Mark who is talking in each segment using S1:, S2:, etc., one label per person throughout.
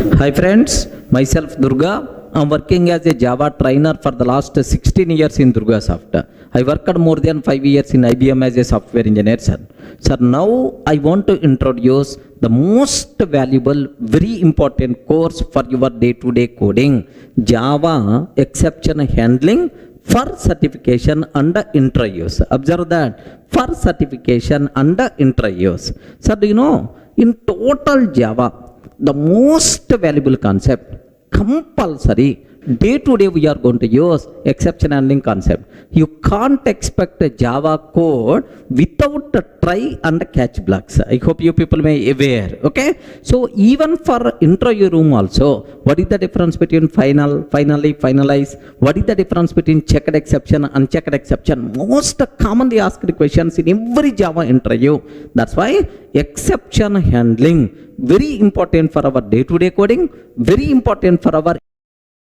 S1: Hi friends, myself Durga. I'm working as a Java trainer for the last 16 years in Durga Software. I worked more than 5 years in IBM as a software engineer, sir. Sir, now I want to introduce the most valuable, very important course for your day-to-day coding, Java exception handling for certification under interviews. Observe that, for certification under interviews. Sir, do you know, in total Java, the most valuable concept, compulsory, day to day we are going to use exception handling concept. You can't expect a Java code without a try and catch blocks. I hope you people may be aware. Okay, so even for interview room also, what is the difference between final, finally, finalize? What is the difference between checked exception, unchecked exception? Most commonly asked questions in every Java interview. That's why exception handling very important for our day-to-day coding, very important for our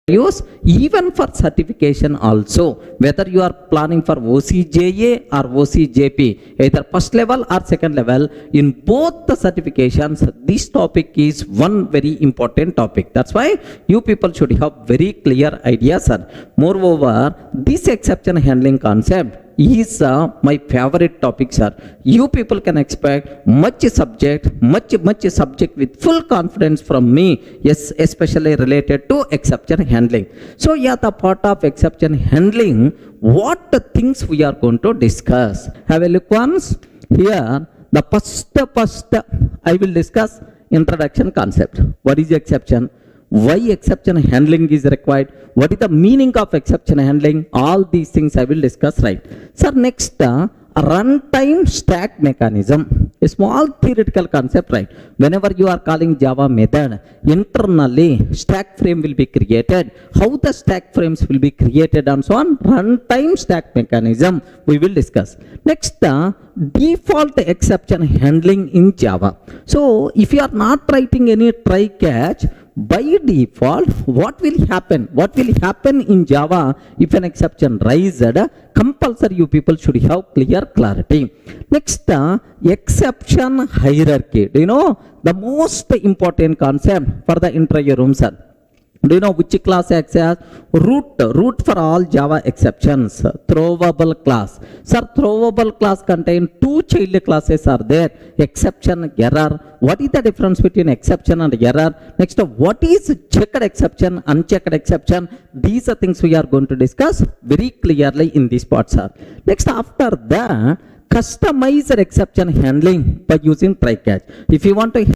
S1: use, even for certification also, whether you are planning for OCJA or OCJP, either first level or second level, in both the certifications, this topic is one very important topic. That's why you people should have very clear ideas, sir. Moreover, this exception handling concept is my favorite topic, sir. You people can expect much subject with full confidence from me, yes, especially related to exception handling. So yeah, the part of exception handling, what things we are going to discuss. Have a look once. Here, the first I will discuss introduction concept. What is exception? Why exception handling is required? What is the meaning of exception handling? All these things I will discuss, right? Sir, next, runtime stack mechanism. A small theoretical concept, right? Whenever you are calling Java method, internally stack frame will be created. How the stack frames will be created and so on. Runtime stack mechanism we will discuss. Next, default exception handling in Java. So if you are not writing any try catch, by default, what will happen? What will happen in Java if an exception rises? Compulsory you people should have clear clarity. Next, exception hierarchy. Do you know the most important concept for the interview room, sir? Do you know which class acts as root for all Java exceptions? Throwable class. Sir, throwable class contain two child classes are there. Exception, error. What is the difference between exception and error? Next, what is checked exception, unchecked exception? These are things we are going to discuss very clearly in this part, sir. Next, after that, customize exception handling by using try catch. If you want to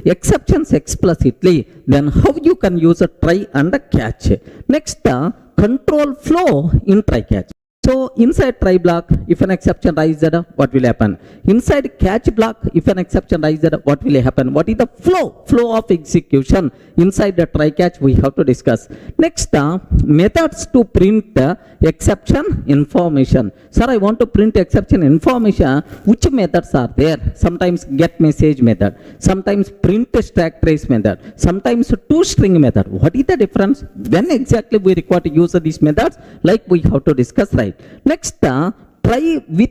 S1: exceptions explicitly, then how you can use a try and a catch. Next, control flow in try catch. So inside try block, if an exception rises, what will happen? Inside catch block, if an exception rises, what will happen? What is the flow of execution inside the try catch? We have to discuss. Next, methods to print exception information. Sir, I want to print exception information. Which methods are there? Sometimes get message method, sometimes print stack trace method, sometimes toString method. What is the difference? When exactly we require to use these methods? Like we have to discuss, right? Next, try with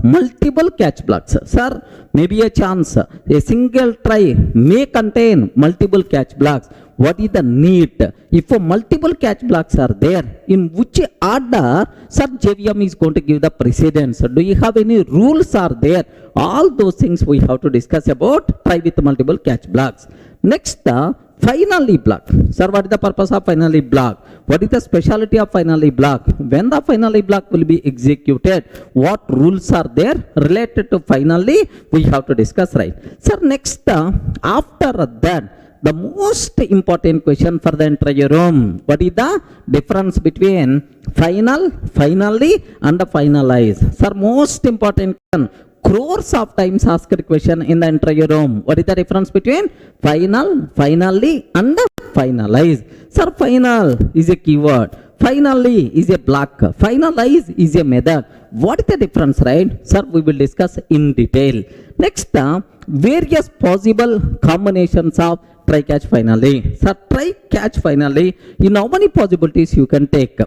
S1: multiple catch blocks. Sir, maybe a chance, a single try may contain multiple catch blocks. What is the need? If multiple catch blocks are there, in which order, sir, JVM is going to give the precedence? Do you have any rules are there? All those things we have to discuss about try with multiple catch blocks. Next, finally block. Sir, what is the purpose of finally block? What is the specialty of finally block? When the finally block will be executed, what rules are there related to finally? We have to discuss, right? Sir, next, after that, the most important question for the interview room. What is the difference between final, finally, and finalize? Sir, most important question. Crores of times asked question in the interview room. What is the difference between final, finally, and finalize? Sir, final is a keyword. Finally is a block. Finalize is a method. What is the difference, right? Sir, we will discuss in detail. Next, various possible combinations of try catch finally. Sir, try catch finally. In how many possibilities you can take?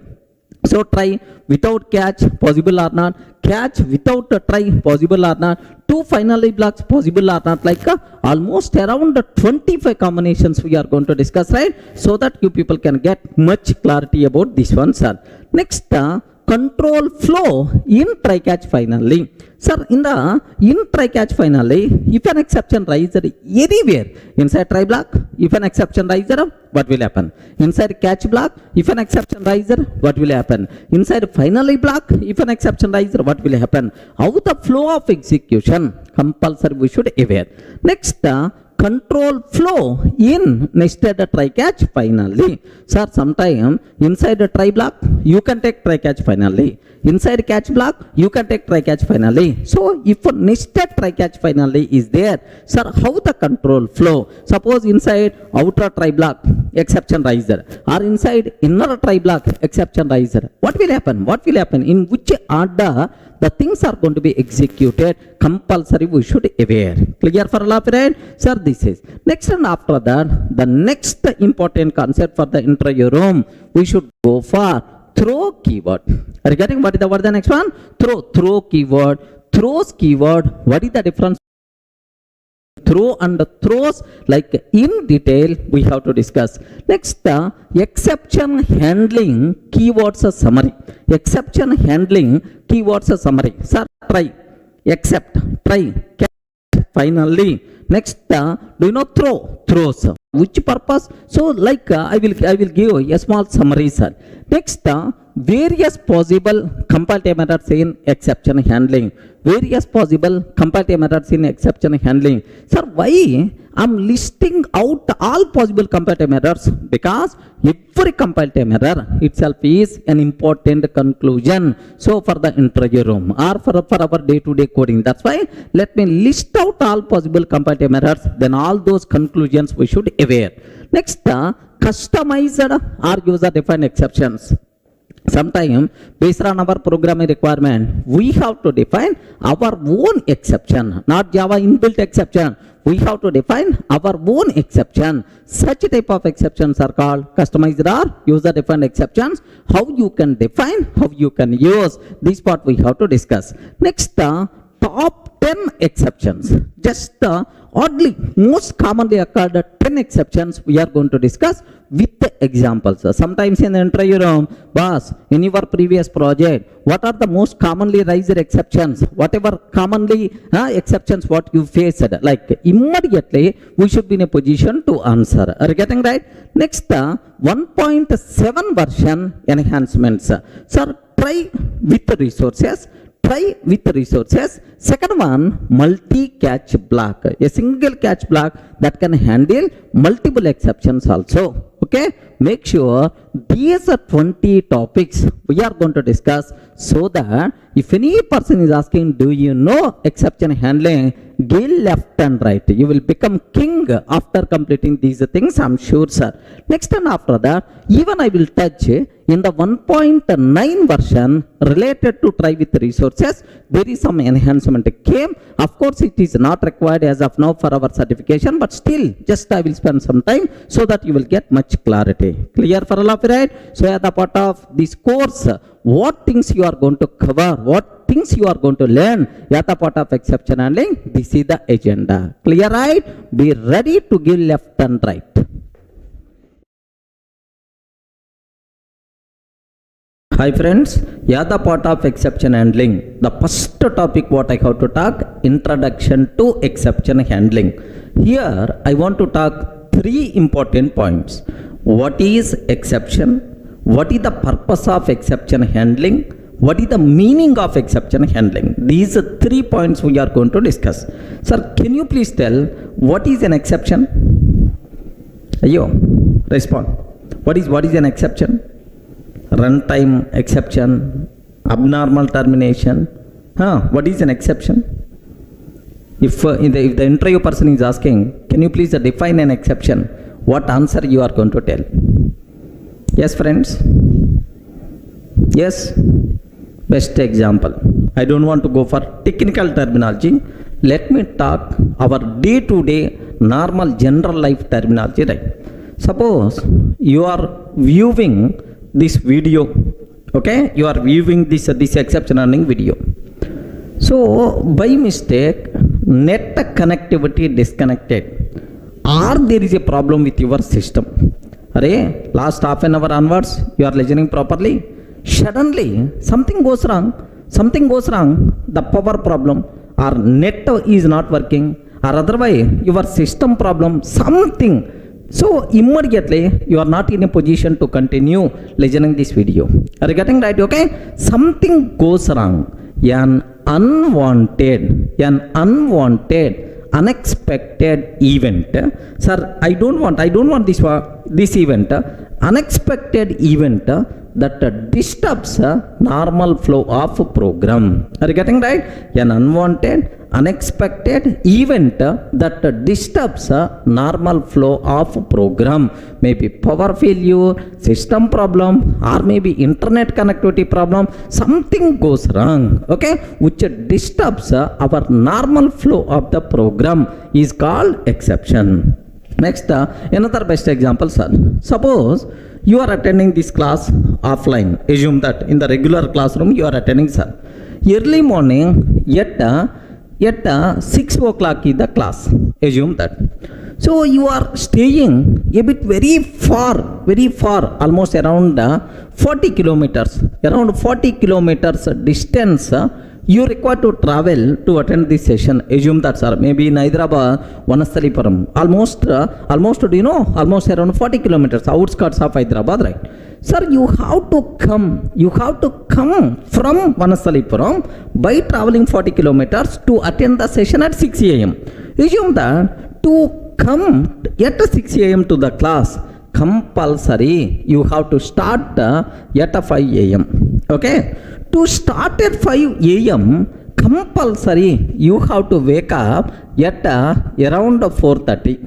S1: So try without catch, possible or not. Catch without a try, possible or not. Two finally blocks, possible or not. Like almost around 25 combinations we are going to discuss, right? So that you people can get much clarity about this one, sir. Next, control flow in try catch finally. Sir, in try catch finally, if an exception rises anywhere inside try block, if an exception rises, what will happen? Inside catch block, if an exception rises, what will happen? Inside finally block, if an exception rises, what will happen? How the flow of execution compulsory we should aware. Next, control flow in nested try catch finally. Sir, sometime inside a try block you can take try catch finally, inside catch block you can take try catch finally. So if a nested try catch finally is there, sir, how the control flow? Suppose inside outer try block exception riser, or inside inner try block exception riser, what will happen? What will happen? In which order the things are going to be executed? Compulsory we should aware. Clear for all of it? Sir, this is next, and after that the next important concept for the interview room we should go for throw keyword. Are you getting what is the next one? Throw keyword. Throws keyword, what is the difference? Throw and throws, like in detail we have to discuss. Next, exception handling keywords summary. Exception handling keywords summary. Sir, try, except, try, catch, finally. Next, do you know throws? Which purpose? So like I will give a small summary, sir. Next, various possible comparative methods in exception handling. Various possible comparative methods in exception handling. Sir, why I'm listing out all possible comparative methods? Because every comparative error itself is an important conclusion. So for the interview room or for our day-to-day coding, that's why let me list out all possible comparative methods. Then all those conclusions we should aware. Next, customized or user-defined exceptions. Sometimes based on our programming requirement we have to define our own exception, not Java inbuilt exception. We have to define our own exception. Such type of exceptions are called customized or user defined exceptions. How you can define, how you can use, this part we have to discuss. Next, top 10 exceptions. Just oddly most commonly occurred 10 exceptions we are going to discuss with the examples. Sometimes in the interview room, boss, in your previous project, what are the most commonly raised exceptions? Whatever commonly exceptions what you faced, like immediately we should be in a position to answer. Are you getting right? Next, 1.7 version enhancements. Sir, try with resources. Try with resources. Second one, multi-catch block. A single catch block that can handle multiple exceptions also. Okay, make sure these are 20 topics we are going to discuss, so that if any person is asking, do you know exception handling, give left and right. You will become king after completing these things, I'm sure, sir. Next, and after that, even I will touch in the 1.9 version related to try with resources, there is some enhancement came. Of course, it is not required as of now for our certification, but still, just I will spend some time so that you will get much clarity. Clear for all of you, right? So at the part of this course, what things you are going to cover, what things you are going to learn at the part of exception handling, this is the agenda. Clear, right? Be ready to give left and right. Hi friends, yeah, the part of exception handling. The first topic what I have to talk, introduction to exception handling. Here I want to talk 3 important points. What is exception? What is the purpose of exception handling? What is the meaning of exception handling? These are 3 points we are going to discuss. Sir, can you please tell what is an exception? Ayo, respond. What is an exception? Runtime exception, abnormal termination. What is an exception? If the interview person is asking, can you please define an exception? What answer you are going to tell? Yes, friends? Yes? Best example. I don't want to go for technical terminology. Let me talk our day-to-day normal general life terminology, right? Suppose you are viewing this video Okay, you are viewing this exception earning video. So by mistake, net connectivity disconnected, or there is a problem with your system. Array, last half an hour onwards, you are listening properly. Suddenly, something goes wrong. The power problem, or net is not working, or otherwise your system problem, something. So immediately you are not in a position to continue listening this video. Are you getting right? Okay, something goes wrong. An unwanted, unexpected event. Sir, I don't want this event. Unexpected event that disturbs normal flow of program. Are you getting right? An unwanted, unexpected event that disturbs normal flow of program. Maybe power failure, system problem, or maybe internet connectivity problem. Something goes wrong, okay, which disturbs our normal flow of the program is called exception. Next, another best example, sir. Suppose you are attending this class offline. Assume that in the regular classroom you are attending, sir. Early morning, yet 6 o'clock is the class. Assume that. So you are staying a bit very far, almost around 40 kilometers. Around 40 kilometers distance you require to travel to attend this session. Assume that, sir. Maybe in Hyderabad, Vanasthalipuram. Almost around 40 kilometers, outskirts of Hyderabad, right? Sir, you have to come from Vanasthalipuram by traveling 40 kilometers to attend the session at 6 a.m. Assume that to come at 6 a.m. to the class, compulsory you have to start at 5 a.m. Okay? To start at 5 a.m., compulsory you have to wake up at around 4:30.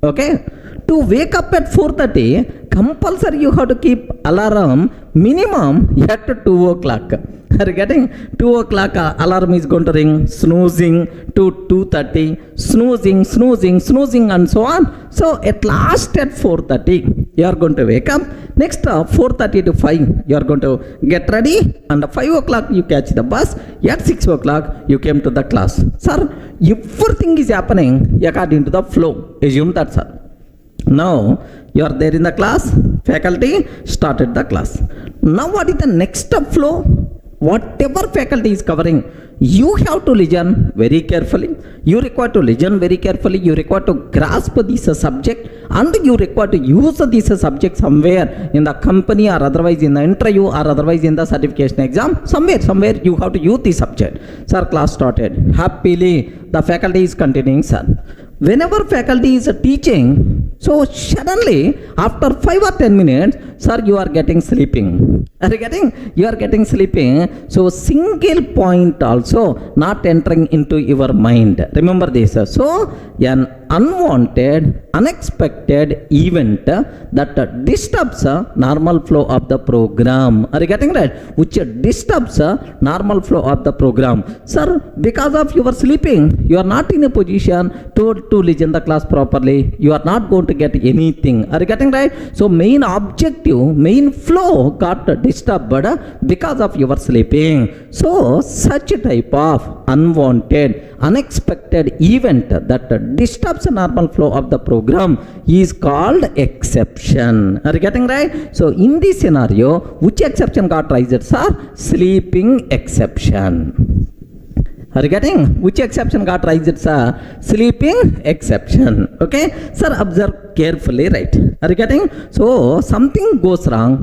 S1: Okay? To wake up at 4:30, compulsory you have to keep alarm minimum at 2 o'clock. Are you getting? 2 o'clock alarm is going to ring, snoozing to 2:30, snoozing and so on. So at last at 4:30 you are going to wake up. Next 4:30 to 5 you are going to get ready, and 5 o'clock you catch the bus. At 6 o'clock you came to the class. Sir, everything is happening according to the flow. Assume that, sir. Now you are there in the class, faculty started the class. Now what is the next flow? Whatever faculty is covering, you have to listen very carefully. You require to listen very carefully. You require to grasp this subject, and you require to use this subject somewhere in the company, or otherwise in the interview, or otherwise in the certification exam. Somewhere you have to use this subject. Sir, class started. Happily, the faculty is continuing, sir. Whenever faculty is teaching, so suddenly after 5 or 10 minutes, sir, you are getting sleeping. Are you getting? You are getting sleeping. So single point also not entering into your mind. Remember this. So an unwanted, unexpected event that disturbs normal flow of the program. Are you getting right? Which disturbs normal flow of the program. Sir, because of your sleeping, you are not in a position to listen the class properly. You are not going to get anything. Are you getting right? So main objective, main flow got disturbed because of your sleeping. So such type of unwanted, unexpected event that disturbs the normal flow of the program is called exception. Are you getting right? So in this scenario, which exception got raised, sir? Sleeping exception. Are you getting? Which exception got raised, sir? Sleeping exception. Okay? Sir, observe carefully, right? Are you getting? So, something goes wrong,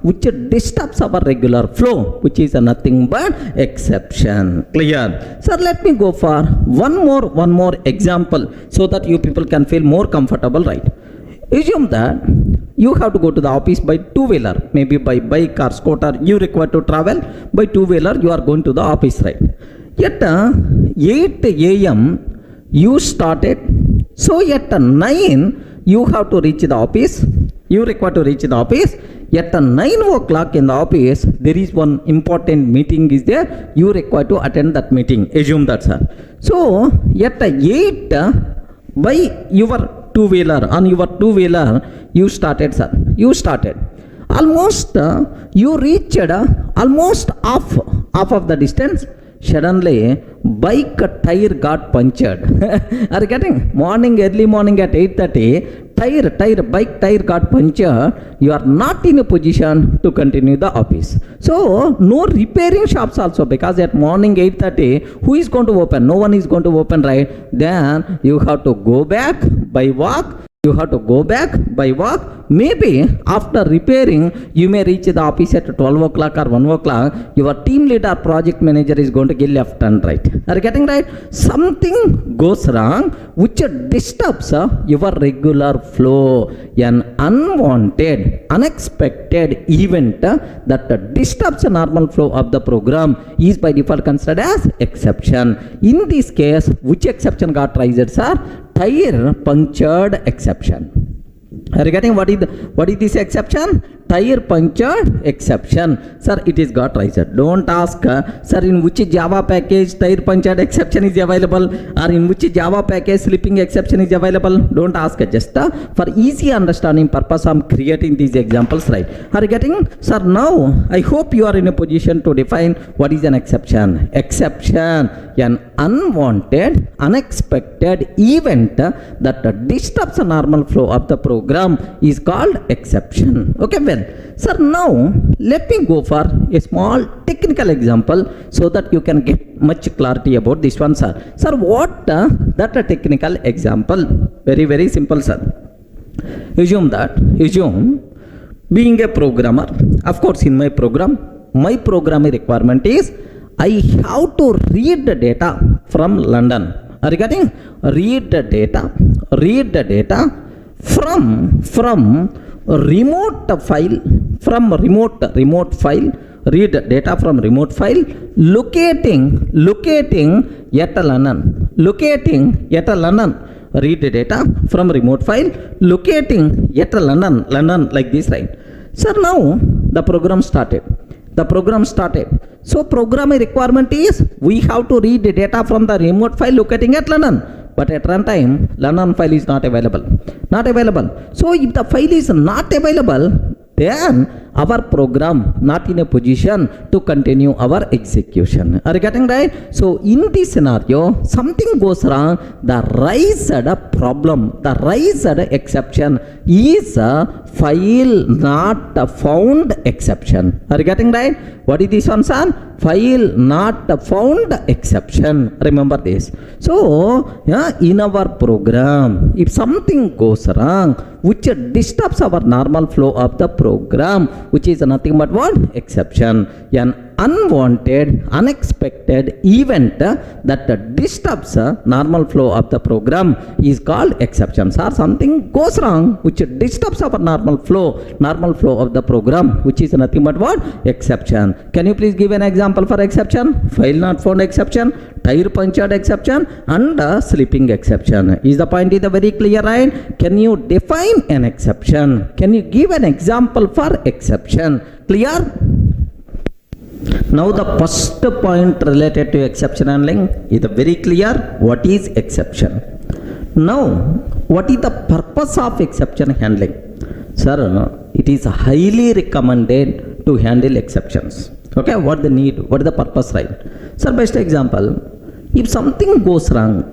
S1: which disturbs our regular flow, which is nothing but exception. Clear? Sir, let me go for one more example so that you people can feel more comfortable, right? Assume that you have to go to the office by two-wheeler, maybe by bike or scooter. You require to travel by two-wheeler. You are going to the office, right? At 8 a.m. you started. So at 9 you have to reach the office. You require to reach the office. At 9 o'clock in the office, there is one important meeting is there. You require to attend that meeting. Assume that, sir. So at 8 by your two-wheeler, you started, sir. You started. Almost you reached almost half of the distance. Suddenly, bike tire got punctured. Are you getting? Early morning at 8:30, bike tire got punctured. You are not in a position to continue the office. So, no repairing shops also, because at morning 8:30, who is going to open? No one is going to open, right? Then you have to go back by walk. Maybe after repairing, you may reach the office at 12 o'clock or 1 o'clock. Your team leader, project manager is going to get left and right. Are you getting right? Something goes wrong which disturbs your regular flow. An unwanted, unexpected event that disturbs the normal flow of the program is by default considered as exception. In this case, which exception got raised, sir? Tire punctured exception. Are you getting what is this exception? Tire punctured exception. Sir, it is got raised. Don't ask, sir, in which Java package tire punctured exception is available, or in which Java package slipping exception is available. Don't ask. Just for easy understanding purpose, I am creating these examples, right? Are you getting? Sir, now I hope you are in a position to define what is an exception. Exception, an unwanted, unexpected event that disturbs the normal flow of the program is called exception. Okay, well, sir, now let me go for a small technical example so that you can get much clarity about this one, sir. Sir, what that a technical example? Very, very simple, sir. Assume being a programmer, of course, in my programming requirement is I have to read the data from London. Are you getting? Read the data from remote file, read data from remote file, locating at London, read the data from remote file, locating at London, like this, right? Sir, now the program started. So programming requirement is we have to read the data from the remote file locating at London. But at runtime, London file is not available. So if the file is not available, then our program not in a position to continue our execution. Are you getting right? So in this scenario, something goes wrong. The raised problem, the raised exception is a file not found exception. Are you getting right? What is this one, son? File not found exception. Remember this. So in our program, if something goes wrong which disturbs our normal flow of the program, which is nothing but what? Exception. An unwanted, unexpected event that disturbs normal flow of the program is called exceptions. Or something goes wrong which disturbs our normal flow of the program, which is nothing but what? Exception. Can you please give an example for exception? File not found exception, tire punctured exception, and slipping exception. Is the point is very clear, right? Can you define an exception? Can you give an example for exception? Clear? Now the first point related to exception handling is very clear. What is exception? Now, what is the purpose of exception handling? Sir, it is highly recommended to handle exceptions. Okay, what the need, what is the purpose, right? Sir, best example, if something goes wrong,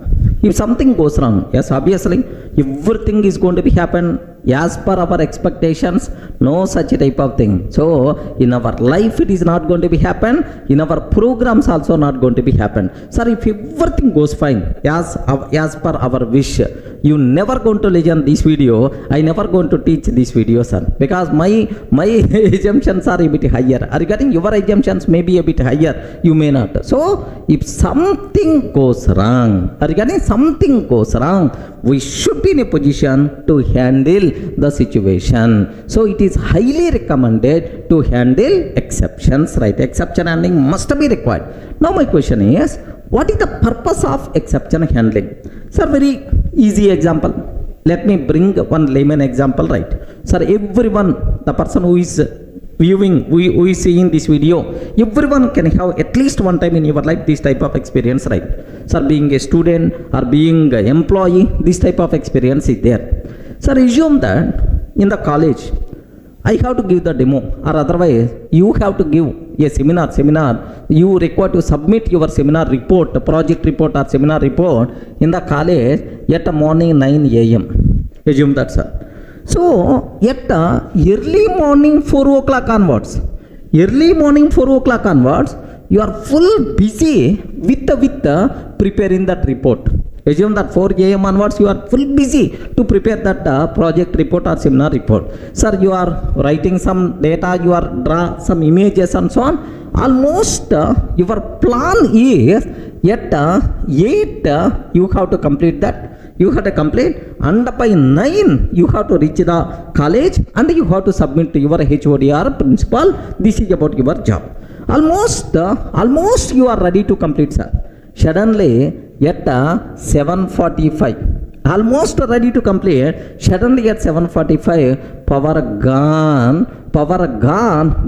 S1: yes, obviously, everything is going to be happen as per our expectations, no such type of thing. So, in our life, it is not going to be happen. In our programs also not going to be happen. Sir, if everything goes fine, as per our wish, you never going to listen this video. I never going to teach this video, sir, because my assumptions are a bit higher. Are you getting? Your assumptions may be a bit higher. You may not. So, if something goes wrong, are you getting? Something goes wrong, we should be in a position to handle the situation. So it is highly recommended to handle exceptions, right? Exception handling must be required. Now my question is, what is the purpose of exception handling? Sir, very easy example. Let me bring one layman example, right? Sir, everyone, the person who is viewing, who is seeing this video, everyone can have at least one time in your life this type of experience, right? Sir, being a student or being an employee, this type of experience is there. Sir, assume that in the college, I have to give the demo, or otherwise you have to give a seminar. You require to submit your seminar report, project report or seminar report in the college at morning 9 a.m. Assume that, sir. So at early morning 4 o'clock onwards, you are full busy with preparing that report. Assume that 4 a.m. onwards you are full busy to prepare that project report or seminar report. Sir, you are writing some data, you are draw some images and so on. Almost your plan is at 8 you have to complete that. You have to complete, and by 9 you have to reach the college and you have to submit to your HOD or principal. This is about your job. Almost you are ready to complete, sir. Suddenly at 7:45, almost ready to complete, suddenly at 7:45, power gone,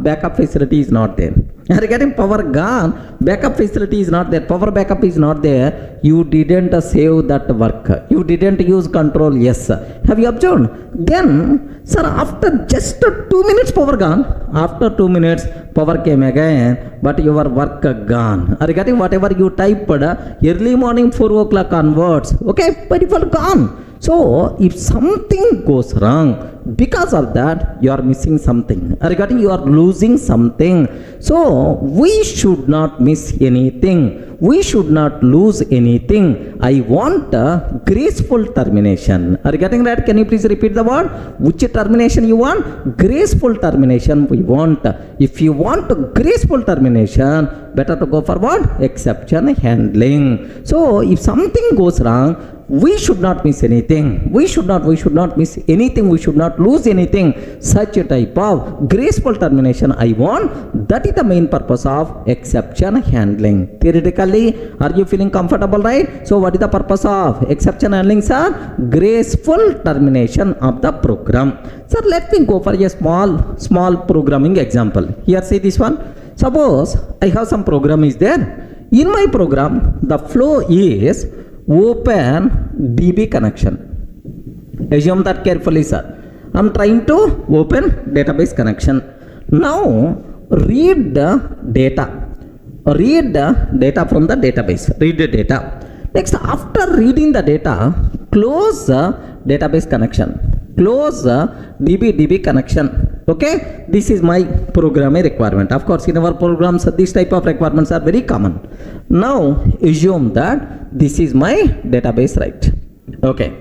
S1: backup facility is not there. Are you getting? Power gone, backup facility is not there, power backup is not there. You didn't save that work, you didn't use control yes. Have you observed? Then, sir, after just 2 minutes power gone, after 2 minutes power came again, but your work gone. Are you getting? Whatever you typed early morning 4 o'clock onwards, okay, but it was gone. So if something goes wrong, because of that you are missing something. Are you getting? You are losing something. So we should not miss anything, we should not lose anything. I want a graceful termination. Are you getting that? Can you please repeat the word? Which termination you want? Graceful termination we want. If you want graceful termination, better to go for what? Exception handling. So if something goes wrong, we should not miss anything. We should not miss anything. We should not lose anything. Such a type of graceful termination I want. That is the main purpose of exception handling. Theoretically, are you feeling comfortable, right? So what is the purpose of exception handling, sir? Graceful termination of the program. Sir, let me go for a small programming example. Here, see this one. Suppose I have some program is there. In my program, the flow is open DB connection. Assume that carefully, sir. I'm trying to open database connection. Now read the data. Read the data from the database. Read the data. Next, after reading the data, close the database connection. Close the DB connection. Okay, this is my programming requirement. Of course, in our programs, this type of requirements are very common. Now, assume that this is my database, right? Okay,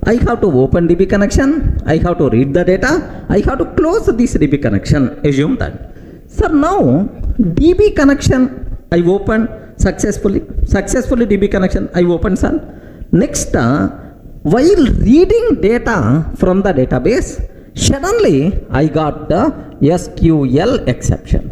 S1: I have to open DB connection. I have to read the data. I have to close this DB connection. Assume that. Sir, now DB connection I open successfully. DB connection I open, sir. Next, while reading data from the database, suddenly I got the SQL exception.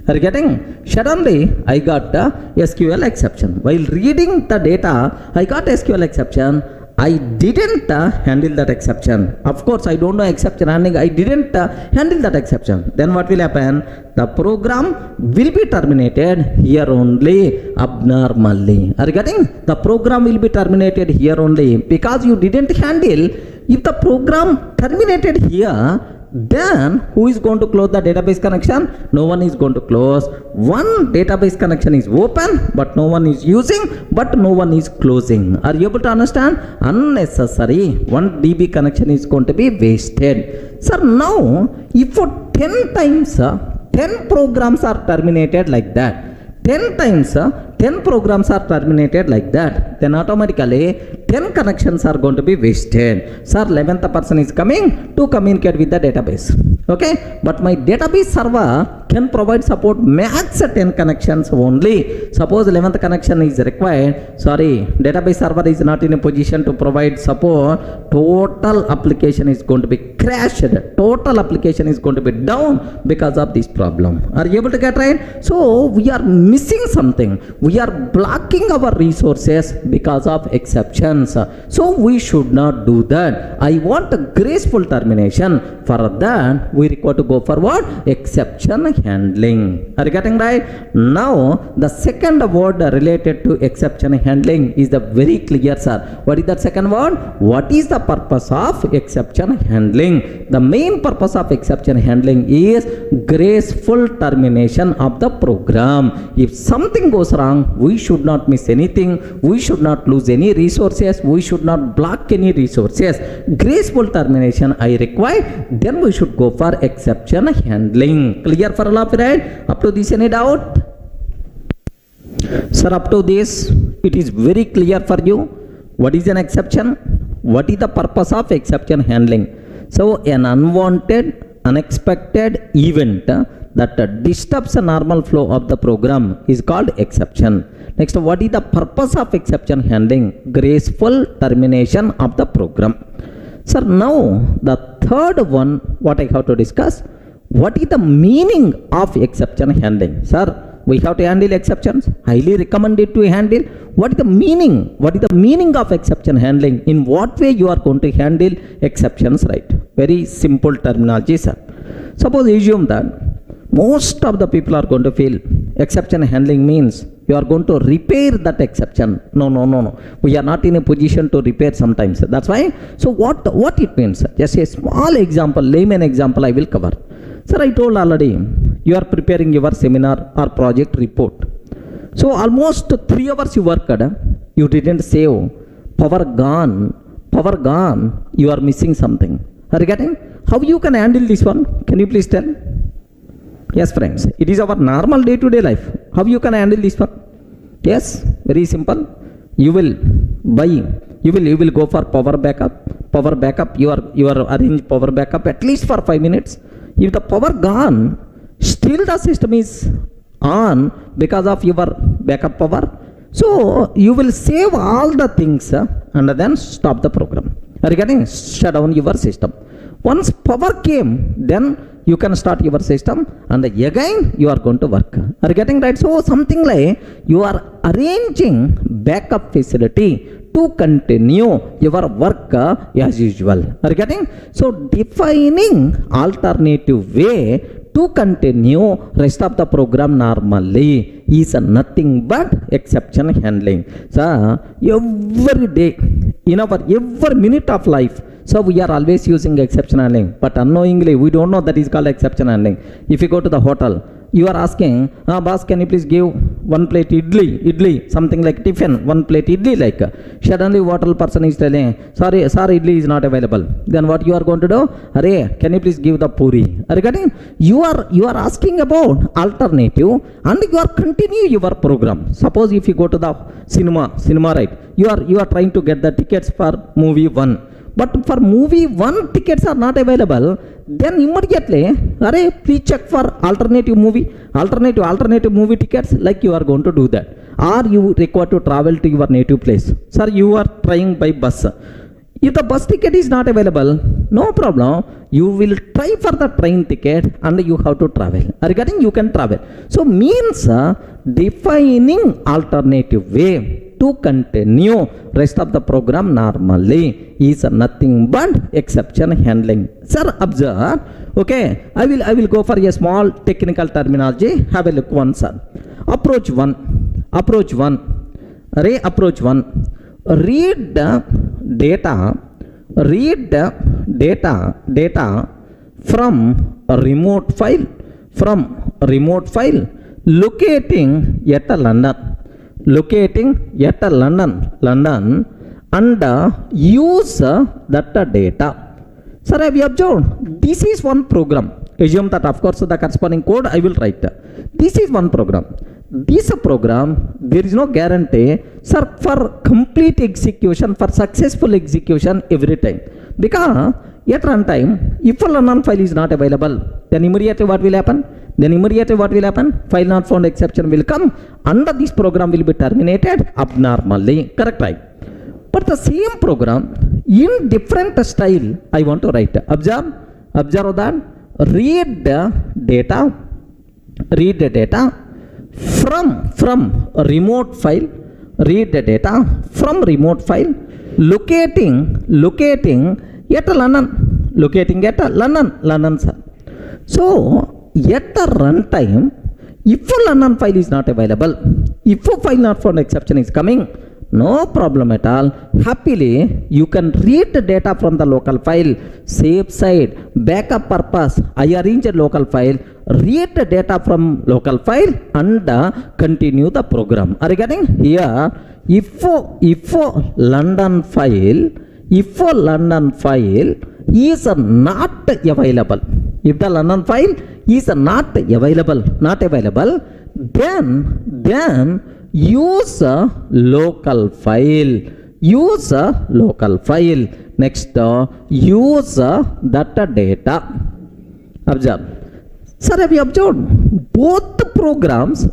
S1: Are you getting? Suddenly I got the SQL exception. While reading the data, I got SQL exception. I didn't handle that exception. Of course, I don't know exception handling. I didn't handle that exception. Then what will happen? The program will be terminated here only abnormally. Are you getting? The program will be terminated here only because you didn't handle. If the program terminated here, then who is going to close the database connection? No one is going to close. One database connection is open, but no one is using, but no one is closing. Are you able to understand? Unnecessary. One DB connection is going to be wasted. Sir, now if for 10 times 10 programs are terminated like that, 10 times 10 programs are terminated like that, then automatically 10 connections are going to be wasted. Sir, 11th person is coming to communicate with the database. Okay, but my database server can provide support max 10 connections only. Suppose 11th connection is required. Sorry, database server is not in a position to provide support. Total application is going to be crashed. Total application is going to be down because of this problem. Are you able to get right? So we are missing something. We are blocking our resources because of exceptions. So we should not do that. I want a graceful termination. For that, we require to go for what? Exception handling. Are you getting right? Now the second word related to exception handling is the very clear, sir. What is that second word? What is the purpose of exception handling? The main purpose of exception handling is graceful termination of the program. If something goes wrong, we should not miss anything, we should not lose any resources, we should not block any resources. Graceful termination I require, then we should go for exception handling. Clear for all of it? Up to this, any doubt? Sir, up to this it is very clear for you. What is an exception? What is the purpose of exception handling? So an unwanted, unexpected event that disturbs the normal flow of the program is called exception. Next, what is the purpose of exception handling? Graceful termination of the program. Sir, now the third one, what I have to discuss, what is the meaning of exception handling? Sir, we have to handle exceptions. Highly recommended to handle. What is the meaning? What is the meaning of exception handling? In what way you are going to handle exceptions, right? Very simple terminology, sir. Suppose assume that most of the people are going to feel exception handling means you are going to repair that exception. No. We are not in a position to repair sometimes. That's why. So what it means? Just a small example, layman example I will cover. Sir, I told already, you are preparing your seminar or project report. So almost 3 hours you worked, you didn't save, power gone, you are missing something. Are you getting? How you can handle this one? Can you please tell? Yes, friends, it is our normal day-to-day life. How you can handle this one? Yes, very simple. You will go for power backup. You are arrange power backup at least for 5 minutes. If the power gone, still the system is on because of your backup power. So you will save all the things and then stop the program. Are you getting? Shut down your system. Once power came, then you can start your system and again you are going to work. Are you getting right? So something like you are arranging backup facility to continue your work as usual. Are you getting? So defining alternative way to continue rest of the program normally is nothing but exception handling. So every day, in our every minute of life, so we are always using exception handling, but unknowingly we don't know that is called exception handling. If you go to the hotel, you are asking, boss, can you please give 1 plate idli, something like tiffin, 1 plate idli like. Suddenly hotel person is telling, sorry, idli is not available. Then what you are going to do? Arey, can you please give the puri? Are you getting? You are asking about alternative and you are continue your program. Suppose if you go to the cinema right, you are trying to get the tickets for movie 1. But for movie 1 tickets are not available, then immediately, please check for alternative movie tickets, like you are going to do that. Or you require to travel to your native place. Sir, you are trying by bus. If the bus ticket is not available, no problem. You will try for the train ticket and you have to travel. Regarding you can travel. So means defining alternative way to continue rest of the program normally is nothing but exception handling. Sir, observe. Okay, I will go for a small technical terminology. Have a look once, sir. Approach one. Read the data from a remote file locating at London and use that data. Sir, have you observed? This is one program. Assume that of course the corresponding code I will write. This is one program. This program, there is no guarantee, sir, for complete execution, for successful execution every time. Because at runtime, if a London file is not available, then immediately what will happen? File not found exception will come and this program will be terminated abnormally. Correct, right? But the same program in different style I want to write. Observe that. Read the data from a remote file. Read the data from remote file locating at London. London, sir. So at the runtime, if a learner file is not available, if a file not found exception is coming, no problem at all. Happily, you can read the data from the local file, safe side, backup purpose. I arrange a local file, read the data from local file and continue the program. Are you getting? Here, if a London file is not available, if the London file is not available, then use a local file. Next, use that data. Observe. Sir, have you observed? Both programs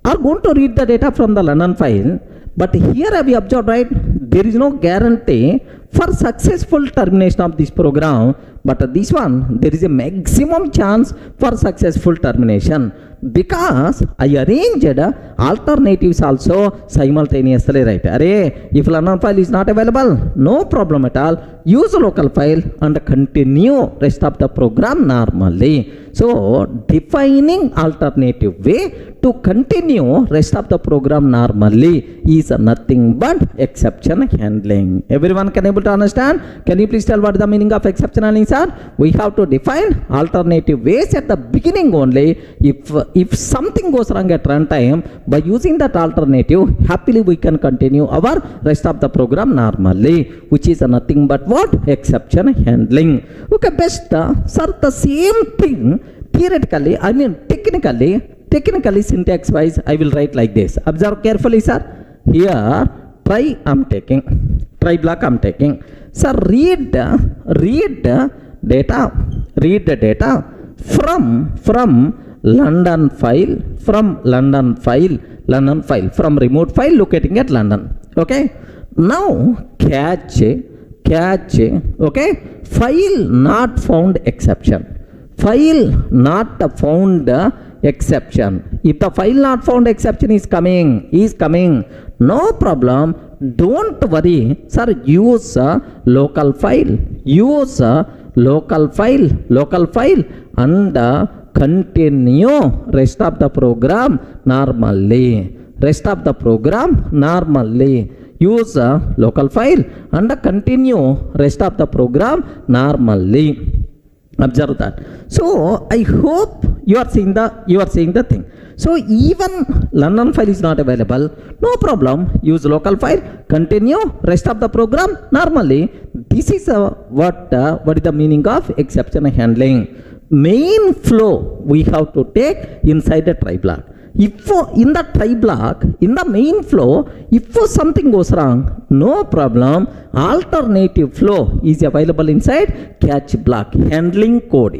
S1: are going to read the data from the London file. But here have you observed, right? There is no guarantee for successful termination of this program. But this one, there is a maximum chance for successful termination, because I arranged alternatives also simultaneously, right? If London file is not available, no problem at all. Use a local file and continue rest of the program normally. So defining alternative way to continue rest of the program normally is nothing but exception handling. Everyone can able to understand? Can you please tell what is the meaning of exception handling, sir? We have to define alternative ways at the beginning only. If something goes wrong at runtime, by using that alternative, happily we can continue our rest of the program normally, which is nothing but what? Exception handling. Okay, best, sir, the same thing theoretically, I mean technically syntax wise, I will write like this. Observe carefully, sir. Here, try block I'm taking. Sir, read the data from London file, from remote file locating at London. Okay. Now catch, okay, file not found exception. Exception. If the file not found exception is coming, no problem. Don't worry, sir. Use local file. Local file, and continue rest of the program normally. Use local file and continue rest of the program normally. Observe that. So I hope you are seeing the thing. So even London file is not available, no problem. Use local file, continue rest of the program normally. This is what is the meaning of exception handling. Main flow we have to take inside the try block. If in the try block, in the main flow, if something goes wrong, no problem. Alternative flow is available inside catch block, handling code.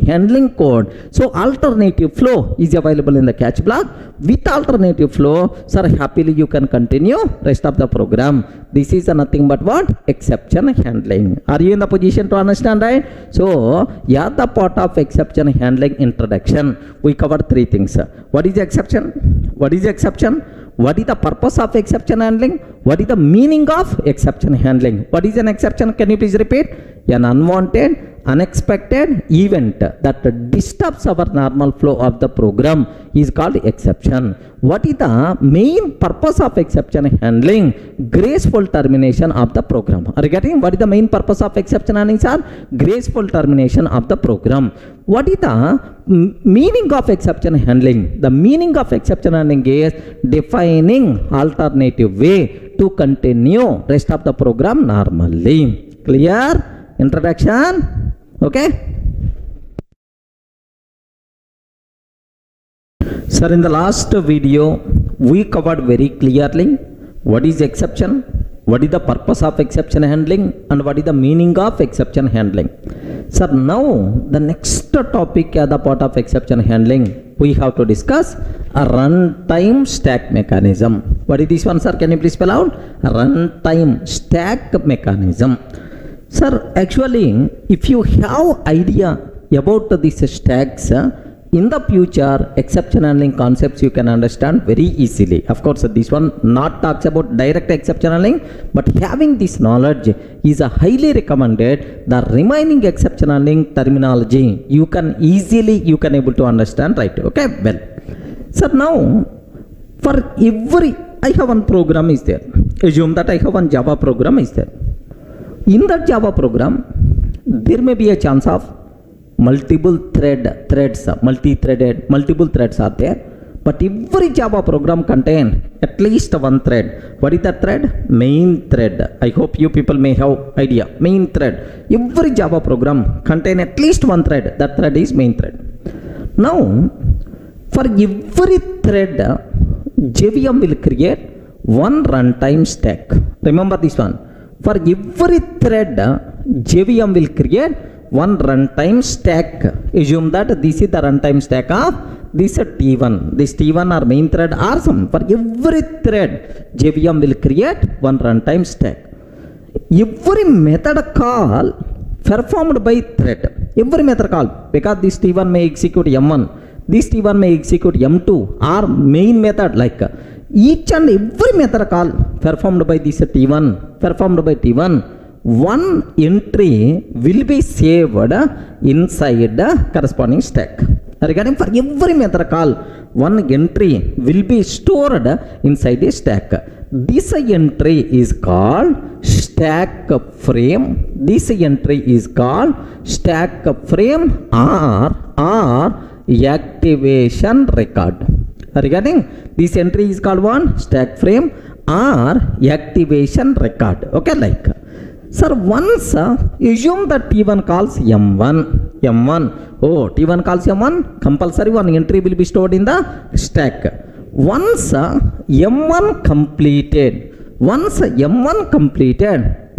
S1: So alternative flow is available in the catch block. With alternative flow, sir, happily you can continue rest of the program. This is nothing but what? Exception handling. Are you in the position to understand, right? So yeah, the part of exception handling introduction, we covered three things. What is exception? What is the purpose of exception handling? What is the meaning of exception handling? What is an exception? Can you please repeat? An unwanted, unexpected event that disturbs our normal flow of the program is called exception. What is the main purpose of exception handling? Graceful termination of the program. Are you getting? What is the main purpose of exception handling, sir? Graceful termination of the program. What is the meaning of exception handling? The meaning of exception handling is defining alternative way to continue rest of the program normally. Clear? Introduction. Okay. Sir, in the last video, we covered very clearly what is exception, what is the purpose of exception handling, and what is the meaning of exception handling. Sir, now the next topic as the part of exception handling, we have to discuss a runtime stack mechanism. What is this one, sir? Can you please spell out? A runtime stack mechanism. Sir, actually, if you have idea about these stacks, in the future, exception handling concepts you can understand very easily. Of course, this one not talks about direct exception handling, but having this knowledge is a highly recommended. The remaining exception handling terminology you can able to understand, right? Okay, well, so now for every, I have one program is there. Assume that I have one Java program is there. In that Java program, there may be a chance of multiple multiple threads are there, but every Java program contain at least one thread. What is that thread? Main thread. I hope you people may have idea. Main thread. Every Java program contain at least one thread. That thread is main thread. Now, for every thread, JVM will create one runtime stack. Remember this one. For every thread, JVM will create one runtime stack. Assume that this is the runtime stack of this T1. This T1 or main thread or some. For every thread, JVM will create one runtime stack. Every method call performed by thread. Every method call, because this T1 may execute M1, this T1 may execute M2 or main method, like each and every method call performed by this T1, one entry will be saved inside the corresponding stack. Regarding for every method call, one entry will be stored inside the stack. This entry is called stack frame. This entry is called stack frame or activation record. Regarding this entry is called one stack frame or activation record. Okay, like, sir, once assume that T1 calls M1. Oh, T1 calls M1, compulsory one entry will be stored in the stack. Once M1 completed,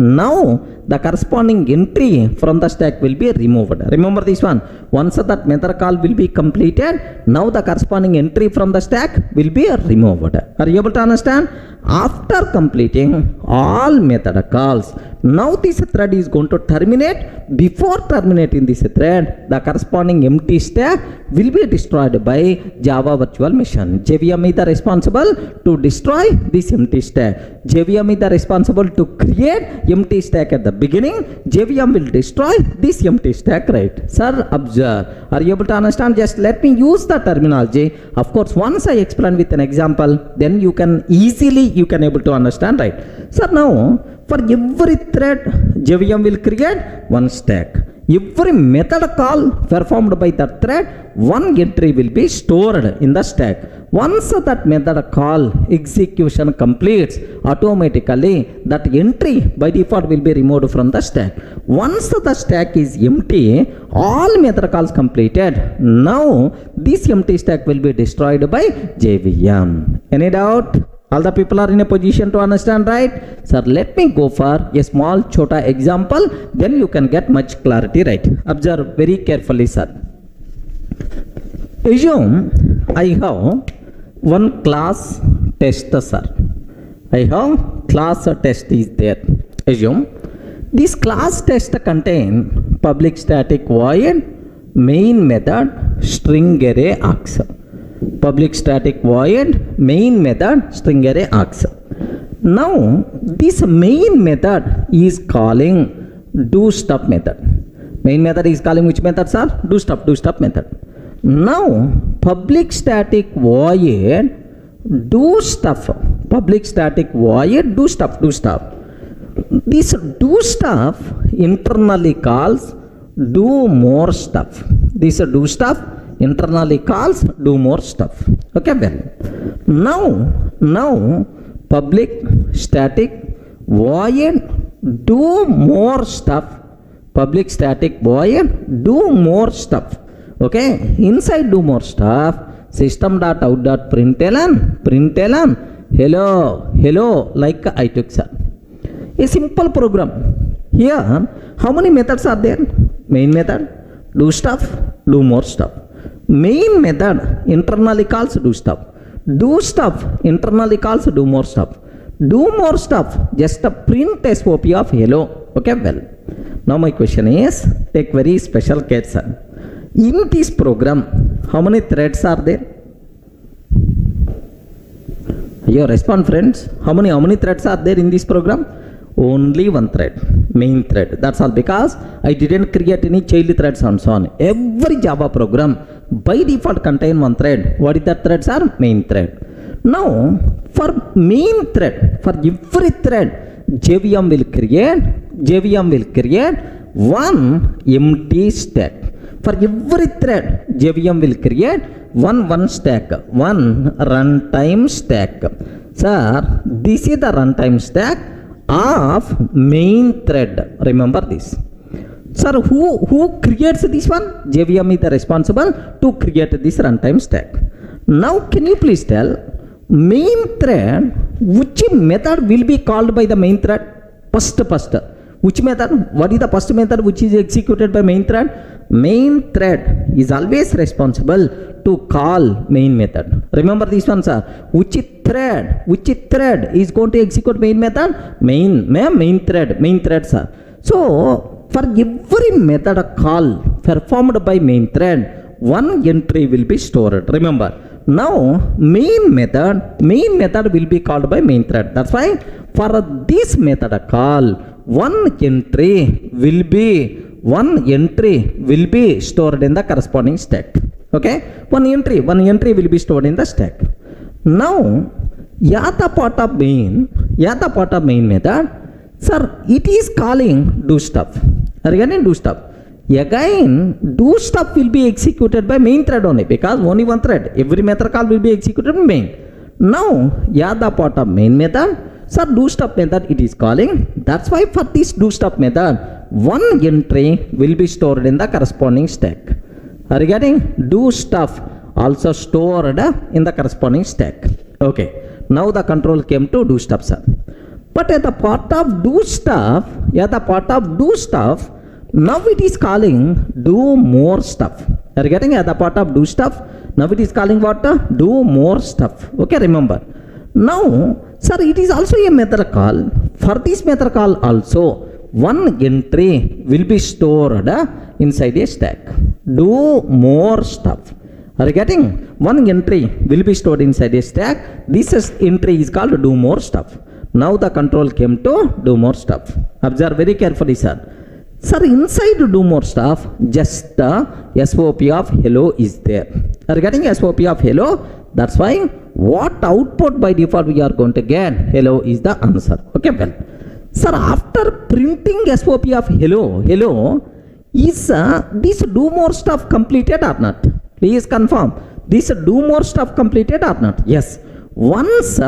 S1: now the corresponding entry from the stack will be removed. Remember this one. Once that method call will be completed, now the corresponding entry from the stack will be removed. Are you able to understand? After completing all method calls, now this thread is going to terminate. Before terminating this thread, the corresponding empty stack will be destroyed by Java virtual machine. JVM is the responsible to destroy this empty stack. JVM is the responsible to create empty stack at the beginning. JVM will destroy this empty stack, right? Sir, observe. Are you able to understand? Just let me use the terminology. Of course, once I explain with an example, then you can able to understand, right? Sir, now for every thread, JVM will create one stack. Every method call performed by that thread, one entry will be stored in the stack. Once that method call execution completes, automatically that entry by default will be removed from the stack. Once the stack is empty, all method calls completed, now this empty stack will be destroyed by JVM. Any doubt? All the people are in a position to understand, right? Sir, let me go for a small chota example, then you can get much clarity, right? Observe very carefully, sir. Assume I have one class test, sir. I have class test is there. Assume this class test contain public static void main method string array args. Public static void main method string array args. Now this main method is calling do stuff method. Main method is calling which method, sir? Do stuff method. Now public static void do stuff. Public static void do stuff. This do stuff internally calls do more stuff. This do stuff internally calls do more stuff. Okay, well, now public static void do more stuff. Public static void do more stuff. Okay, inside do more stuff, system.out.println hello like I took, sir. A simple program. Here, how many methods are there? Main method, do stuff, do more stuff. Main method internally calls do stuff. Do stuff internally calls do more stuff. Do more stuff just a print SOP of hello. Okay, well, now my question is, take very special care, sir. In this program, how many threads are there? You respond, friends. How many threads are there in this program? Only one thread, main thread. That's all, because I didn't create any child threads and so on. Every Java program by default contain one thread. What is that threads are? Main thread. Now, for main thread, for every thread, JVM will create one empty stack. For every thread, JVM will create one stack, one runtime stack. Sir, this is the runtime stack of main thread. Remember this. Sir, who creates this one? JVM is the responsible to create this runtime stack. Now, can you please tell main thread, which method will be called by the main thread? First. Which method? What is the first method which is executed by main thread? Main thread is always responsible to call main method. Remember this one, sir. Which thread is going to execute main method? Main thread, sir. So, for every method call performed by main thread, one entry will be stored. Remember. Now, main method will be called by main thread. That's why for this method call, one entry will be stored in the corresponding stack. Okay, one entry will be stored in the stack. Now, yata part of main method, sir, it is calling do stuff. Regarding do stuff. Again, do stuff will be executed by main thread only, because only one thread. Every method call will be executed by main. Now, the part of main method, sir, do stuff method it is calling. That's why for this do stuff method, one entry will be stored in the corresponding stack. Regarding do stuff also stored in the corresponding stack. Okay. Now the control came to do stuff, sir. But at the part of do stuff, now it is calling do more stuff. Are you getting at the part of do stuff? Now it is calling what? Do more stuff. Okay, remember. Now, sir, it is also a method call. For this method call also, one entry will be stored inside a stack. Do more stuff. Are you getting? One entry will be stored inside a stack. This entry is called do more stuff. Now the control came to do more stuff. Observe very carefully, sir. Sir, inside do more stuff, just the SOP of hello is there. Are you getting SOP of hello? That's why what output by default we are going to get, hello is the answer. Okay, well. Sir, after printing SOP of hello, is this do more stuff completed or not? Please confirm. This do more stuff completed or not? Yes. Once,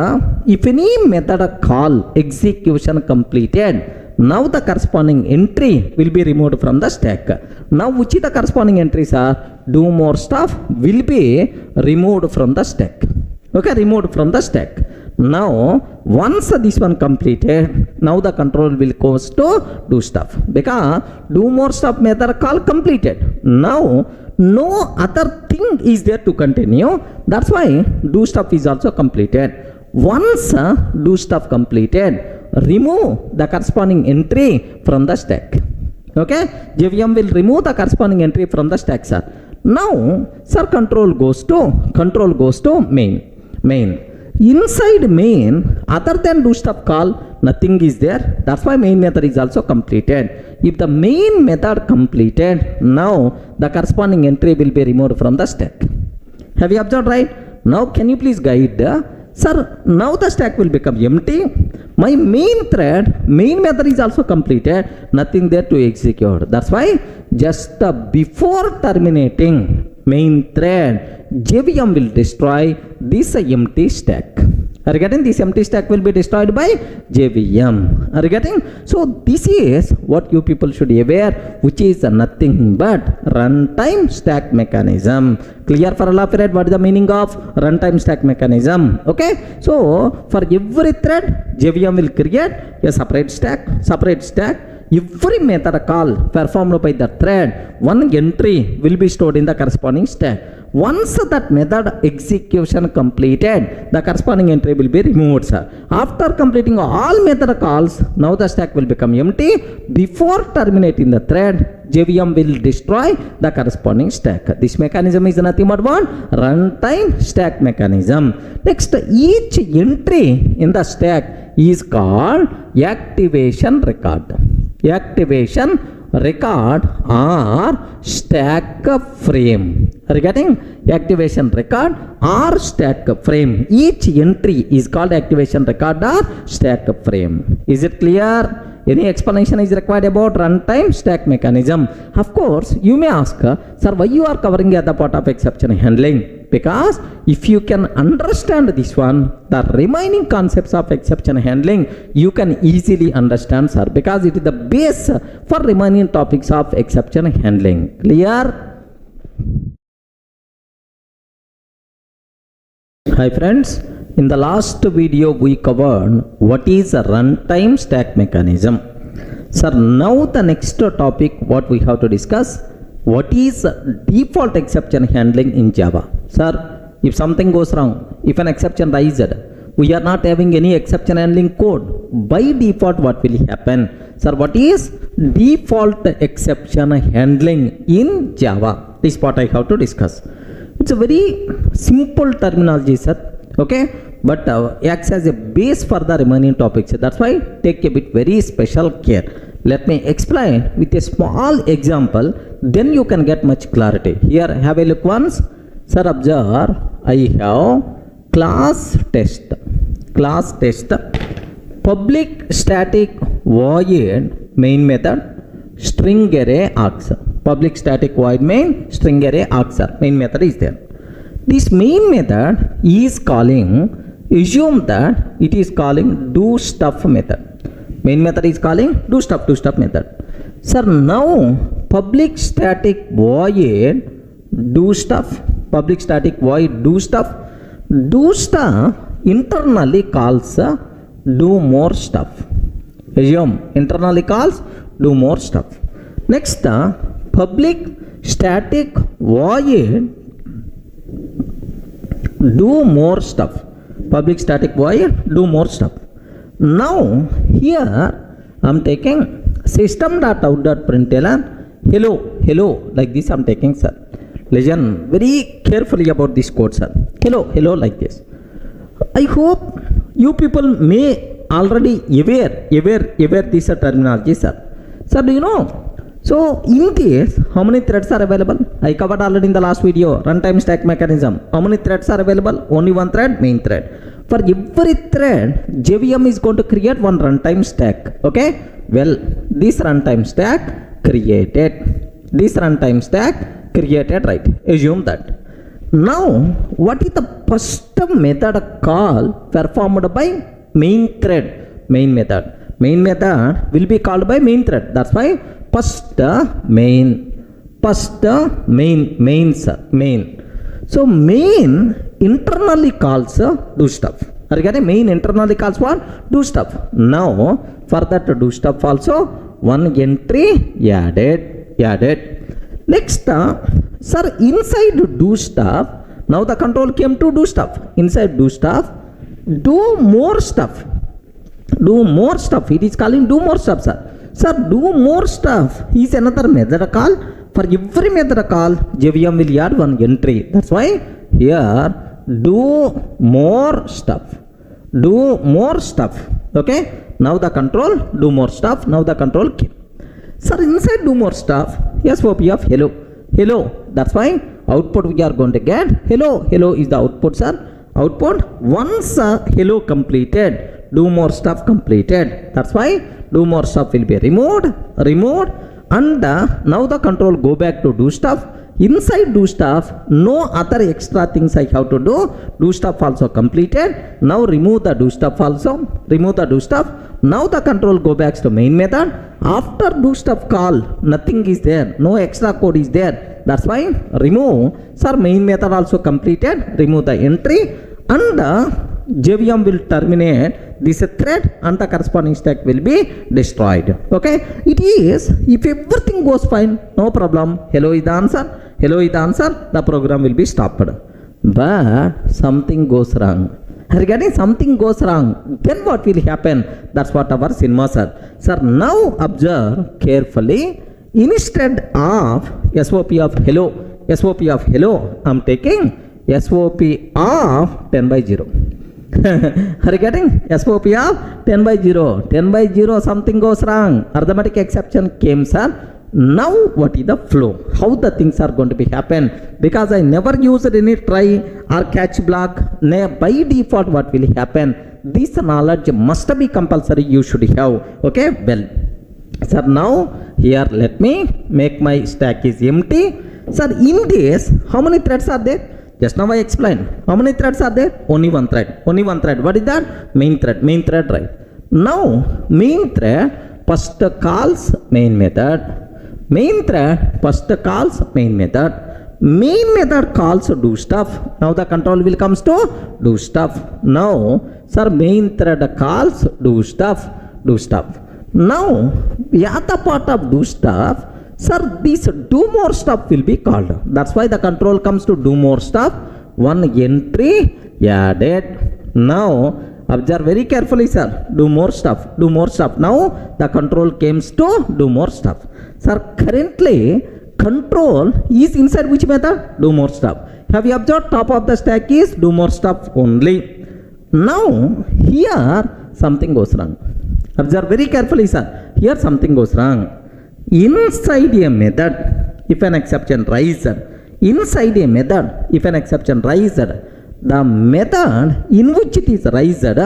S1: if any method call execution completed, now the corresponding entry will be removed from the stack. Now which is the corresponding entries are? Do more stuff will be removed from the stack. Okay, removed from the stack. Now once this one completed, now the control will goes to do stuff, because do more stuff method call completed. Now no other thing is there to continue. That's why do stuff is also completed. Once do stuff completed, remove the corresponding entry from the stack. Okay, JVM will remove the corresponding entry from the stack, sir. Now, sir, control goes to main. Inside main, other than do stuff call, nothing is there. That's why main method is also completed. If the main method completed, now the corresponding entry will be removed from the stack. Have you observed, right? Now, can you please guide? Sir, now the stack will become empty. My main method is also completed. Nothing there to execute. That's why just before terminating main thread, JVM will destroy this empty stack. Are you getting? This empty stack will be destroyed by JVM. Are you getting? So this is what you people should be aware, which is nothing but runtime stack mechanism. Clear for all of it? What is the meaning of runtime stack mechanism? Okay. So for every thread, JVM will create a separate stack. every method call performed by the thread, one entry will be stored in the corresponding stack. Once that method execution completed, the corresponding entry will be removed, sir. After completing all method calls, now the stack will become empty. Before terminating the thread, JVM will destroy the corresponding stack. This mechanism is nothing but what? Runtime stack mechanism. Next, each entry in the stack is called activation record. Activation record or stack frame. Are you getting? Activation record or stack frame. Each entry is called activation record or stack frame. Is it clear? Any explanation is required about runtime stack mechanism? Of course, you may ask, sir, why you are covering the other part of exception handling? Because if you can understand this one, the remaining concepts of exception handling, you can easily understand, sir, because it is the base for remaining topics of exception handling. Clear? Hi friends, in the last video we covered what is a runtime stack mechanism. Sir, now the next topic what we have to discuss, what is default exception handling in Java. Sir, if something goes wrong, if an exception rises, we are not having any exception handling code, by default what will happen? Sir, what is default exception handling in Java? This part I have to discuss. It's a very simple terminology, sir, okay, but acts as a base for the remaining topics. That's why take a bit very special care. Let me explain with a small example, then you can get much clarity. Here, have a look once. Sir, observe, I have class test, public static void main method, string array args. Public static void main, string array args, main method is there. This main method is calling, assume that it is calling do stuff method. Main method is calling do stuff method. Sir, now public static void do stuff, public static void do stuff internally calls do more stuff. Assume internally calls do more stuff. Next, public static void do more stuff. Public static void do more stuff. Now here I am taking system.out.println hello like this I am taking, sir. Listen very carefully about this code, sir. Hello like this. I hope you people may already aware this terminology, sir. Sir, do you know? So in this, how many threads are available? I covered already in the last video, runtime stack mechanism. How many threads are available? Only one thread, main thread. For every thread, JVM is going to create one runtime stack. Okay? Well, this runtime stack created, right? Assume that. Now, what is the first method call performed by main thread? Main method will be called by main thread. That's why first main. So main internally calls do stuff. Are you getting? Main internally calls what? Do stuff. Now for that do stuff also one entry added. Next, sir, inside do stuff, now the control came to do stuff. Inside do stuff, do more stuff. It is calling do more stuff, sir. Sir, do more stuff is another method call. For every method call, JVM will add one entry. That's why here do more stuff. Okay. Now the control do more stuff. Now the control came. Sir, inside do more stuff, SOP of hello. That's why output we are going to get hello is the output, sir. Output once hello completed, do more stuff completed. That's why do more stuff will be removed, and now the control go back to do stuff. Inside do stuff, no other extra things I have to do. Do stuff also completed. Now remove the do stuff also. Now the control go back to main method. After do stuff call, nothing is there. No extra code is there. That's why remove. Sir, main method also completed. Remove the entry. And JVM will terminate this thread and the corresponding stack will be destroyed. Okay, it is if everything goes fine, no problem, hello is the answer, the program will be stopped. But something goes wrong. Regarding something goes wrong, then what will happen? That's what our cinema sir. Sir, now observe carefully. Instead of SOP of hello, I'm taking SOP of 10 by 0. Are you getting? SOP of 10 by 0. 10 by 0, something goes wrong. Arithmetic exception came, sir. Now what is the flow? How the things are going to be happen? Because I never used any try or catch block. By default, what will happen? This knowledge must be compulsory. You should have. Okay, well, sir, now here let me make my stack is empty. Sir, in this, how many threads are there? Just now I explained. How many threads are there? Only one thread. What is that? Main thread, right? Now, main thread first calls main method. Main thread first calls main method. Main method calls do stuff. Now the control will comes to do stuff. Now, sir, main thread calls do stuff. Now, the other part of do stuff, sir, this do more stuff will be called. That's why the control comes to do more stuff. One entry added. Now, observe very carefully, sir. Do more stuff. Now, the control comes to do more stuff. Sir, currently, control is inside which method? Do more stuff. Have you observed top of the stack is do more stuff only. Now, here something goes wrong. Observe very carefully, sir. Here something goes wrong. Inside a method, if an exception rises, the method in which it is raised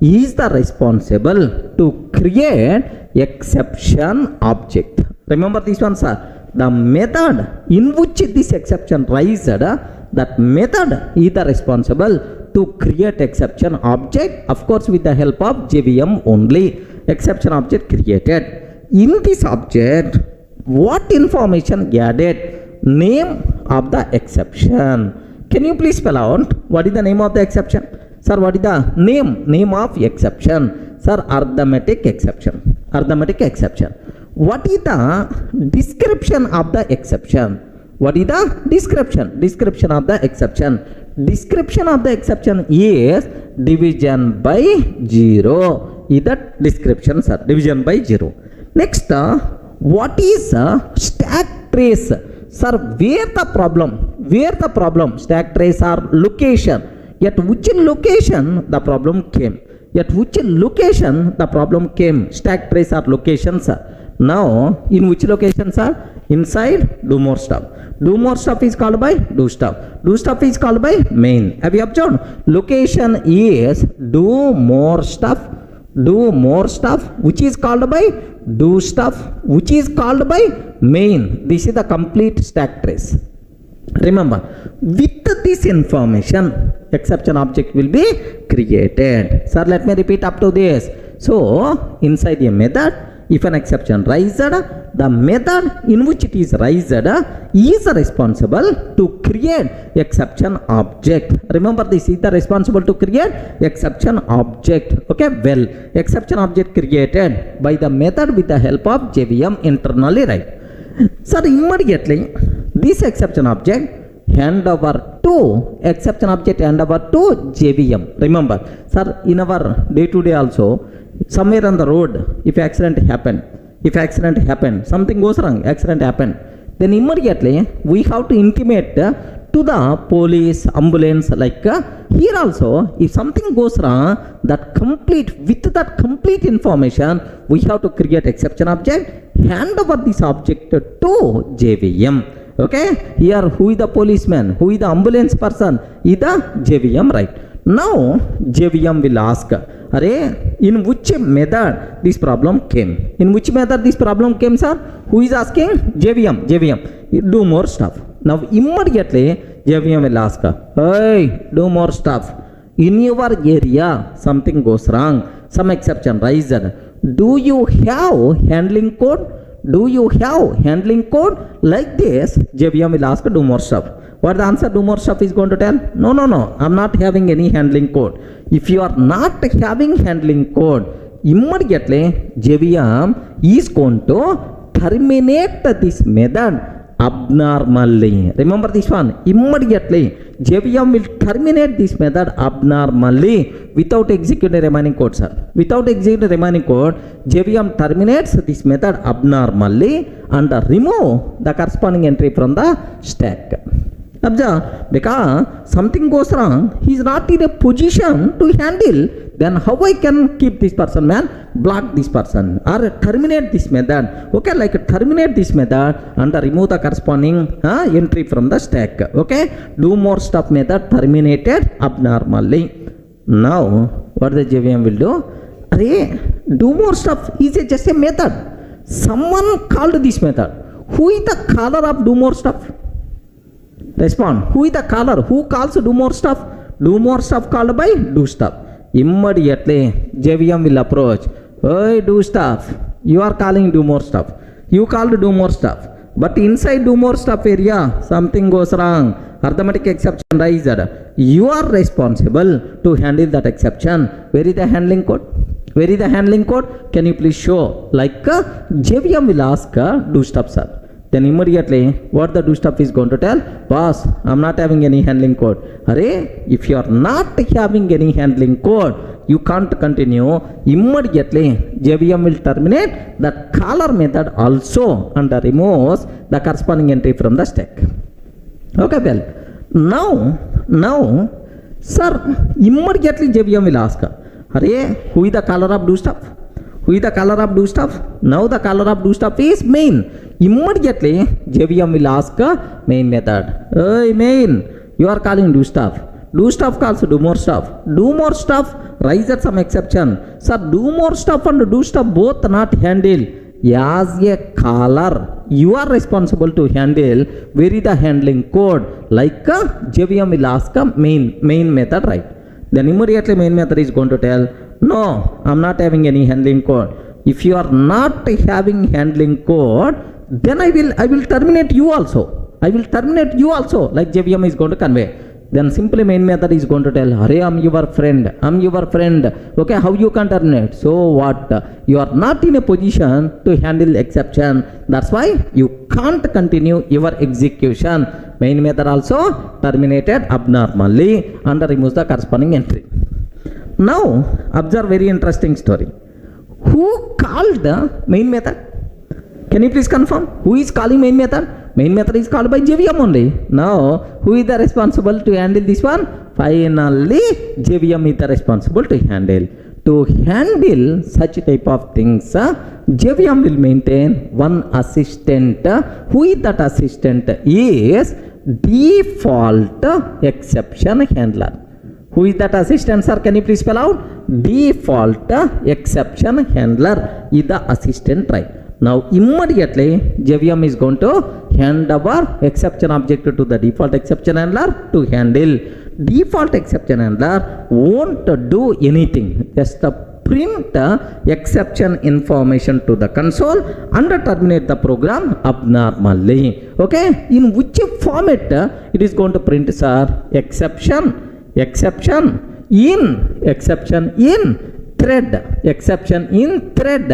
S1: is the responsible to create exception object. Remember this one, sir. The method in which this exception raised, that method is the responsible to create exception object, of course with the help of JVM only. Exception object created. In this object, what information added? Name of the exception. Can you please spell out what is the name of the exception? Sir, what is the name of exception? Sir, arithmetic exception. What is the description of the exception? What is the description of the exception? Description of the exception is division by 0. Is that description, sir? Division by 0. Next, what is stack trace? Sir, where the problem? Stack trace or location. At which location the problem came? Stack trace or location, sir. Now, in which location, sir? Inside do more stuff. Do more stuff is called by do stuff. Do stuff is called by main. Have you observed? Location is do more stuff, which is called by do stuff, which is called by main. This is the complete stack trace. Remember, with this information, exception object will be created. Sir, let me repeat up to this. So, inside a method, if an exception raised, the method in which it is raised is responsible to create exception object. Remember, this is the responsible to create exception object. Okay, well, exception object created by the method with the help of JVM internally, right? Sir, immediately this exception object hand over to JVM. Remember, sir, in our day-to-day also, somewhere on the road, if accident happened, something goes wrong, accident happened, then immediately we have to intimate to the police, ambulance, like here also, if something goes wrong, with that complete information, we have to create exception object, hand over this object to JVM. Okay, here who is the policeman, who is the ambulance person, is the JVM, right? Now JVM will ask, in which method this problem came? Sir? Who is asking? JVM. Do more stuff. Now immediately JVM will ask, hey, do more stuff. In your area something goes wrong, some exception raised. Do you have handling code? Like this, JVM will ask do more stuff. What the answer do more stuff is going to tell? No. I'm not having any handling code. If you are not having handling code, immediately JVM is going to terminate this method abnormally. Remember this one. Immediately JVM will terminate this method abnormally without executing remaining code, sir. Without executing remaining code, JVM terminates this method abnormally and remove the corresponding entry from the stack. Observe, because something goes wrong, he is not in a position to handle, then how I can keep this person, man, block this person or terminate this method. Okay, like terminate this method and remove the corresponding entry from the stack. Okay, do more stuff method terminated abnormally. Now what the JVM will do? Do more stuff is just a method. Someone called this method. Who is the caller of do more stuff? Respond. Who is the caller? Who calls do more stuff? Do more stuff called by do stuff. Immediately JVM will approach. Hey, do stuff. You are calling do more stuff. You called do more stuff. But inside do more stuff area, something goes wrong. Arithmetic exception raised. You are responsible to handle that exception. Where is the handling code? Where is the handling code? Can you please show? Like JVM will ask do stuff, sir. Then immediately what the do stuff is going to tell? Boss, I'm not having any handling code. Array, if you are not having any handling code, you can't continue. Immediately JVM will terminate the caller method also and removes the corresponding entry from the stack. Okay, well, now, sir, immediately JVM will ask, Array, who is the caller of do stuff? Who is the caller of do stuff? Now the caller of do stuff is main. Immediately JVM will ask main method. Hey main, you are calling do stuff. Do stuff calls do more stuff. Do more stuff raises some exception. Sir, do more stuff and do stuff both not handle. As a caller, you are responsible to handle. Where is the handling code? Like JVM will ask main method, right? Then immediately main method is going to tell, no, I'm not having any handling code. If you are not having handling code, then I will terminate you also. I will terminate you also, like JVM is going to convey. Then simply main method is going to tell, Array, I'm your friend. I'm your friend. Okay, how you can terminate? So what? You are not in a position to handle exception. That's why you can't continue your execution. Main method also terminated abnormally and removes the corresponding entry. Now, observe very interesting story. Who called the main method? Can you please confirm? Who is calling main method? Main method is called by JVM only. Now, who is the responsible to handle this one? Finally, JVM is the responsible to handle. To handle such type of things, JVM will maintain one assistant. Who is that assistant? Is default exception handler. Who is that assistant, sir? Can you please spell out? Default exception handler is the assistant, right? Now immediately JVM is going to hand over exception object to the default exception handler to handle. Default exception handler won't do anything, just print exception information to the console and terminate the program abnormally. Okay, in which format it is going to print, sir? Exception in thread, exception in thread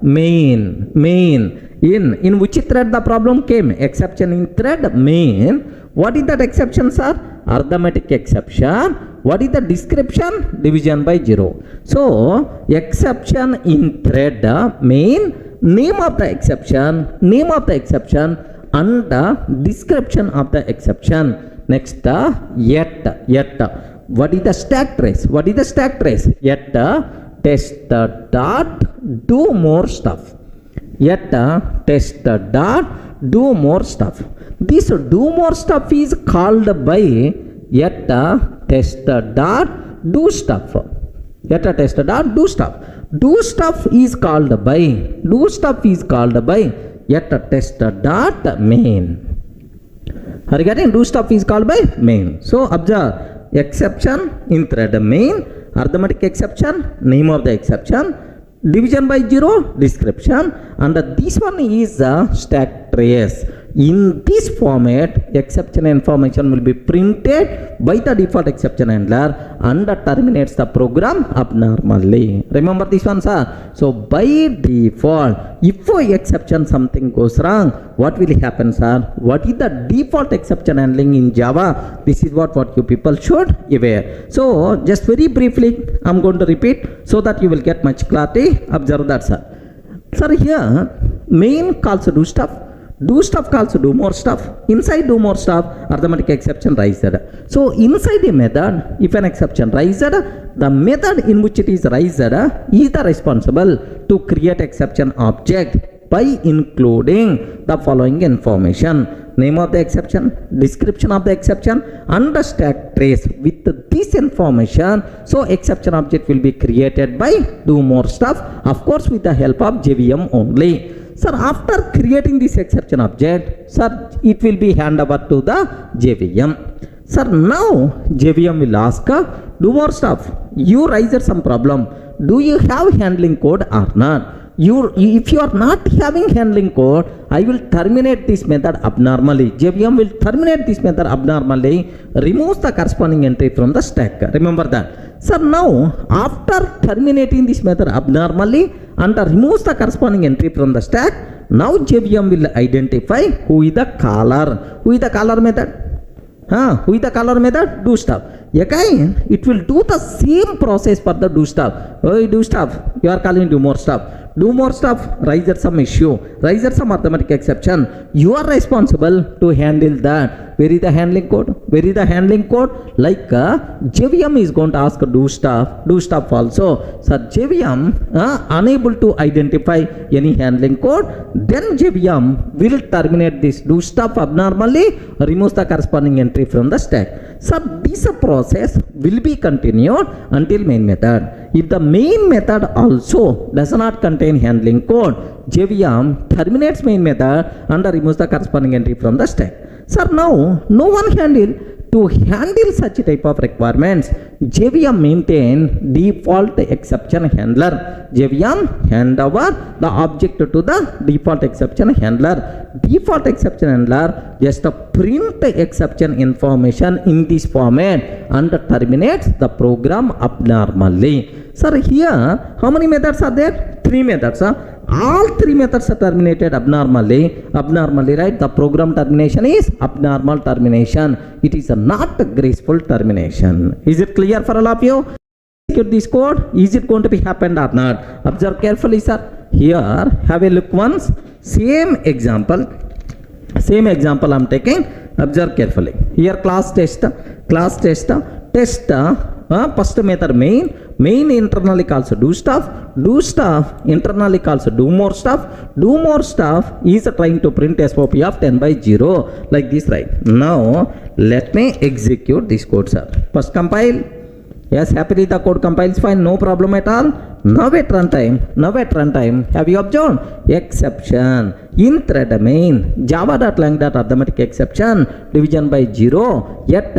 S1: main. In which thread the problem came? Exception in thread main. What is that exception, sir? Arithmetic exception. What is the description? Division by 0. So exception in thread main, name of the exception, and the description of the exception. Next, yet. What is the stack trace? Yet test dot do more stuff. Test dot do more stuff. This do more stuff is called by yet test dot do stuff. Do stuff is called by yet test dot main. Are you getting? Do stuff is called by main. So observe, exception in thread main, arithmetic exception, name of the exception, division by 0, description, and this one is stack trace. In this format, exception information will be printed by the default exception handler and terminates the program abnormally. Remember this one, sir? So by default, if for exception something goes wrong, what will happen, sir? What is the default exception handling in Java? This is what you people should aware. So just very briefly, I'm going to repeat so that you will get much clarity. Observe that, sir. Sir, here main calls do stuff calls do more stuff. Inside do more stuff, arithmetic exception raised. So inside a method, if an exception raised, the method in which it is raised is the responsible to create exception object by including the following information: name of the exception, description of the exception, and the stack trace. With this information, so exception object will be created by do more stuff, of course with the help of JVM only. Sir, after creating this exception object, sir, it will be handed over to the JVM. Sir, now JVM will ask, do more stuff. You raised some problem. Do you have handling code or not? If you are not having handling code, I will terminate this method abnormally. JVM will terminate this method abnormally, removes the corresponding entry from the stack. Remember that. Sir, now after terminating this method abnormally and removes the corresponding entry from the stack, now JVM will identify who is the caller. Who is the caller method? Who is the caller method? Do stuff. Again, it will do the same process for the do stuff. Oh, do stuff. You are calling do more stuff. Do more stuff, raise some issue, raise some arithmetic exception. You are responsible to handle that. Where is the handling code? Where is the handling code? Like JVM is going to ask do stuff also. So JVM unable to identify any handling code, then JVM will terminate this do stuff abnormally, removes the corresponding entry from the stack. So this process will be continued until main method. If the main method also does not contain handling code, JVM terminates main method and removes the corresponding entry from the stack. Sir, now no one to handle such type of requirements, JVM maintain default exception handler. JVM hand over the object to the default exception handler. Default exception handler just print exception information in this format and terminates the program abnormally. Sir, here how many methods are there? 3 methods. All 3 methods are terminated abnormally, right? The program termination is abnormal termination. It is not a graceful termination. Is it clear for all of you? Execute this code. Is it going to be happened or not? Observe carefully, sir. Here, have a look once. Same example I'm taking. Observe carefully. Here class test, first method main internally calls do stuff internally calls do more stuff is trying to print SOP of 10/0 like this, right? Now let me execute this code, sir. First compile. Yes, happily the code compiles fine, no problem at all. Now at runtime, have you observed? Exception in thread main java.lang.arithmetic exception division by 0 yet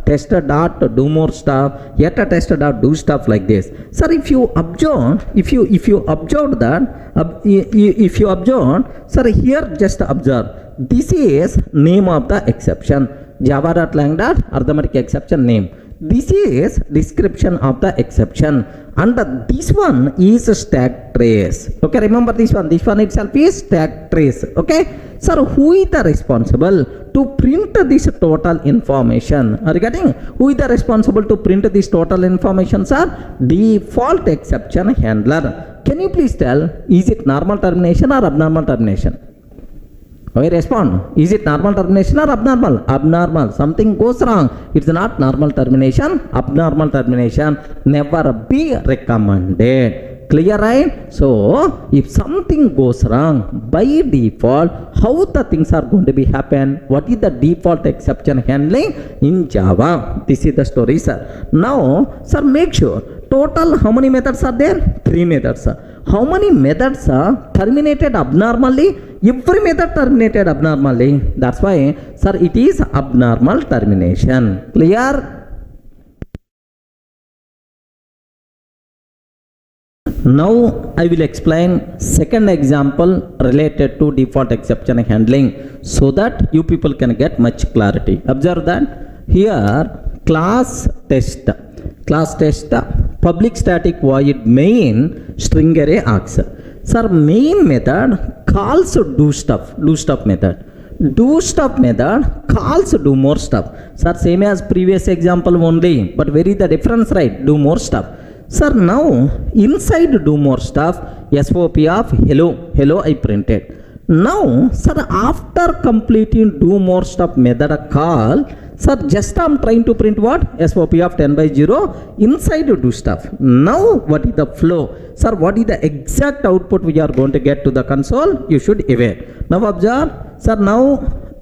S1: tester dot do more stuff yet a tester dot do stuff like this. Sir, if you observe sir, here just observe, this is name of the exception, java.lang.arithmetic exception name. This is description of the exception and this one is stack trace. Okay, remember this one itself is stack trace. Okay, sir, who is the responsible to print this total information? Regarding who is the responsible to print this total information, sir? Default exception handler. Can you please tell, is it normal termination or abnormal termination? Okay, respond. Is it normal termination or abnormal? Abnormal. Something goes wrong. It's not normal termination. Abnormal termination never be recommended. Clear, right? So, if something goes wrong, by default, how the things are going to be happen? What is the default exception handling in Java? This is the story, sir. Now, sir, make sure. Total, how many methods are there? 3 methods, sir. How many methods are terminated abnormally? Every method terminated abnormally. That's why, sir, it is abnormal termination. Clear? Now I will explain second example related to default exception handling so that you people can get much clarity. Observe that here class test public static void main string array args. Sir, main method calls do stuff method. Do stuff method calls do more stuff. Sir, same as previous example only, but where is the difference, right? Do more stuff. Sir, now inside do more stuff, SOP of hello I printed. Now, sir, after completing do more stuff method call, sir, just I'm trying to print what? SOP of 10/0 inside do stuff. Now, what is the flow? Sir, what is the exact output we are going to get to the console? You should aware. Now observe, sir, now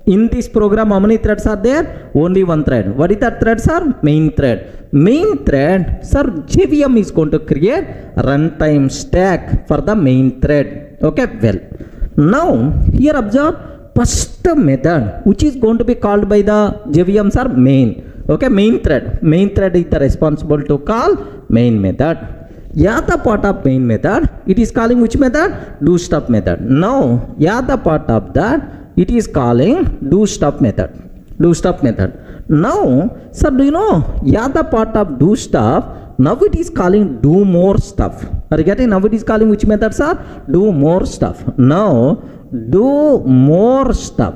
S1: in this program how many threads are there? Only one thread. What is that thread, sir? Main thread. Main thread, sir, JVM is going to create runtime stack for the main thread. Okay, well. Now, here observe, first method which is going to be called by the JVMs are main. Okay, main thread. Main thread is the responsible to call main method. The part of main method, it is calling which method? Do stuff method. Now, the part of that, it is calling do stuff method. Now, sir, do you know the part of do stuff? Now it is calling do more stuff. Are you getting? Now it is calling which methods are? Do more stuff. Now do more stuff.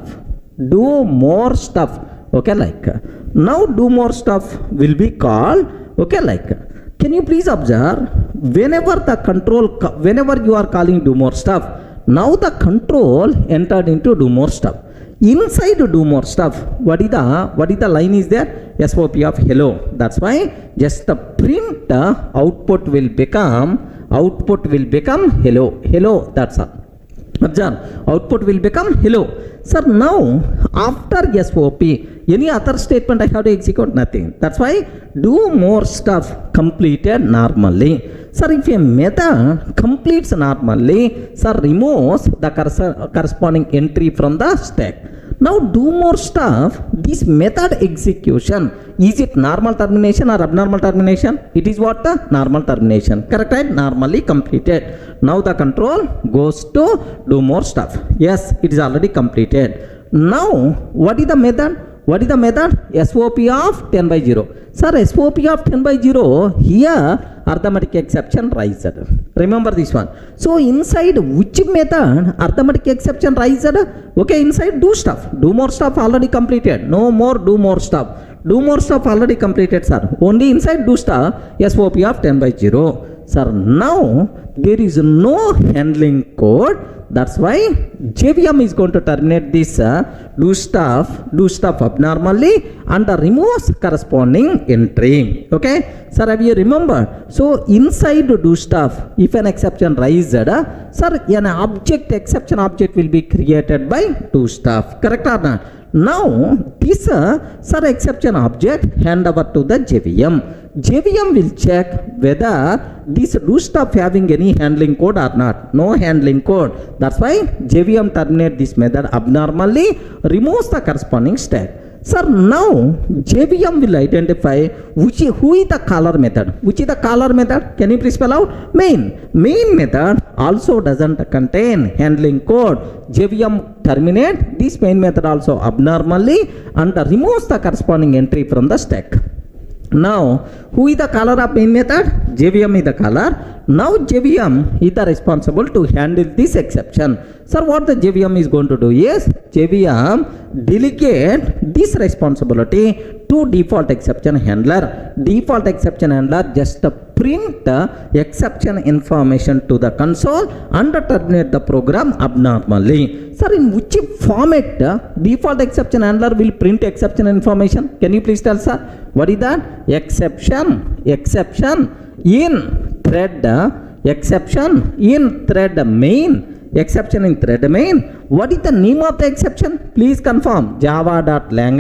S1: Okay, like now do more stuff will be called. Okay, like can you please observe whenever you are calling do more stuff, now the control entered into do more stuff. Inside do more stuff, what is the line is there? SOP of hello. That's why just the print output will become hello. That's all. Observe, output will become hello. Sir, now after SOP, any other statement I have to execute? Nothing. That's why do more stuff completed normally. Sir, if a method completes normally, sir, removes the corresponding entry from the stack. Now do more stuff, this method execution, is it normal termination or abnormal termination? It is what? The normal termination. Correct, right? Normally completed. Now the control goes to do more stuff. Yes, it is already completed. Now, what is the method? SOP of 10/0. Sir, SOP of 10/0, here arithmetic exception raised. Remember this one. So inside which method arithmetic exception raised? Okay, inside do stuff. Do more stuff already completed. No more do more stuff. Do more stuff already completed, sir. Only inside do stuff, SOP of 10/0. Sir, now there is no handling code. That's why JVM is going to terminate this do stuff abnormally and removes corresponding entry. Okay, sir, have you remembered? So inside do stuff, if an exception raised, sir, an exception object will be created by do stuff. Correct or not? Now this sir, exception object hand over to the JVM. JVM will check whether this do stuff having any handling code or not. No handling code. That's why JVM terminate this method abnormally, removes the corresponding stack. Sir, now JVM will identify who is the caller method. Which is the caller method? Can you please spell out? Main method also doesn't contain handling code. JVM terminate this main method also abnormally and removes the corresponding entry from the stack. Now, who is the caller of main method? JVM is the caller. Now JVM is the responsible to handle this exception. Sir, what the JVM is going to do is, JVM delegate this responsibility to default exception handler. Default exception handler just print exception information to the console and terminate the program abnormally. Sir, in which format default exception handler will print exception information? Can you please tell, sir? What is that? Exception in thread, exception in thread main. Exception in thread main. What is the name of the exception? Please confirm. Java.lang.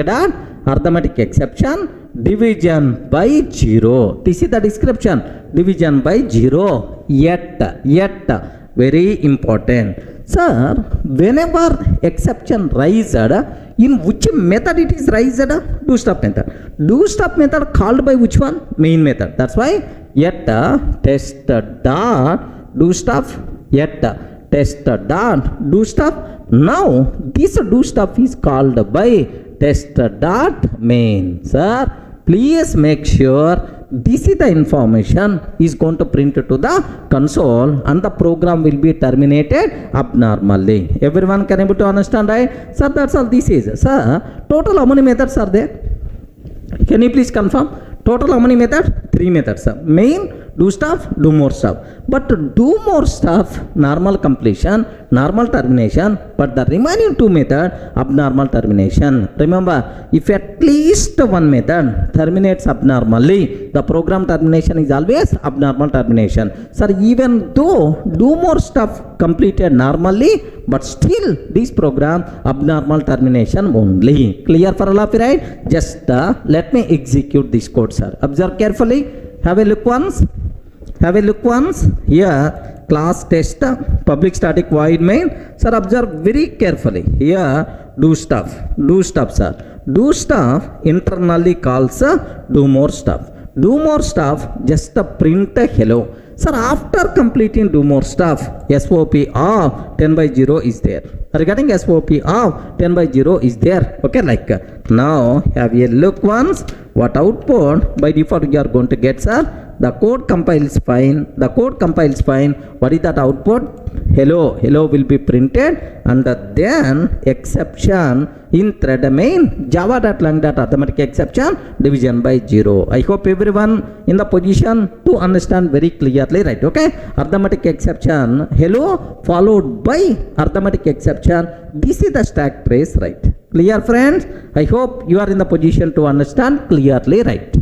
S1: Arithmetic exception division by 0. This is the description. Division by 0. Yet. Very important. Sir, whenever exception raised, in which method it is raised? Do stuff method. Do stuff method called by which one? Main method. That's why yet test dot do stuff, yet test dot do stuff. Now this do stuff is called by test dot main. Sir, please make sure this is the information is going to print to the console and the program will be terminated abnormally. Everyone can able to understand, right? Sir, that's all this is. Sir, total how many methods are there? Can you please confirm? Total how many methods? 3 methods. Sir. Main, do stuff, do more stuff. But do more stuff, normal completion, normal termination, but the remaining 2 method, abnormal termination. Remember, if at least one method terminates abnormally, the program termination is always abnormal termination. Sir, even though do more stuff completed normally, but still this program abnormal termination only. Clear for all of you, right? Just let me execute this code, sir. Observe carefully. Have a look once. Have a look once. Here, class test, public static void main. Sir, observe very carefully. Here, do stuff, sir. Do stuff internally calls do more stuff. Do more stuff, just print hello. Sir, after completing do more stuff, SOP of 10 by 0 is there. Regarding SOP of 10 by 0 is there. Okay, like now have a look once. What output by default you are going to get, sir? The code compiles fine. The code compiles fine. What is that output? Hello. Hello will be printed, and then exception in thread main java.lang.arithmetic exception division by 0. I hope everyone in the position to understand very clearly, right? Okay, arithmetic exception hello followed by arithmetic exception. This is the stack trace, right? Clear, friends? I hope you are in the position to understand clearly, right?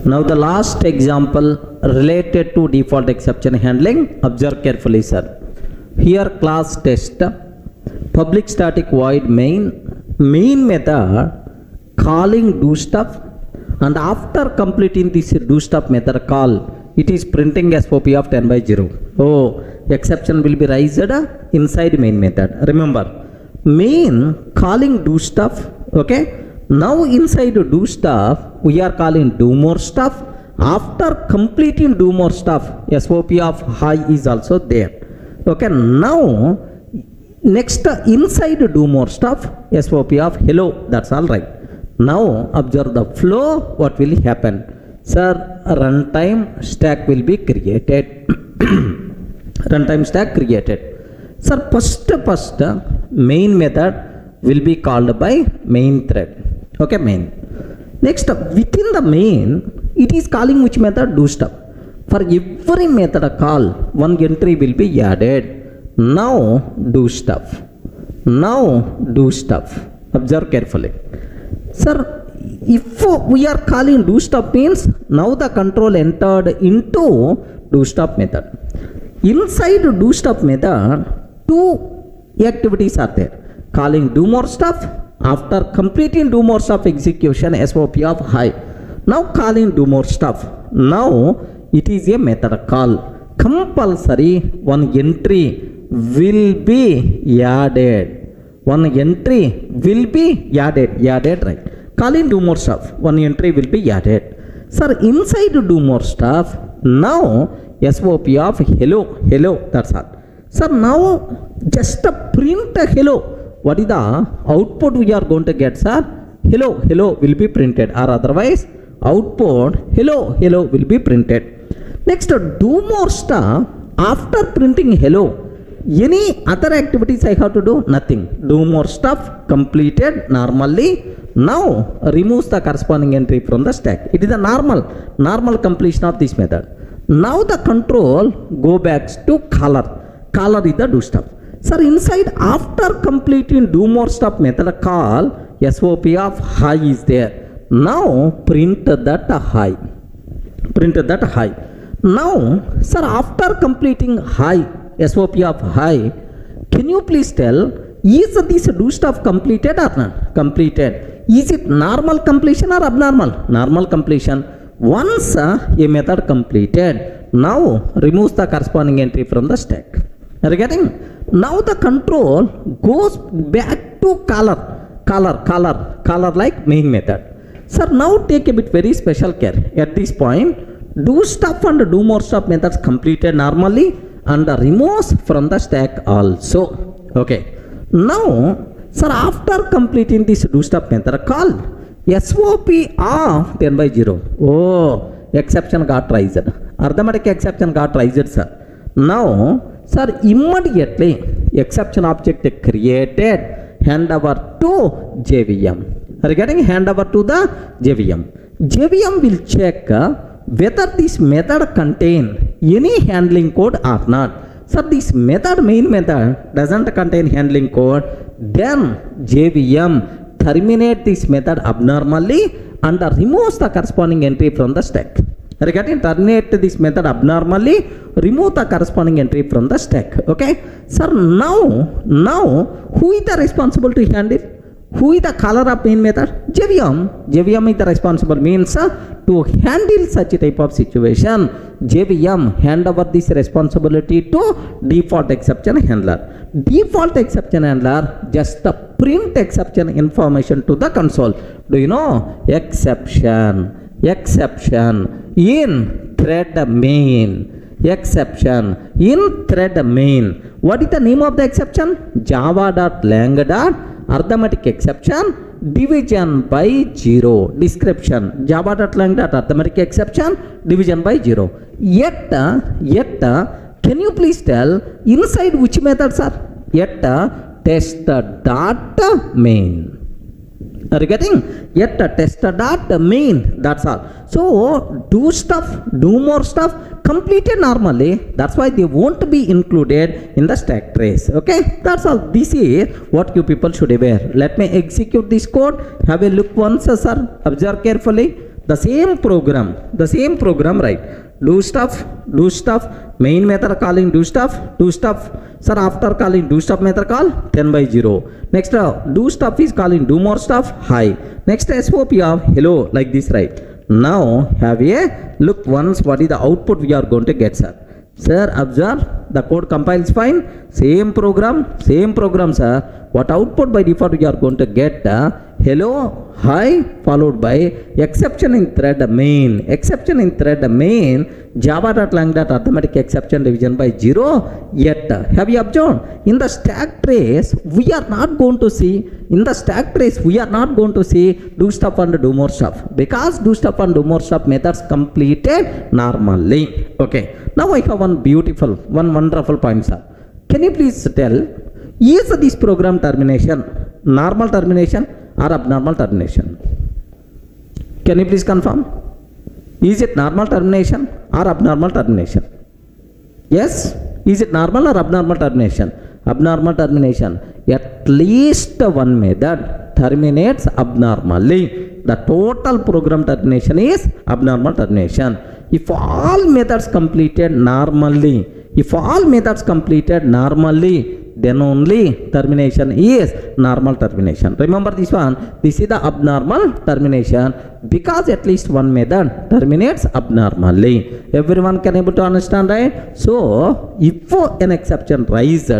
S1: Now the last example related to default exception handling. Observe carefully, sir. Here class test, public static void main method calling do stuff, and after completing this do stuff method call, it is printing SOP of 10 by 0. Oh, exception will be raised inside main method. Remember, main calling do stuff. Okay, now inside do stuff we are calling do more stuff. After completing do more stuff, SOP of high is also there. Okay, now next inside do more stuff, SOP of hello. That's all right. Now observe the flow. What will happen? Sir, runtime stack will be created. Runtime stack created. Sir, first main method will be called by main thread. Okay, main. Next, within the main, it is calling which method? Do stuff. For every method call, one entry will be added. Now do stuff. Now do stuff. Observe carefully. Sir, if we are calling do stuff means now the control entered into do stuff method. Inside do stuff method, two activities are there. Calling do more stuff. After completing do more stuff execution, SOP of high. Now calling do more stuff. Now it is a method call. Compulsory one entry will be added. One entry will be added. Added, right? Calling do more stuff. One entry will be added. Sir, inside do more stuff. Now SOP of hello. Hello. That's all. Sir, now just print hello. What is the output we are going to get, sir? Hello. Hello will be printed, or otherwise output hello. Hello will be printed. Next, do more stuff. After printing hello, any other activities I have to do? Nothing. Do more stuff completed normally. Now removes the corresponding entry from the stack. It is a normal completion of this method. Now the control go back to caller. Caller is the do stuff. Sir, inside after completing do more stuff method call, SOP of high is there. Now print that high. Print that high. Now, sir, after completing high, SOP of high, can you please tell, is this do stuff completed or not? Completed. Is it normal completion or abnormal? Normal completion. Once a method completed, now removes the corresponding entry from the stack. Are you getting? Now the control goes back to caller like main method. Sir, now take a bit very special care. At this point, do stuff and do more stuff methods completed normally. and removes from the stack also. Okay. Now, sir, after completing this do stuff method call, SOP of 10 by 0. Oh, exception got raised. Arithmetic exception got raised, sir. Now, sir, immediately exception object created, hand over to JVM. Regarding hand over to the JVM. JVM will check whether this method contain any handling code or not. So this method, main method, doesn't contain handling code, then JVM terminate this method abnormally and removes the corresponding entry from the stack. Regarding terminate this method abnormally, remove the corresponding entry from the stack. Okay. Sir, now who is the responsible to handle? Who is the caller of main method? JVM. JVM is the responsible means to handle such a type of situation. JVM hand over this responsibility to default exception handler. Default exception handler just print exception information to the console. Do you know? Exception in thread main. Exception in thread main. What is the name of the exception? Java.lang. Arithmetic exception division by 0. Description java.lang arithmetic exception division by 0. Yet can you please tell inside which methods are? Yet test dot main. Are you getting? Yet test dot main. That's all. So do stuff, do more stuff completed normally. That's why they won't be included in the stack trace. Okay, that's all. This is what you people should aware. Let me execute this code. Have a look once, sir. Observe carefully. The same program, right? Do stuff, main method calling do stuff. Sir, after calling do stuff method call 10 by 0. Next, do stuff is calling do more stuff, high. Next, SOP of hello, like this, right? Now, have a look once what is the output we are going to get, sir. Sir, observe, the code compiles fine. Same program, sir. What output by default we are going to get? Hello, hi, followed by exception in thread main. Java.lang arithmetic exception division by 0. Yet, have you observed? In the stack trace, we are not going to see do stuff and do more stuff, because do stuff and do more stuff methods completed normally. Okay. Now I have one wonderful point, sir. Can you please tell, is this program termination normal termination or abnormal termination? Can you please confirm? Is it normal termination or abnormal termination? Yes? Is it normal or abnormal termination? Abnormal termination. At least one method terminates abnormally. The total program termination is abnormal termination. If all methods completed normally, then only termination is normal termination. Remember this one. This is the abnormal termination because at least one method terminates abnormally. Everyone can able to understand, right? So if an exception raised,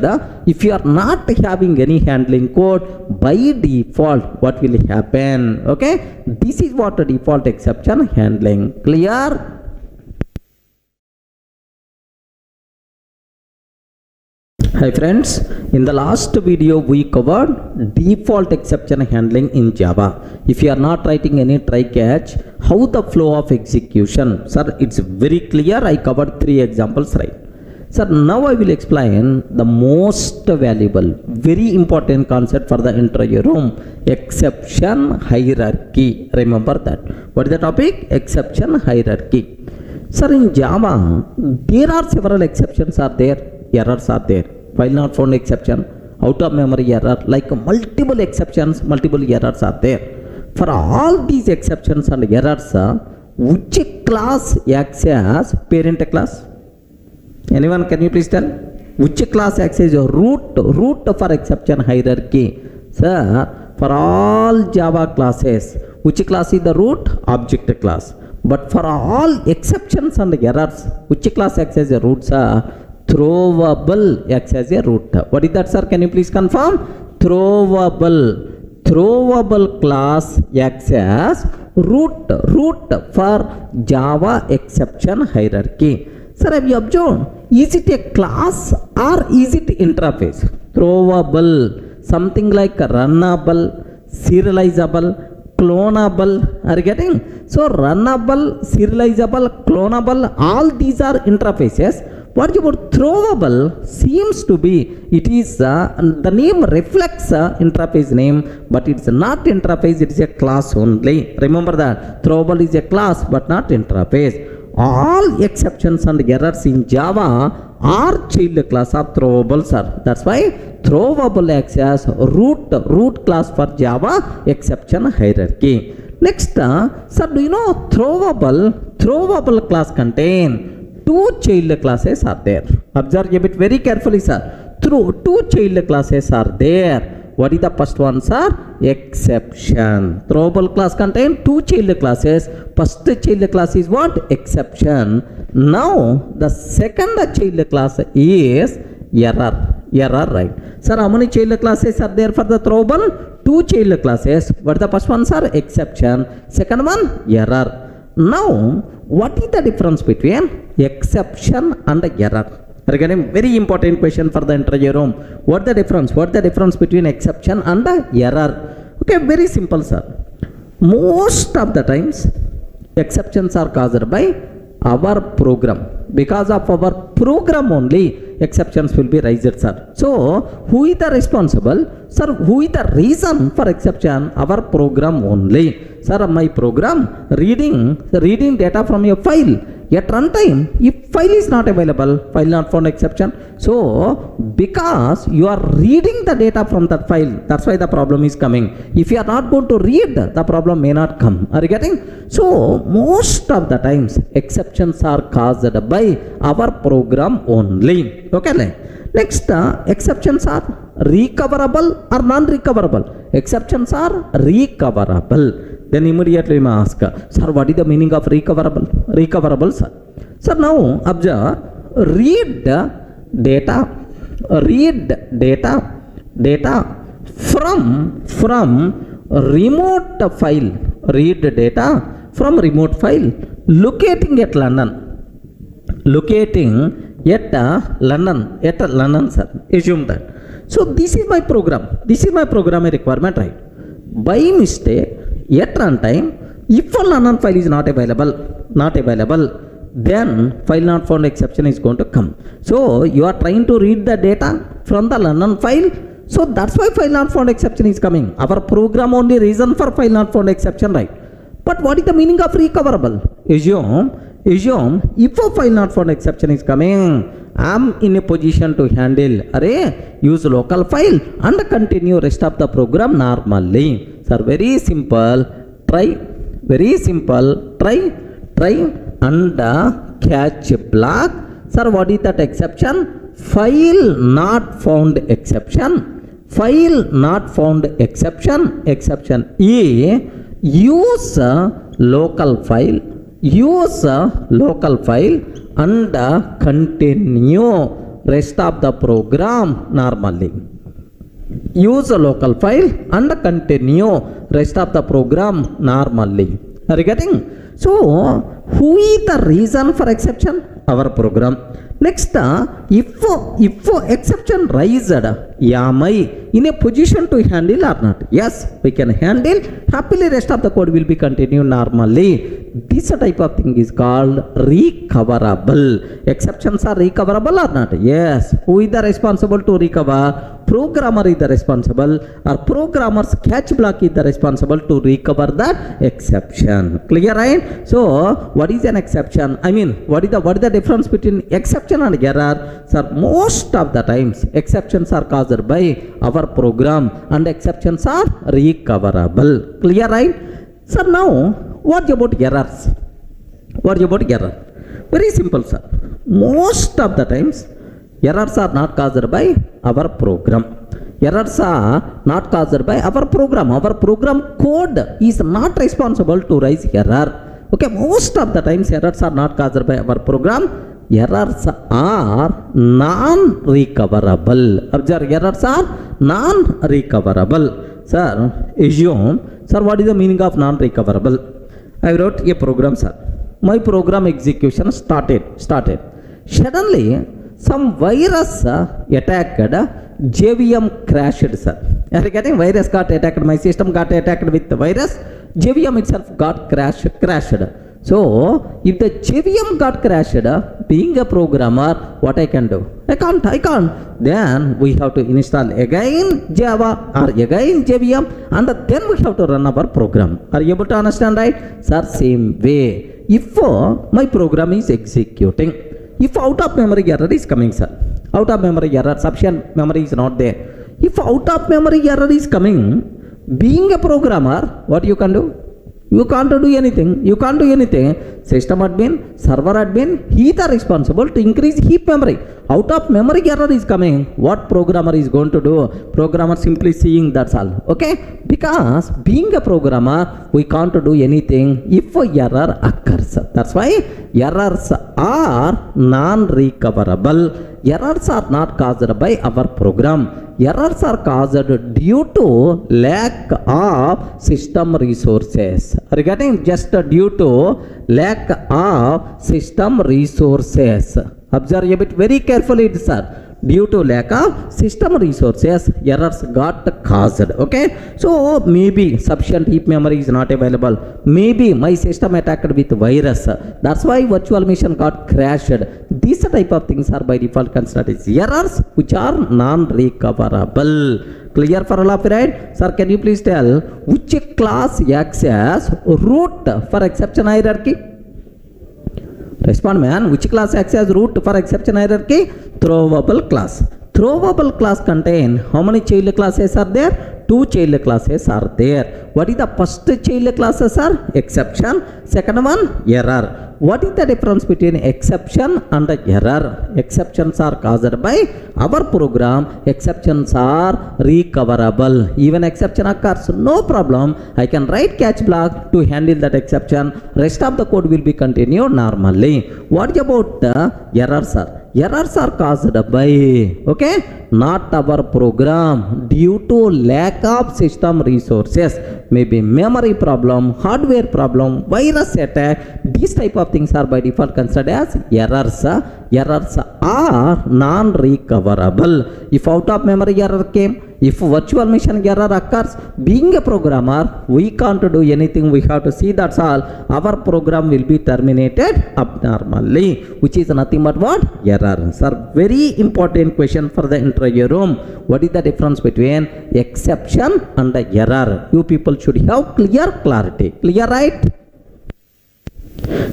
S1: if you are not having any handling code, by default what will happen? Okay, this is what the default exception handling. Clear? Hi friends, in the last video we covered default exception handling in Java. If you are not writing any try catch, how the flow of execution? Sir, it's very clear. I covered 3 examples, right? Sir, now I will explain the most valuable, very important concept for the entire room, exception hierarchy. Remember that. What is the topic? Exception hierarchy. Sir, in Java, there are several exceptions are there, errors are there. File not found exception, out of memory error, like multiple exceptions, multiple errors are there. For all these exceptions and errors, which class acts as parent class? Anyone, can you please tell? Which class acts as a root for exception hierarchy? Sir, for all Java classes, which class is the root? Object class. But for all exceptions and errors, which class acts as a root, sir? Throwable acts as a root. What is that, sir? Can you please confirm? Throwable class acts as root for Java exception hierarchy. Sir, have you observed is it a class or is it interface? Throwable, something like runnable, serializable, clonable. Are you getting? So runnable, serializable, clonable, all these are interfaces. What about throwable? Seems to be it is the name reflects interface name, but it's not interface, it is a class only. Remember that throwable is a class but not interface. All exceptions and errors in Java are child class of throwable, sir. That's why throwable acts as root class for Java exception hierarchy. Next, sir, do you know throwable class contain two child classes are there. Observe a bit very carefully, sir. Two child classes are there. What is the first one, sir? Exception. Throwable class contain two child classes. First child class is what? Exception. Now the second child class is error. Error, right? Sir, how many child classes are there for the throwable? Two child classes. What is the first one, sir? Exception. Second one, error. Now, what is the difference between exception and error? Again, very important question for the entire room. What the difference? What the difference between exception and error? Okay, very simple, sir. Most of the times, exceptions are caused by our program. Because of our program only, exceptions will be raised, sir. So, who is the responsible? Sir, who is the reason for exception? Our program only. Sir, my program reading data from your file. At runtime, if file is not available, file not found exception. So, because you are reading the data from that file, that's why the problem is coming. If you are not going to read, the problem may not come. Are you getting? So, most of the times, exceptions are caused by our program only. Okay, next, exceptions are recoverable or non-recoverable. Exceptions are recoverable. Then immediately we ask, sir, what is the meaning of recoverable? Recoverable, sir. Sir, now observe, read data from remote file. Read data from remote file. Locating at London, sir. Assume that. So this is my program. This is my programming requirement, right? By mistake, at runtime, if a London file is not available, then file not found exception is going to come. So you are trying to read the data from the London file. So that's why file not found exception is coming. Our program only reason for file not found exception, right? But what is the meaning of recoverable? Assume if a file not found exception is coming, I am in a position to handle use local file and continue rest of the program normally. Sir, very simple. Try and catch block. Sir, what is that exception? File not found exception. File not found exception. Exception A, use local file. Use local file and continue rest of the program normally. Use a local file and continue rest of the program normally. Are you getting? So, who is the reason for exception? Our program. Next, if exception raised, am I in a position to handle or not? Yes, we can handle. Happily, rest of the code will be continued normally. This type of thing is called recoverable. Exceptions are recoverable or not? Yes. Who is the responsible to recover? Programmer is the responsible, or programmer's catch block is the responsible to recover that exception. Clear, right? So, what is an exception? I mean, what is the difference between exception and error? Sir, most of the times exceptions are caused by our program and exceptions are recoverable. Clear, right? Sir, now what about errors? What about error? Very simple, sir. Most of the times errors are not caused by our program. Errors are not caused by our program. Our program code is not responsible to raise error. Okay, most of the times errors are not caused by our program. Errors are non-recoverable. Observe, errors are non-recoverable. Sir, assume, sir, what is the meaning of non-recoverable? I wrote a program, sir. My program execution started. Suddenly, some virus attacked JVM crashed, sir. Are you getting? Virus got attacked, my system got attacked with the virus, JVM itself got crashed. So if the JVM got crashed, being a programmer, what I can do? I can't. Then we have to install again Java or again JVM, and then we have to run our program. Are you able to understand, right? Sir, same way. If my program is executing, if out of memory error is coming, sir, out of memory error, sufficient memory is not there. If out of memory error is coming, being a programmer, what you can do? You can't do anything. System admin, server admin, he is responsible to increase heap memory. Out of memory error is coming. What programmer is going to do? Programmer simply seeing, that's all. Okay? Because being a programmer, we can't do anything if error occurs. That's why errors are non-recoverable. Errors are not caused by our program. Errors are caused due to lack of system resources. Are you getting? Just due to lack of system resources. Observe a bit very carefully, sir. Due to lack of system resources, errors got caused. Okay, so maybe sufficient heap memory is not available. Maybe my system attacked with virus. That's why virtual machine got crashed. These type of things are by default considered as errors which are non-recoverable. Clear for all of you, right? Sir, can you please tell which class acts as root for exception hierarchy? Respond, man. Which class acts as root for exception hierarchy? Throwable class. Throwable class contain how many child classes are there? 2 child classes are there. What is the first child classes are? Exception. Second one, error. What is the difference between exception and error? Exceptions are caused by our program. Exceptions are recoverable. Even exception occurs, no problem. I can write catch block to handle that exception. Rest of the code will be continued normally. What about the errors, sir? Errors are caused by, okay, not our program, due to lack of system resources. Maybe memory problem, hardware problem, virus attack. These type of things are by default considered as errors. Errors are non-recoverable. If out of memory error came, if virtual machine error occurs, being a programmer, we can't do anything. We have to see, that's all. Our program will be terminated abnormally, which is nothing but what? Error. Sir, very important question for the interview room. What is the difference between exception and error? You people should have clarity. Clear, right?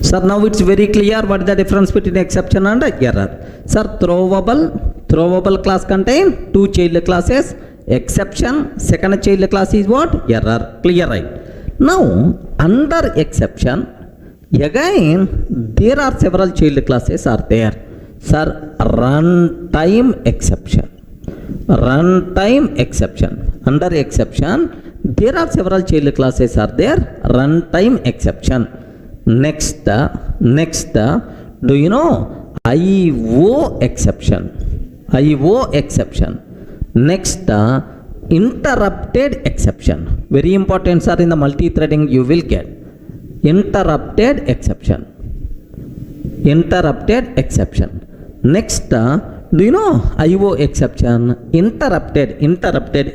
S1: Sir, now it's very clear what is the difference between exception and error. Sir, throwable class contain 2 child classes. Exception, second child class is what? Error. Clear, right? Now, under exception, again, there are several child classes are there. Sir, runtime exception. Runtime exception. Under exception, there are several child classes are there. Runtime exception. Next, do you know IO exception? IO exception. Next, interrupted exception. Very important, sir. In the multi-threading, you will get interrupted exception. Interrupted exception. Next, do you know IO exception? Interrupted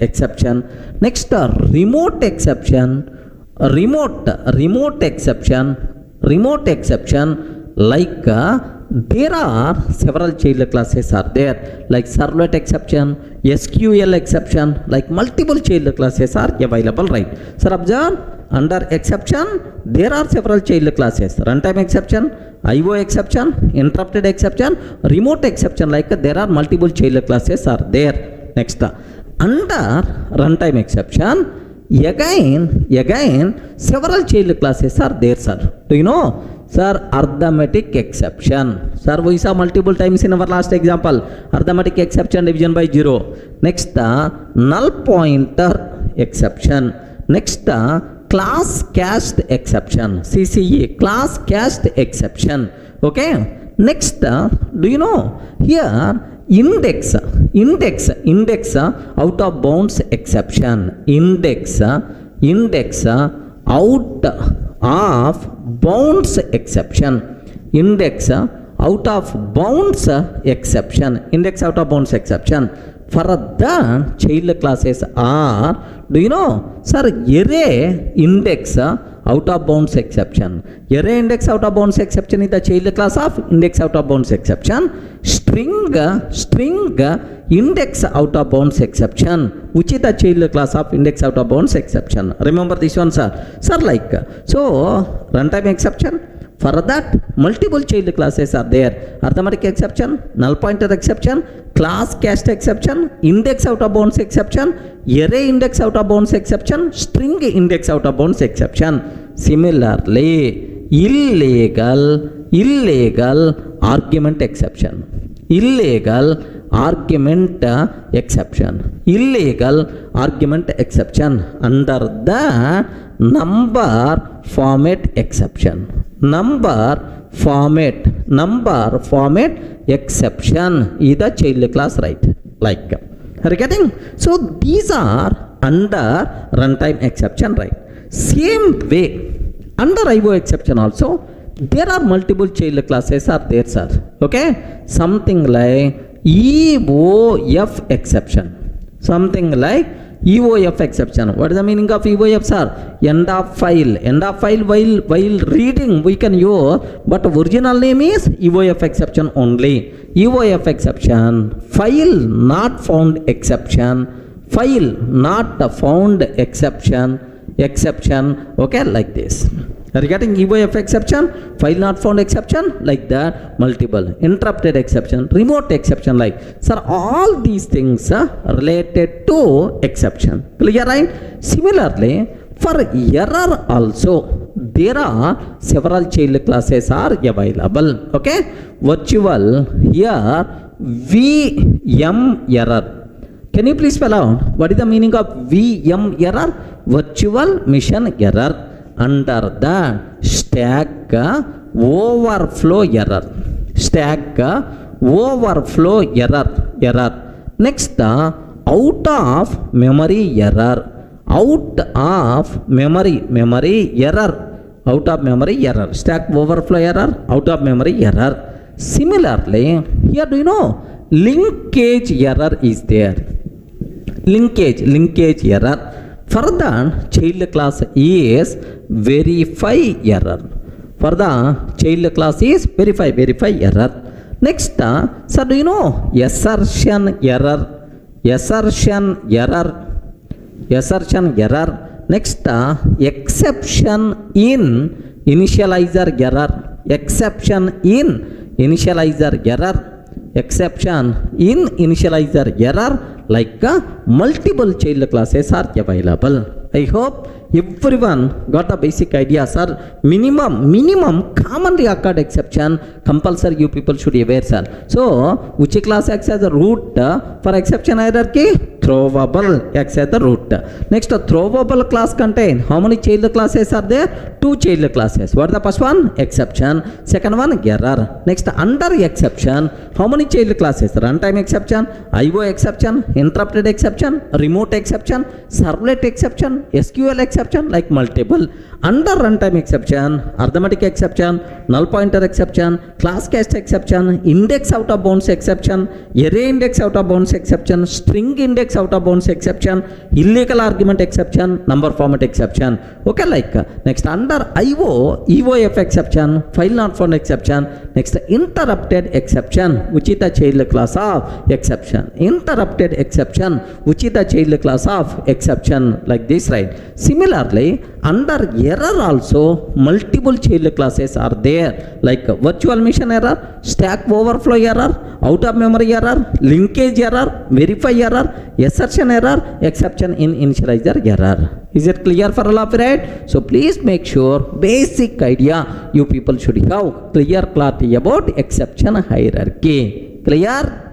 S1: exception. Next, remote exception. Remote exception, like there are several child classes are there, like servlet exception, SQL exception, like multiple child classes are available, right? Sir, observe, under exception there are several child classes. Runtime exception, IO exception, interrupted exception, remote exception, like there are multiple child classes are there. Next, under runtime exception, again several child classes are there, sir. Do you know? Sir, arithmetic exception. Sir, we saw multiple times in our last example. Arithmetic exception, division by 0. Next, null pointer exception. Next, class cached exception. CCE, class cached exception. Okay. Next, do you know here index out of bounds exception. Index out of bounds exception. Index out of bounds exception, index out of bounds exception. For the child classes are, do you know, sir, array index out of bounds exception. Array index out of bounds exception is the child class of index out of bounds exception. String index out of bounds exception, which is the child class of index out of bounds exception. Remember this one, sir. Sir, like, so runtime exception. For that, multiple child classes are there. Arithmetic exception, null pointer exception, class cast exception, index out of bounds exception, array index out of bounds exception, string index out of bounds exception. Similarly, illegal argument exception. Illegal argument exception. Illegal argument exception under the number format exception. Number format exception is the child class, right? Like, are you getting? So these are under runtime exception, right? Same way, under IO exception also, there are multiple child classes are there, sir. Okay, something like EOF exception, something like EOF exception. What is the meaning of EOF, sir? End of file. End of file while reading we can use, but original name is EOF exception only. EOF exception, file not found exception. File not found exception. Okay, like this. Are you getting EOF exception? File not found exception, like that. Multiple interrupted exception, remote exception, like, sir, all these things are related to exception. Clear, right? Similarly, for error also, there are several child classes are available. Okay, virtual here VM error. Can you please spell out what is the meaning of VM error? Virtual machine error. Under the stack overflow error. Stack overflow error. Next, out of memory error. Out of memory error. Out of memory error. Stack overflow error. Out of memory error. Similarly, here, do you know, linkage error is there. Linkage error. Further, child class is verify error. Further, child class is verify error. Next, sir, do you know assertion error? Assertion error. Next, exception in initializer error. Exception in initializer error, like multiple child classes are available. I hope everyone got a basic idea, sir. Minimum commonly occurred exception compulsory you people should be aware, sir. So which class acts as a root for exception hierarchy? Throwable acts as the root. Next, throwable class contain how many child classes are there? 2 child classes. What is the first one? Exception. Second one, error. Next, under exception, how many child classes? Runtime exception, IO exception, interrupted exception, remote exception, servlet exception, SQL exception, like multiple. Under runtime exception, arithmetic exception, null pointer exception, class cast exception, index out of bounds exception, array index out of bounds exception, string index out of bounds exception, illegal argument exception, number format exception. Okay, like, next, under IO, EOF exception, file not found exception. Next, interrupted exception, which is the child class of exception. Interrupted exception, which is the child class of exception, like this, right? Similarly, under error also, multiple child classes are there, like virtual machine error, stack overflow error, out of memory error, linkage error, verify error, assertion error, exception in initializer error. Is it clear for all of you, right? So please make sure basic idea you people should have clear clarity about exception hierarchy. Clear?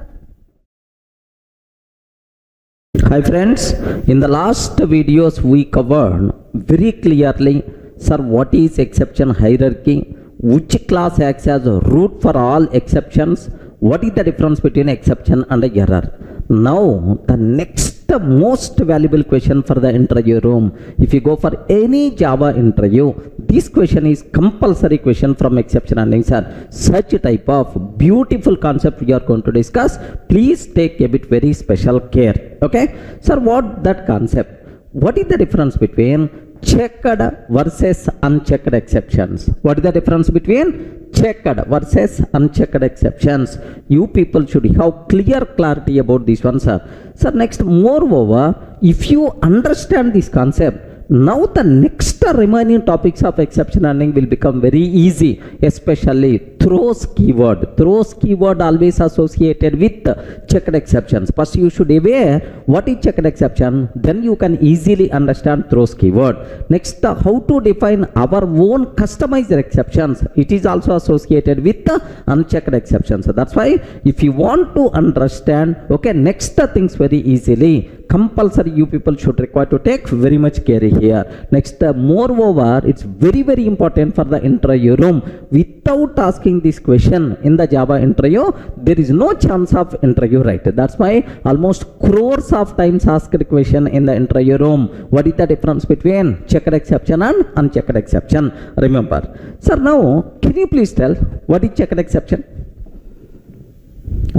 S1: Hi friends, in the last videos we covered very clearly, sir, what is exception hierarchy, which class acts as a root for all exceptions, what is the difference between exception and error. Now the next most valuable question for the interview room. If you go for any Java interview, this question is compulsory question from exception handling, sir. Such type of beautiful concept we are going to discuss. Please take a bit very special care. Okay, sir, what that concept? What is the difference between checked versus unchecked exceptions? What is the difference between checked versus unchecked exceptions? You people should have clear clarity about this one, sir. Sir, next, moreover, if you understand this concept, now the next remaining topics of exception handling will become very easy, especially throws keyword. Throws keyword always associated with checked exceptions. First you should aware what is checked exception, then you can easily understand throws keyword. Next, how to define our own customized exceptions. It is also associated with unchecked exceptions. That's why if you want to understand, okay, next things very easily, compulsory you people should require to take very much care here. Next, moreover, it's very very important for the interview room. Without asking this question in the Java interview, there is no chance of interview, right? That's why almost crores of times asked question in the interview room. What is the difference between checked exception and unchecked exception? Remember, sir, now can you please tell what is checked exception?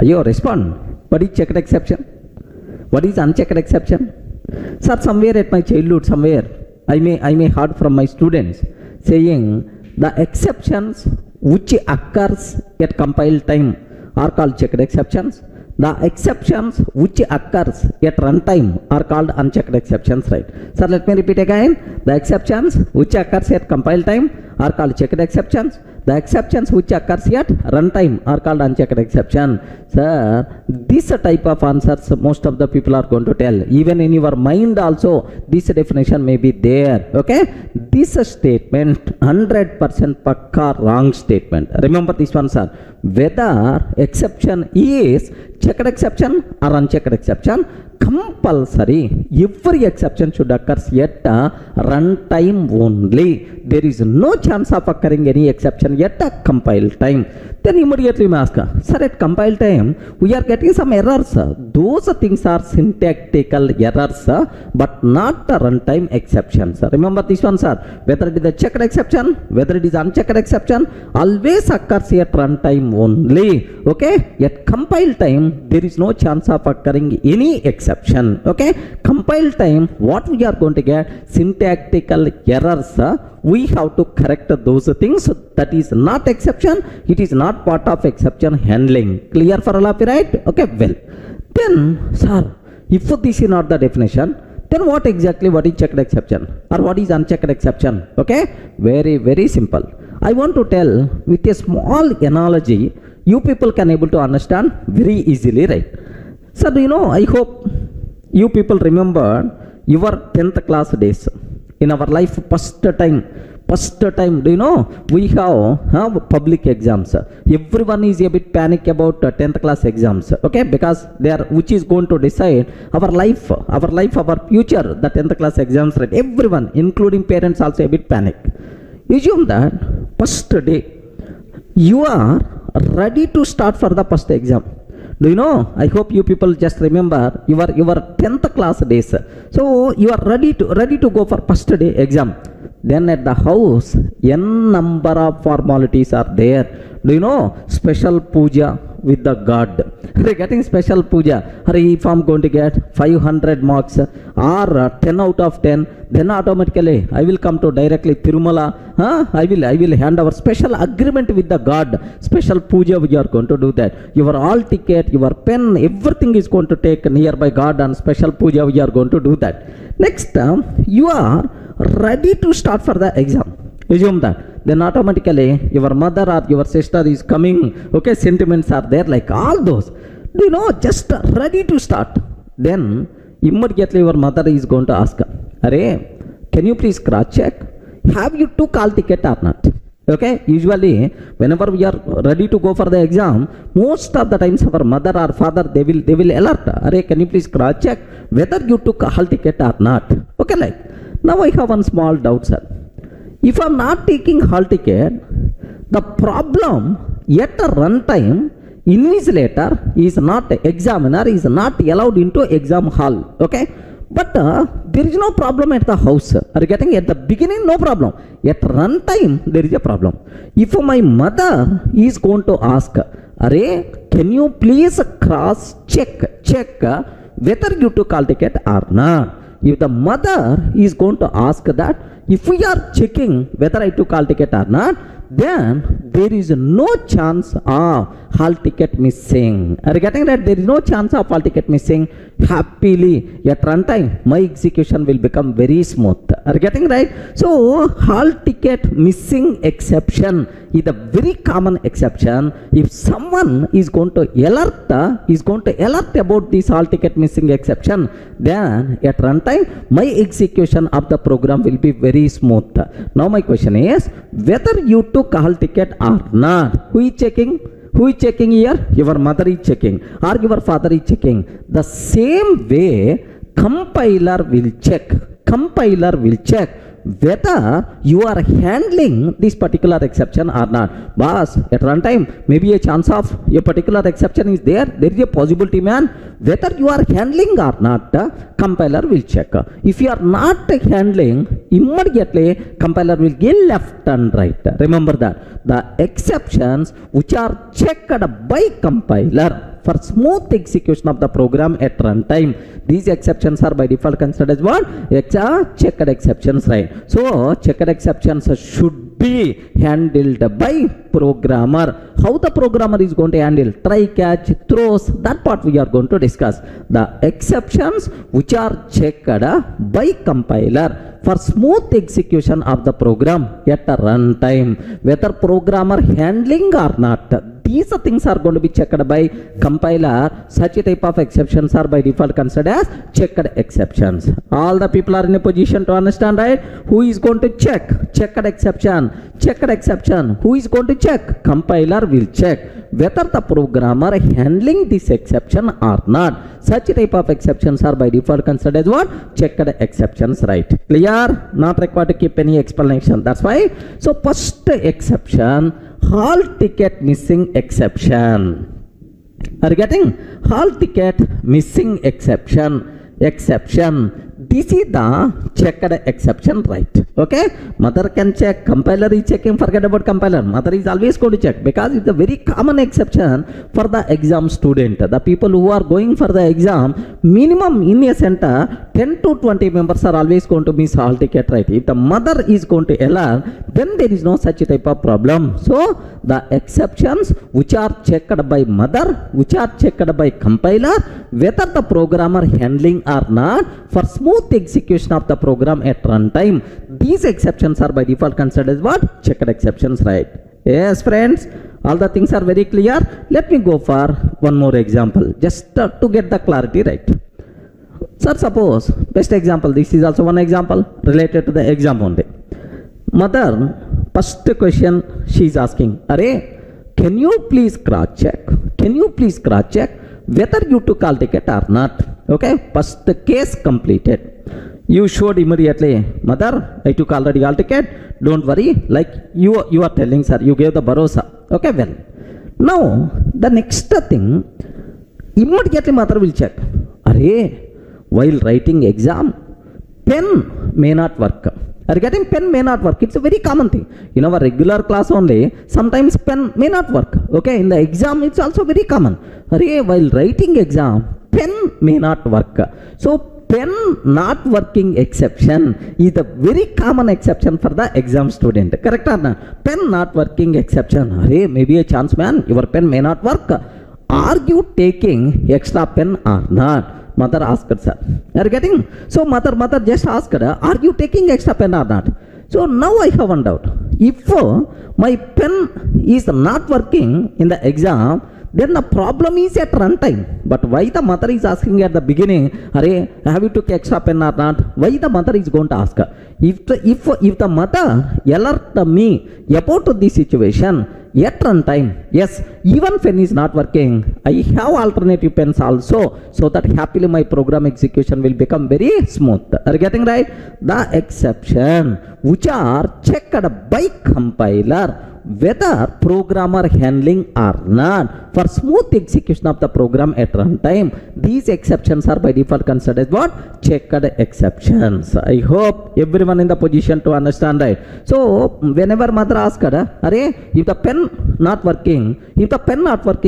S1: You respond. What is checked exception? What is unchecked exception? Sir, somewhere at my childhood, somewhere I may heard from my students saying the exceptions which occurs at compile time are called checked exceptions. The exceptions which occurs at runtime are called unchecked exceptions, right? Sir, let me repeat again. The exceptions which occurs at compile time are called checked exceptions. The exceptions which occurs at runtime are called unchecked exception. Sir, this type of answers most of the people are going to tell. Even in your mind also, this definition may be there. Okay? This statement 100% pakka wrong statement. Remember this one, sir. Whether exception is checked exception or unchecked exception, compulsory every exception should occur at runtime only. There is no chance of occurring any exception at compile time. Then immediately we ask, sir, at compile time we are getting some errors. Those things are syntactical errors, but not the runtime exceptions. Remember this one, sir. Whether it is a checked exception, whether it is unchecked exception, always occurs at runtime only. Okay? At compile time there is no chance of occurring any exception. Okay? Compile time, what we are going to get? Syntactical errors. We have to correct those things. That is not exception. It is not part of exception handling. Clear for all of you, right? Okay, well. Then, sir, if this is not the definition, then what is checked exception or what is unchecked exception? Okay, very very simple. I want to tell with a small analogy, you people can able to understand very easily, right? Sir, do you know, I hope you people remember your 10th class days. In our life, first time, do you know, we have public exams. Everyone is a bit panic about 10th class exams, okay, because they are, which is going to decide our life, our future, the 10th class exams, right? Everyone, including parents, also a bit panic. Assume that first day you are ready to start for the first exam. Do you know, I hope you people just remember your 10th class days. So you are ready to go for first day exam. Then at the house, n number of formalities are there. Do you know, special puja with the god. They're getting special puja. If I'm going to get 500 marks or 10 out of 10, then automatically I will come to directly Tirumala. I will hand over special agreement with the god. Special puja we are going to do that. Your all ticket, your pen, everything is going to take nearby god and special puja we are going to do that. Next, you are ready to start for the exam. Assume that. Then automatically your mother or your sister is coming. Okay, sentiments are there, like all those. Do you know, just ready to start. Then immediately your mother is going to ask, Arey, can you please cross check? Have you took all ticket or not? Okay, usually whenever we are ready to go for the exam, most of the times our mother or father, they will alert, Arey, can you please cross check whether you took hall ticket or not? Okay, like now I have one small doubt, sir. If I am not taking hall ticket, the problem at a runtime, Invigilator is not, examiner is not allowed into exam hall, okay? But there is no problem at the house. Are you getting? At the beginning, no problem. At runtime, there is a problem. If my mother is going to ask, Are, can you please check whether you took call ticket or not? If the mother is going to ask that, if we are checking whether I took call ticket or not, then there is no chance of hall ticket missing. Are you getting that? There is no chance of hall ticket missing. Happily at runtime, my execution will become very smooth. Are you getting right? So hall ticket missing exception is a very common exception. If someone is going to alert about this hall ticket missing exception, then at runtime my execution of the program will be very smooth. Now my question is, whether you took hall ticket or not, who is checking? Who is checking here? Your mother is checking or your father is checking. The same way, compiler will check whether you are handling this particular exception or not. Boss, at runtime, maybe a chance of a particular exception is there. There is a possibility, man. Whether you are handling or not, compiler will check. If you are not handling, immediately compiler will give left and right. Remember that. The exceptions which are checked by compiler for smooth execution of the program at runtime, these exceptions are by default considered as what? Checked exceptions, right? So checked exceptions should be handled by programmer. How the programmer is going to handle? Try, catch, throws, that part we are going to discuss. The exceptions which are checked by compiler for smooth execution of the program at a runtime, whether programmer handling or not, these things are going to be checked by compiler. Such a type of exceptions are by default considered as checked exceptions. All the people are in a position to understand, right? Who is going to check? Checked exception. Who is going to check? Compiler will check whether the programmer handling this exception or not. Such type of exceptions are by default considered as what? Checked exceptions, right? Clear? Not required to keep any explanation. That's why. So first exception, hall ticket missing exception. Are you getting? Hall ticket missing exception. This is the checked exception, right? Okay? Mother can check, compiler is checking, forget about compiler. Mother is always going to check because it's a very common exception for the exam student. The people who are going for the exam, minimum in a center, 10 to 20 members are always going to miss hall ticket, right? If the mother is going to alert, then there is no such type of problem. So the exceptions which are checked by mother, which are checked by compiler, whether the programmer handling or not, for smooth execution of the program at runtime, these exceptions are by default considered as what? Checked exceptions, right? Yes, friends, all the things are very clear. Let me go for one more example, just to get the clarity, right? Sir, suppose, best example, this is also one example related to the exam only. Mother, first question she is asking, Are, can you please cross check? Whether you took call ticket or not? Okay, first case completed. You showed immediately, Mother, I took already call ticket. Don't worry, like you are telling, sir, you gave the barosa. Okay, well. Now, the next thing, immediately mother will check. Are, while writing exam, pen may not work. Are you getting? Pen may not work. It's a very common thing. In our regular class only, sometimes pen may not work. Okay, in the exam, it's also very common. Are, while writing exam, pen may not work. So pen not working exception is a very common exception for the exam student. Correct or not? Pen not working exception. Are, maybe a chance, man, your pen may not work. Are you taking extra pen or not? Mother asked, sir. Are you getting? So mother just asked her, are you taking extra pen or not? So now I have one doubt. If my pen is not working in the exam, then the problem is at runtime. But why the mother is asking at the beginning, Are, have you took extra pen or not? Why the mother is going to ask? If the mother alert me about this situation, at runtime, yes, even pen is not working, I have alternative pens also, so that happily my program execution will become very smooth. Are you getting right? The exception which are checked by compiler whether programmer handling or not for smooth execution of the program at runtime, these exceptions are by default considered as what? Checked exceptions. I hope everyone in the position to understand, right? So whenever mother asked, Are, if the pen not working,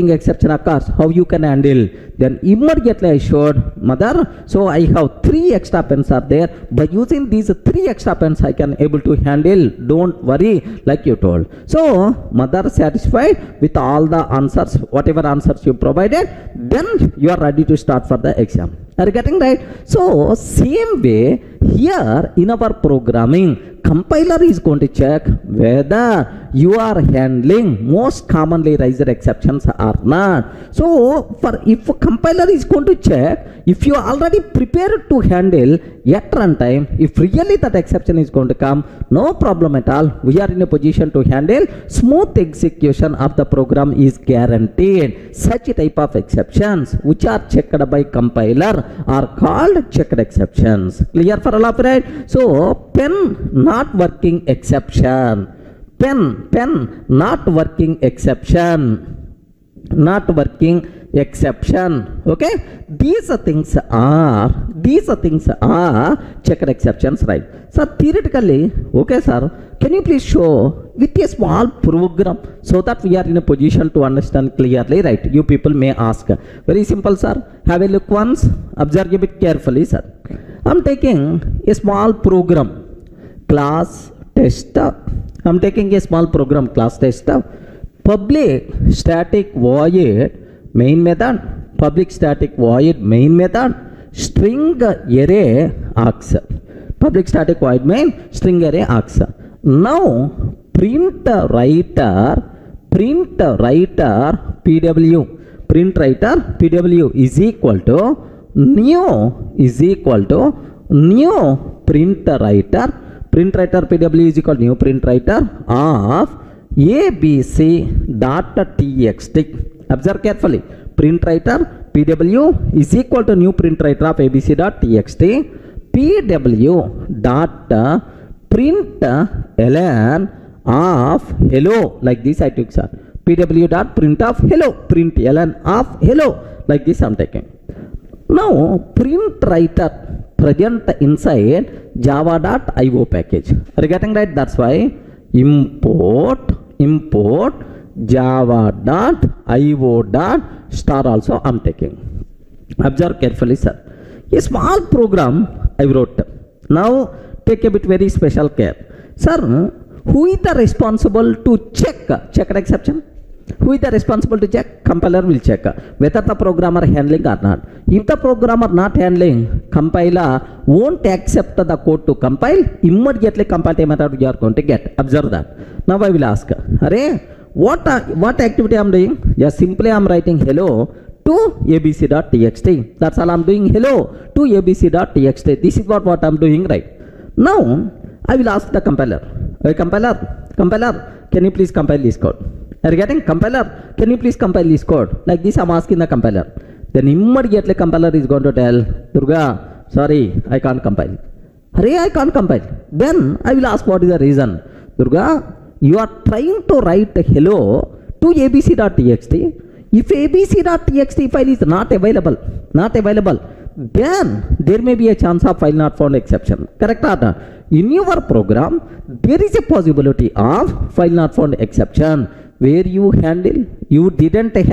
S1: exception occurs, how you can handle? Then immediately I showed, mother, so I have 3 extra pens are there. By using these 3 extra pens, I can able to handle. Don't worry, like you told. So mother satisfied with all the answers, whatever answers you provided, then you are ready to start for the exam. Are you getting right? So same way here in our programming, compiler is going to check whether you are handling most commonly raised exceptions or not. So for if compiler is going to check if you are already prepared to handle at runtime, if really that exception is going to come, no problem at all, we are in a position to handle. Smooth execution of the program is guaranteed. Such type of exceptions which are checked by compiler are called checked exceptions. Clear for all of it? So pen not working exception, pen not working exception, okay, these things are checked exceptions, right? So theoretically, okay sir, can you please show with a small program so that we are in a position to understand clearly, right? You people may ask. Very simple sir, have a look once, observe a bit carefully sir. I'm taking a small program, class tester. I'm taking a small program, class tester. Public static void main method, public static void main method, string array args, public static void main, string array args. Now print writer pw, print writer pw is equal to new print writer pw is equal to new print writer of abc.txt. Observe carefully. Print writer pw is equal to new print writer of abc.txt. pw dot print ln of hello, like this I took sir. pw dot print of hello, print ln of hello, like this I'm taking. Now print writer present inside java.io package. Are you getting right? That's why import java.io.star also I'm taking. Observe carefully sir. A small program I wrote. Now take a bit very special care. Sir, who is the responsible to checked exception? Who is the responsible to check? Compiler will check whether the programmer handling or not. If the programmer not handling, compiler won't accept the code to compile. Immediately compile time method you are going to get. Observe that. Now I will ask, what activity I am doing? Just simply I am writing hello to abc.txt. That's all I am doing. Hello to abc.txt. This is what I am doing, right? Now I will ask the compiler. Hey, compiler, can you please compile this code? Are you getting? Compiler, can you please compile this code? Like this I'm asking the compiler. Then immediately compiler is going to tell, Durga, sorry, I can't compile. I can't compile. Then I will ask what is the reason. Durga, you are trying to write hello to abc.txt. If abc.txt file is not available, then there may be a chance of file not found exception. Correct or not? In your program, there is a possibility of file not found exception where you didn't take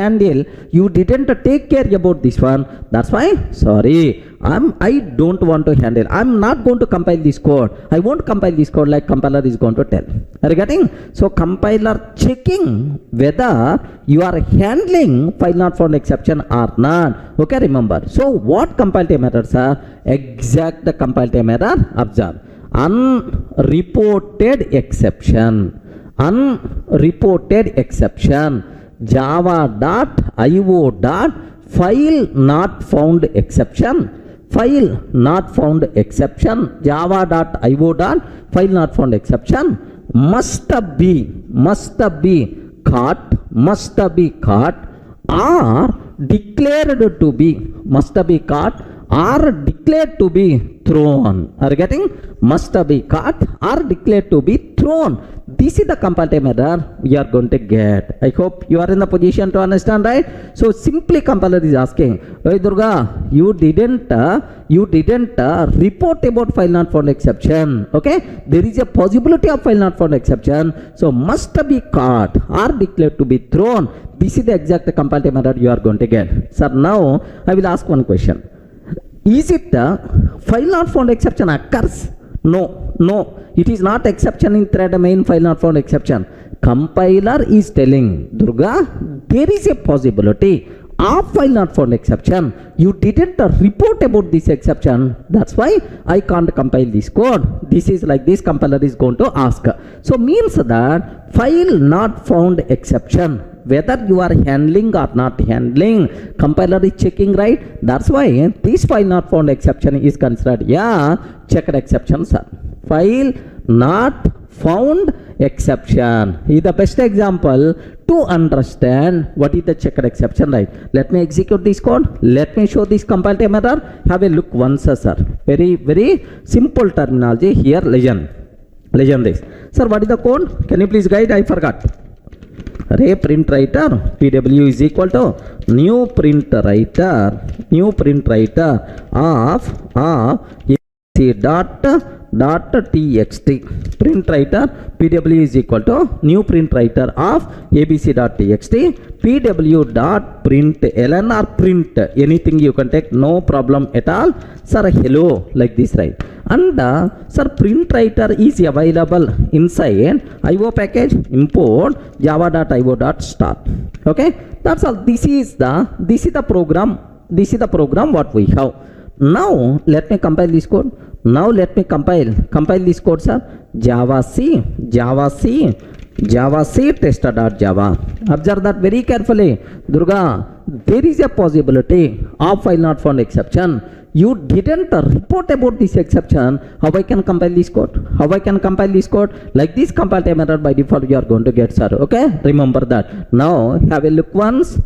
S1: care about this one. That's why, sorry, I don't want to handle. I'm not going to compile this code. I won't compile this code like compiler is going to tell. Are you getting? So compiler checking whether you are handling file not found exception or not. Okay, remember. So what compile time errors are? Exact compile time error. Observe. Unreported exception, java.io.file not found exception, java.io.file not found exception must be caught or declared to be, must be caught or declared to be thrown. Are you getting? Must be caught or declared to be thrown. This is the compile time error we are going to get. I hope you are in the position to understand, right? So simply compiler is asking, hey Durga, you didn't report about file not found exception. Okay, there is a possibility of file not found exception. So must be caught or declared to be thrown. This is the exact compile time error you are going to get. Sir, now I will ask one question. Is it file not found exception occurs? No, it is not exception in thread main file not found exception. Compiler is telling Durga, there is a possibility of file not found exception. You didn't report about this exception. That's why I can't compile this code. This is like this compiler is going to ask. So means that file not found exception, whether you are handling or not handling, compiler is checking, right? That's why this file not found exception is considered checked exception, sir. File not found exception is the best example to understand what is the checked exception, right? Let me execute this code. Let me show this compile time error. Have a look once, sir. Very simple terminology here. Legend this. Sir, what is the code? Can you please guide? I forgot. Array print writer pw is equal to new print writer of abc.txt. Print writer pw is equal to new print writer of abc.txt. pw.println or print anything you can take, no problem at all. Sir, hello, like this, right? And sir, print writer is available inside IO package import java.io.start. Okay, that's all. This is the program what we have. Now let me compile this code. Compile this code, sir. Java C tester.java. Observe that very carefully. Durga, there is a possibility of file not found exception. You didn't report about this exception. How I can compile this code? Like this compile time error by default you are going to get, sir. Okay, remember that. Now have a look once.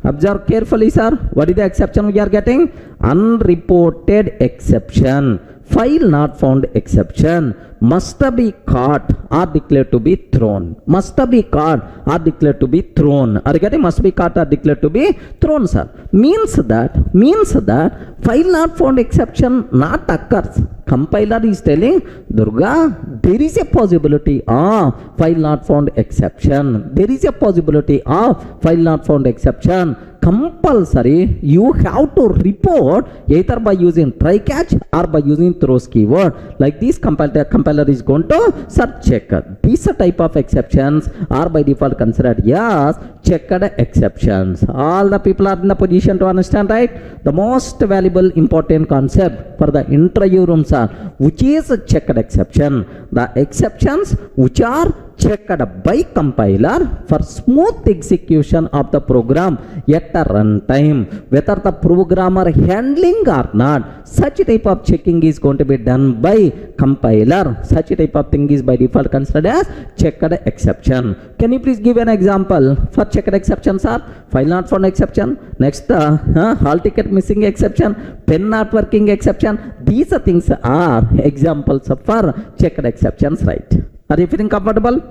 S1: Observe carefully, sir. What is the exception we are getting? Unreported exception. File not found exception. Must be caught or declared to be thrown. Are you getting? Must be caught or declared to be thrown, sir. Means that file not found exception not occurs. Compiler is telling Durga, there is a possibility of file not found exception. Compulsory, you have to report either by using try catch or by using throws keyword. Like this compiler is going to check. These type of exceptions are by default considered as checked exceptions. All the people are in the position to understand, right? The most valuable important concept for the interview rooms are which is checked exception. The exceptions which are checked by compiler for smooth execution of the program at a runtime, whether the programmer handling or not. Such type of checking is going to be done by compiler. Such type of thing is by default considered as checked exception. Can you please give an example for checked exceptions, sir? File not found exception. Next, hall ticket missing exception, pen not working exception. These things are examples for checked exceptions, right? Are you feeling comfortable?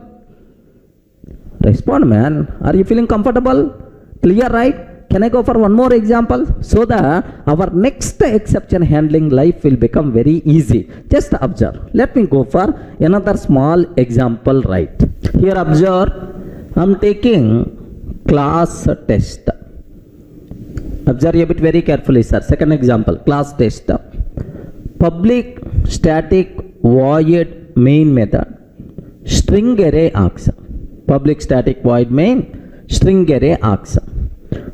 S1: Respond, man. Are you feeling comfortable? Clear, right? Can I go for one more example so that our next exception handling life will become very easy? Just observe. Let me go for another small example, right? Here observe, I'm taking class test. Observe a bit very carefully, sir. Second example, class test. Public static void main method string array args. Public static void main string array args.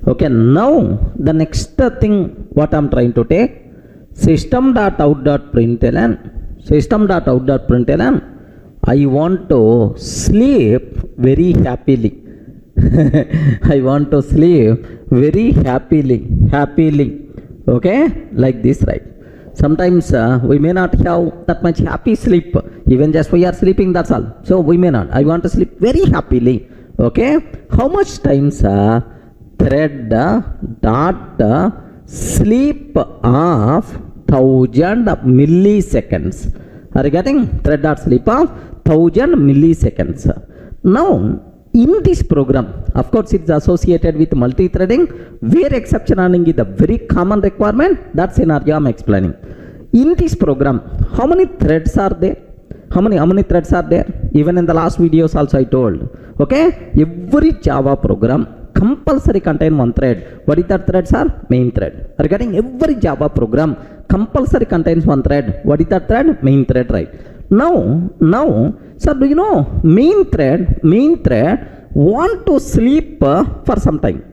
S1: Okay, now the next thing what I'm trying to take, system.out.println. I want to sleep very happily. Okay, like this, right? Sometimes we may not have that much happy sleep. Even just we are sleeping, that's all. So we may not. I want to sleep very happily. Okay? How much times thread dot sleep of 1000 milliseconds? Are you getting? Thread dot sleep of 1000 milliseconds. Now, in this program, of course, it's associated with multi-threading, where exception handling is a very common requirement. That scenario I'm explaining. In this program, how many threads are there? How many threads are there? Even in the last videos also I told. Okay? Every Java program compulsory contain one thread. What is that thread, sir? Main thread. Are you getting? Every Java program compulsory contains one thread. What is that thread? Main thread, right? Now, sir, do you know main thread want to sleep for some time.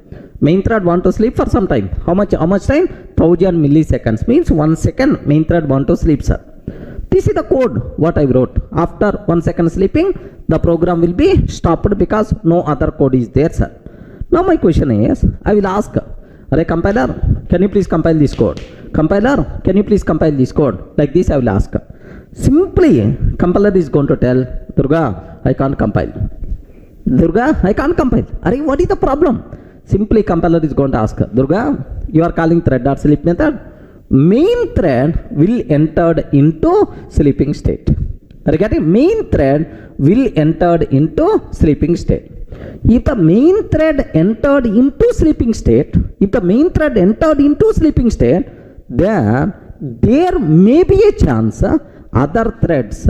S1: Main thread want to sleep for some time. How much time? 1000 milliseconds means 1 second main thread want to sleep, sir. This is the code what I wrote. After 1 second sleeping, the program will be stopped because no other code is there, sir. Now my question is, I will ask, Array compiler, can you please compile this code? Compiler, can you please compile this code? Like this I will ask. Simply, compiler is going to tell, Durga, I can't compile. Durga, I can't compile. Array, what is the problem? Simply, compiler is going to ask, Durga, you are calling thread.sleep method. Main thread will enter into sleeping state. Are you getting? Main thread will enter into sleeping state. If the main thread entered into sleeping state, then there may be a chance other threads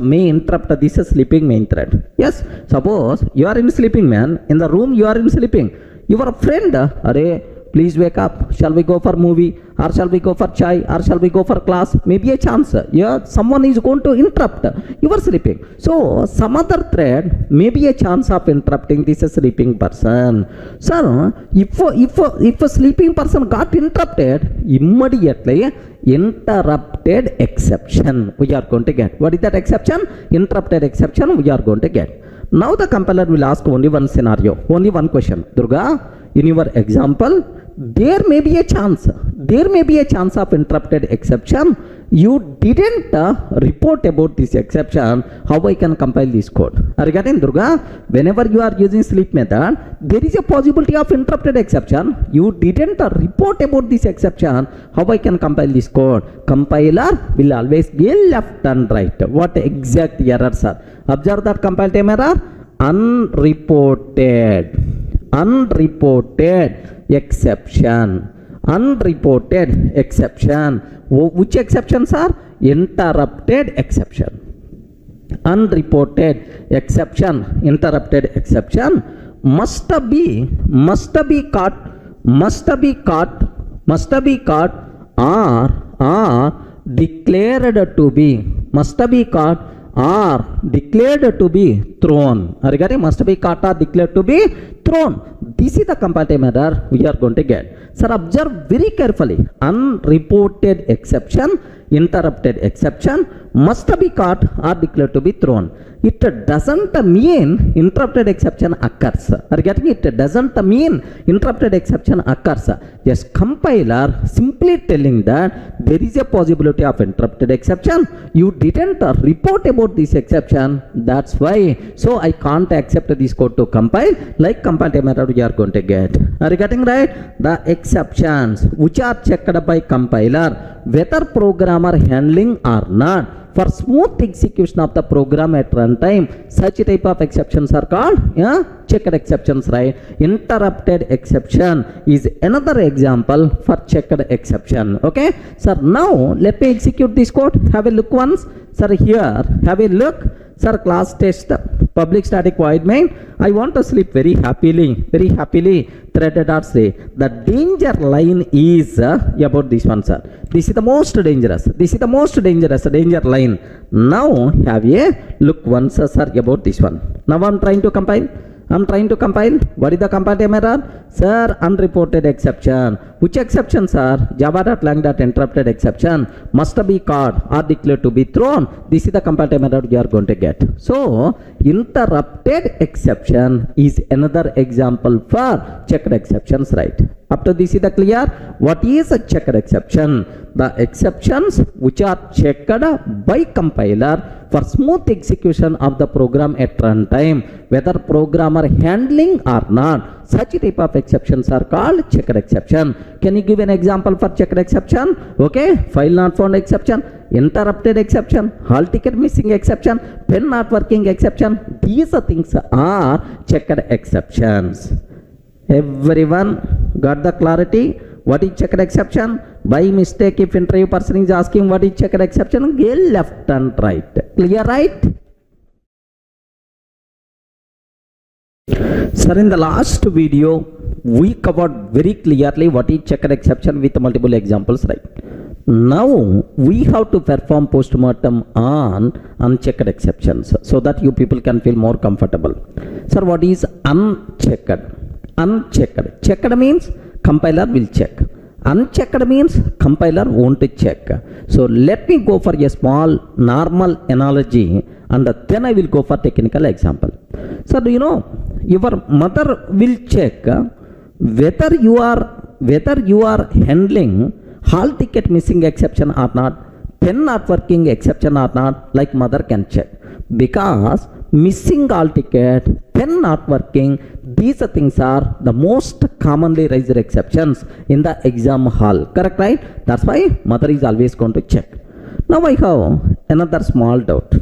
S1: may interrupt this sleeping main thread. Yes, suppose you are in sleeping, man. In the room you are in sleeping. Your friend, Array, please wake up. Shall we go for movie? Or shall we go for chai? Or shall we go for class? Maybe a chance. Yeah, someone is going to interrupt. You are sleeping. So, some other thread may be a chance of interrupting this sleeping person. Sir, if a sleeping person got interrupted, immediately interrupted exception we are going to get. What is that exception? Interrupted exception we are going to get. Now the compiler will ask only one scenario, only one question. Durga, in your example, there may be a chance of interrupted exception. You didn't report about this exception. How I can compile this code? Are you getting, Durga? Whenever you are using sleep method, there is a possibility of interrupted exception. You didn't report about this exception. How I can compile this code? Compiler will always be left and right. What exact errors are? Observe that compile time error. Unreported exception. Unreported exception. Which exceptions are? Interrupted exception. Unreported exception. Interrupted exception must be caught or declared to be thrown. Are you getting? Must be caught or declared to be thrown. This is the compile time error we are going to get. Sir, observe very carefully. Unreported exception, interrupted exception must be caught or declared to be thrown. It doesn't mean interrupted exception occurs. Are you getting it? It doesn't mean interrupted exception occurs. Just compiler simply telling that there is a possibility of interrupted exception. You didn't report about this exception. That's why. So I can't accept this code to compile. Like compile time error we are going to get. Are you getting right? The exceptions which are checked by compiler, whether programmer handling or not, for smooth execution of the program at runtime, such type of exceptions are called checked exceptions, right? Interrupted exception is another example for checked exception. Okay, sir, now let me execute this code. Have a look once. Sir, here have a look. Sir, class test public static void main. I want to sleep very happily. Thread.say. The danger line is about this one, sir. This is the most dangerous. Danger line. Now have a look once, sir, about this one. Now I'm trying to compile. What is the compile time error? Sir, unreported exception. Which exceptions are? Java.lang.interrupted exception must be caught or declared to be thrown. This is the compile time error you are going to get. So, interrupted exception is another example for checked exceptions, right? Up to this is the clear? What is a checked exception? The exceptions which are checked by compiler for smooth execution of the program at runtime, whether programmer handling or not. Such type of exceptions are called checked exception. Can you give an example for checked exception? Okay, file not found exception, interrupted exception, hall ticket missing exception, pen not working exception. These things are checked exceptions. Everyone got the clarity? What is checked exception? By mistake, if interview person is asking what is checked exception, go left and right. Clear, right? Sir, in the last video, we covered very clearly what is checked exception with multiple examples, right? Now, we have to perform postmortem on unchecked exceptions so that you people can feel more comfortable. Sir, what is unchecked? Unchecked. Checked means compiler will check. Unchecked means compiler won't check. So let me go for a small normal analogy and then I will go for technical example. So do you know, your mother will check whether you are handling hall ticket missing exception or not, pen not working exception or not, like mother can check. Because missing hall ticket, pen not working, these things are the most commonly raised exceptions in the exam hall. Correct, right? That's why mother is always going to check. Now I have another small doubt.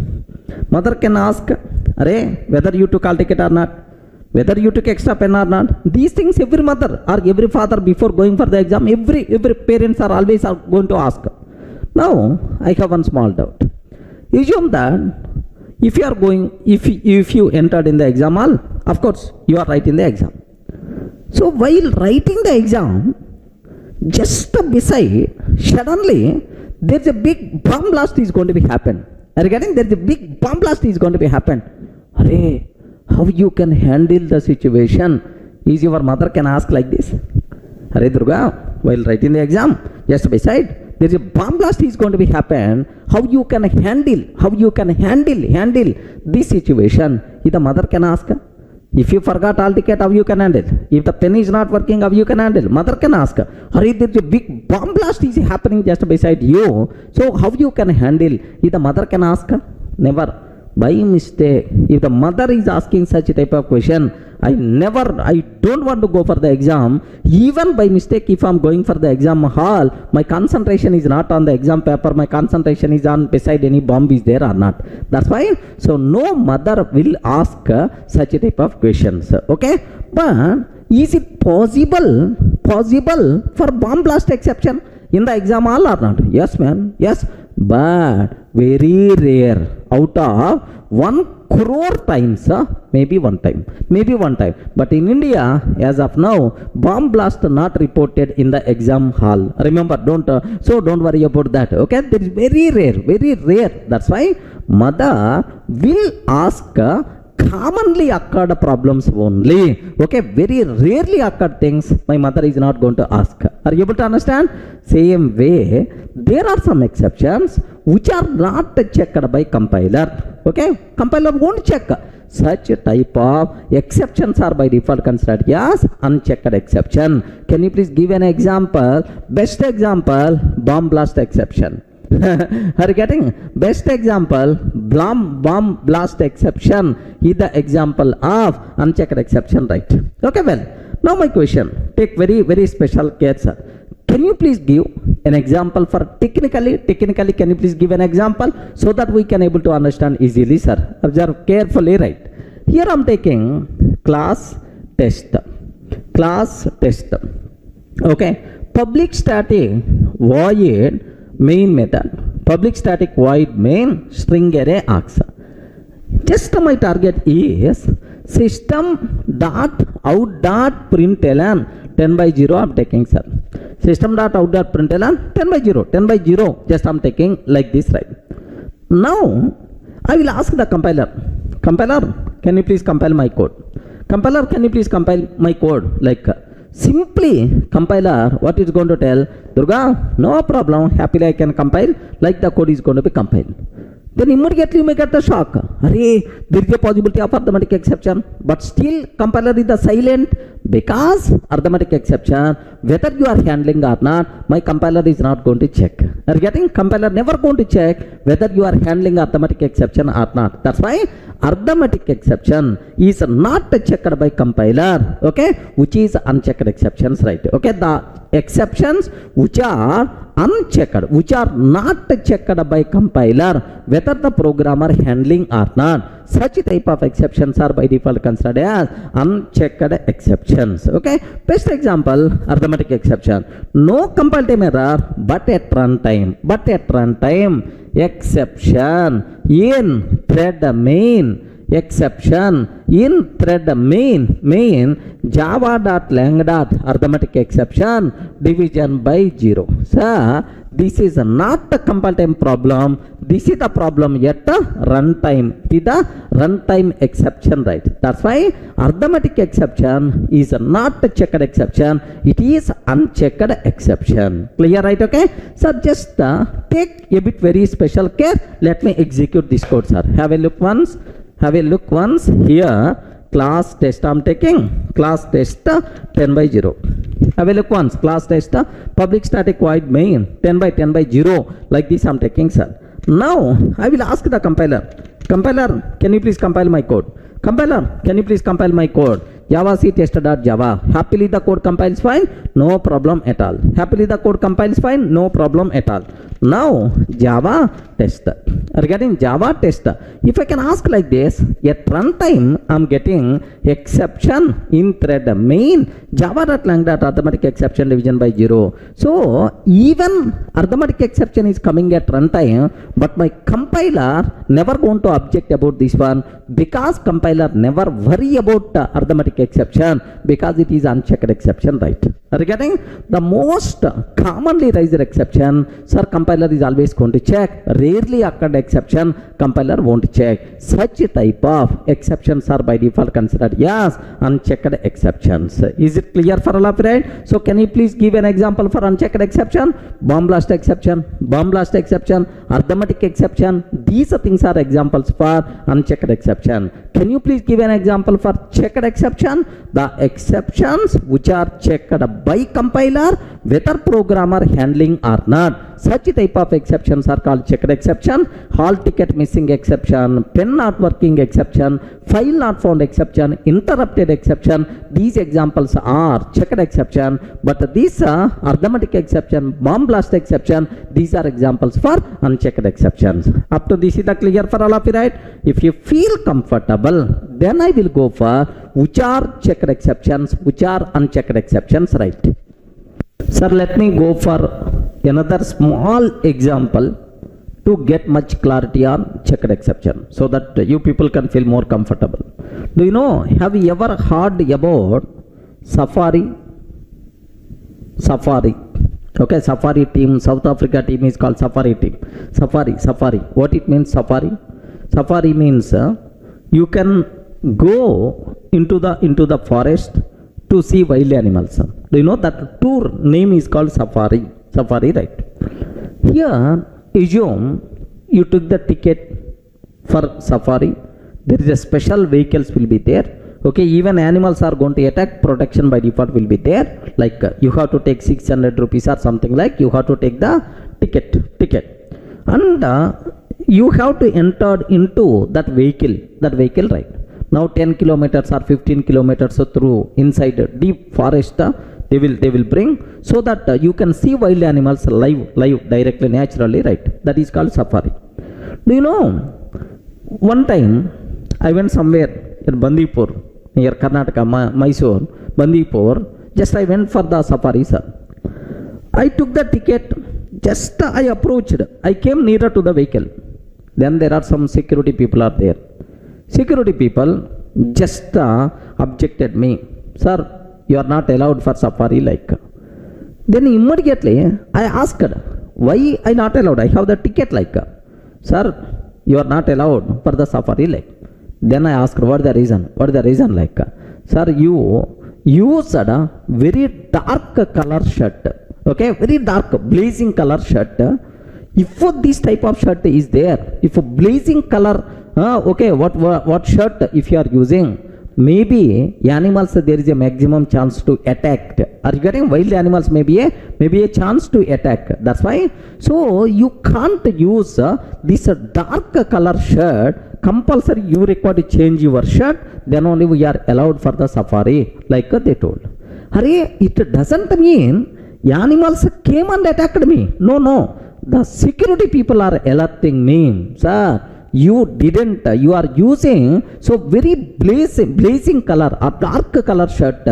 S1: Mother can ask, whether you took hall ticket or not, whether you took extra pen or not. These things every mother or every father before going for the exam, every parents are always going to ask. Now I have one small doubt. Assume that if you are going, if you entered in the exam hall, of course you are writing the exam. So while writing the exam, just beside, suddenly there is a big bomb blast is going to be happen. Are you getting? There is a big bomb blast is going to be happen. How you can handle the situation? Is your mother can ask like this? Durga, while writing the exam, just beside, there is a bomb blast is going to be happen. How you can handle this situation? If the mother can ask, if you forgot all ticket, how you can handle? If the pen is not working, how you can handle? Mother can ask, there is a big bomb blast is happening just beside you. So how you can handle? If the mother can ask, never. By mistake, if the mother is asking such type of question, I don't want to go for the exam. Even by mistake, if I'm going for the exam hall, my concentration is not on the exam paper, my concentration is on beside any bomb is there or not. That's why, so no mother will ask such type of questions. Okay, but is it possible for bomb blast exception in the exam hall or not? Yes, man, yes. But very rare. Out of 1 crore times, maybe one time. But in India, as of now, bomb blast not reported in the exam hall. Remember, don't worry about that. Okay, that is very rare. That's why mother will ask commonly occurred problems only. Okay, very rarely occurred things my mother is not going to ask. Are you able to understand? Same way, there are some exceptions which are not checked by compiler. Okay, compiler won't check. Such type of exceptions are by default considered as unchecked exception. Can you please give an example? Best example, bomb blast exception. Are you getting? Best example, bomb blast exception is the example of unchecked exception, right? Okay, well, now my question, take very special care, sir. Can you please give an example for technically, can you please give an example so that we can able to understand easily, sir? Observe carefully, right? Here I'm taking class test. Okay, public static void main method, public static void main string array args. Just my target is system.out.println 10/0 I'm taking, sir. System.out.println 10/0. Just I'm taking like this, right? Now I will ask the compiler, can you please compile my code? Compiler, can you please compile my code? Like simply compiler, what is going to tell? Durga, no problem, happily I can compile, like the code is going to be compiled. then immediately you may get the shock. Array, there is a possibility of arithmetic exception, but still compiler is the silent because arithmetic exception, whether you are handling or not, my compiler is not going to check. Are you getting? Compiler never going to check whether you are handling arithmetic exception or not. That's why arithmetic exception is not checked by compiler, okay, which is unchecked exceptions, right? Okay, the exceptions which are unchecked, which are not checked by compiler, whether the programmer handling or not, such type of exceptions are by default considered as unchecked exceptions. Okay, best example, arithmetic exception, no compile time error but at runtime, exception in thread main, exception in thread main java.lang. Arithmetic exception, division by 0. So this is not the compile time problem, this is the problem at runtime. It is the runtime exception, right? That's why arithmetic exception is not a checked exception, it is unchecked exception. Clear, right? Okay, so just take a bit very special care. Let me execute this code, sir. Have a look once here. Class test I'm taking, class test 10 by 0. Have a look once, class test public static void main 10 by 0, like this I'm taking, sir. Now I will ask the compiler, can you please compile my code? Compiler, can you please compile my code? Java C test.java. Happily the code compiles fine, no problem at all. Happily the code compiles fine, no problem at all. Now Java test. Are you getting Java test? If I can ask like this, at runtime I'm getting exception in thread main java.lang. Arithmetic exception division by 0. So even arithmetic exception is coming at runtime, but my compiler never going to object about this one because compiler never worry about arithmetic exception because it is unchecked exception, right? Are you getting? The most commonly raised exception, sir, compiler is always going to check. Rarely occurred exception, compiler won't check. Such type of exceptions are by default considered as unchecked exceptions. Is it clear for all of you, right? So can you please give an example for unchecked exception? Bomb blast exception, arithmetic exception. These things are examples for unchecked exception. Can you please give an example for checked exception? The exceptions which are checked by compiler, whether programmer handling or not. Such type of exceptions are called checked exception. Hall ticket missing exception, pen not working exception, file not found exception, interrupted exception. These examples are checked exception, but these arithmetic exception, bomb blast exception, these are examples for unchecked exceptions. Up to this is the clear for all of you, right? If you feel comfortable, then I will go for which are checked exceptions, which are unchecked exceptions, right? Sir, let me go for another small example to get much clarity on checked exception so that you people can feel more comfortable. Do you know, have you ever heard about Safari? Okay, Safari team, South Africa team is called Safari team. Safari. What it means, Safari? Safari means you can go into the forest to see wild animals. Do you know that tour name is called Safari? Safari, right? Here, assume you took the ticket for Safari. There is a special vehicles will be there. Okay, even animals are going to attack, protection by default will be there. Like you have to take 600 rupees or something, like you have to take the ticket. And you have to enter into that vehicle, right? Now 10 kilometers or 15 kilometers through inside deep forest, they will bring so that you can see wild animals live directly, naturally, right? That is called Safari. Do you know, one time I went somewhere in Bandipur, near Karnataka, Mysore, Bandipur. Just I went for the Safari, sir. I took the ticket, just I approached, I came nearer to the vehicle. Then there are some security people are there. Security people just objected me, sir, you are not allowed for Safari, like. Then immediately I asked, why I not allowed? I have the ticket, like. Sir, you are not allowed for the Safari, like. Then I asked, what the reason? Like, sir, you used a very dark color shirt, okay, very dark blazing color shirt. If this type of shirt is there, if a blazing color, okay, what shirt if you are using, maybe animals there is a maximum chance to attack. Are you getting? Wild animals maybe a chance to attack. That's why. So you can't use this dark color shirt. Compulsory you require to change your shirt. Then only we are allowed for the safari, like they told. Hurry, it doesn't mean animals came and attacked me. No. The security people are alerting me, sir. You didn't, you are using so very blazing color or dark color shirt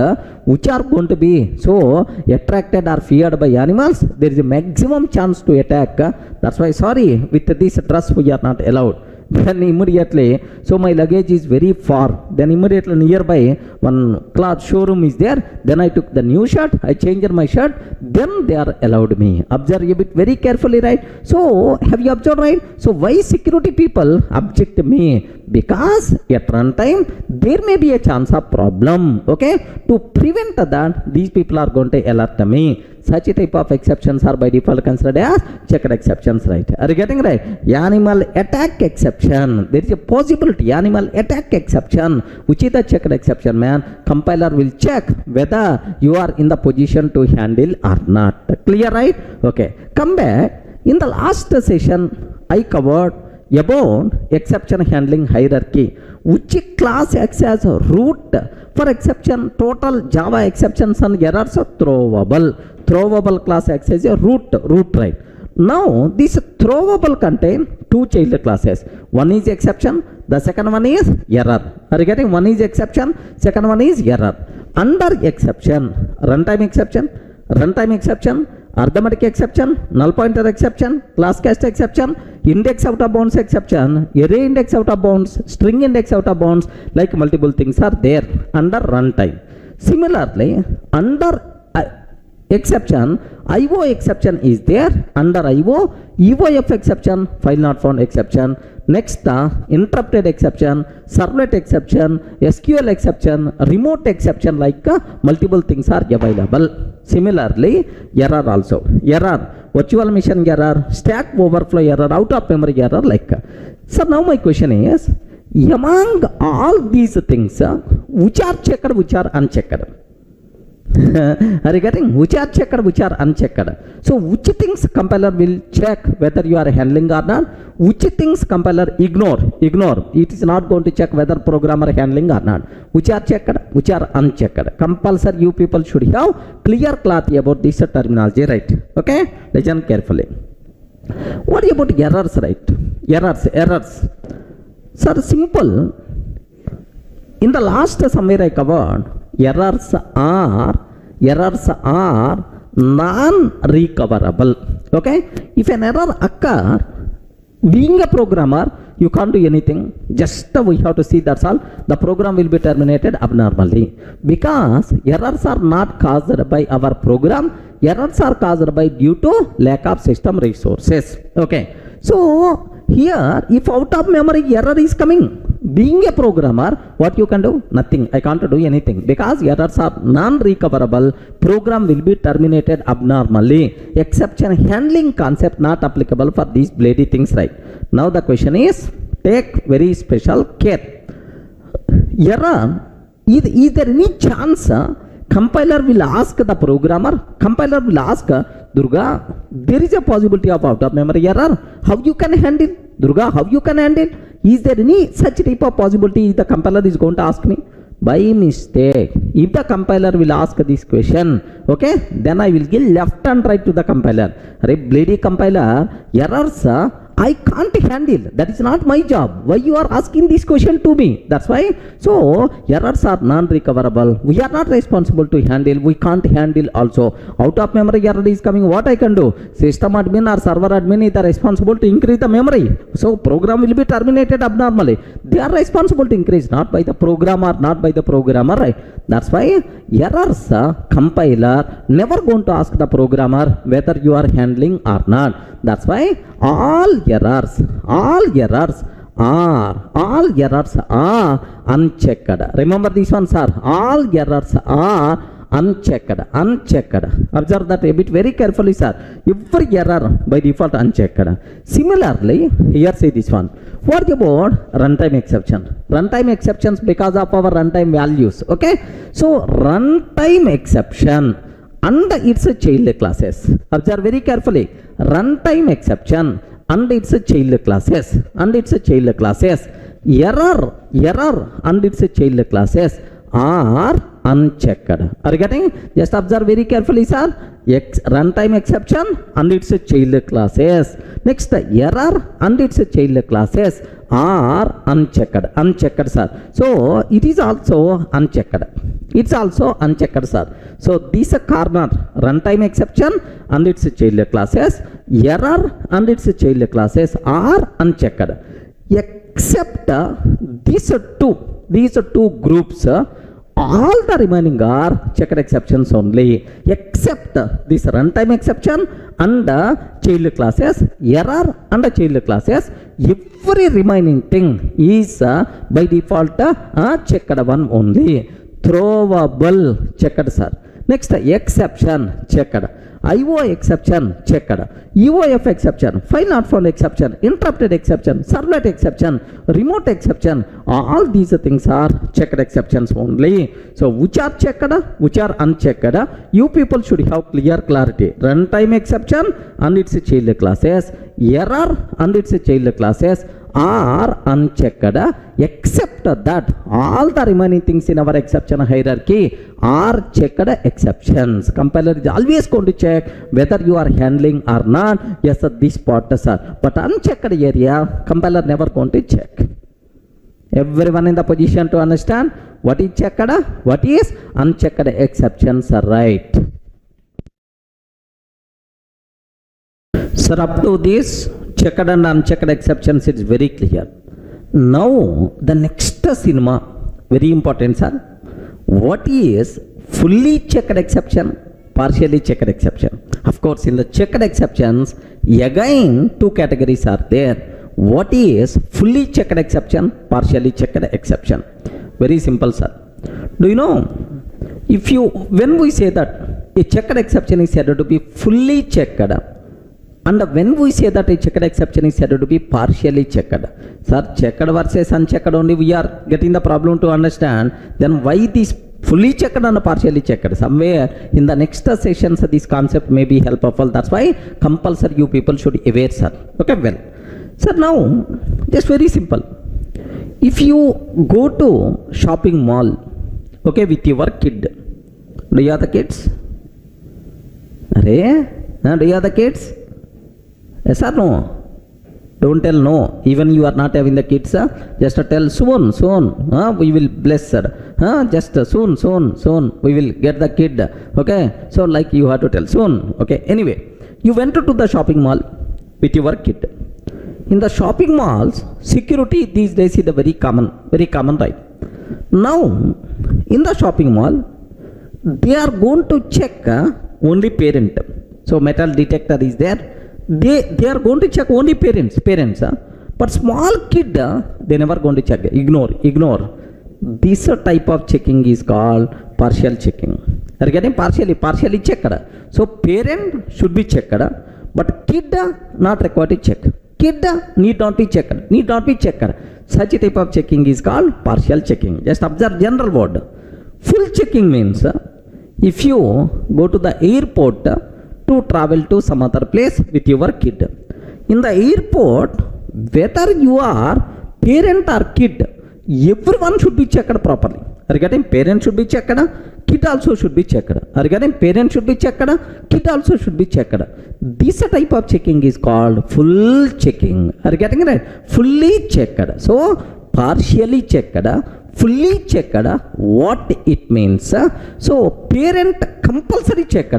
S1: which are going to be so attracted or feared by animals. There is a maximum chance to attack. That's why, sorry, with this dress we are not allowed. Then immediately, so my luggage is very far. Then immediately nearby one cloth showroom is there. Then I took the new shirt, I changed my shirt. Then they are allowed me. Observe a bit very carefully, right? So have you observed, right? So why security people object me? Because at runtime there may be a chance of problem. Okay, to prevent that, these people are going to alert me. Such a type of exceptions are by default considered as checked exceptions, right? Are you getting right? Animal attack exception. There is a possibility. Animal attack exception, which is the checked exception, man. Compiler will check whether you are in the position to handle or not. Clear, right? Okay. Come back. In the last session, I covered about exception handling hierarchy. Which class acts as root for exception? Total Java exceptions and errors are throwable class acts as a root, right? Now this throwable contain two child classes. One is exception, the second one is error. Are you getting? One is exception, second one is error. Under exception, runtime exception, arithmetic exception, null pointer exception, class cast exception, index out of bounds exception, array index out of bounds, string index out of bounds, like multiple things are there under runtime. Similarly, under exception, IO exception is there. Under IO, EOF exception, file not found exception. Next, interrupted exception, servlet exception, SQL exception, remote exception, like multiple things are available. Similarly, error also. Error, virtual machine error, stack overflow error, out of memory error, like. So now my question is, among all these things, which are checked, which are unchecked? Are you getting? Which are checked, which are unchecked? So which things compiler will check whether you are handling or not? Which things compiler ignore? It is not going to check whether programmer handling or not. Which are checked, which are unchecked? Compulsory you people should have clear clarity about this terminology, right? Okay? Listen carefully. What about errors, right? Errors. Sir, simple. In the last somewhere I covered, errors are non-recoverable. Okay? If an error occurs, being a programmer, you can't do anything. Just we have to see, that's all. The program will be terminated abnormally. Because errors are not caused by our program. Errors are caused by due to lack of system resources. Okay. So here, if out of memory error is coming, being a programmer, what you can do? Nothing. I can't do anything because errors are non-recoverable. Program will be terminated abnormally. Exception handling concept not applicable for these bloody things, right? Now the question is, take very special care. Error, is there any chance compiler will ask the programmer, compiler will ask, Durga, there is a possibility of out of memory error. How you can handle? Durga, how you can handle? Is there any such type of possibility the compiler is going to ask me? By mistake, if the compiler will ask this question, okay, then I will give left and right to the compiler. Arey, bloody compiler, errors I can't handle. That is not my job. Why you are asking this question to me? That's why. So errors are non-recoverable. We are not responsible to handle. We can't handle also. Out of memory error is coming. What I can do? System admin or server admin is responsible to increase the memory. So program will be terminated abnormally. They are responsible to increase, not by the programmer, not by the programmer. Right? That's why errors, compiler never going to ask the programmer whether you are handling or not. That's why all errors are unchecked. Remember this one, sir. All errors are unchecked. Observe that a bit very carefully, sir. Every error by default unchecked. Similarly, here say this one. What about runtime exception? Runtime exceptions because of our runtime values. Okay, so runtime exception and its child classes. Observe very carefully. Runtime exception and its child classes. Error and its child classes are unchecked. Are you getting? Just observe very carefully, sir. Runtime exception and its child classes. Next, error and its child classes are unchecked, sir. So it is also unchecked. It's also unchecked, sir. So this corner, runtime exception and its child classes, error and its child classes are unchecked. Except these two groups, all the remaining are checked exceptions only, except this runtime exception and child classes, error and child classes. Every remaining thing is by default checked one only. Throwable checked, sir. Next, exception checked. IO exception checked. EOF exception, file not found exception, interrupted exception, servlet exception, remote exception. All these things are checked exceptions only. So which are checked, which are unchecked? You people should have clear clarity. Runtime exception and its child classes, error and its child classes are unchecked, except that all the remaining things in our exception hierarchy are checked exceptions. Compiler is always going to check whether you are handling or not. Yes, this part, sir. But unchecked area, compiler never going to check. Everyone in the position to understand what is checked, what is unchecked exceptions, right? Sir, up to this checked and unchecked exceptions, it's very clear. Now the next cinema, very important, sir. What is fully checked exception, partially checked exception? Of course, in the checked exceptions, again two categories are there. What is fully checked exception, partially checked exception? Very simple, sir. Do you know, when we say that a checked exception is said to be fully checked, and when we say that a checked exception is said to be partially checked, sir, checked versus unchecked only we are getting the problem to understand. Then why this fully checked and partially checked? Somewhere in the next sessions this concept may be helpful. That's why compulsory you people should aware, sir. Okay, well, sir, now just very simple. If you go to shopping mall, okay, with your kid, do you have the kids? Do you have the kids? Yes or no? Don't tell no. Even you are not having the kids, just tell soon, we will bless, sir. Just soon, we will get the kid. Okay, so like you have to tell soon. Okay, anyway, you went to the shopping mall with your kid. In the shopping malls, security these days is very common, right? Now, in the shopping mall, they are going to check only parent. So metal detector is there. They are going to check only parents, but small kid, they never going to check. Ignore. This type of checking is called partial checking. Are you getting? Partially checked. So parent should be checked, but kid not required to check. Kid need not be checked. Such a type of checking is called partial checking. Just observe general word. Full checking means if you go to the airport to travel to some other place with your kid. In the airport, whether you are parent or kid, everyone should be checked properly. Are you getting? Parent should be checked, kid also should be checked. Are you getting? Parent should be checked, kid also should be checked. This type of checking is called full checking. Are you getting it? Fully checked. So, partially checked, fully checked, what it means? So, parent compulsory checked,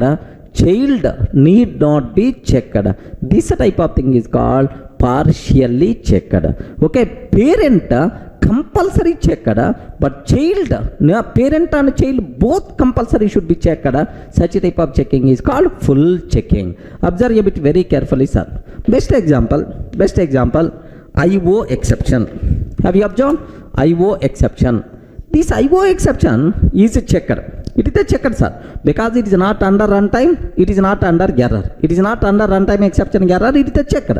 S1: child need not be checked. This type of thing is called partially checked. Okay, parent compulsory checked, but parent and child both compulsory should be checked. Such a type of checking is called full checking. Observe a bit very carefully, sir. Best example, IO exception. Have you observed? IO exception. This IO exception is checked. It is a checked, sir. Because it is not under runtime, it is not under error. It is not under runtime exception error, it is a checked.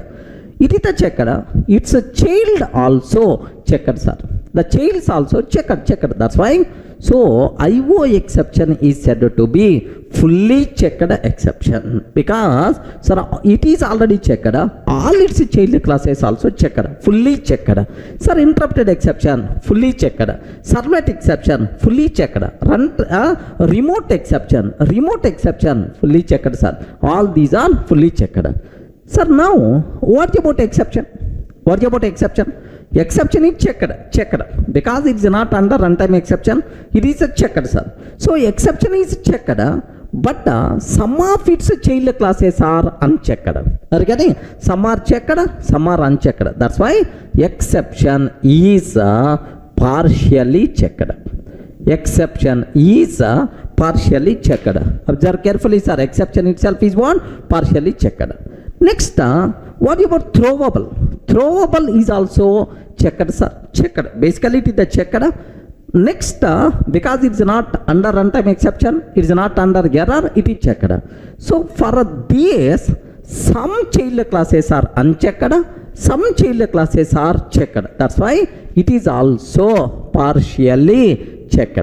S1: It is a checked. It's a child also checked, sir. The child is also checked. That's why. So IO exception is said to be fully checked exception, because sir, it is already checked. All its child classes also checked, fully checked. Sir, interrupted exception fully checked. Servlet exception fully checked. Remote exception fully checked, sir. All these are fully checked. Sir, now what about exception? Exception is checked because it is not under runtime exception. It is a checked, sir. So exception is checked, but some of its child classes are unchecked. Are you getting? Some are checked, some are unchecked. That's why exception is partially checked. Exception is partially checked. Observe carefully, sir. Exception itself is one partially checked. Next, what about throwable? Throwable is also checked, sir. Checked. Basically, it is the checked. Next, because it is not under runtime exception, it is not under error, it is checked. So, for these, some child classes are unchecked, some child classes are checked. That's why it is also partially checked.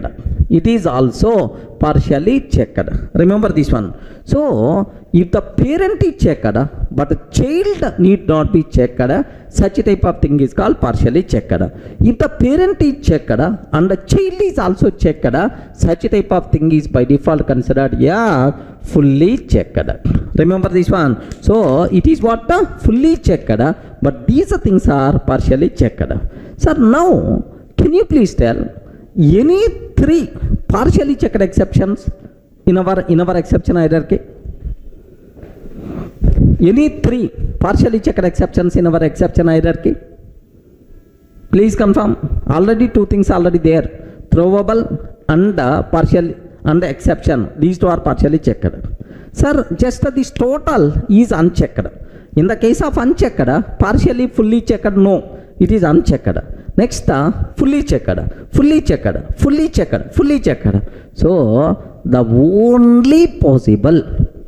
S1: It is also partially checked. Remember this one. So, if the parent is checked, but the child need not be checked, such type of thing is called partially checked. If the parent is checked and the child is also checked, such type of thing is by default considered fully checked. Remember this one. So, it is what? Fully checked, but these things are partially checked. Sir, now, can you please tell any three partially checked exceptions in our exception hierarchy? Any three partially checked exceptions in our exception hierarchy? Please confirm. Already two things already there. Throwable and partial and exception. These two are partially checked. Sir, just this total is unchecked. In the case of unchecked, partially fully checked, no. It is unchecked. Next, fully checked. So, the only possible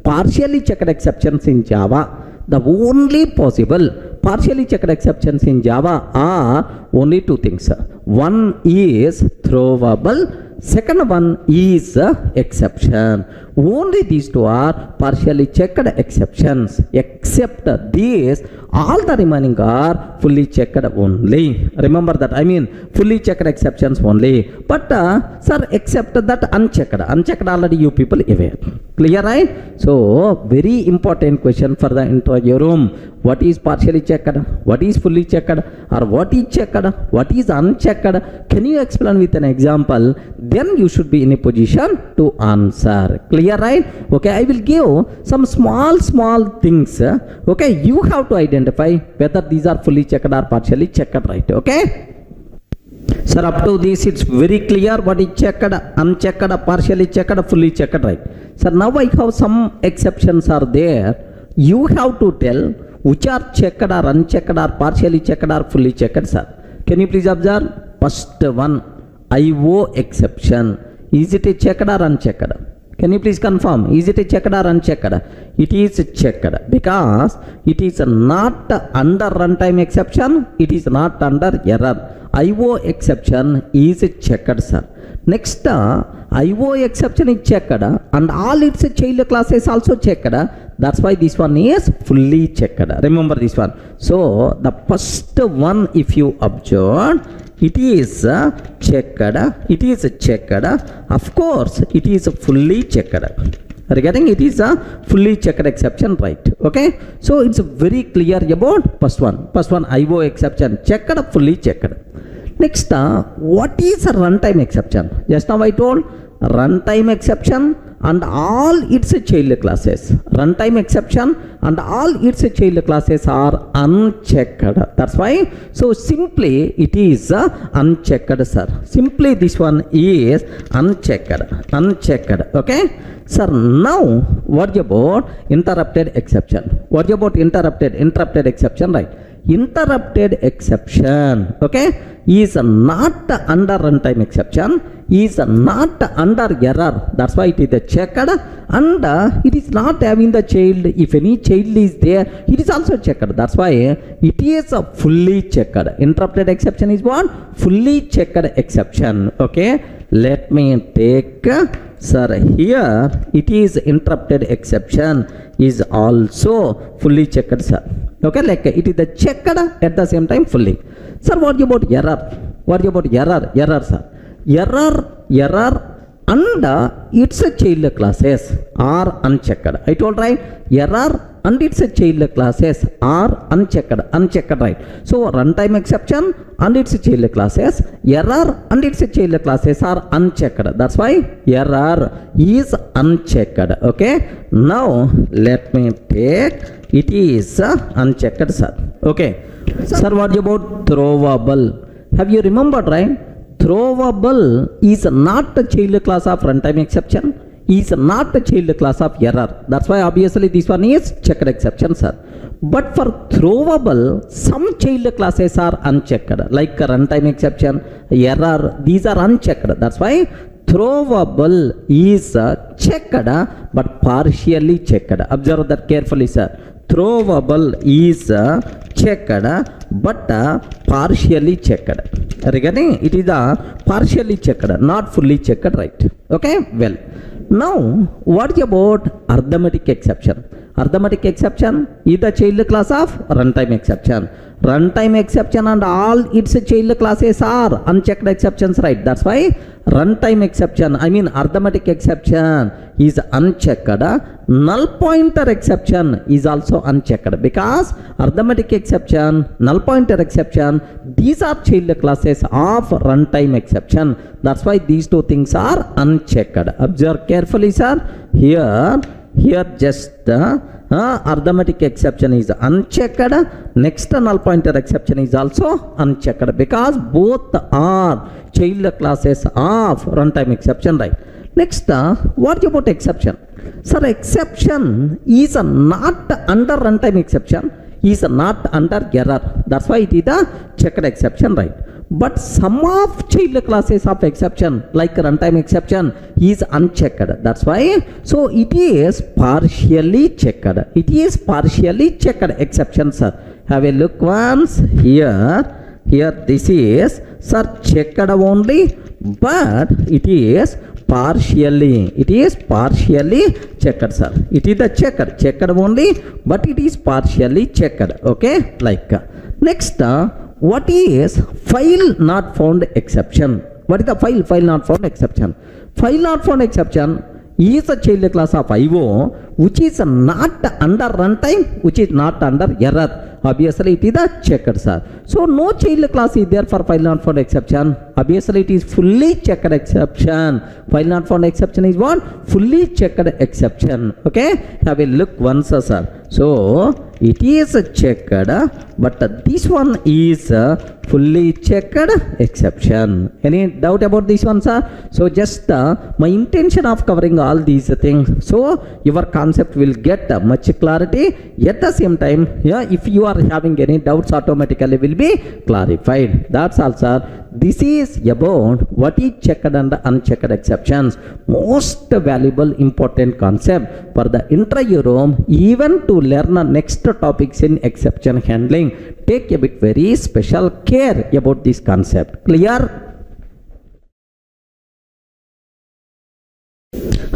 S1: partially checked exceptions in Java, the only possible partially checked exceptions in Java are only two things. One is throwable, second one is exception. Only these two are partially checked exceptions. Except these, all the remaining are fully checked only. Remember that. I mean, fully checked exceptions only. But, sir, except that unchecked. Unchecked already you people aware. Clear, right? So, very important question for the interview room. What is partially checked? What is fully checked? Or what is checked? What is unchecked? Can you explain with an example? Then you should be in a position to answer. Clear, right? Okay, I will give some small things. Okay, you have to identify whether these are fully checked or partially checked, right? Okay? Sir, up to this it's very clear what is checked, unchecked, partially checked, fully checked, right? Sir, now I have some exceptions are there. You have to tell which are checked or unchecked or partially checked or fully checked, sir. Can you please observe? First one, IO exception. Is it a checked or unchecked? Can you please confirm? Is it a checked or unchecked? It is checked because it is not under runtime exception. It is not under error. IO exception is checked, sir. Next, IO exception is checked and all its child classes also checked. That's why this one is fully checked. Remember this one. So, the first one, if you observe, it is checked. It is checked. Of course, it is fully checked. Are you getting? It is a fully checked exception, right? Okay. So, it's very clear about first one. First one, IO exception checked, fully checked. Next, what is a runtime exception? Just now I told runtime exception and all its child classes. Runtime exception and all its child classes are unchecked. That's why. So simply it is unchecked, sir. Simply this one is unchecked. Unchecked. Okay. Sir, now what about interrupted exception? What about interrupted exception, right? Interrupted exception, okay, is not under runtime exception. is not under error. That's why it is the checked, and it is not having the child. If any child is there, it is also checked. That's why it is a fully checked. Interrupted exception is what? Fully checked exception. Okay, let me take, sir, here it is interrupted exception is also fully checked, sir. Okay, like it is the checked at the same time fully. Sir, what about error? What about error? Error, sir. Error and its child classes are unchecked. I told right, error and its child classes are unchecked, right? So runtime exception and its child classes, error and its child classes are unchecked. That's why error is unchecked. Okay, now let me take, it is unchecked, sir. Okay, sir, what about throwable? Have you remembered, right? Throwable is not the child class of runtime exception, is not the child class of error. That's why obviously this one is checked exception, sir. But for throwable, some child classes are unchecked, like runtime exception, error, these are unchecked. That's why throwable is checked but partially checked. Observe that carefully, sir. Throwable is checked but partially checked. Regarding it is partially checked, not fully checked, right? Okay, well, now what about arithmetic exception? Arithmetic exception is the child class of runtime exception. Runtime exception and all its child classes are unchecked exceptions, right? That's why runtime exception, I mean arithmetic exception is unchecked. Null pointer exception is also unchecked, because arithmetic exception, null pointer exception, these are child classes of runtime exception. That's why these two things are unchecked. Observe carefully, sir. Here just arithmetic exception is unchecked. Next null pointer exception is also unchecked, because both are child classes of runtime exception, right? Next, what about exception? Sir, exception is not under runtime exception, is not under error. That's why it is a checked exception, right? But some of child classes of exception, like runtime exception, is unchecked. That's why, so it is partially checked. It is partially checked exception, sir. Have a look once here. Here this is, sir, checked only, but it is partially checked, sir. It is the checked only, but it is partially checked. Okay, like next, what is file not found exception? What is the file not found exception? File not found exception is a child class of IO which is not under runtime, which is not under error. Obviously it is a checked, sir. So no child class is there for file not found exception. Obviously it is fully checked exception. File not found exception is what? Fully checked exception. Okay, have a look once, sir. So it is checked, but this one is fully checked exception. Any doubt about this one, sir? So just my intention of covering all these things, so your concept will get much clarity. At the same time, yeah, if you are having any doubts, automatically will be clarified. That's all, sir. This is about what is checked and unchecked exceptions. Most valuable, important concept for the interview room, even to learn the next topics in exception handling. Take a bit very special care about this concept. Clear?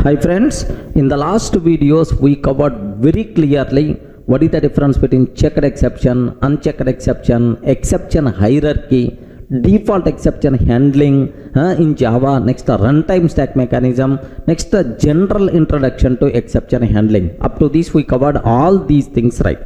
S1: Hi friends, in the last videos we covered very clearly what is the difference between checked exception, unchecked exception, exception hierarchy, default exception handling in Java, next runtime stack mechanism, next general introduction to exception handling. Up to this we covered all these things, right?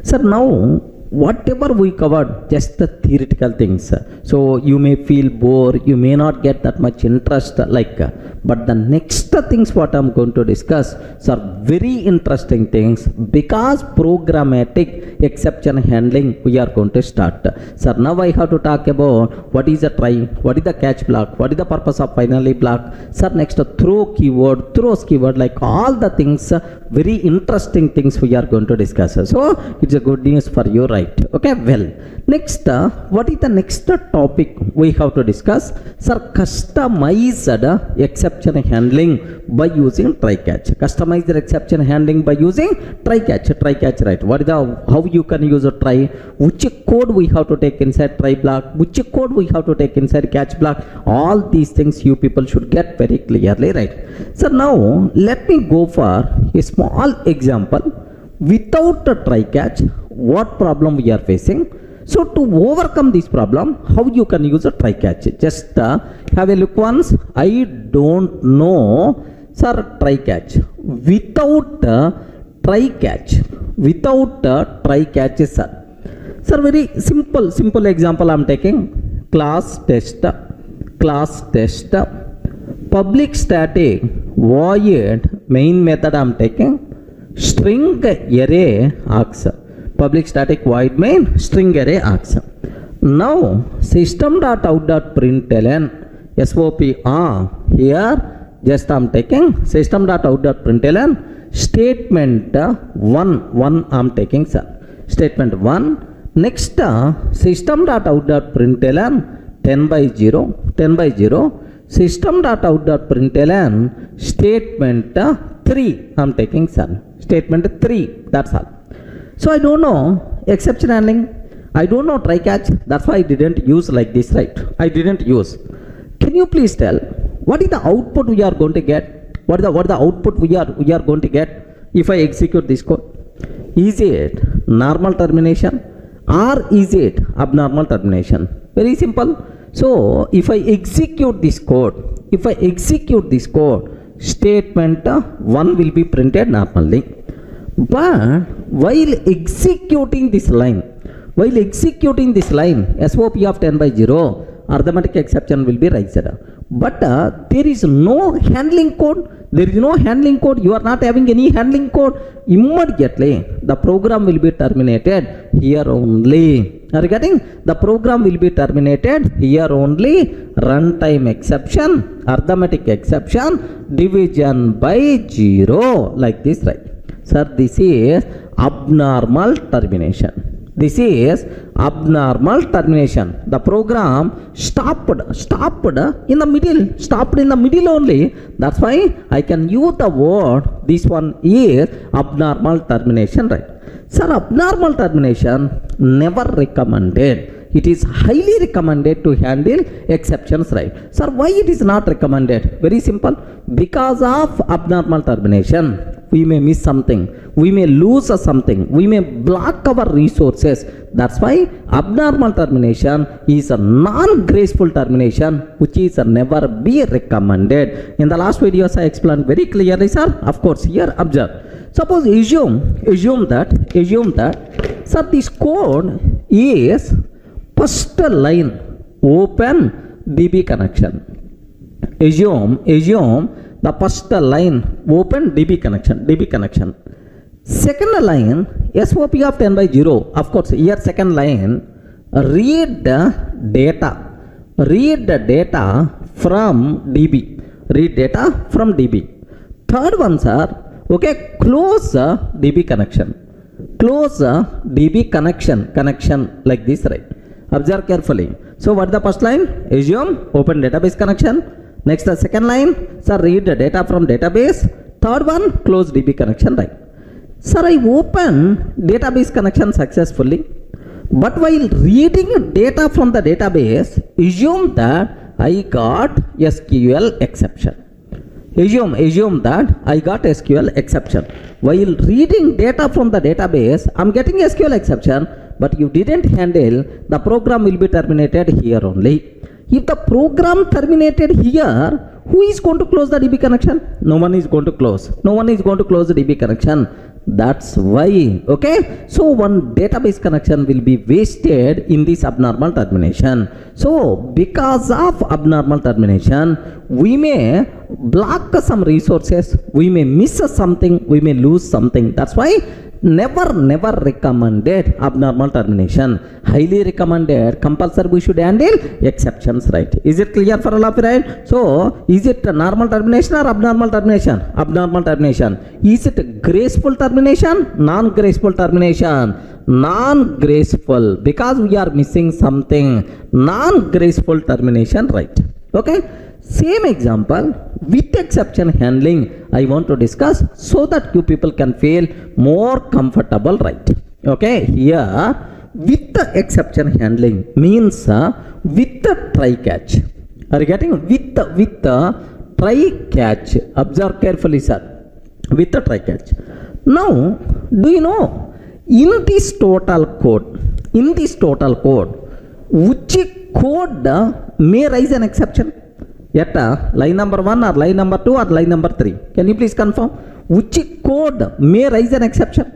S1: Sir, now whatever we covered, just the theoretical things. So you may feel bored, you may not get that much interest, like, but the next things what I'm going to discuss are very interesting things, because programmatic exception handling we are going to start. Sir, now I have to talk about what is a try, what is the catch block, what is the purpose of finally block. Sir, next throw keyword, throws keyword, like all the things, very interesting things we are going to discuss. So it's a good news for you, right. Okay, well. Next, what is the next topic we have to discuss? Sir, customized exception handling by using try catch. Customized exception handling by using try catch. Try catch, right? What is the how you can use a try? Which code we have to take inside try block? Which code we have to take inside catch block? All these things you people should get very clearly, right? So now let me go for a small example without a try catch. What problem we are facing? So to overcome this problem, how you can use a try catch? Just have a look once. I don't know, sir, try catch. Without try catch, sir. Sir, very simple example I am taking. Class test, public static void main method I am taking. String array args. Public static void main string array args. Now system.out.println SOP here just I am taking system.out.println statement 1 I am taking, sir. Statement 1. Next system.out.println 10 by 0 system.out.println statement 3 I am taking, sir. Statement 3, that's all. So I don't know exception handling, I don't know try catch, that's why I didn't use like this, right? I didn't use. Can you please tell what is the output we are going to get? What is the output we are going to get if I execute this code? Is it normal termination or is it abnormal termination? Very simple. So if I execute this code, statement 1 will be printed normally. But while executing this line, SOP of 10 by 0, arithmetic exception will be raised. But there is no handling code. You are not having any handling code. Immediately, the program will be terminated here only. Are you getting? The program will be terminated here only. Runtime exception, arithmetic exception, division by 0, like this, right? Sir, this is abnormal termination. The program stopped in the middle only. That's why I can use the word, this one is abnormal termination, right? Sir, abnormal termination never recommended. It is highly recommended to handle exceptions, right? Sir, why it is not recommended? Very simple. Because of abnormal termination, we may miss something, we may lose something, we may block our resources. That's why abnormal termination is a non-graceful termination, which is never be recommended. In the last videos I explained very clearly, sir. Of course, here observe. Suppose assume that sir, this code is first line open DB connection. Assume the first line open DB connection. Second line SOP of 10 by 0. Of course, here second line read the data from DB. Third one, sir, okay, close DB connection. Connection like this, right? Observe carefully. So what is the first line? Assume open database connection. Next, the second line, sir, read the data from database. Third one, close DB connection, right? Sir, I open database connection successfully, but while reading data from the database, assume that I got SQL exception. Assume that I got SQL exception. While reading data from the database, I'm getting SQL exception, but you didn't handle, the program will be terminated here only. If the program terminated here, who is going to close the DB connection? No one is going to close. the DB connection. That's why, okay? So one database connection will be wasted in this abnormal termination. So because of abnormal termination, we may block some resources, we may miss something, we may lose something. That's why never recommended abnormal termination. Highly recommended, compulsory we should handle exceptions, right? Is it clear for all of you, right? So, is it a normal termination or abnormal termination? Abnormal termination. Is it graceful termination? Non-graceful termination. Non-graceful, because we are missing something. Non-graceful termination, right? Okay. Same example with exception handling I want to discuss so that you people can feel more comfortable, right? Okay, here with the exception handling means with the try catch. Are you getting? With the try catch. Observe carefully, sir. With the try catch. Now, do you know in this total code, which code may raise an exception? Yet line number 1 or line number 2 or line number 3? Can you please confirm? Which code may raise an exception?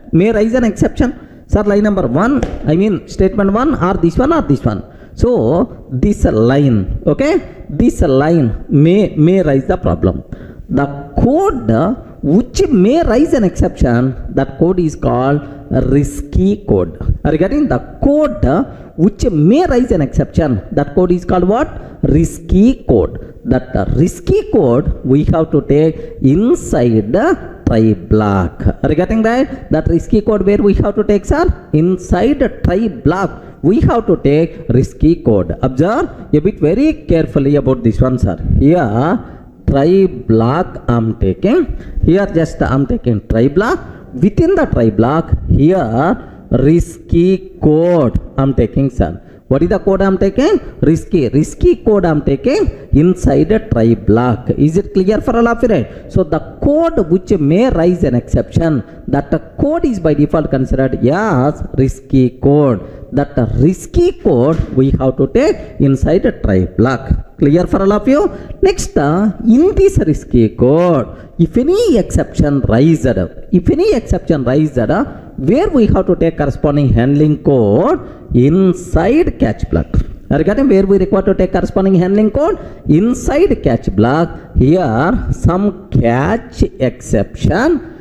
S1: Sir, line number 1, I mean statement 1 or this one. So, this line, okay? This line may raise the problem. The code which may raise an exception, that code is called risky code. Are you getting? The code which may raise an exception, that code is called what? Risky code. That risky code we have to take inside the try block. Are you getting that? That risky code where we have to take, sir? Inside the try block we have to take risky code. Observe a bit very carefully about this one, sir. Here try block I am taking. Here just I am taking try block. Within the try block, here risky code I am taking, sir. What is the code I am taking? Risky code I am taking inside a try block. Is it clear for all of you, right? So the code which may raise an exception, that code is by default considered as risky code. That risky code we have to take inside a try block. Clear for all of you? Next, in this risky code, if any exception raised, where we have to take corresponding handling code inside catch block. Are you getting? Where we require to take corresponding handling code inside catch block. Here some catch exception.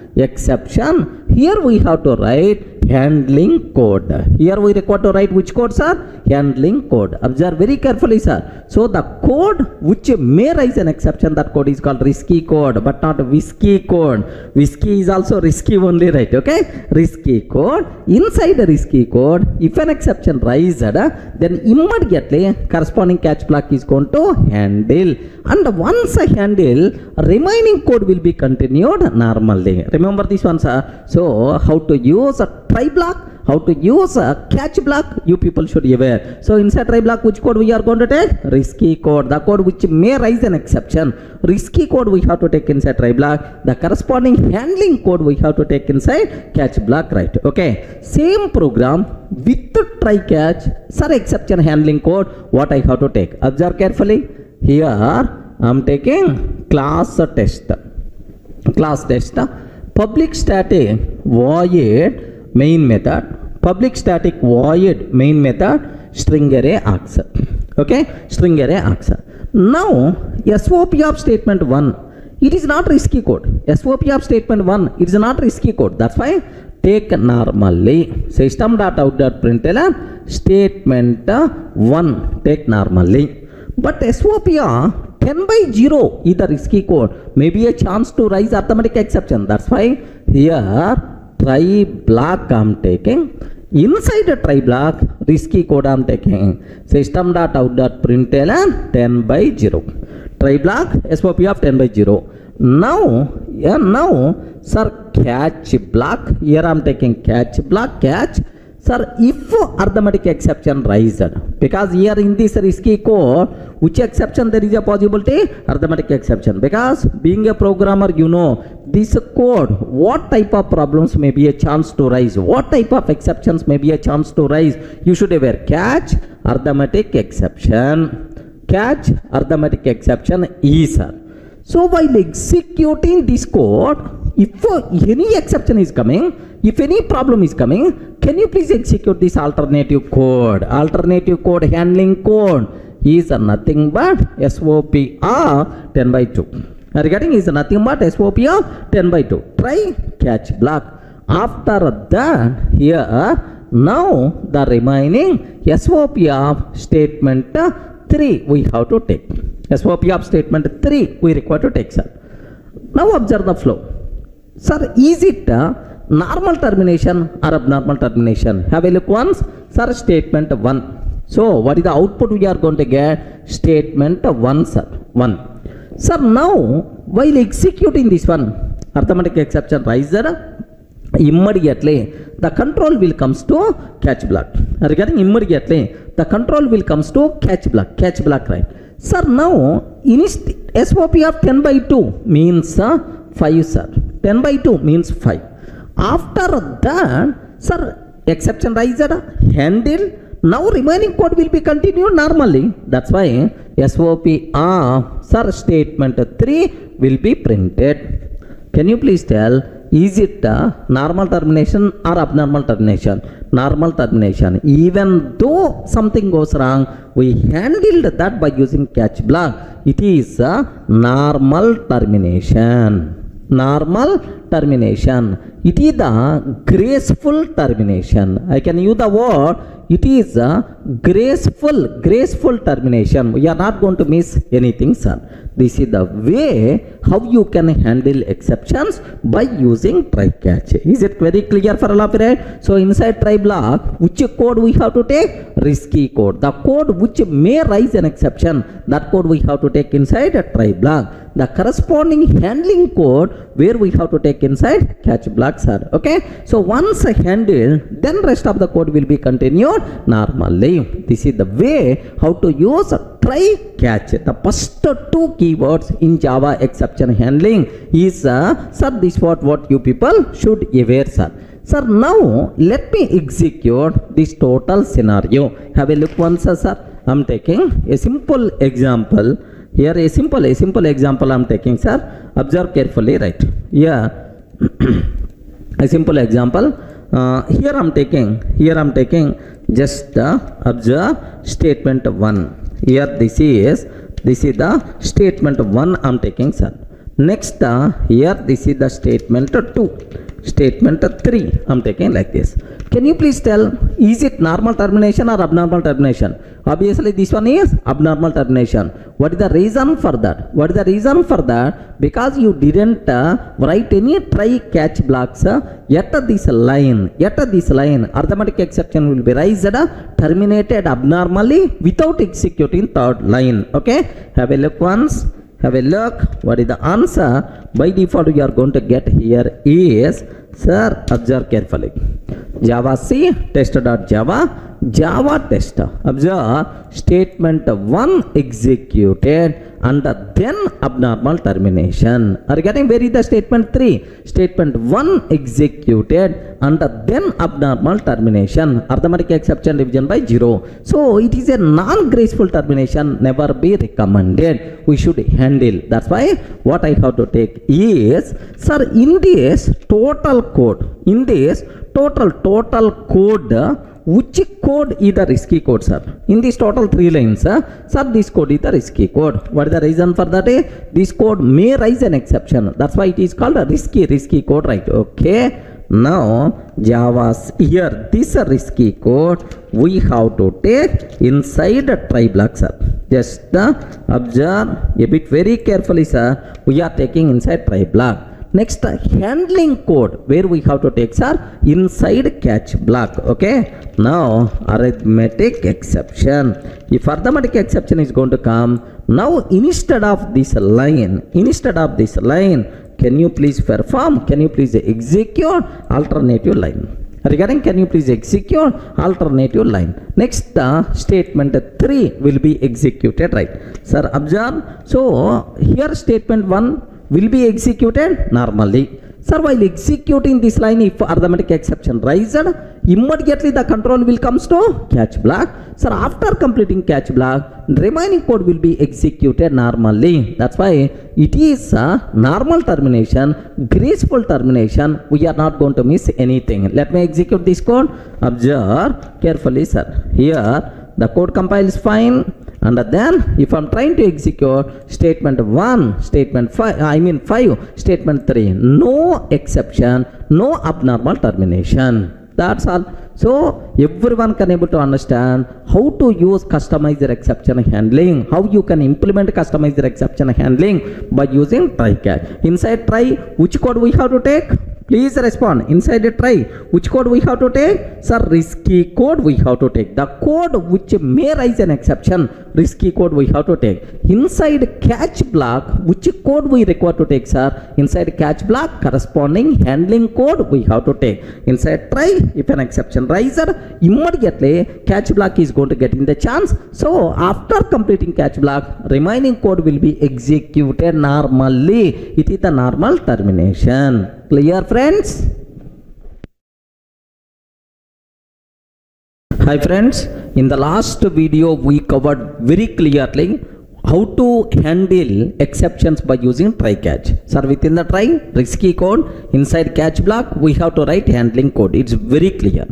S1: Here we have to write handling code. Here we require to write which code, sir? Handling code. Observe very carefully, sir. So the code which may raise an exception, that code is called risky code, but not whiskey code. Whiskey is also risky only, right? Okay? Risky code. Inside the risky code, if an exception rises, then immediately corresponding catch block is going to handle. And once I handle, remaining code will be continued normally. Remember this one, sir. So how to use a try block, how to use a catch block, you people should be aware. So inside try block, which code we are going to take? Risky code. The code which may raise an exception. Risky code we have to take inside try block. The corresponding handling code we have to take inside catch block, right? Okay. Same program with the try catch, sir, exception handling code, what I have to take? Observe carefully. Here I am taking class test. Public static void main method. Public static void main method string array args. Okay, string array args. Now SOP of statement 1, it is not risky code. SOP of statement 1, it is not risky code. That's why take normally. System.out.println statement 1 take normally. But SOP 10/0 is the risky code. Maybe a chance to raise arithmetic exception. That's why here try block I am taking. Inside the try block, risky code I am taking. System.out.println 10/0. Try block SOP of 10/0. Now, sir, catch block. Here I am taking catch block, catch. Sir, if arithmetic exception raised, because here in this risky code, which exception there is a possibility? Arithmetic exception. Because being a programmer, you know, this code, what type of problems may be a chance to rise? What type of exceptions may be a chance to rise? You should aware catch, arithmetic exception. Catch, arithmetic exception is, sir. So while executing this code, if any exception is coming, if any problem is coming, can you please execute this alternative code? Alternative code handling code is nothing but SOP of 10/2. Are you getting? Is nothing but SOP of 10/2. Try catch block. After that, here, now the remaining SOP of statement 3 we have to take. SOP of statement 3 we require to take, sir. Now observe the flow. Sir, is it normal termination or abnormal termination? Have a look once. Sir, statement 1. So what is the output we are going to get? Statement 1, sir. 1. Sir, now while executing this one, arithmetic exception riser, immediately the control will comes to catch block. Regarding immediately the control will comes to catch block, right? Sir, now SOP of 10 by 2 means 5, sir. 10 by 2 means 5. After that, sir, exception riser handle. Now remaining code will be continued normally. That's why SOP of, sir, statement 3 will be printed. Can you please tell, is it normal termination or abnormal termination? Normal termination. Even though something goes wrong, we handled that by using catch block. It is a normal termination. Normal termination. It is the graceful termination. I can use the word. It is a graceful termination. We are not going to miss anything, sir. This is the way how you can handle exceptions by using try catch. Is it very clear for all of you? So inside try block, which code we have to take? Risky code. The code which may raise an exception, that code we have to take inside a try block. The corresponding handling code where we have to take inside catch block, sir. Okay. So once I handle, then rest of the code will be continued normally. This is the way how to use try catch. The first 2 keywords in Java exception handling is sir, this what you people should aware, sir. Sir, now let me execute this total scenario. Have a look once, sir. I'm taking a simple example. Here a simple example I'm taking, sir. Observe carefully, right? Yeah. A simple example. Here I'm taking just observe statement 1. Here this is the statement 1 I'm taking, sir. Next here this is the statement 2. Statement 3 I'm taking like this. Can you please tell, is it normal termination or abnormal termination? Obviously this one is abnormal termination. What is the reason for that? Because you didn't write any try catch blocks yet this line. Arithmetic exception will be raised, terminated abnormally without executing third line. Okay, have a look once. Have a look. What is the answer? By default you are going to get here is, sir, observe carefully. Java C test.java Java test. Observe statement 1 executed and then abnormal termination. Are you getting where is the statement 3? Statement 1 executed and then abnormal termination. Arithmetic exception division by 0. So it is a non-graceful termination, never be recommended. We should handle. That's why what I have to take is, sir, in this total code, total code, which code is the risky code, sir? In this total 3 lines, sir, this code is the risky code. What is the reason for that? This code may raise an exception. That's why it is called a risky code, right? Okay. Now Java's here, this risky code we have to take inside a try block, sir. Just observe a bit very carefully, sir. We are taking inside try block. Next, handling code where we have to take, sir, inside catch block. Okay. Now arithmetic exception. If arithmetic exception is going to come, now instead of this line, can you please perform? Can you please execute alternative line? Regarding, can you please execute alternative line? Next, statement 3 will be executed, right? Sir, observe. So here statement 1 will be executed normally. Sir, while executing this line, if arithmetic exception raised, immediately the control will comes to catch block. Sir, after completing catch block, remaining code will be executed normally. That's why it is a normal termination, graceful termination. We are not going to miss anything. Let me execute this code. Observe carefully, sir. Here the code compiles fine. And then if I'm trying to execute statement 1, statement 5, statement 3, no exception, no abnormal termination. That's all. So everyone can able to understand how to use customizer exception handling, how you can implement customizer exception handling by using try catch. Inside try, which code we have to take? Please respond. Inside the try, which code we have to take? Sir, risky code we have to take. The code which may raise an exception, risky code we have to take. Inside catch block, which code we require to take, sir? Inside catch block, corresponding handling code we have to take. Inside try, if an exception rises, immediately catch block is going to get in the chance. So after completing catch block, remaining code will be executed normally. It is the normal termination. Clear, friends? Hi friends, in the last video we covered very clearly how to handle exceptions by using try catch. Sir, within the try, risky code, inside catch block, we have to write handling code. It's very clear.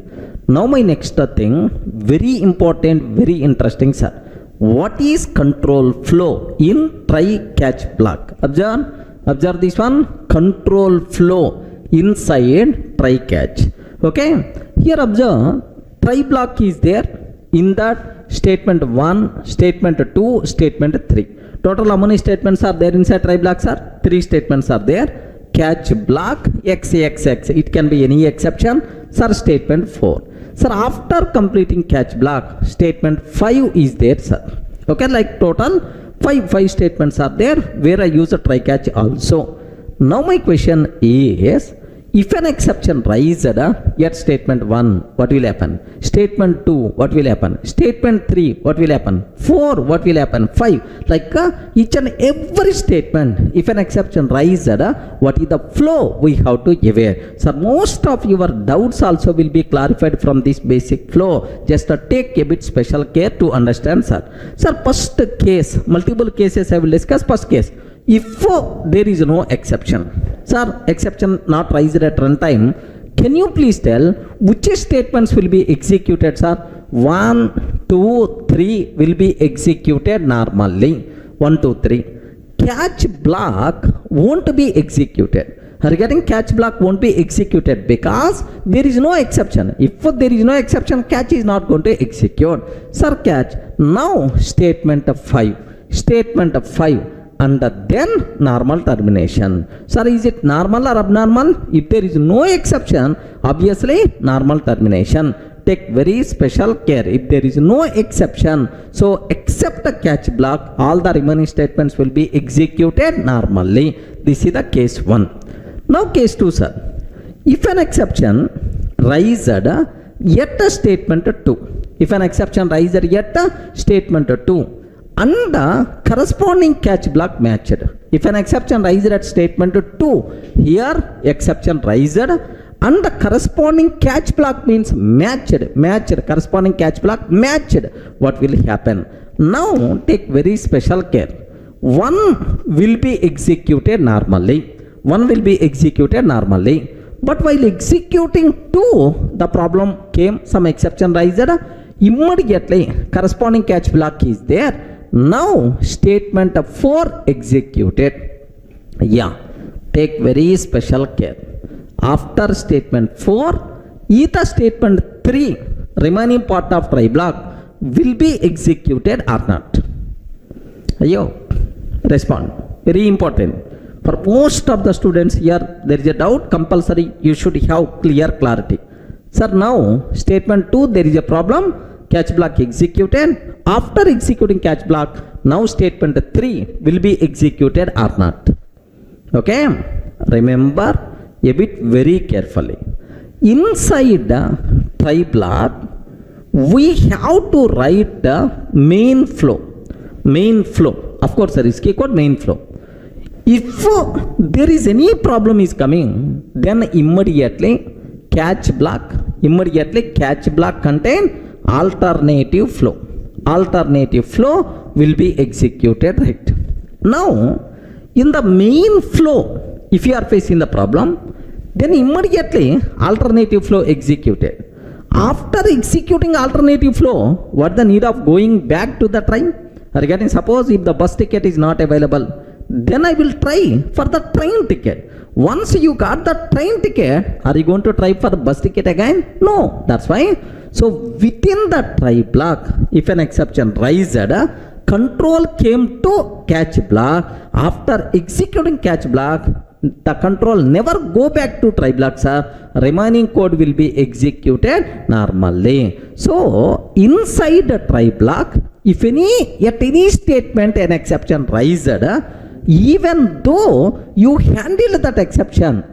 S1: Now my next thing, very important, very interesting, sir. What is control flow in try catch block? Observe this one, control flow inside try catch. Okay, here observe, try block is there in that statement 1, statement 2, statement 3. Total how many statements are there inside try block, sir? 3 statements are there. Catch block x, it can be any exception. Sir, statement 4. Sir, after completing catch block, statement 5 is there, sir. Okay, like total 5 statements are there where I use a try catch also. Now my question is, if an exception rises at statement 1, what will happen? Statement 2, what will happen? Statement 3, what will happen? 4, what will happen? 5. Like each and every statement, if an exception rises, what is the flow we have to aware? So most of your doubts also will be clarified from this basic flow. Just take a bit special care to understand, sir. Sir, first case, multiple cases I will discuss. First case, if there is no exception, sir, exception not raised at runtime, can you please tell which statements will be executed, sir? 1, 2, 3 will be executed normally. 1, 2, 3. Catch block won't be executed. Regarding catch block won't be executed because there is no exception. If there is no exception, catch is not going to execute. Sir, catch. Now statement 5. Statement 5. And then normal termination. Sir, is it normal or abnormal? If there is no exception, obviously normal termination. Take very special care. If there is no exception, so except the catch block, all the remaining statements will be executed normally. This is the case 1. Now case 2, sir. If an exception rises at a statement 2. If an exception rises at a statement 2. And the corresponding catch block matched. If an exception rises at statement 2, here exception rises and the corresponding catch block means matched, corresponding catch block matched. What will happen? Now take very special care. 1 will be executed normally. 1 will be executed normally. But while executing 2, the problem came, some exception rises. Immediately corresponding catch block is there. Now statement 4 executed. Yeah, take very special care. After statement 4, either statement 3, remaining part of try block, will be executed or not. Ayo, respond. Very important. For most of the students here, there is a doubt. Compulsory, you should have clear clarity. Sir, now statement 2, there is a problem. Catch block executed. After executing catch block, now statement 3 will be executed or not. Okay? Remember a bit very carefully. Inside the try block, we have to write the main flow. Main flow. Of course, the risky code main flow. If there is any problem is coming, then immediately catch block contain alternative flow. Alternative flow will be executed, right? Now, in the main flow, if you are facing the problem, then immediately alternative flow executed. After executing alternative flow, what the need of going back to the try? Are you getting? Suppose if the bus ticket is not available, then I will try for the train ticket. Once you got the train ticket, are you going to try for the bus ticket again? No. That's why. So within the try block, if an exception rises, control came to catch block. After executing catch block, the control never go back to try block, sir. Remaining code will be executed normally. So inside the try block, if at any statement an exception rises, even though you handle that exception,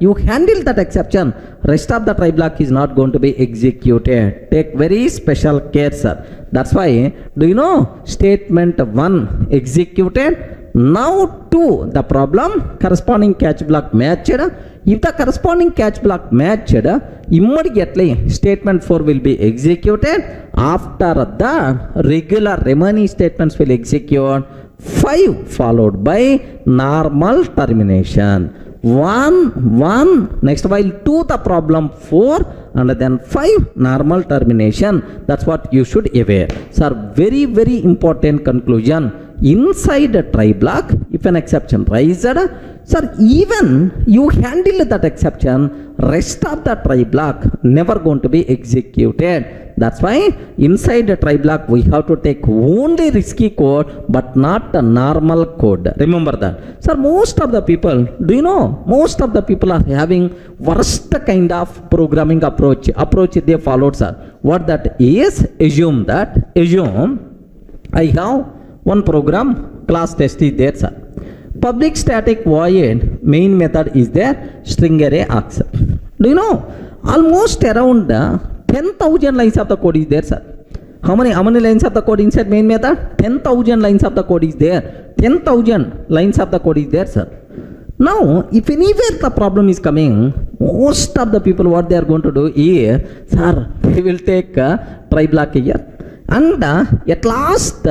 S1: rest of the try block is not going to be executed. Take very special care, sir. That's why, do you know, statement 1 executed, now to the problem corresponding catch block matched. If the corresponding catch block matched, immediately statement 4 will be executed. After the regular remaining statements will execute. 5 followed by normal termination. 1 next while to the problem 4 and then 5 normal termination. That's what you should aware. Sir, very very important conclusion. Inside a try block, if an exception rises, sir, even you handle that exception, rest of the try block never going to be executed. That's why inside the try block we have to take only risky code but not the normal code. Remember that. Sir, most of the people, do you know, most of the people are having worst kind of programming approach they followed, sir. What that is, assume I have one program, class test is there, sir. Public static void main method is there, string array accept. Do you know, almost around 10,000 lines of the code is there, sir. How many lines of the code inside main method? 10,000 lines of the code is there. 10,000 lines of the code is there, sir. Now, if anywhere the problem is coming, most of the people what they are going to do is, sir, they will take try block here. And at last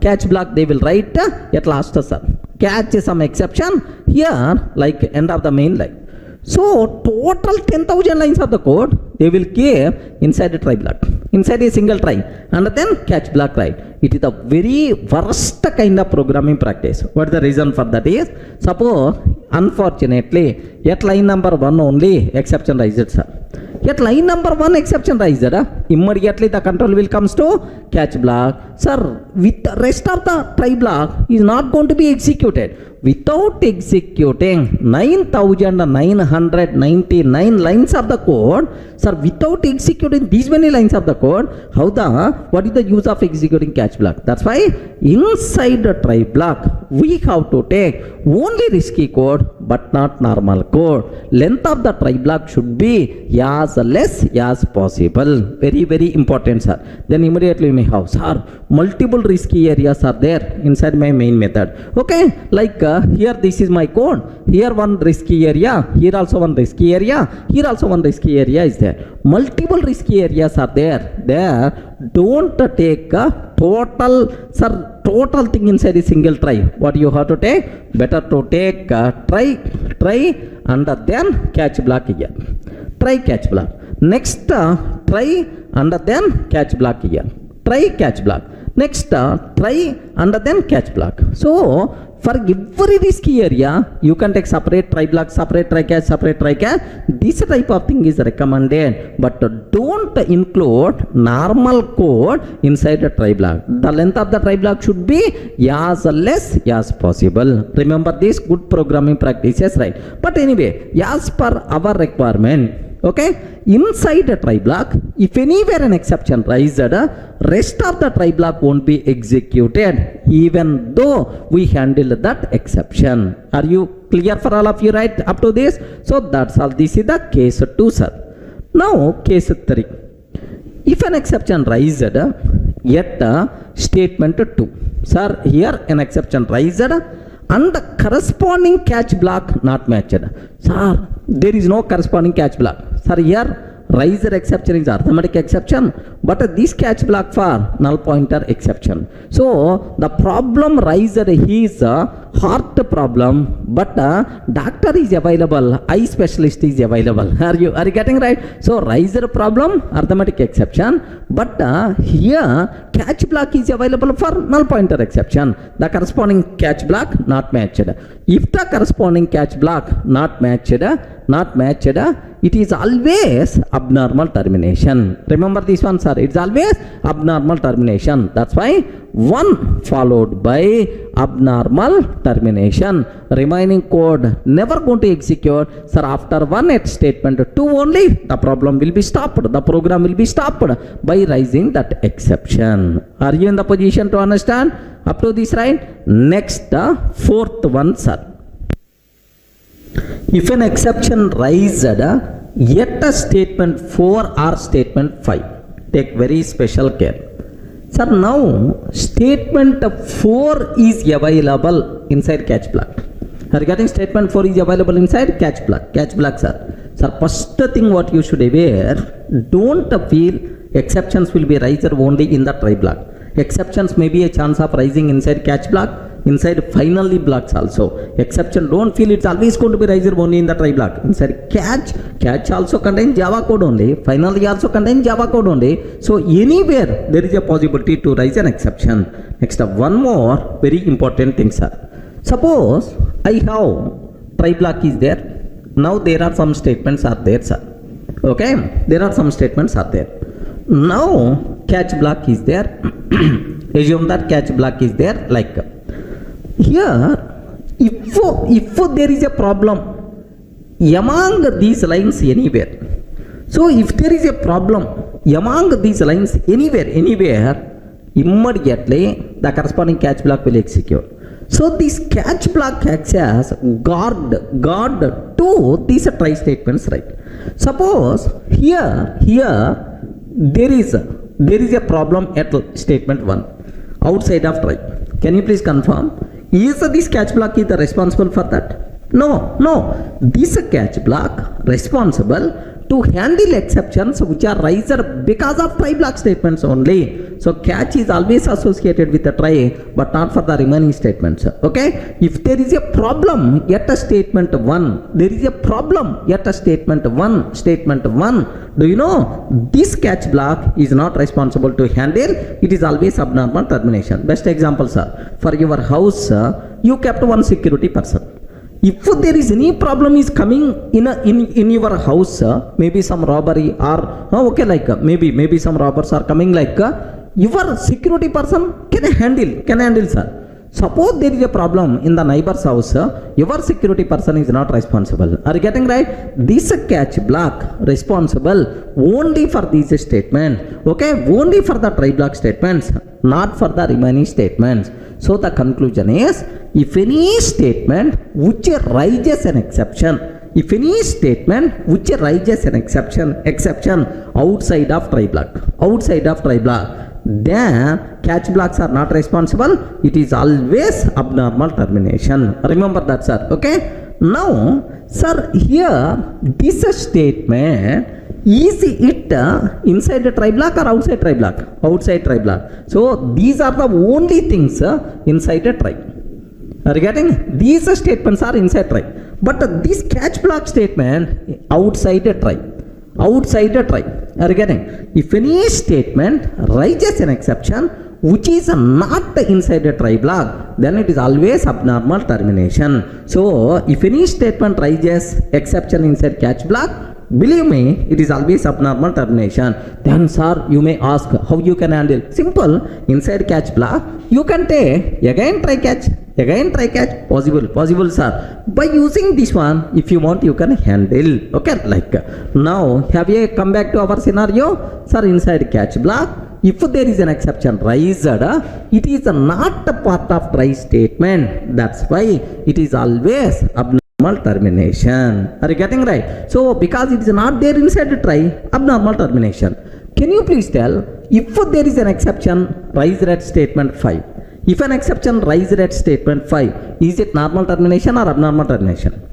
S1: catch block they will write at last, sir. Catch some exception here like end of the main line. So total 10,000 lines of the code they will keep inside a try block, inside a single try, and then catch block right. It is a very worst kind of programming practice. What is the reason for that is, suppose unfortunately at line number 1 only exception rises, sir. At line number 1 exception rises, immediately the control will comes to catch block. Sir, with the rest of the try block is not going to be executed. Without executing 9,999 lines of the code, sir, without executing these many lines of the code, what is the use of executing catch block? That's why inside the try block we have to take only risky code but not normal code. Length of the try block should be as less as possible. Very very important, sir. Then immediately we may have, sir, multiple risky areas are there inside my main method. Okay, like here this is my code. Here one risky area, here also one risky area, here also one risky area is there. Multiple risky areas are there. Don't take total thing inside a single try. What you have to take? Better to take try and then catch block here. Try catch block. Next try and then catch block here. Try catch block. Next try and then catch block. So for every risky area you can take separate try block, separate try catch, separate try catch. This type of thing is recommended, but don't include normal code inside the try block. The length of the try block should be as less as possible. Remember this good programming practices, right? But anyway, as per our requirement, okay, inside the try block, if anywhere an exception rises, rest of the try block won't be executed even though we handle that exception. Are you clear for all of you right up to this? So that's all. This is the case 2, sir. Now case 3. If an exception rises yet statement 2, sir, here an exception rises and the corresponding catch block not matched. Sir, there is no corresponding catch block. Sir, here riser exception is arithmetic exception, but this catch block for null pointer exception. So the problem riser is a heart problem, but doctor is available, eye specialist is available. Are you getting right? So riser problem, arithmetic exception, but here catch block is available for null pointer exception. The corresponding catch block not matched. If the corresponding catch block not matched, it is always abnormal termination. Remember this one, sir. It's always abnormal termination. That's why 1 followed by abnormal termination. Remaining code never going to execute. Sir, after 1 at statement 2 only, the problem will be stopped. The program will be stopped by raising that exception. Are you in the position to understand up to this, right? Next, fourth one, sir. If an exception raised yet a statement 4 or statement 5, take very special care. Sir, now statement 4 is available inside catch block. Regarding statement 4 is available inside catch block. Catch block, sir. Sir, first thing what you should aware, don't feel exceptions will be raised only in the try block. Exceptions may be a chance of rising inside catch block, inside finally blocks also. Exception, don't feel it's always going to be raised only in the try block. Inside catch also contains Java code only, finally also contains Java code only. So anywhere there is a possibility to raise an exception. Next up, one more very important thing, sir. Suppose I have try block is there. Now there are some statements are there, sir. Okay, there are some statements are there. Now catch block is there. Assume that catch block is there like here. If there is a problem among these lines anywhere, so if there is a problem among these lines anywhere, immediately the corresponding catch block will execute. So this catch block acts as guard to these try statements, right? Suppose here there is a problem at statement 1 outside of try. Can you please confirm? Is this catch block is responsible for that? No. This catch block responsible to handle exceptions which are raised because of try block statements only. So catch is always associated with the try, but not for the remaining statements. Okay? If there is a problem at a statement 1, there is a problem at a statement 1, do you know this catch block is not responsible to handle? It is always abnormal termination. Best example, sir. For your house, you kept one security person. If there is any problem is coming in your house, maybe some robbery or maybe some robbers are coming like your security person can handle, sir. Suppose there is a problem in the neighbor's house, your security person is not responsible. Are you getting right? This catch block responsible only for these statements. Okay, only for the try block statements, not for the remaining statements. So the conclusion is, if any statement which raises an exception, exception outside of try block, then catch blocks are not responsible. It is always abnormal termination. Remember that, sir. Okay. Now, sir, here this statement, is it inside the try block or outside try block? Outside try block. So these are the only things inside a try. Are you getting? These statements are inside try, but this catch block statement outside a try. Are you getting? If any statement raises an exception which is not inside a try block, then it is always abnormal termination. So if any statement raises exception inside catch block, believe me, it is always abnormal termination. Then, sir, you may ask how you can handle. Simple. Inside catch block, you can take again try catch. Possible, sir. By using this one, if you want, you can handle. Okay, like now, have you come back to our scenario? Sir, inside catch block, if there is an exception raised, it is not a part of try statement. That's why it is always abnormal termination. Are you getting right? So because it is not there inside the try, abnormal termination. Can you please tell, if there is an exception raised at statement 5, if an exception raised at statement 5, is it normal termination or abnormal termination?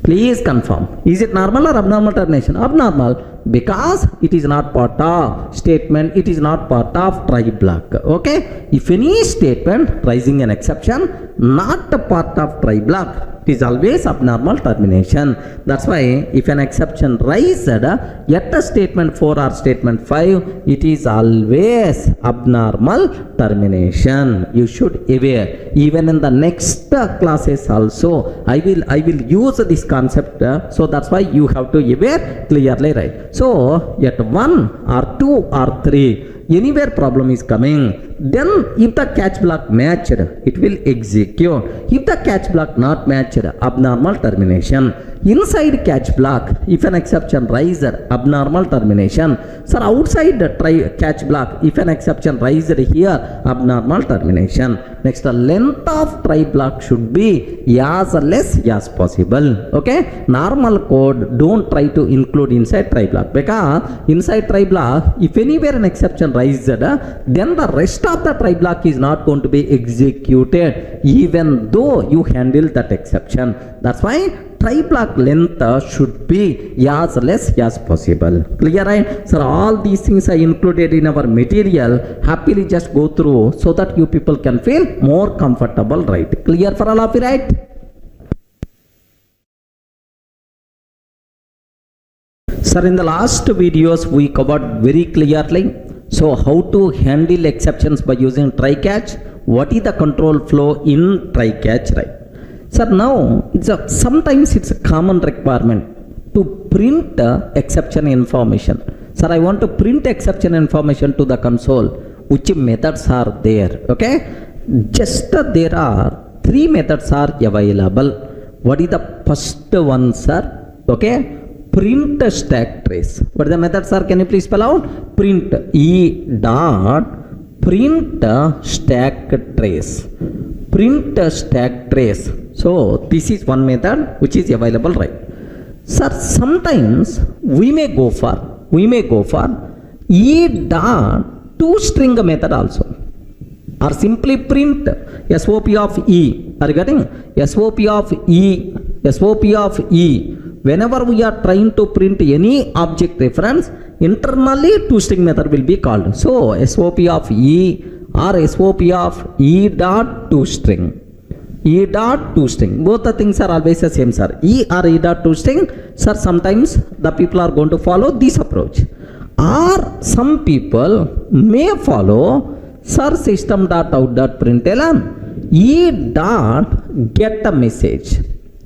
S1: Please confirm. Is it normal or abnormal termination? Abnormal. because it is not part of statement, it is not part of try block. Okay, if any statement raising an exception not a part of try block, it is always abnormal termination. That's why if an exception raised at a statement 4 or statement 5, it is always abnormal termination. You should aware. Even in the next classes also, I will use this concept. So that's why you have to aware clearly, right? So at 1 or 2 or 3, anywhere problem is coming, then if the catch block matched, it will execute. If the catch block not matched, abnormal termination. Inside catch block, if an exception rises, abnormal termination. Sir, outside the catch block, if an exception rises here, abnormal termination. Next, the length of try block should be as less as possible. Okay, normal code don't try to include inside try block, because inside try block, if anywhere an exception rises, then the rest of the try block is not going to be executed even though you handle that exception. That's why try block length should be as less as possible. Clear, right? So all these things are included in our material. Happily just go through so that you people can feel more comfortable, right? Clear for all of you, right? Sir, in the last videos we covered very clearly, so how to handle exceptions by using try catch, what is the control flow in try catch, right? Sir, now sometimes it's a common requirement to print exception information. Sir, I want to print exception information to the console. Which methods are there? Okay, just there are 3 methods are available. What is the first one, sir? Okay, print stack trace. What are the methods, sir? Can you please spell out? Print e dot print stack trace. Print stack trace. So this is one method which is available, right? Sir, sometimes we may go for e dot toString method also, or simply print SOP of e. Are you getting? SOP of e. Whenever we are trying to print any object reference, internally toString method will be called. So SOP of e or SOP of e dot toString. E dot toString. Both the things are always the same, sir. E or e dot toString. Sir, sometimes the people are going to follow this approach. Or some people may follow, sir, system dot out dot println e dot get a message.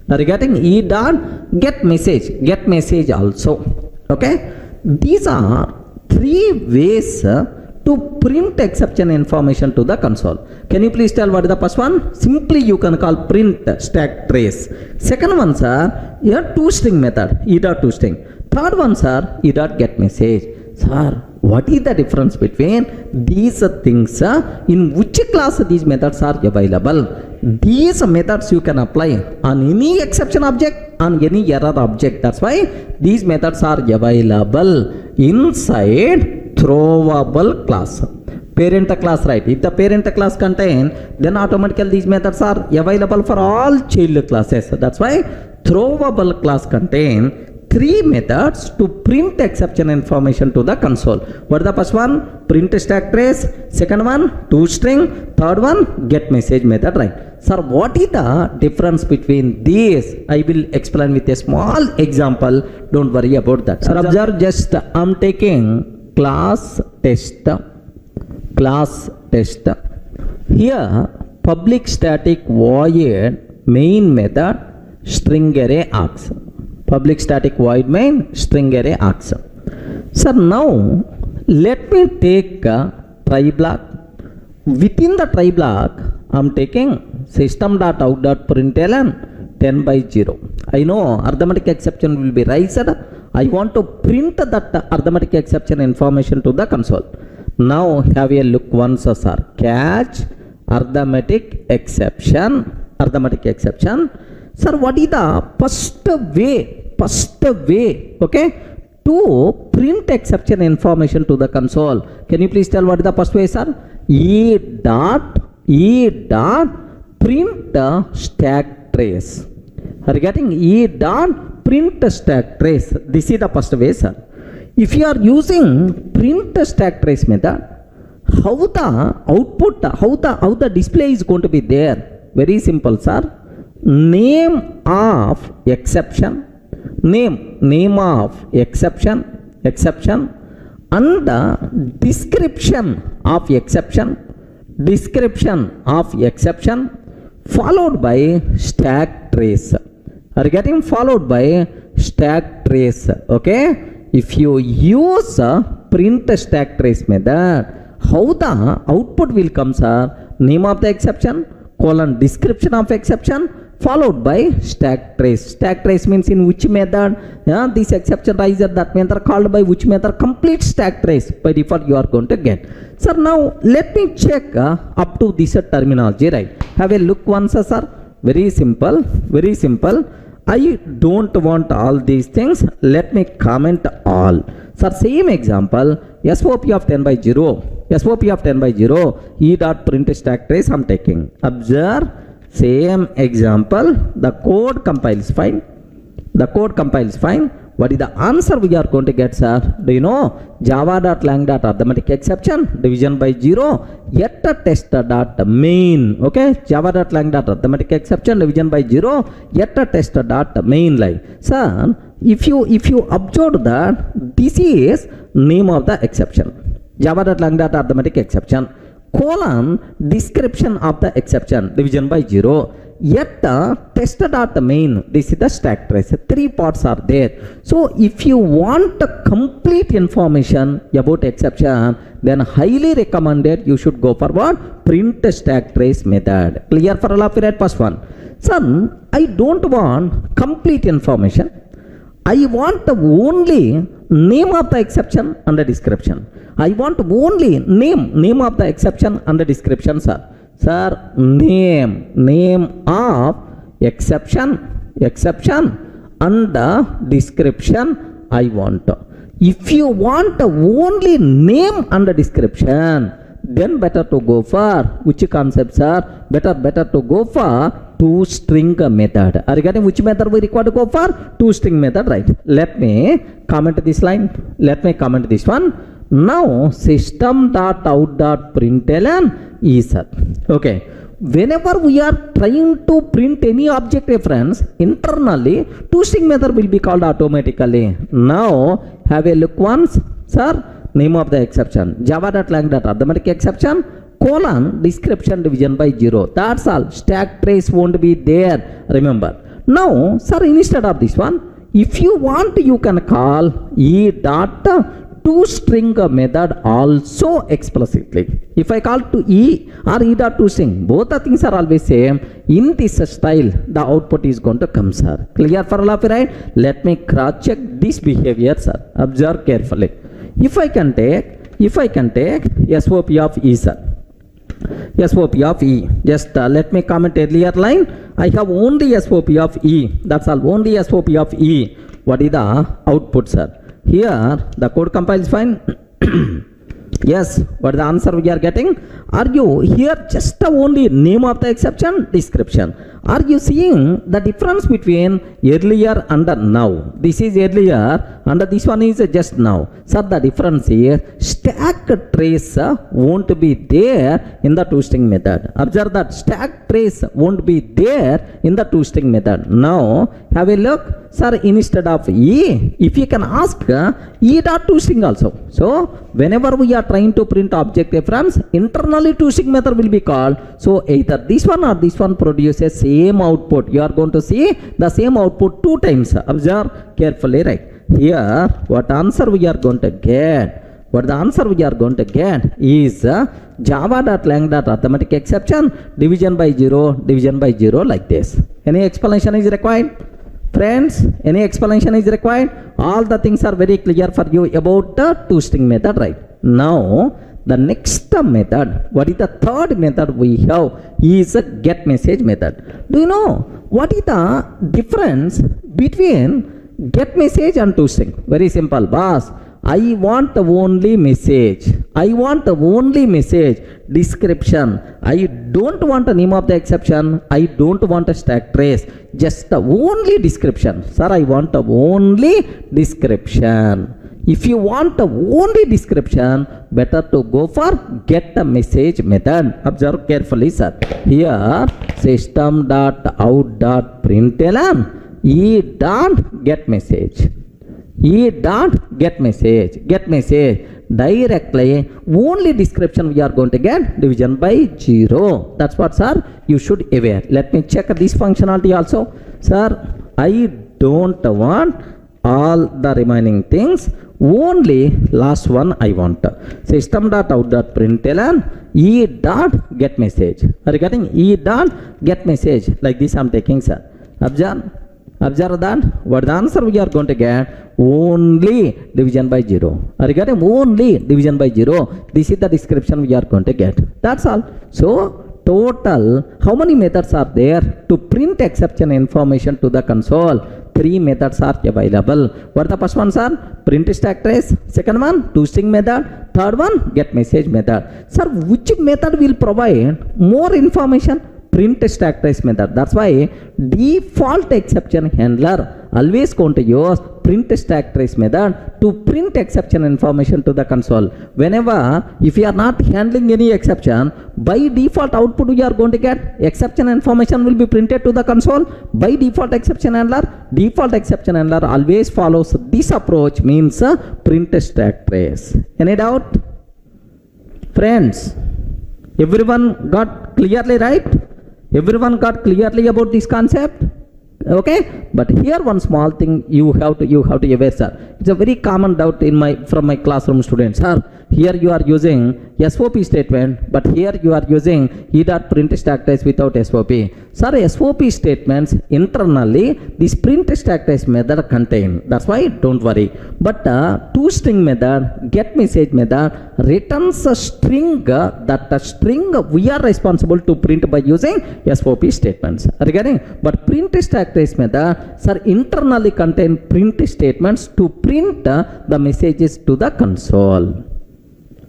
S1: Are you getting? E dot get message also. Okay, these are 3 ways to print exception information to the console. Can you please tell what is the first one? Simply you can call print stack trace. Second one, sir, here toString method, e dot toString. Third one, sir, e dot get message. Sir, what is the difference between these things? In which class these methods are available? These methods you can apply on any exception object, on any error object. That's why these methods are available inside throwable class. Parent class, right? If the parent class contain, then automatically these methods are available for all child classes. That's why throwable class contain 3 methods to print exception information to the console. What is the first one? Print stack trace. Second one, toString. Third one, get message method, right? Sir, what is the difference between these? I will explain with a small example. Don't worry about that. Sir, observe, just I'm taking class test. Here, public static void main method string array args. Public static void main string array args. Sir, now let me take a try block. Within the try block, I'm taking system.out.println 10/0. I know arithmetic exception will be raised. I want to print that arithmetic exception information to the console. Now have a look once, sir. Catch arithmetic exception. Sir, what is the first way, okay, to print exception information to the console? Can you please tell what is the first way, sir? E dot print stack trace. Are you getting? E dot print stack trace. This is the first way, sir. If you are using print stack trace method, how the output, how the display is going to be there? Very simple, sir. Name of exception, name of exception, and the description of exception, followed by stack trace. Are you getting? Followed by stack trace. Okay. If you use print stack trace method, how the output will come, sir? Name of the exception, colon description of exception, followed by stack trace. Stack trace means in which method this exception riser, that method called by which method, complete stack trace by default you are going to get. Sir, now let me check up to this terminology, right? Have a look once, sir. Very simple, very simple. I don't want all these things. Let me comment all. Sir, same example, SOP of 10 by 0, SOP of 10 by 0, E dot print stack trace I'm taking. Observe, same example, the code compiles fine. The code compiles fine. What is the answer we are going to get, sir? Do you know? Java.lang.arithmetic exception, division by 0, yet a test.main. Okay, Java.lang.arithmetic exception, division by 0, yet a test.main line. Sir, if you observe that, this is name of the exception. Java.lang.arithmetic exception, colon description of the exception, division by 0, yet test.main. This is the stack trace. 3 parts are there. So if you want complete information about exception, then highly recommended you should go for what? Print stack trace method. Clear for all of you? Right? First one. Son, I don't want complete information. I want only name of the exception and the description. I want only name of the exception and the description, sir. Sir, name of exception and the description I want. If you want only name and the description, then better to go for which concepts are better to go for toString method. Are you getting which method we require to go for? toString method, right? Let me comment this line. Let me comment this one. Now system.out.println is okay. Whenever we are trying to print any object reference internally, toString method will be called automatically. Now have a look once, sir. Name of the exception, java.lang.arithmetic exception, colon description, division by 0. That's all. Stack trace won't be there. Remember. Now, sir, instead of this one, if you want, you can call e dot toString method also explicitly. If I call to e or e dot toString, both the things are always same. In this style, the output is going to come, sir. Clear for all of you, right? Let me cross check this behavior, sir. Observe carefully. If I can take SOP of E, sir. SOP of E. Just let me comment earlier line. I have only SOP of E. That's all. Only SOP of E. What is the output, sir? Here the code compiles fine. Yes. What is the answer we are getting? Are you here just only name of the exception, description? Are you seeing the difference between earlier and now? This is earlier and this one is just now. So the difference is stack trace won't be there in the toString method. Observe that stack trace won't be there in the toString method. Now have a look, sir. Instead of E, if you can ask E dot toString also. So whenever we are trying to print object reference, internally toString method will be called. So either this one or this one produces same output. You are going to see the same output 2 times. Observe carefully, right? Here what answer we are going to get? What the answer we are going to get is java.lang.arithmetic exception, division by 0 like this. Any explanation is required? Friends, any explanation is required? All the things are very clear for you about the toString method, right? Now the next method, what is the third method we have, is a get message method. Do you know what is the difference between get message and toString? Very simple, boss. I want only message. I want only message. Description. I don't want a name of the exception. I don't want a stack trace. Just only description. Sir, I want only description. If you want only description, better to go for get a message method. Observe carefully, sir. Here system.out.println e dot get message. E dot get message. Get message. Directly only description we are going to get division by 0. That's what, sir, you should aware. Let me check this functionality also. Sir, I don't want all the remaining things, only last one I want. System.out.println e dot get message. Are you getting? E dot get message. Like this I'm taking, sir. Observe that. What the answer we are going to get? Only division by 0. Are you getting? Only division by 0. This is the description we are going to get. That's all. So total, how many methods are there to print exception information to the console? 3 methods are available. What are the first one, sir? Print stack trace. Second one, toString method. Third one, get message method. Sir, which method will provide more information? Print stack trace method. That's why default exception handler always going to use print stack trace method to print exception information to the console. Whenever, if you are not handling any exception, by default output you are going to get exception information will be printed to the console. By default exception handler always follows this approach, means print stack trace. Any doubt? Friends, everyone got clearly right? Everyone got clearly about this concept? Okay, but here one small thing you have to aware, sir. It's a very common doubt from my classroom students. Sir, here you are using SOP statement, but here you are using e dot print stack trace without SOP. Sir, SOP statements internally this print stack trace method contain. That's why don't worry. But toString method, get message method returns a string. That string we are responsible to print by using SOP statements. Are you getting? But print stack trace method, sir, internally contain print statements to print the messages to the console.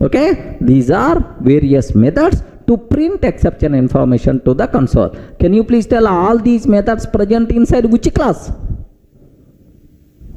S1: Okay, these are various methods to print exception information to the console. Can you please tell all these methods present inside which class?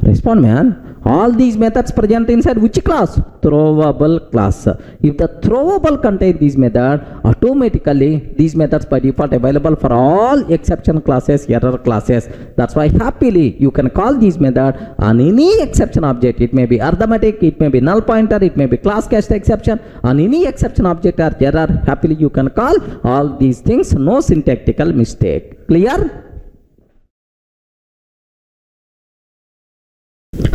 S1: Respond, man. All these methods present inside which class? Throwable class. If the throwable contain these methods, automatically these methods by default available for all exception classes, error classes. That's why happily you can call these methods on any exception object. It may be arithmetic, it may be null pointer, it may be class cast exception. On any exception object or error, happily you can call all these things. No syntactical mistake. Clear?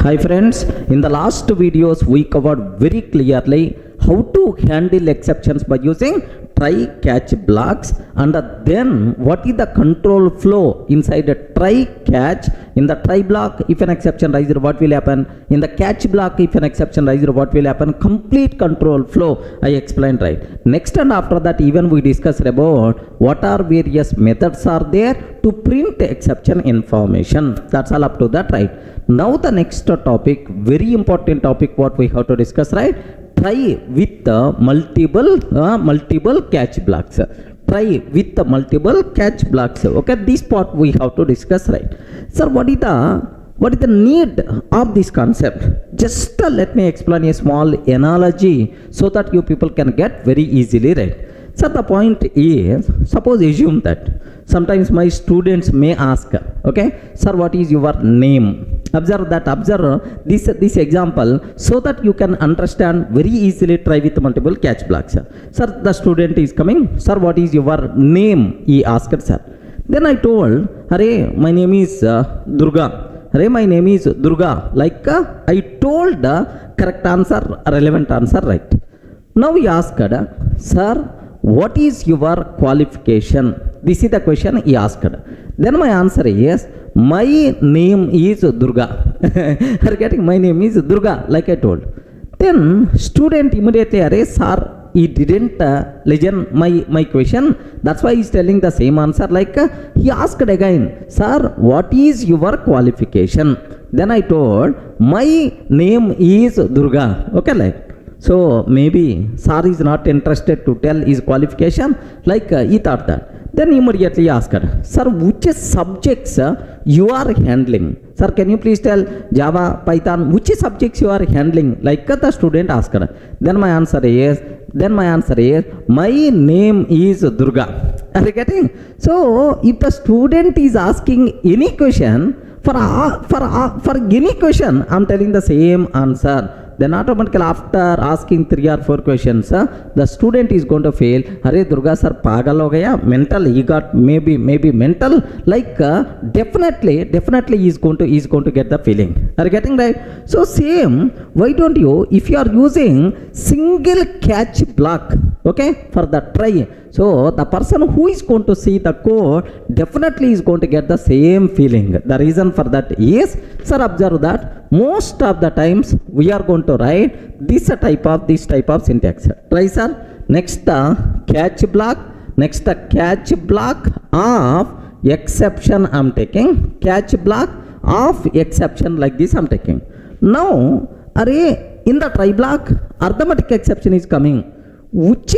S1: Hi friends, in the last videos we covered very clearly how to handle exceptions by using try catch blocks, and then what is the control flow inside a try catch. In the try block, if an exception rises, what will happen? In the catch block, if an exception rises, what will happen? Complete control flow I explained, right? Next and after that even we discussed about what are various methods are there to print exception information. That's all up to that, right? Now the next topic, very important topic, what we have to discuss, right? Try with multiple catch blocks. Try with the multiple catch blocks. Okay, this part we have to discuss, right? Sir, what is the need of this concept? Just let me explain a small analogy so that you people can get very easily, right? So the point is, suppose assume that sometimes my students may ask, okay, sir, what is your name? Observe this example so that you can understand very easily. Try with multiple catch blocks. Sir, the student is coming. Sir, what is your name? He asked, sir. Then I told, Hare, my name is Durga. Hare, my name is Durga. Like I told the correct answer, relevant answer, right? Now he asked, sir, what is your qualification? This is the question he asked. Then my answer is, my name is Durga. Are you getting? My name is Durga, like I told. Then student immediately, sir, he didn't listen my question. That's why he's telling the same answer. Like he asked again, sir, what is your qualification? Then I told, my name is Durga. Okay, like. So maybe sir is not interested to tell his qualification, like he thought that. Then immediately asked, sir, which subjects you are handling? Sir, can you please tell Java, Python, which subjects you are handling? Like the student asked. Then my answer is, my name is Durga. Are you getting? So if the student is asking any question, for any question, I'm telling the same answer. Then automatically after asking 3 or 4 questions, the student is going to fail. Arey Durga sir, pagal ho gaya, mental, he got maybe mental. Like definitely he is going to get the feeling. Are you getting right? So same, why don't you, if you are using single catch block, okay, for the try, so the person who is going to see the code definitely is going to get the same feeling. The reason for that is, sir, observe that most of the times we are going to write this type of syntax. Try, sir. Next catch block. Next catch block of exception I'm taking. Catch block of exception like this I'm taking. Now, array in the try block, arithmetic exception is coming. Which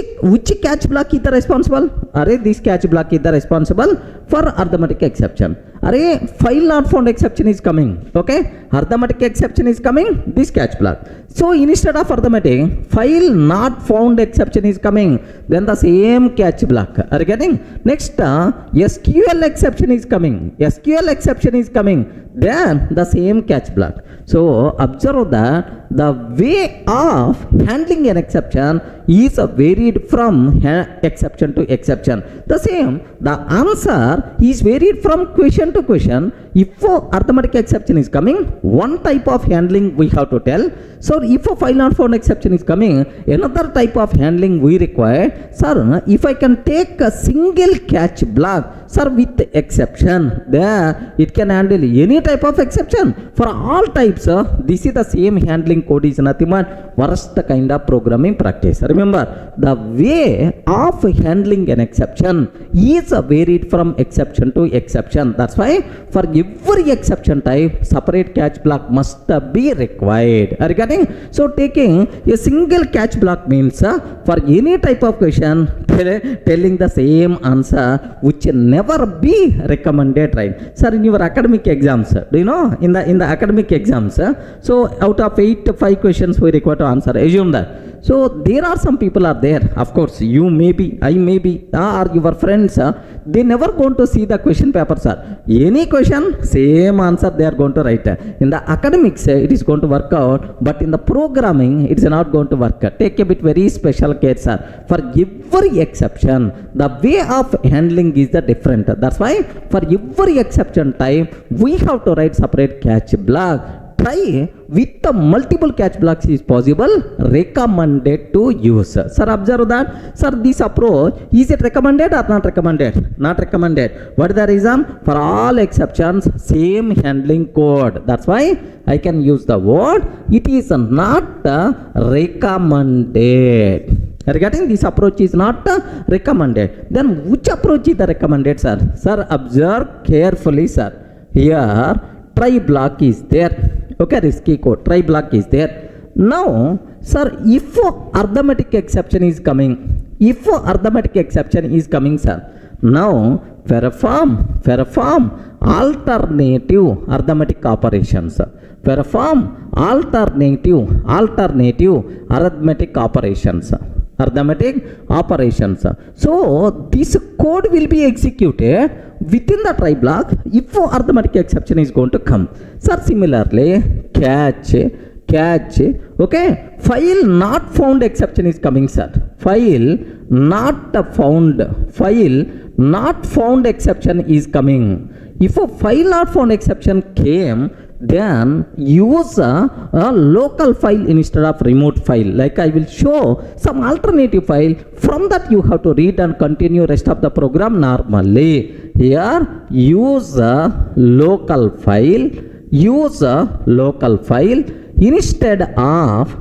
S1: catch block is the responsible? Array this catch block is the responsible for arithmetic exception. Array file not found exception is coming. Okay, arithmetic exception is coming. This catch block. So instead of arithmetic, file not found exception is coming. Then the same catch block. Are you getting? Next, SQL exception is coming. SQL exception is coming. Then the same catch block. So observe that the way of handling an exception is varied from exception to exception. The same, the answer is varied from question to question. If arithmetic exception is coming, one type of handling we have to tell. So if a file not found exception is coming, another type of handling we require. Sir, if I can take a single catch block, sir, with exception, there it can handle any type of exception. For all types, this is the same handling code, is nothing but worst kind of programming practice. Remember, the way of handling an exception is varied from exception to exception. That's why for every exception type, separate catch block must be required. Are you getting? So taking a single catch block means for any type of question, telling the same answer, which never be recommended, right? Sir, in your academic exams, do you know, in the academic exams, so out of 5 questions we require to answer, assume that. So there are some people are there, of course, you may be, I may be, or your friends, they never going to see the question paper, sir. Any question, same answer they are going to write. In the academics, it is going to work out, but in the programming, it is not going to work. Take a bit very special care, sir. For every exception, the way of handling is the different. That's why for every exception type, we have to write separate catch block. Try with the multiple catch blocks is possible, recommended to use. Sir, observe that. Sir, this approach, is it recommended or not recommended? Not recommended. What is the reason? For all exceptions, same handling code. That's why I can use the word, it is not recommended. Are you getting? This approach is not recommended. Then which approach is the recommended, sir? Sir, observe carefully, sir. Here, try block is there. Okay, risky code. Try block is there. Now, sir, if arithmetic exception is coming, sir, now perform alternative arithmetic operations. Perform alternative arithmetic operations. So this code will be executed within the try block if arithmetic exception is going to come. Sir, similarly, catch, okay, file not found exception is coming, sir. File not found exception is coming. If a file not found exception came, then use a local file instead of remote file. Like I will show some alternative file. From that you have to read and continue rest of the program normally. Here use a local file. Instead of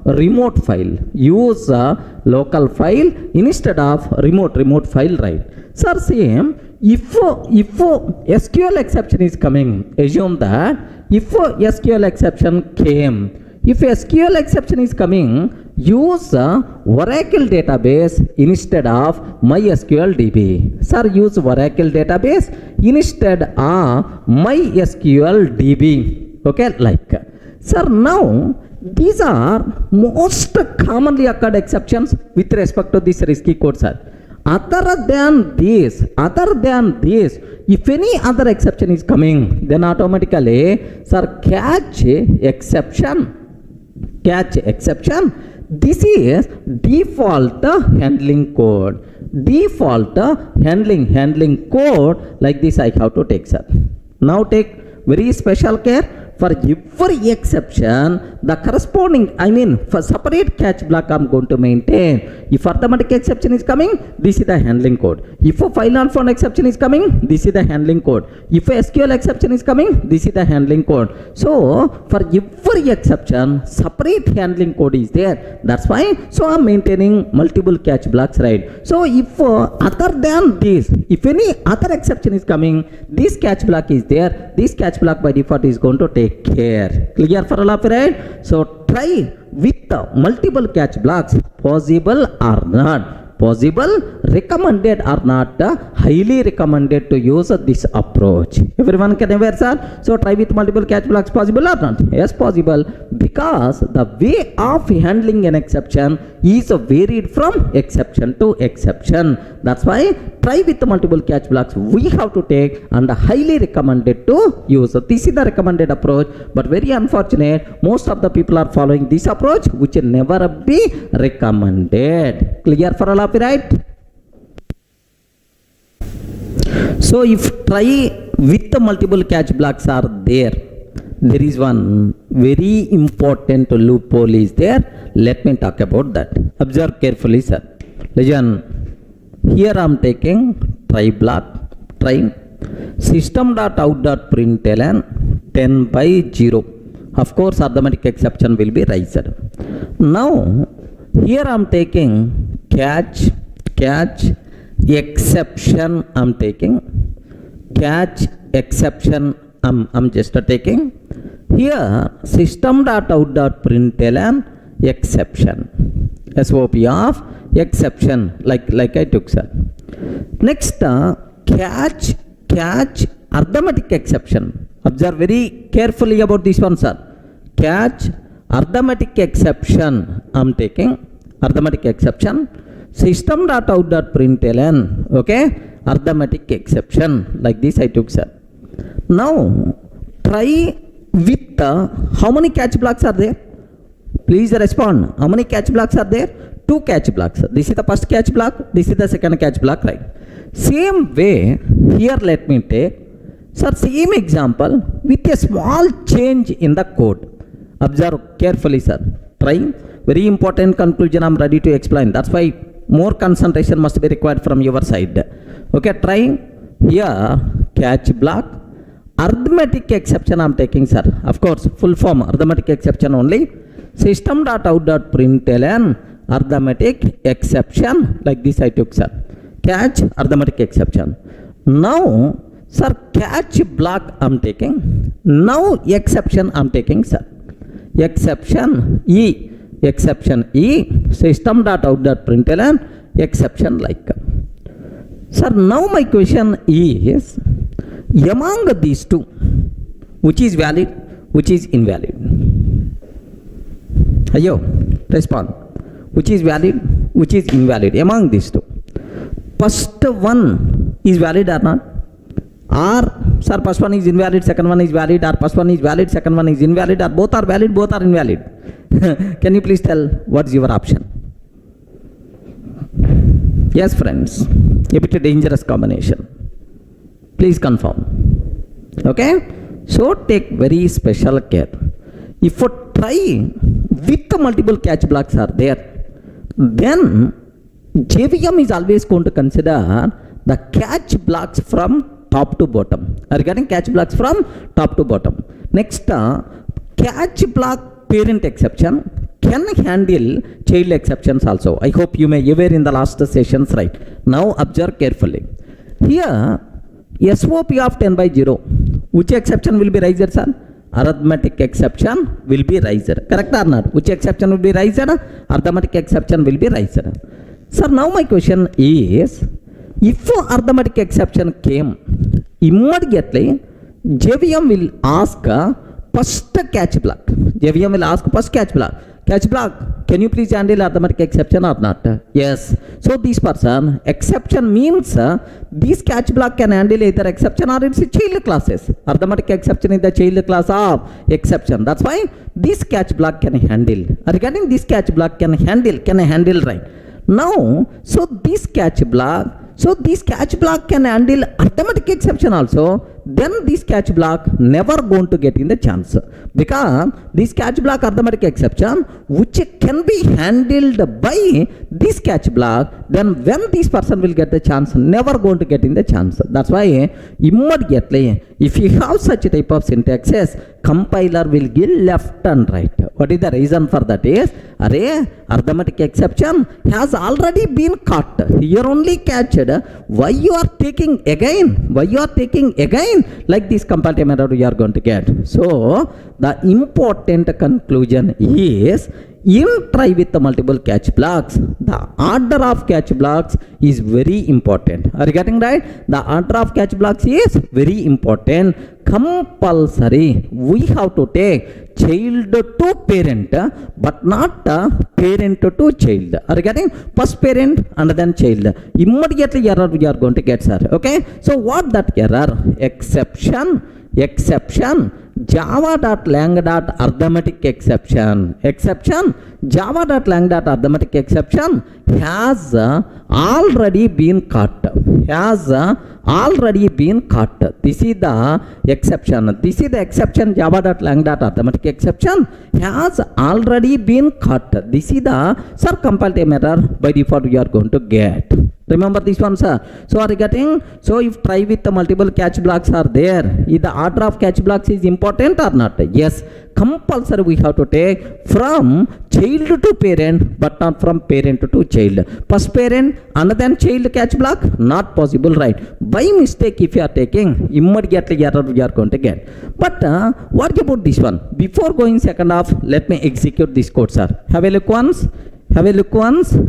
S1: remote file. Use a local file instead of remote file, right? Sir, same. If SQL exception is coming, assume that if SQL exception came, if SQL exception is coming, use Oracle database instead of MySQL DB. Sir, use Oracle database instead of MySQL DB. Okay, like. Sir, now these are most commonly occurred exceptions with respect to this risky code, sir. Other than this, if any other exception is coming, then automatically, sir, catch exception. This is default handling code. Default handling code like this I have to take, sir. Now take very special care. For every exception, the corresponding, for separate catch block I'm going to maintain. If arithmetic exception is coming, this is the handling code. If a file not found exception is coming, this is the handling code. If a SQL exception is coming, this is the handling code. So, for every exception, separate handling code is there. That's why, so I'm maintaining multiple catch blocks, right? So, if other than this, if any other exception is coming, this catch block is there. This catch block by default is going to take care. Clear for all of you, right? So try with multiple catch blocks, possible or not. Possible, recommended or not, highly recommended to use this approach. Everyone can aware, sir? So try with multiple catch blocks, possible or not? Yes, possible, because the way of handling an exception is varied from exception to exception. That's why try with the multiple catch blocks we have to take and highly recommended to use. This is the recommended approach, but very unfortunate, most of the people are following this approach which will never be recommended. Clear for all of you, right? So if try with the multiple catch blocks are there is one very important loophole is there. Let me talk about that. Observe carefully, sir. Listen. Here I am taking try block, try system.out.println 10/0. Of course, arithmetic exception will be raised. Now, here I am taking catch exception. I am taking catch exception. I'm just taking here system.out.println exception. SOP of exception like I took, sir. Next, catch arithmetic exception. Observe very carefully about this one, sir. Catch arithmetic exception. I'm taking arithmetic exception. System.out.println. Okay, arithmetic exception like this I took, sir. Now try with how many catch blocks are there? Please respond. How many catch blocks are there? 2 catch blocks. This is the first catch block. This is the second catch block, right? Same way, here let me take, sir, same example with a small change in the code. Observe carefully, sir. Try. Very important conclusion I'm ready to explain. That's why more concentration must be required from your side. Okay, try. Here, catch block. Arithmetic exception I'm taking, sir. Of course, full form arithmetic exception only. System.out.println arithmetic exception like this I took, sir. Catch arithmetic exception. Now, sir, catch block I'm taking. Now exception I'm taking, sir. Exception E. System.out.println exception like. Sir, now my question is, among these two, which is valid, which is invalid? Ayo, respond. Which is valid, which is invalid among these two? First one is valid or not? Or, sir, first one is invalid, second one is valid, or first one is valid, second one is invalid, or both are valid, both are invalid? Can you please tell what's your option? Yes, friends, a bit dangerous combination. Please confirm. Okay? So take very special care. If a try with the multiple catch blocks are there, then JVM is always going to consider the catch blocks from top to bottom. Are you getting catch blocks from top to bottom? Next, catch block parent exception can handle child exceptions also. I hope you may aware in the last sessions, right? Now observe carefully. Here, SOP of 10/0. Which exception will be raised, sir? arithmetic exception will be raised. Correct or not? Which exception will be raised? Arithmetic exception will be raised. Sir, now my question is, if arithmetic exception came, immediately JVM will ask first catch block. JVM will ask first catch block. Catch block, can you please handle arithmetic exception or not? Yes. So this person, exception means this catch block can handle either exception or it's a child classes. Arithmetic exception is the child class of exception. That's why this catch block can handle. Regarding this catch block can handle right. Now, so this catch block can handle arithmetic exception also. Then this catch block never going to get in the chance, because this catch block arithmetic exception which can be handled by this catch block, then when this person will get the chance, never going to get in the chance. That's why immediately if you have such a type of syntaxes, compiler will give left and right. What is the reason for that is, arithmetic exception has already been caught, here only catched, why you are taking again, like this compile error you are going to get. So the important conclusion is, in try with the multiple catch blocks, the order of catch blocks is very important. Are you getting right? The order of catch blocks is very important. Compulsory we have to take child to parent, but not parent to child. Are you getting? First parent and then child. Immediately error we are going to get, sir. Okay, so what that error? Exception java.lang.arithmetic exception java.lang.arithmetic exception has already been caught. This is the exception java.lang.arithmetic exception has already been caught. This is the compile time error by default we are going to get. Remember this one, sir. So are you getting? So if try with the multiple catch blocks are there, is the order of catch blocks is important or not? Yes. Compulsory we have to take from child to parent, but not from parent to child. First parent and then child catch block, not possible, right? By mistake if you are taking, immediately error we are going to get. But what about this one? Before going second half, let me execute this code, sir. Have a look once.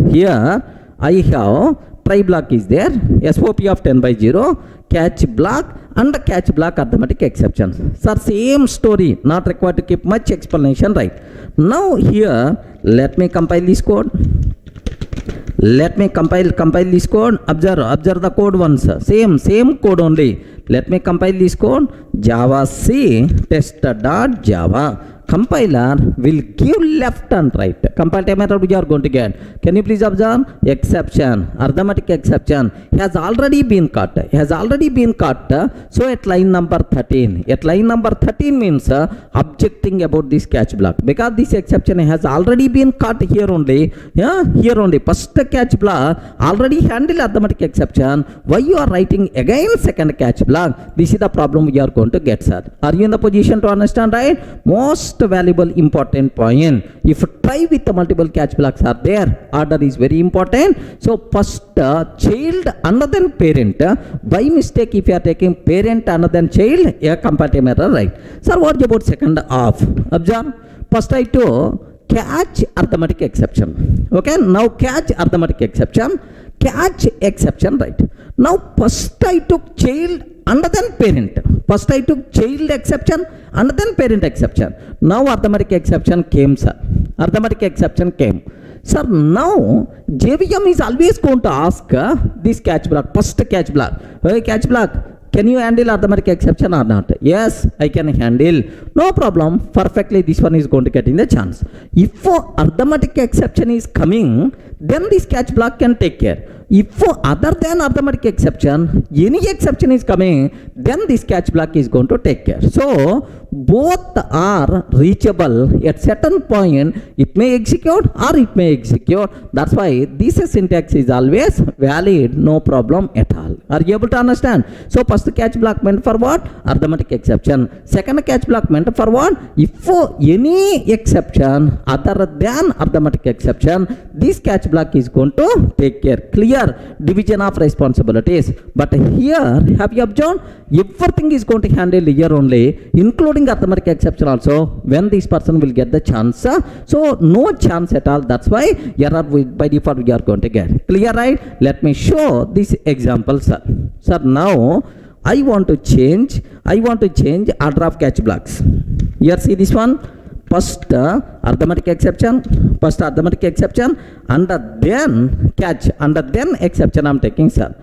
S1: Here I have try block is there, SOP of 10/0, catch block and catch block arithmetic exceptions. Sir, same story, not required to keep much explanation, right? Now here, let me compile this code. Compile this code. Observe the code once. Same code only. Let me compile this code. Java C test.java. Compiler will give left and right. Compile time error we are going to get. Can you please observe? Exception, arithmetic exception has already been caught. So at line number 13 means objecting about this catch block, because this exception has already been caught here only. First catch block already handled arithmetic exception. Why you are writing again second catch block? This is the problem we are going to get, sir. Are you in the position to understand, right? Most valuable important point. If try with the multiple catch blocks are there, order is very important. So first child and then parent. By mistake if you are taking parent and then child, compile time error, right? Sir, what about second half? Observe. First I to catch arithmetic exception. Okay, now catch arithmetic exception, right? Now first I took child and then parent. First I took child exception and then parent exception. Now arithmetic exception came, sir. Sir, now JVM is always going to ask this catch block, first catch block. Hey, catch block, can you handle arithmetic exception or not? Yes, I can handle. No problem. Perfectly, this one is going to get in the chance. If arithmetic exception is coming, then this catch block can take care. If other than arithmetic exception, any exception is coming, then this catch block is going to take care. So both are reachable at certain point. It may execute or it may execute. That's why this syntax is always valid, no problem at all. Are you able to understand? So first catch block meant for what? Arithmetic exception. Second catch block meant for what? If any exception other than arithmetic exception, this catch block is going to take care. Clear? clear division of responsibilities. But here, have you observed? Everything is going to handle here only, including arithmetic exception also, when this person will get the chance. So no chance at all. That's why error by default we are going to get. Clear, right? Let me show this example, sir. Sir, now I want to change order of catch blocks. Here, see this one. First arithmetic exception, and then catch, and then exception I'm taking, sir.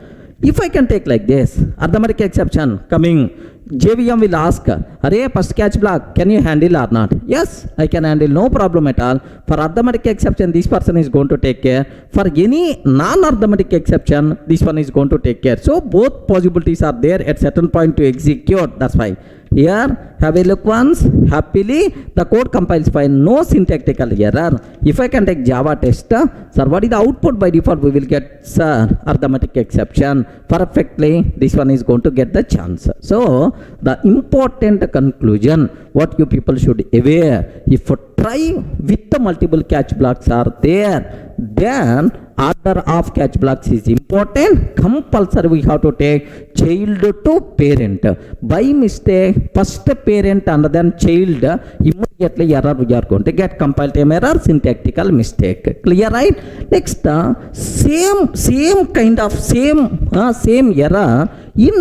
S1: If I can take like this, arithmetic exception coming, JVM will ask, "Arey, first catch block, can you handle or not?" Yes, I can handle, no problem at all. For arithmetic exception, this person is going to take care. For any non-arithmetic exception, this one is going to take care. So both possibilities are there at certain point to execute. That's why. Here, have a look once. Happily, the code compiles fine. No syntactical error. If I can take Java test, sir, what is the output by default? We will get, sir, arithmetic exception. Perfectly, this one is going to get the chance. So, the important conclusion, what you people should aware, if try with the multiple catch blocks are there, then order of catch blocks is important. Compulsory we have to take child to parent. By mistake, first parent and then child, immediately error we are going to get. Compile time error, syntactical mistake. Clear, right? Next, same error in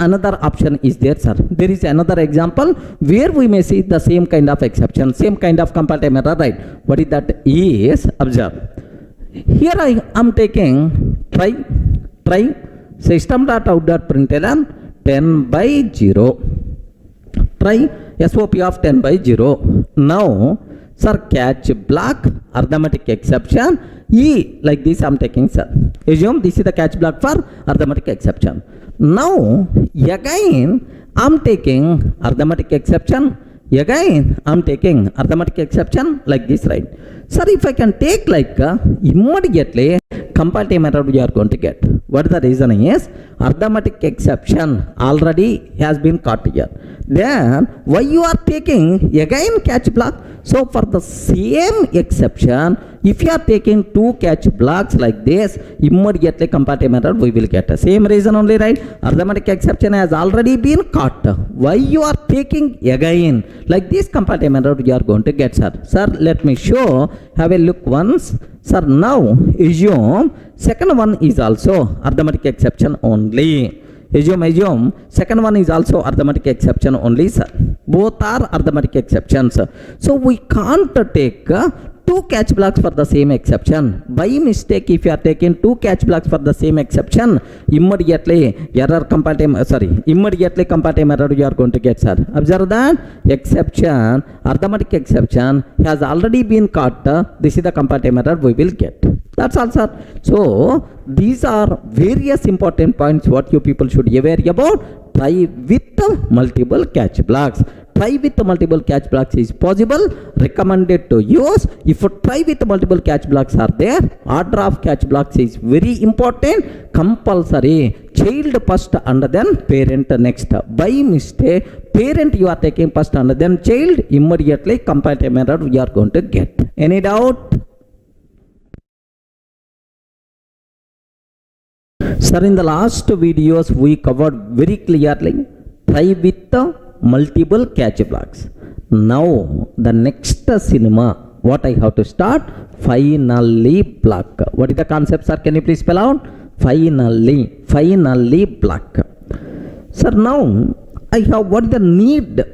S1: another option is there, sir. There is another example where we may see the same kind of exception, same kind of compile time error, right? What is that? Is, observe. Here I am taking try system.out.println 10/0. Try SOP of 10/0. Now, sir, catch block, arithmetic exception, E, like this I am taking, sir. Assume this is the catch block for arithmetic exception. Now, again, I am taking arithmetic exception. Again, I am taking arithmetic exception like this, right? Sir, if I can take like immediately compile time error we are going to get. What the reason is? Arithmetic exception already has been caught here. Then, why you are taking again catch block? So, for the same exception, if you are taking two catch blocks like this, immediately compile time error we will get. Same reason only, right? Arithmetic exception has already been caught. Why you are taking again? Like this compile time error you are going to get, sir. Sir, let me show. Have a look once. Sir, now assume second one is also arithmetic exception only. Assume second one is also arithmetic exception only, sir. Both are arithmetic exceptions. So we can't take two catch blocks for the same exception. By mistake, if you are taking two catch blocks for the same exception, immediately compile time error you are going to get, sir. Observe that exception, arithmetic exception has already been caught. This is the compile time error we will get. That's all, sir. So these are various important points what you people should be aware about. Try with multiple catch blocks. Try with multiple catch blocks is possible, recommended to use. If try with multiple catch blocks are there, order of catch blocks is very important, compulsory. Child first and then parent next. By mistake, parent you are taking first and then child, immediately compile time error you are going to get. Any doubt? Sir, in the last videos we covered very clearly try with multiple catch blocks. Now the next cinema, what I have to start? Finally block. What is the concept, sir? Can you please spell out? Finally block. Sir, now I have, what is the need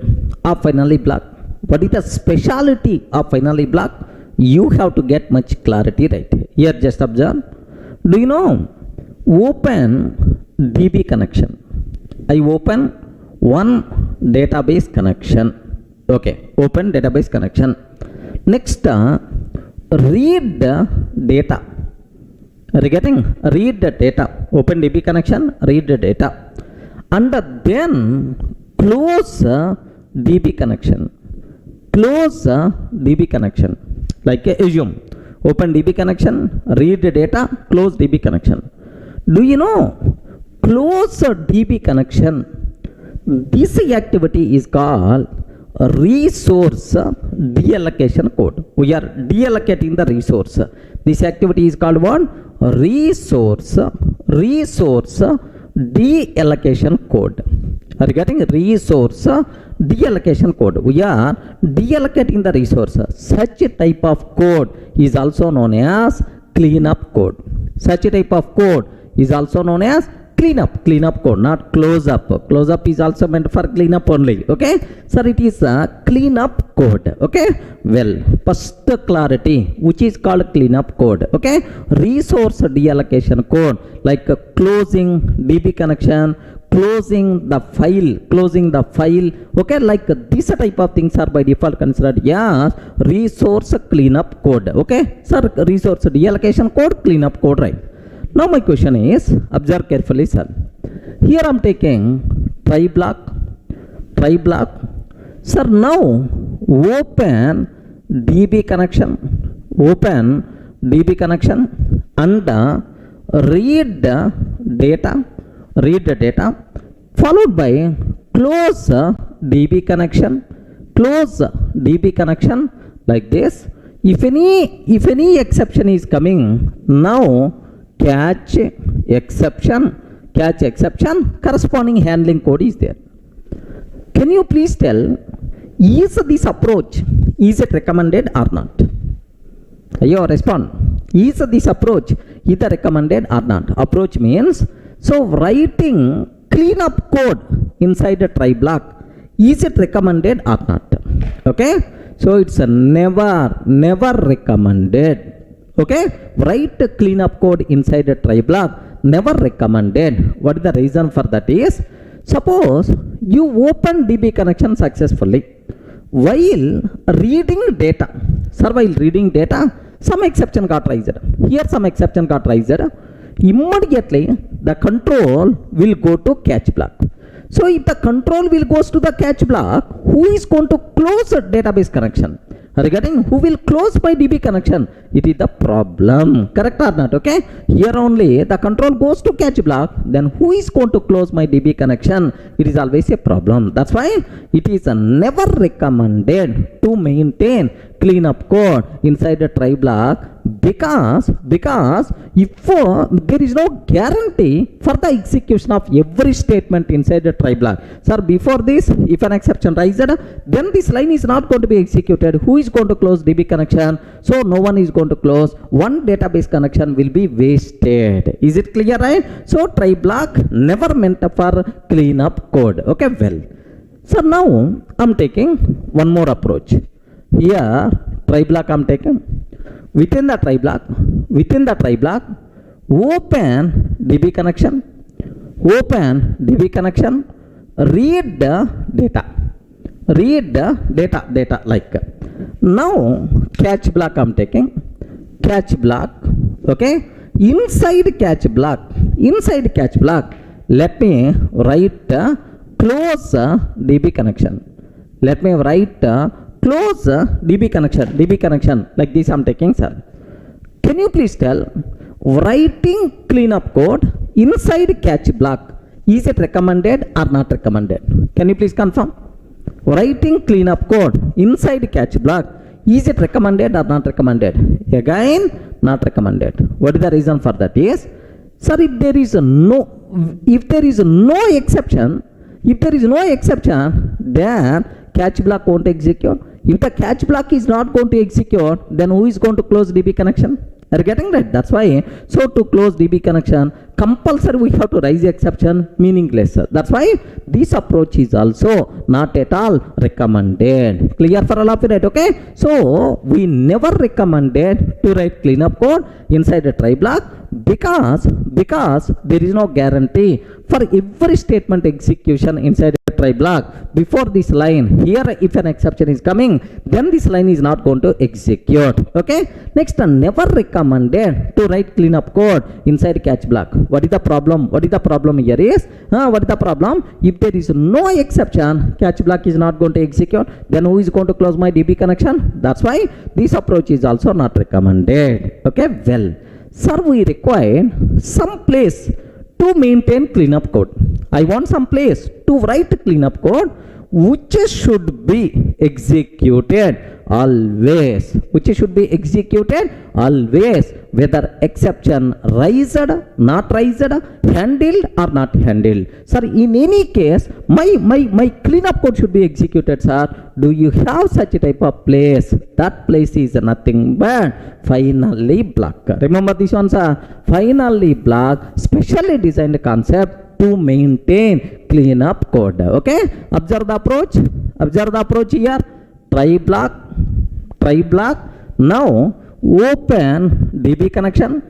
S1: of finally block? What is the speciality of finally block? You have to get much clarity, right? Here just observe. Do you know? Open DB connection. I open one database connection. Okay, open database connection. Next, read data. Read the data. Open DB connection, read the data. And then close DB connection. Close DB connection. Like assume. Open DB connection, read the data, close DB connection. Do you know? Close DB connection. This activity is called resource deallocation code. We are deallocating the resource. This activity is called what? Resource deallocation code. Are you getting? Resource deallocation code. We are deallocating the resource. Such a type of code is also known as cleanup code. Such a type of code is also known as cleanup code, not close up. Close up is also meant for cleanup only. Okay, sir, it is a cleanup code. Okay, well, first clarity, which is called cleanup code. Okay, resource deallocation code, like closing DB connection, closing the file. Okay, like this type of things are by default considered as resource cleanup code. Okay, sir, resource deallocation code, cleanup code, right? Now my question is, observe carefully, sir. Here I am taking try block. Sir, now open DB connection and read data, followed by close DB connection like this. If any exception is coming, now catch exception, corresponding handling code is there. Can you please tell, is this approach, is it recommended or not? Ayo, respond. Is this approach either recommended or not? Approach means, so writing cleanup code inside a try block, is it recommended or not? Okay, so it's never recommended. Okay, write cleanup code inside a try block, never recommended. What is the reason for that is, suppose you open DB connection successfully while reading data. Sir, while reading data, some exception got raised. Here some exception got raised. Immediately the control will go to catch block. So if the control will goes to the catch block, who is going to close a database connection? Regarding who will close my DB connection, it is the problem. Correct or not? Okay, here only the control goes to catch block, then who is going to close my DB connection? It is always a problem. That's why it is never recommended to maintain cleanup code inside a try block, because if there is no guarantee for the execution of every statement inside a try block. Sir, before this, if an exception rises, then this line is not going to be executed. Who is going to close DB connection? So no one is going to close. One database connection will be wasted. Is it clear, right? So try block never meant for cleanup code. Okay, well, so now I'm taking one more approach. Here try block I'm taking. Within the try block, open DB connection, read data like. Now catch block I'm taking, okay. Inside catch block, let me write close DB connection. Close DB connection like this I'm taking, sir. Can you please tell, writing cleanup code inside catch block, is it recommended or not recommended? Can you please confirm? Writing cleanup code inside catch block, is it recommended or not recommended? Again, not recommended. What is the reason for that is, sir, if there is no exception, then catch block won't execute. If the catch block is not going to execute, then who is going to close DB connection? Are you getting that? That's why, so to close DB connection, compulsory we have to raise exception, meaningless. That's why this approach is also not at all recommended. Clear for all of you, right? Okay, so we never recommended to write cleanup code inside a try block, because there is no guarantee for every statement execution inside a try block. Before this line here, if an exception is coming, then this line is not going to execute. Okay, next, never recommended to write cleanup code inside catch block. What is the problem? Here is, what is the problem? If there is no exception, catch block is not going to execute, then who is going to close my DB connection? That's why this approach is also not recommended. Okay, well, sir, we require some place to maintain cleanup code. I want some place to write cleanup code which should be executed always, which should be executed always, whether exception raised, not raised, handled or not handled. Sir, in any case, my cleanup code should be executed, sir. Do you have such a type of place? That place is nothing but finally block. Remember this one, sir. Finally block, specially designed concept to maintain cleanup code. Okay, observe the approach. Observe the approach here. Try block. Now open DB connection,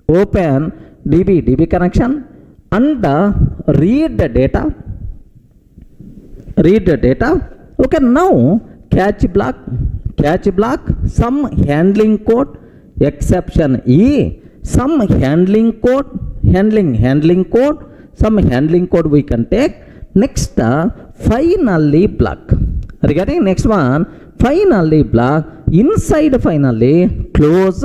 S1: open DB connection, and read the data. Okay, now catch block, some handling code, exception E, some handling code, handling code, some handling code we can take. Next, finally block. Regarding next one, finally block, inside finally close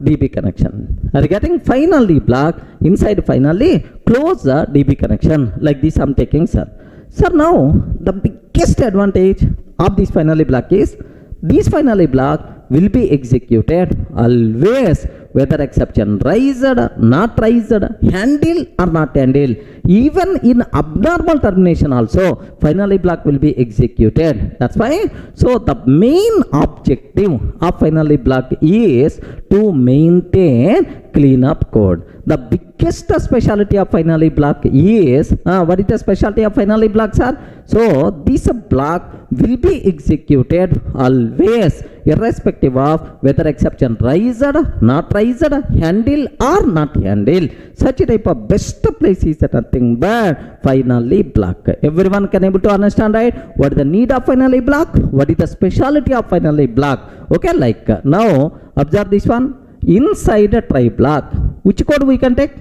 S1: DB connection. Regarding finally block, inside finally close the DB connection. Like this I'm taking, sir. Sir, now the biggest advantage of this finally block is this finally block will be executed always, whether exception raised, not raised, handled or not handled. Even in abnormal termination also, finally block will be executed. That's why, so the main objective of finally block is to maintain cleanup code. The biggest specialty of finally block is, what is the specialty of finally block, sir? So this block will be executed always, irrespective of whether exception raised, not raised, handled or not handled. Such a type of best place is nothing but finally block. Everyone can able to understand, right? What is the need of finally block? What is the specialty of finally block? Okay, like now observe this one. Inside a try block, which code we can take?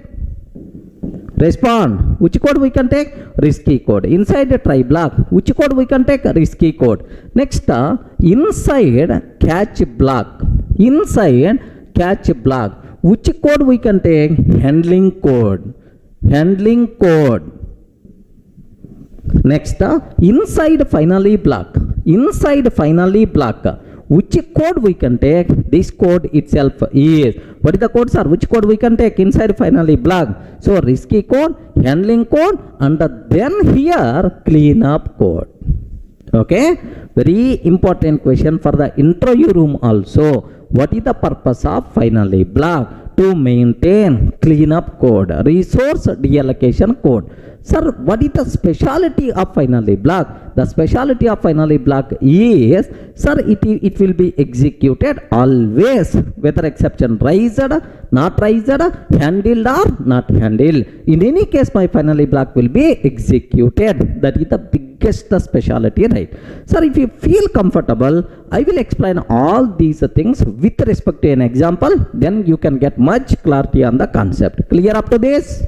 S1: Respond. Which code we can take? Risky code. Inside a try block, which code we can take? Risky code. Next, inside catch block. Inside catch block, which code we can take? Handling code. Handling code. Next, inside finally block. Inside finally block, which code we can take? This code itself is, what is the code, sir? Which code we can take inside finally block? So risky code, handling code, and then here cleanup code. Okay, very important question for the interview room also. What is the purpose of finally block? To maintain cleanup code, resource deallocation code. Sir, what is the specialty of finally block? The specialty of finally block is, sir, it will be executed always, whether exception raised, not raised, handled or not handled. In any case, my finally block will be executed. That is the biggest specialty, right? Sir, if you feel comfortable, I will explain all these things with respect to an example. Then you can get much clarity on the concept. Clear up to this?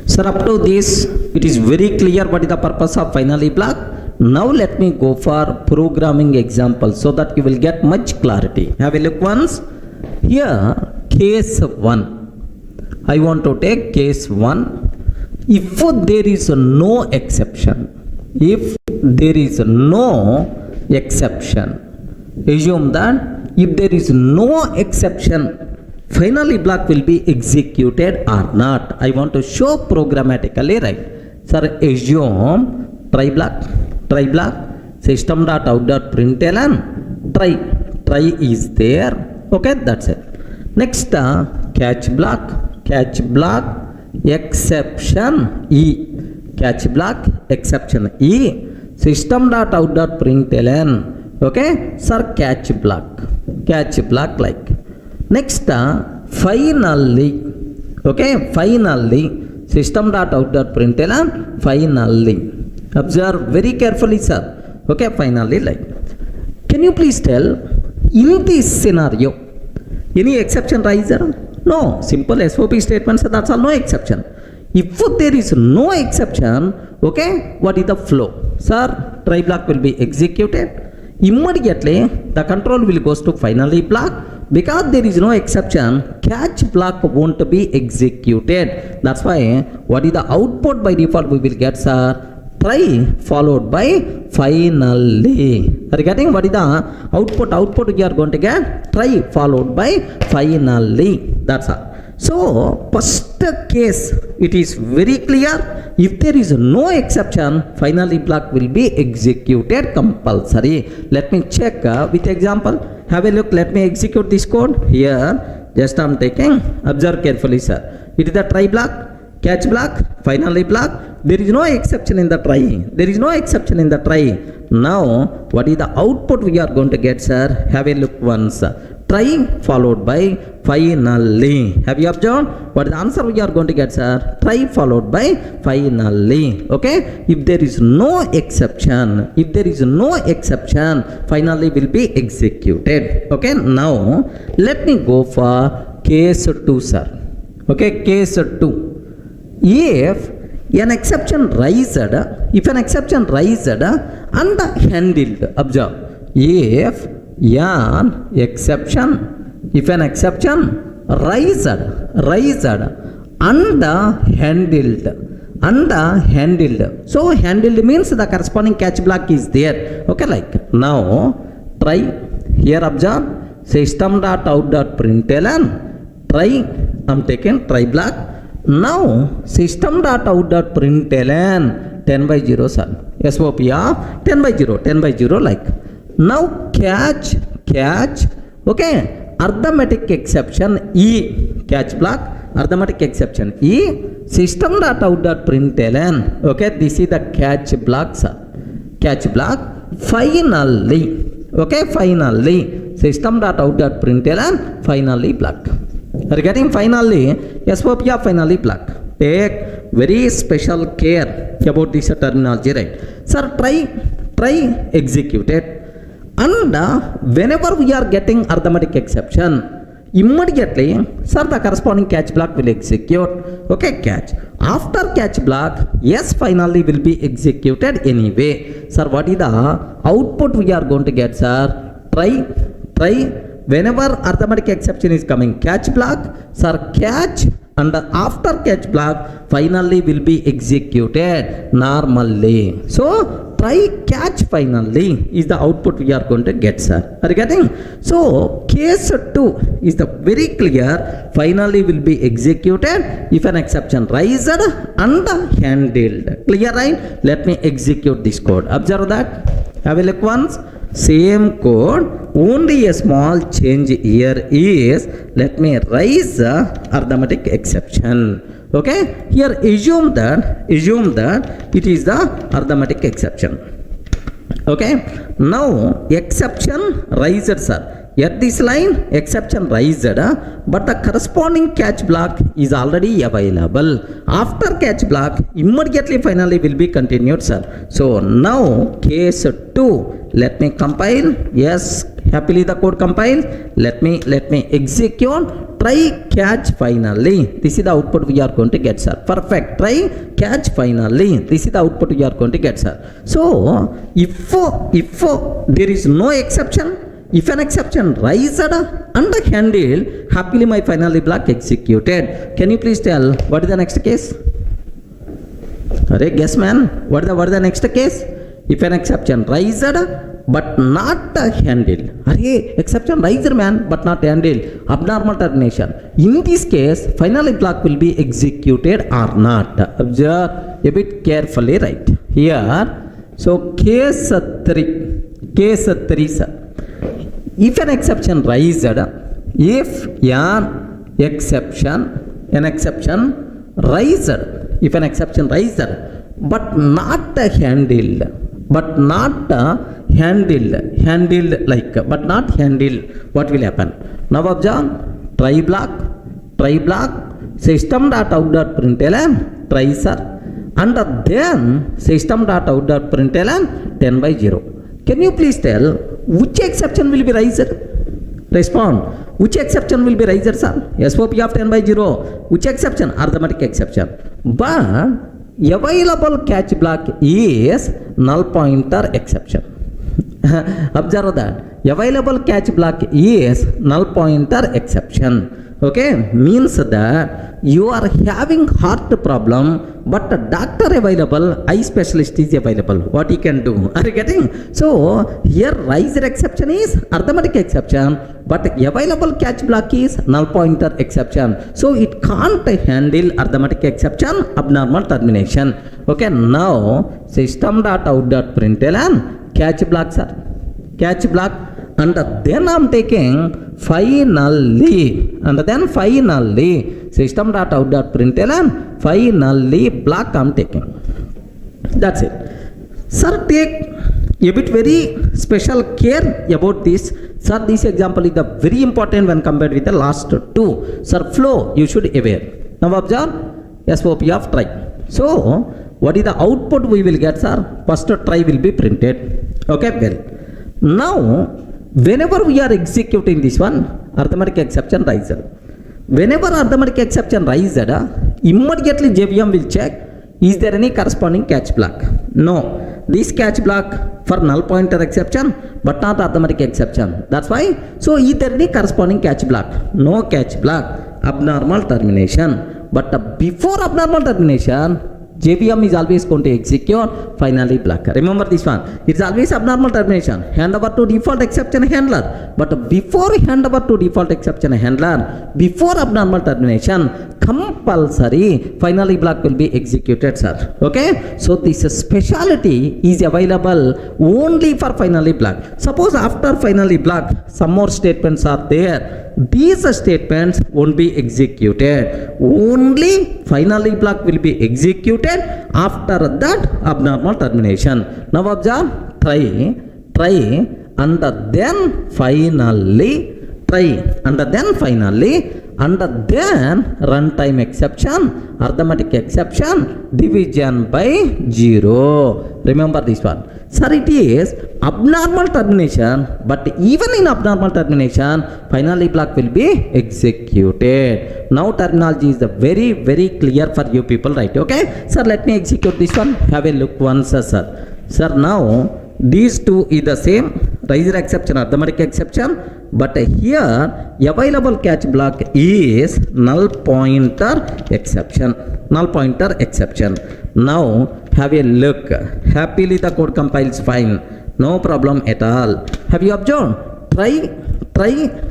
S1: Sir, up to this, it is very clear what is the purpose of finally block. Now let me go for programming example so that you will get much clarity. Have a look once. Here, case 1. I want to take case 1. If there is no exception, if there is no exception, assume that if there is no exception, finally block will be executed or not. I want to show programmatically, right? Sir, assume try block, system.out.println, try is there. Okay, that's it. Next, catch block, exception E, catch block, exception E, system.out.println. Okay, sir, catch block like. Next, finally, okay, finally, system.out.println, finally. Observe very carefully, sir. Okay, finally, like. Can you please tell, in this scenario, any exception riser? No, simple SOP statements, that's all, no exception. If there is no exception, okay, what is the flow? Sir, try block will be executed. Immediately, the control will goes to finally block. Because there is no exception, catch block won't be executed. That's why, what is the output by default we will get, sir? try followed by finally. Are you getting what is the output? Output you are going to get try followed by finally. That's all. So first case it is very clear. If there is no exception, finally block will be executed compulsory. Let me check with example. Have a look. Let me execute this code here. Just I'm taking. Observe carefully, sir. It is the try block, catch block, finally block. There is no exception in the try. There is no exception in the try. Now what is the output we are going to get, sir? Have a look once. Try followed by finally. Have you observed? What is the answer we are going to get, sir? Try followed by finally. Okay. If there is no exception, finally will be executed. Okay. Now let me go for case 2, sir. Okay. Case 2. If an exception raised and handled, observe. If an exception raised and handled. So handled means the corresponding catch block is there. Okay, like now try here, observe system.out.println try. I'm taking try block. Now system.out.println 10/0, sir. SOP of 10/0 like. Now catch. Okay. Arithmetic exception E, catch block, arithmetic exception E, system.out.println. Okay, this is the catch block, sir. Catch block. Finally. Okay, finally. System.out.println finally block. Are you getting finally? SOP of finally block. Take very special care about this terminology, right? Sir, try executed. And whenever we are getting arithmetic exception, immediately, sir, the corresponding catch block will execute. Okay, catch. After catch block, yes, finally will be executed anyway. Sir, what is the output we are going to get, sir? Try. Whenever arithmetic exception is coming, catch block, sir, catch. And after catch block, finally will be executed normally. So try catch finally is the output we are going to get, sir. Are you getting? So case 2 is the very clear. Finally will be executed if an exception raised and handled. Clear, right? Let me execute this code. Observe that. Have a look once. Same code, only a small change here is, let me raise arithmetic exception. Okay, here assume that it is the arithmetic exception. Okay, now exception raised, sir. At this line, exception raised, but the corresponding catch block is already available. After catch block, immediately finally will be continued, sir. So now case 2, let me compile. Yes, happily the code compile. Let me execute. Try catch finally. This is the output we are going to get, sir. Perfect. Try catch finally. This is the output we are going to get, sir. So if there is no exception, if an exception raised and handled, happily my finally block executed. Can you please tell what is the next case? Guess, man. What is the next case? If an exception raised but not handled. Exception raised, man, but not handled. Abnormal termination. In this case, finally block will be executed or not. Observe a bit carefully, right? Here, so case 3, sir. If an exception raised, if an exception raised, but not handled, what will happen? Now observe, try block, system.out.println, try, sir, and then system.out.println 10/0. Can you please tell which exception will be raised? Respond. Which exception will be raised, sir? SOP of 10/0. Which exception? Arithmetic exception. But available catch block is null pointer exception. Observe that. Available catch block is null pointer exception. Okay, means that you are having heart problem, but a doctor available, eye specialist is available. What he can do? Are you getting? So here riser exception is arithmetic exception, but available catch block is null pointer exception. So it can't handle arithmetic exception, abnormal termination. Okay, now system.out.println catch block, sir, catch block, and then I'm taking finally, and then finally system.out.println finally block I'm taking. That's it. Sir, take a bit very special care about this. Sir, this example is the very important when compared with the last two. Sir, flow you should aware. Now observe SOP of try. So what is the output we will get, sir? First try will be printed. Okay, well, now whenever we are executing this one, arithmetic exception riser. Whenever arithmetic exception riser, immediately JVM will check, is there any corresponding catch block? No. This catch block for null pointer exception, but not arithmetic exception. That's why. So is there any corresponding catch block? No catch block. Abnormal termination. But before abnormal termination, JVM is always going to execute finally block. Remember this one. It's always abnormal termination. Hand over to default exception handler. But before hand over to default exception handler, before abnormal termination, compulsory finally block will be executed, sir. Okay. So this speciality is available only for finally block. Suppose after finally block, some more statements are there. These statements won't be executed. Only finally block will be executed. After that, abnormal termination. Now observe, try, and then finally, try, and then finally, and then runtime exception, arithmetic exception, division by 0. Remember this one. Sir, it is abnormal termination, but even in abnormal termination, finally block will be executed. Now terminology is very, very clear for you people, right? Okay. Sir, let me execute this one. Have a look once, sir. Sir, now these two is the same, riser exception, arithmetic exception, but here available catch block is null pointer exception. Null pointer exception. Now have a look. Happily the code compiles fine. No problem at all. Have you observed? Try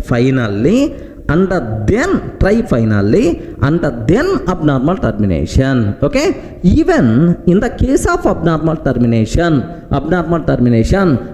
S1: finally, and then try finally, and then abnormal termination. Okay. Even in the case of abnormal termination,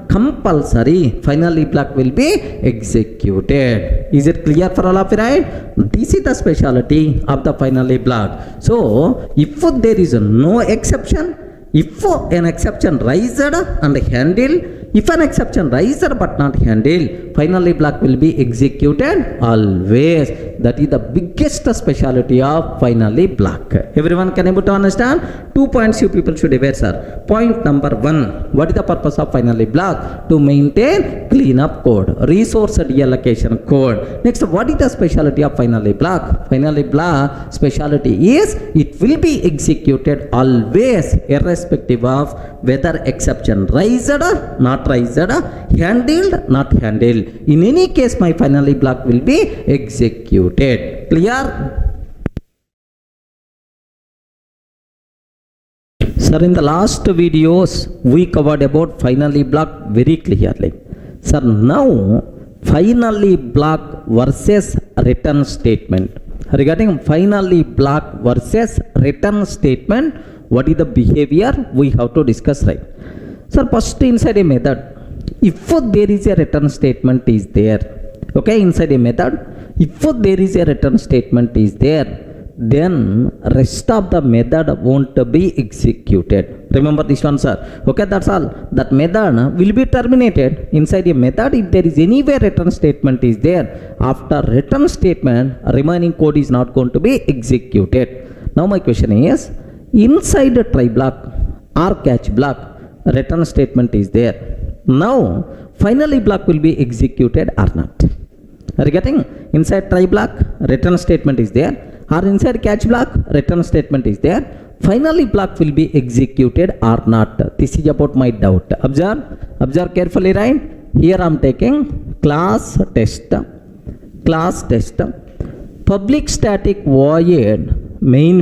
S1: compulsory finally block will be executed. Is it clear for all of you, right? This is the specialty of the finally block. So if there is no exception, if an exception raised and handled, if an exception raised but not handled, finally block will be executed always. That is the biggest specialty of finally block. Everyone can able to understand? 2 points you people should aware, sir. Point number 1. What is the purpose of finally block? To maintain cleanup code, resource deallocation code. Next, what is the specialty of finally block? Finally block specialty is it will be executed always, irrespective of whether exception raised, not raised, handled, not handled. In any case, my finally block will be executed. Clear? Sir, in the last videos, we covered about finally block very clearly. Sir, now finally block versus return statement. Regarding finally block versus return statement, what is the behavior we have to discuss, right? Sir, first inside a method, if there is a return statement is there, okay, inside a method, if there is a return statement is there, then rest of the method won't be executed. Remember this one, sir. Okay, that's all. That method will be terminated. Inside a method, if there is anywhere return statement is there, after return statement, remaining code is not going to be executed. Now my question is, inside the try block or catch block, return statement is there. Now finally block will be executed or not. Are you getting? Inside try block, return statement is there, or inside catch block, return statement is there. Finally block will be executed or not. This is about my doubt. Observe carefully, right? Here I am taking class test, public static void main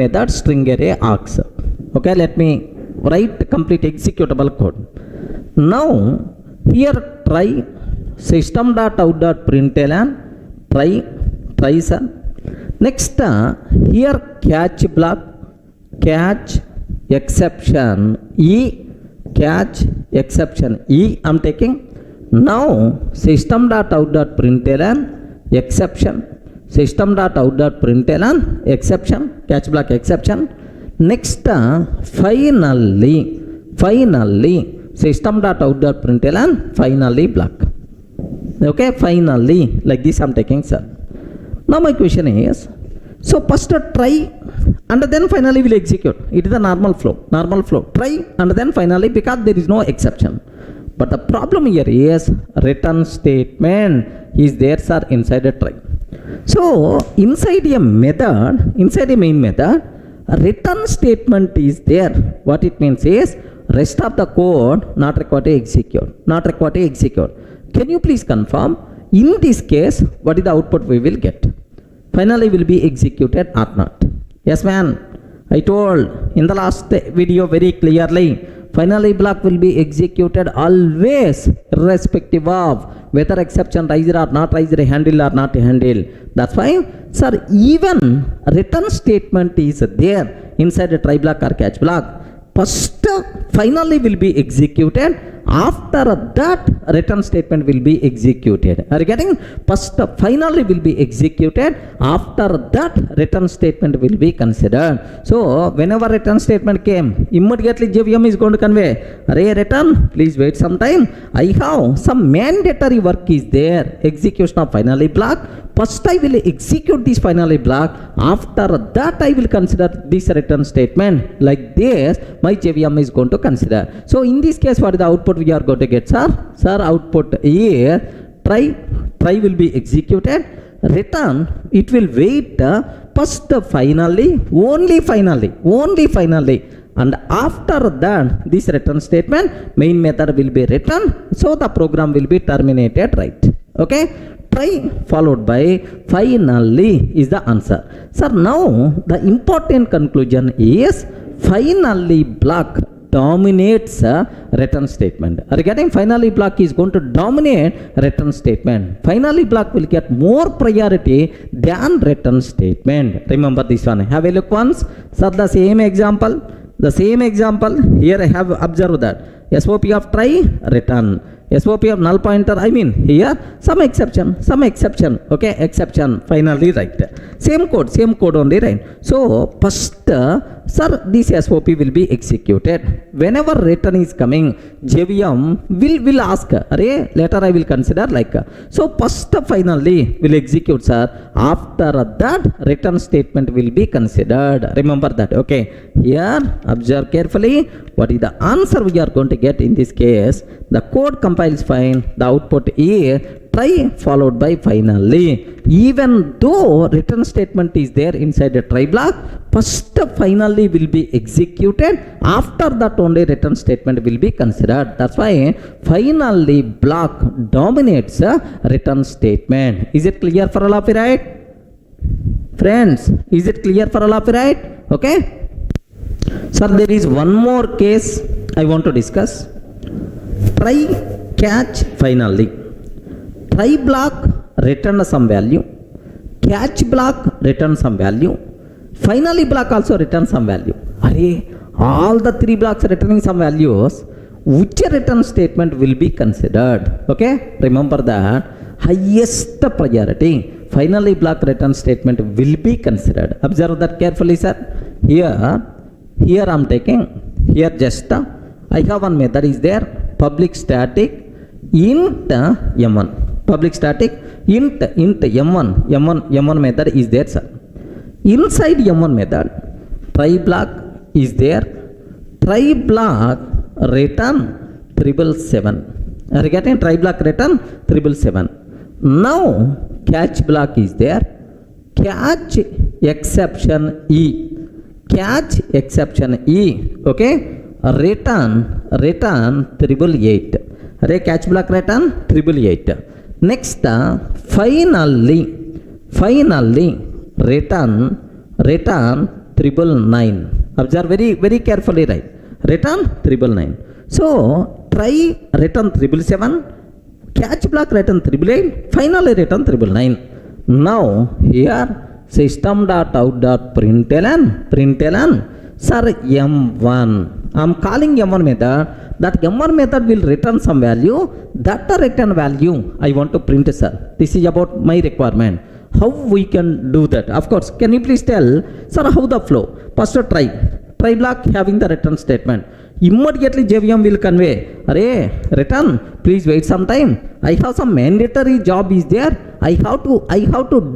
S1: method string array args. Okay, let me write complete executable code. Now here try system.out.println try sir. Next here catch block catch exception e I'm taking. Now system.out.println exception system.out.println exception catch block exception. Next finally system.out.println finally block. Okay, finally like this I'm taking sir. Now my question is, so first try and then finally will execute. It is a normal flow. Try and then finally, because there is no exception. But the problem here is return statement is there sir inside a try. So inside a main method, a return statement is there. What it means is rest of the code not required to execute. Can you please confirm in this case what is the output we will get? Finally will be executed or not? Yes man, I told in the last video very clearly, finally block will be executed always irrespective of whether exception riser or not riser, handle or not handle. That's why sir even return statement is there inside a try block or catch block. First finally will be executed, after that return statement will be executed. Are you getting? First finally will be executed, after that return statement will be considered. So whenever return statement came, immediately JVM is going to convey, array return, please wait some time, I have some mandatory work is there, execution of finally block. First I will execute this finally block, after that I will consider this return statement. Like this my JVM is going to consider. So in this case what is the output we are going to get sir? Sir output here try will be executed, return it will wait first finally, only finally, and after that this return statement main method will be written, so the program will be terminated, right? Okay, try followed by finally is the answer. Sir, now the important conclusion is finally block dominates return statement. Are you getting? Finally block is going to dominate return statement. Finally block will get more priority than return statement. Remember this one. Have a look once. Sir, the same example here I have observed that SOP of try return, SOP of null pointer, I mean here some exception, okay, exception finally, right? Same code only, right? So first sir this SOP will be executed. Whenever return is coming, JVM will ask, array later I will consider like, so first finally will execute sir, after that return statement will be considered. Remember that. Okay, here observe carefully what is the answer we are going to get in this case. The code compiles fine, the output is try followed by finally. Even though return statement is there inside a try block, first finally will be executed, after that only return statement will be considered. That's why finally block dominates a return statement. Is it clear for all of you, right? Friends, is it clear for all of you, right? Okay. Sir, there is one more case I want to discuss. Try catch finally. Try block return some value, catch block return some value, finally block also return some value. Array, all the three blocks returning some values, which return statement will be considered? Okay, remember that highest priority finally block return statement will be considered. Observe that carefully, sir. Here I'm taking, here just I have one method is there, public static int m1, public static int m1 method is there, sir. Inside m1 method try block is there, try block return 777. Are you getting? Try block return 777. Now catch block is there, catch exception e, okay, return 888. Array catch block return 888. Next finally finally return 999. Observe very carefully, right? Return 999. So try return 777, catch block return 888, finally return 999. Now here system.out.println, sir, M1. I'm calling M1 method. That M1 method will return some value. That return value I want to print, sir. This is about my requirement. How we can do that? Of course, can you please tell, sir, how the flow? First try block having the return statement. Immediately JVM will convey, array, return, please wait some time. I have some mandatory job is there. I have to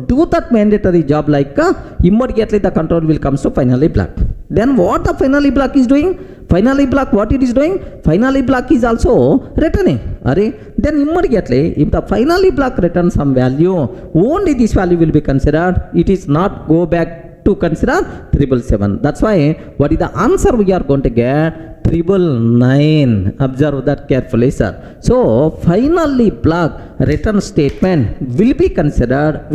S1: do that mandatory job, like immediately the control will comes to finally block. Then what the finally block is doing? Finally block, what it is doing? Finally block is also returning. Array, then immediately if the finally block returns some value, only this value will be considered. It is not go back to consider 777. That's why what is the answer we are going to get? 999. Observe that carefully, sir. So finally block return statement will be considered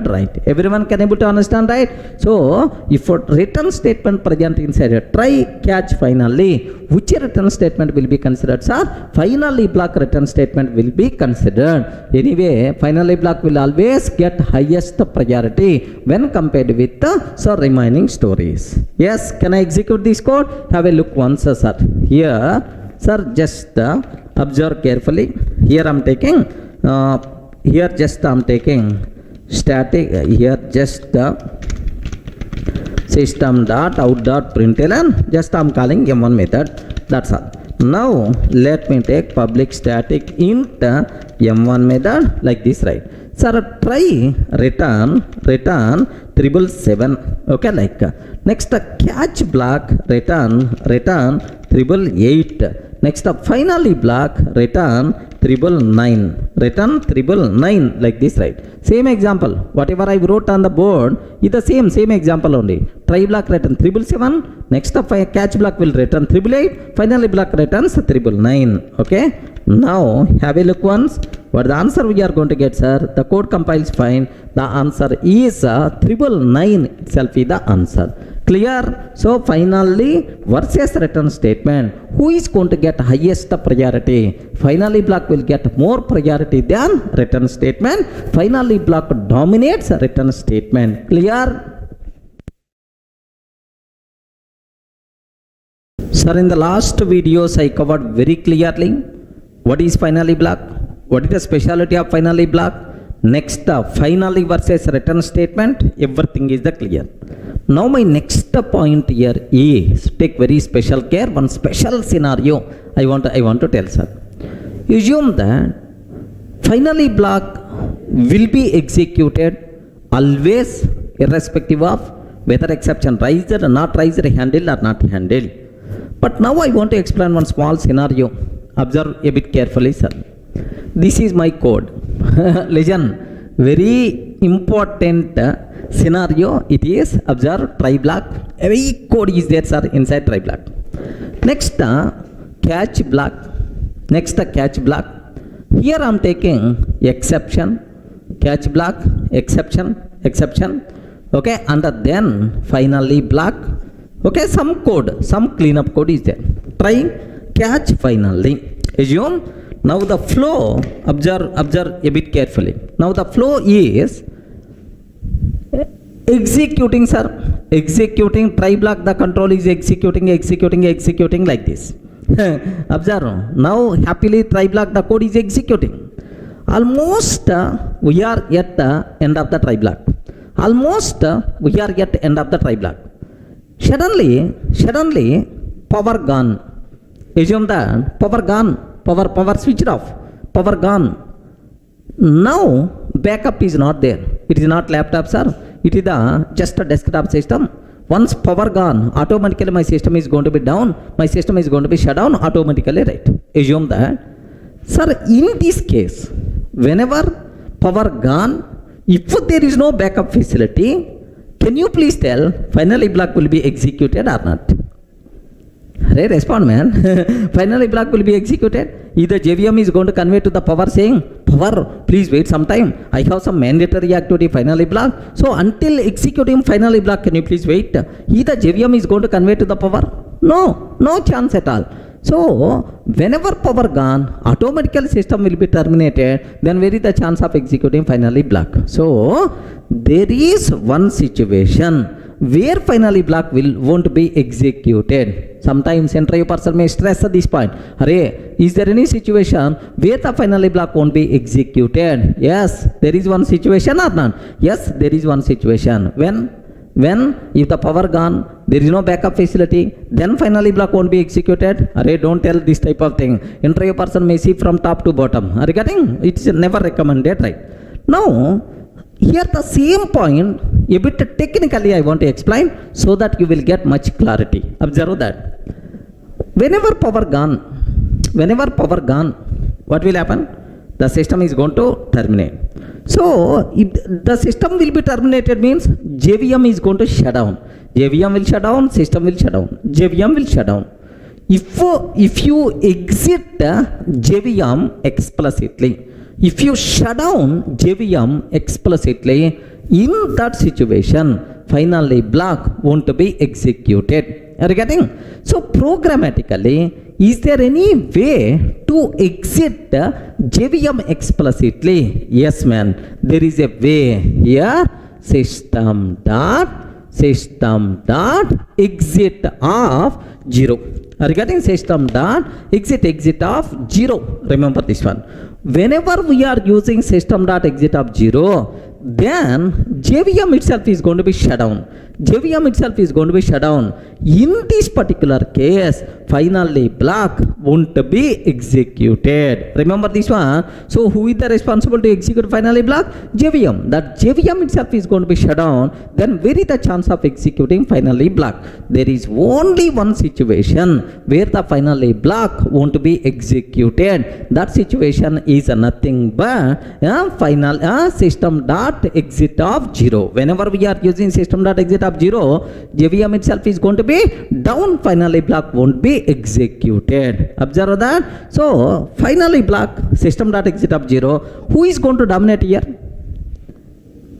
S1: right. Everyone can able to understand, right? So if a return statement present inside a try catch finally, which return statement will be considered, sir? Finally block return statement will be considered. Anyway, finally block will always get highest priority when compared with the remaining stories. Yes, can I execute this code? Have a look once, sir. Here, sir, just observe carefully. Here I'm taking static, here just system.out.println, just I'm calling M1 method. That's all. Now let me take public static int M1 method like this, right? Sir, try return 777. Okay, like next catch block return 888. Next finally block return 999 like this, right? Same example, whatever I wrote on the board is the same example only. Try block return 777, next catch block will return 888, finally block returns 999. Okay, now have a look once. What the answer we are going to get, sir? The code compiles fine. The answer is 999 itself is the answer. Clear? So finally versus return statement, who is going to get highest priority? Finally block will get more priority than return statement. Finally block dominates return statement. Clear? Sir, in the last videos I covered very clearly what is finally block, what is the specialty of finally block, next finally versus return statement, everything is the clear. Now my next point here is, take very special care, one special scenario I want to tell, sir. Assume that finally block will be executed always irrespective of whether exception raised or not raised, handled or not handled. But now I want to explain one small scenario. Observe a bit carefully, sir. This is my code. Listen, very important scenario it is. Observe try block. Every code is there, sir, inside try block. Next catch block. Here I am taking exception, catch block, exception. Okay, and then finally block. Okay, some cleanup code is there. Try catch finally. Assume now the flow, observe a bit carefully. Now the flow is executing, sir. Executing try block, the control is executing like this. Observe, now happily try block, the code is executing. Almost we are at the end of the try block. Suddenly power gone. Assume that power gone, power switched off, power gone. Now backup is not there. It is not laptop, sir. It is just a desktop system. Once power gone, automatically my system is going to be down. My system is going to be shut down automatically, right? Assume that. Sir, in this case, whenever power gone, if there is no backup facility, can you please tell finally block will be executed or not? Hey, respond, man. Finally, block will be executed. Either JVM is going to convey to the power saying, power, please wait some time. I have some mandatory activity finally block. So until executing finally block, can you please wait? Either JVM is going to convey to the power. No chance at all. So whenever power gone, automatically system will be terminated. Then where is the chance of executing finally block? So there is one situation where finally block won't be executed. Sometimes interview person may stress at this point. Array, is there any situation where the finally block won't be executed? Yes, there is one situation or not? Yes, there is one situation. When if the power gone, there is no backup facility, then finally block won't be executed. Array, don't tell this type of thing. Interview person may see from top to bottom. Are you getting? It's never recommended, right? Now, here the same point, a bit technically I want to explain so that you will get much clarity. Observe that. Whenever power gone, what will happen? The system is going to terminate. So, if the system will be terminated means JVM is going to shut down. JVM will shut down, system will shut down. JVM will shut down. If you exit JVM explicitly, if you shut down JVM explicitly, in that situation, finally block won't be executed. Are you getting? So programmatically, is there any way to exit JVM explicitly? Yes, man. There is a way here. System dot exit of 0. Are you getting? System dot exit of 0. Remember this one. Whenever we are using system dot exit of 0, then JVM itself is going to be shut down. JVM itself is going to be shut down. In this particular case, finally block won't be executed. Remember this one. So who is the responsible to execute finally block? JVM. That JVM itself is going to be shut down. Then where is the chance of executing finally block? There is only one situation where the finally block won't be executed. That situation is nothing but final system dot exit of 0. Whenever we are using system dot exit of 0, JVM itself is going to be down. Finally block won't be executed. Observe that. So finally block system dot exit of 0. Who is going to dominate here?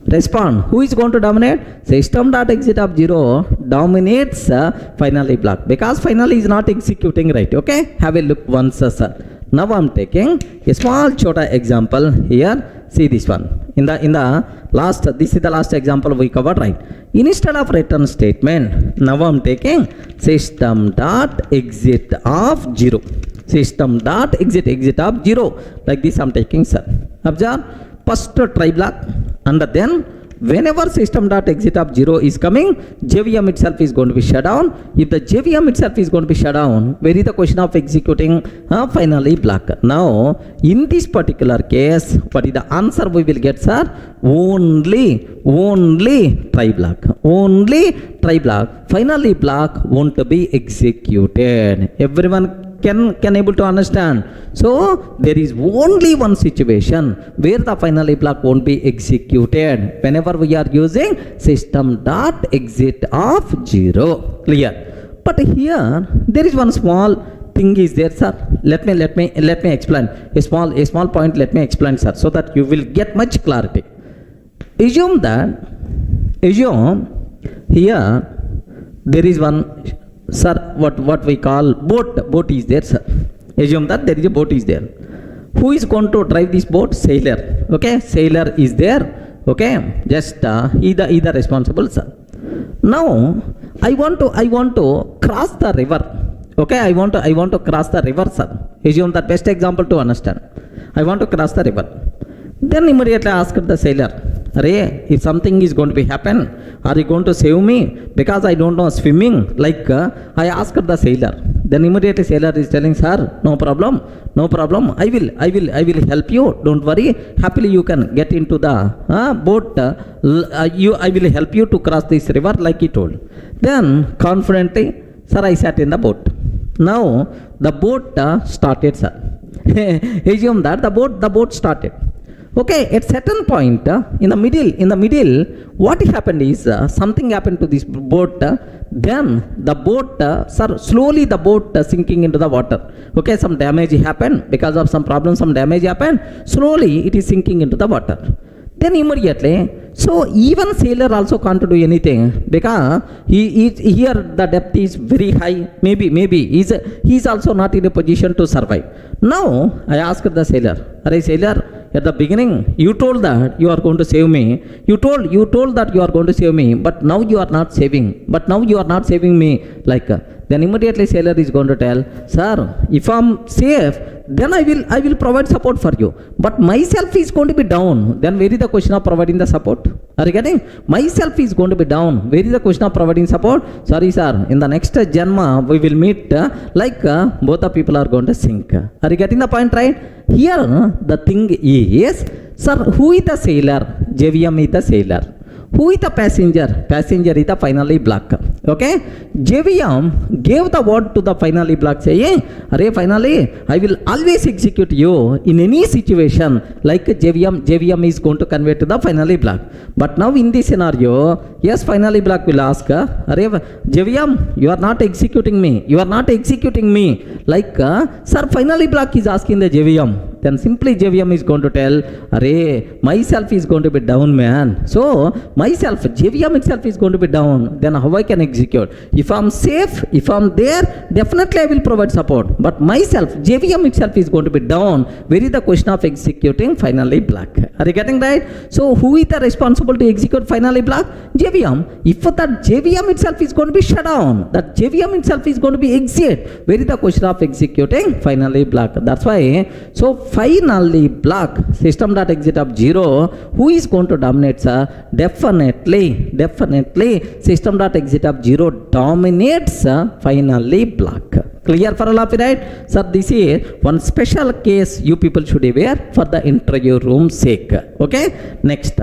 S1: Respond. Who is going to dominate? System dot exit of 0 dominates finally block because finally is not executing, right? Okay. Have a look once, sir. Now I'm taking a small chota example here. See this one. In the last, this is the last example we covered, right? Instead of return statement, now I'm taking system dot exit of 0. System dot exit of 0. Like this I'm taking, sir. Observe. First try block, and then whenever system dot exit of 0 is coming, JVM itself is going to be shut down. If the JVM itself is going to be shut down, where is the question of executing finally block? Now, in this particular case, what is the answer we will get, sir? Only try block. Only try block. Finally block won't be executed. Everyone can able to understand. So there is only one situation where the finally block won't be executed whenever we are using system dot exit of 0. Clear? But here there is one small thing is there, sir. Let me explain a small point. Let me explain, sir, so that you will get much clarity. Assume here there is one, sir, what we call boat is there, sir. Assume that there is a boat is there. Who is going to drive this boat? Sailor. Okay, sailor is there. Okay, just he the responsible, sir. Now I want to cross the river. Okay, I want to cross the river, sir. Assume that best example to understand. I want to cross the river. Then immediately ask the sailor, Array, if something is going to be happen, are you going to save me? Because I don't know swimming. Like I asked the sailor. Then immediately sailor is telling, sir, no problem. I will help you. Don't worry. Happily you can get into the boat. I will help you to cross this river, like he told. Then confidently, sir, I sat in the boat. Now the boat started, sir. Assume that the boat started. Okay, at certain point in the middle, what happened is something happened to this boat. then the boat, slowly the boat sinking into the water. Okay, some damage happened, because of some problem, some damage happened, slowly it is sinking into the water. Then immediately, so even sailor also can't do anything, because here the depth is very high, maybe he's also not in a position to survive. Now I asked the sailor, "Arey sailor, at the beginning you told that you are going to save me, you told that you are going to save me, but now you are not saving me." Like then immediately sailor is going to tell, "Sir, if I'm safe, then I will provide support for you, but myself is going to be down. Then where is the question of providing the support? Are you getting? Myself is going to be down. Where is the question of providing support? Sorry sir, in the next janma we will meet, both the people are going to sink." Are you getting the point, right? Here the thing is, sir, who is the sailor? JVM is the sailor. Who is the passenger? Passenger is the finally block. Okay, JVM gave the word to the finally block, saying, "Arey finally, I will always execute you in any situation." Like JVM is going to convey to the finally block. But now in this scenario, yes, finally block will ask, "Arey JVM, you are not executing me. Like, sir, finally block is asking the JVM. Then simply JVM is going to tell, "Arey, myself is going to be down, man. So myself, JVM itself is going to be down. Then how I can execute? If I'm safe, if I'm there, definitely I will provide support. But myself, JVM itself is going to be down. Where is the question of executing finally block?" Are you getting right? So who is the responsible to execute finally block? JVM. If that JVM itself is going to be shut down, that JVM itself is going to be exit, where is the question of executing finally block? That's why, so finally block, system.exit of 0, who is going to dominate, sir? Definitely system.exit of 0 dominates finally block. Clear for all of you, right? Sir, this is one special case you people should be aware for the interview room sake. Okay, next,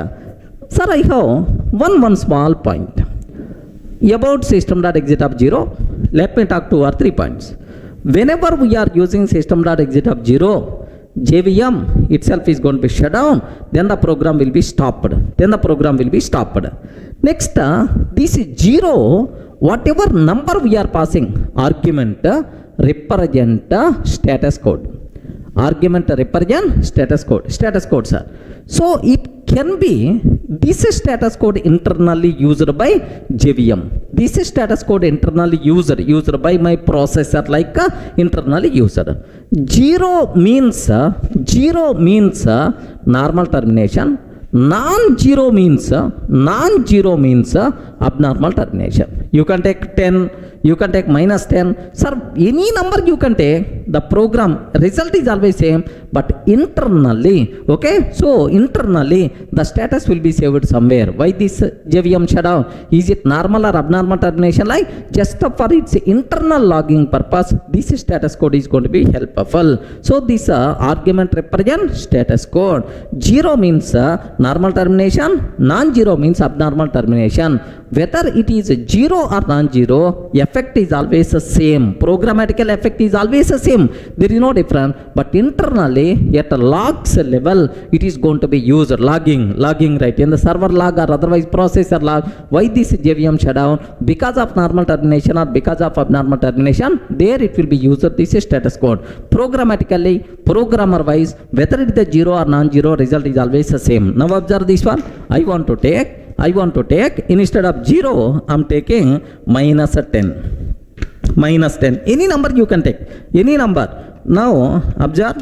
S1: sir, I have one small point about system.exit of 0. Let me talk 2 or 3 points. Whenever we are using system.exit of 0, JVM itself is going to be shut down, then the program will be stopped. Next, this 0, whatever number we are passing, argument represent status code. Argument represent status code, sir. So it can be this status code internally used by JVM. This status code internally used by my processor, like internally used. 0 means normal termination. Non-zero means abnormal termination. You can take 10, you can take -10. Sir, any number you can take, the program result is always same, but internally, okay, so internally the status will be saved somewhere. Why this JVM shutdown? Is it normal or abnormal termination? Like, just for its internal logging purpose, this status code is going to be helpful. So this argument represent status code. 0 means normal termination, non-zero means abnormal termination. Whether it is 0 or non-zero, effect is always the same. Programmatical effect is always the same. There is no difference. But internally, at a logs level, it is going to be used. Logging, right? In the server log or otherwise processor log. Why this JVM shutdown? Because of normal termination or because of abnormal termination, there it will be used. This is status code. Programmatically, programmer wise, whether it is the 0 or non-zero, result is always the same. Now observe this one. I want to take instead of 0, I am taking -10. Any number you can take, any number. Now observe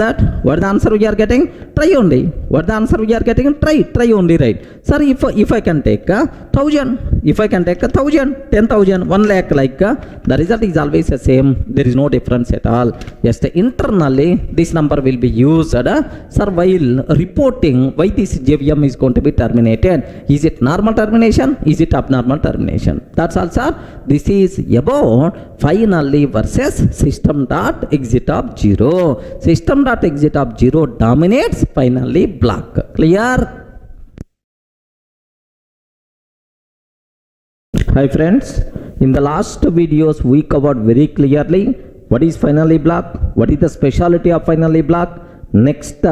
S1: that. What the answer we are getting? Try only. What the answer we are getting? Try only, right? Sir, if I can take 1,000, if I can take 1,000, 10,000, 1 lakh, like the result is always the same. There is no difference at all. Just internally this number will be used, sir, while reporting why this JVM is going to be terminated. Is it normal termination? Is it abnormal termination? That's all, sir. This is about finally versus system.exit of 0. System.exit of 0 dominates finally block. Clear? Hi friends, in the last videos we covered very clearly what is finally block, what is the speciality of finally block. Next,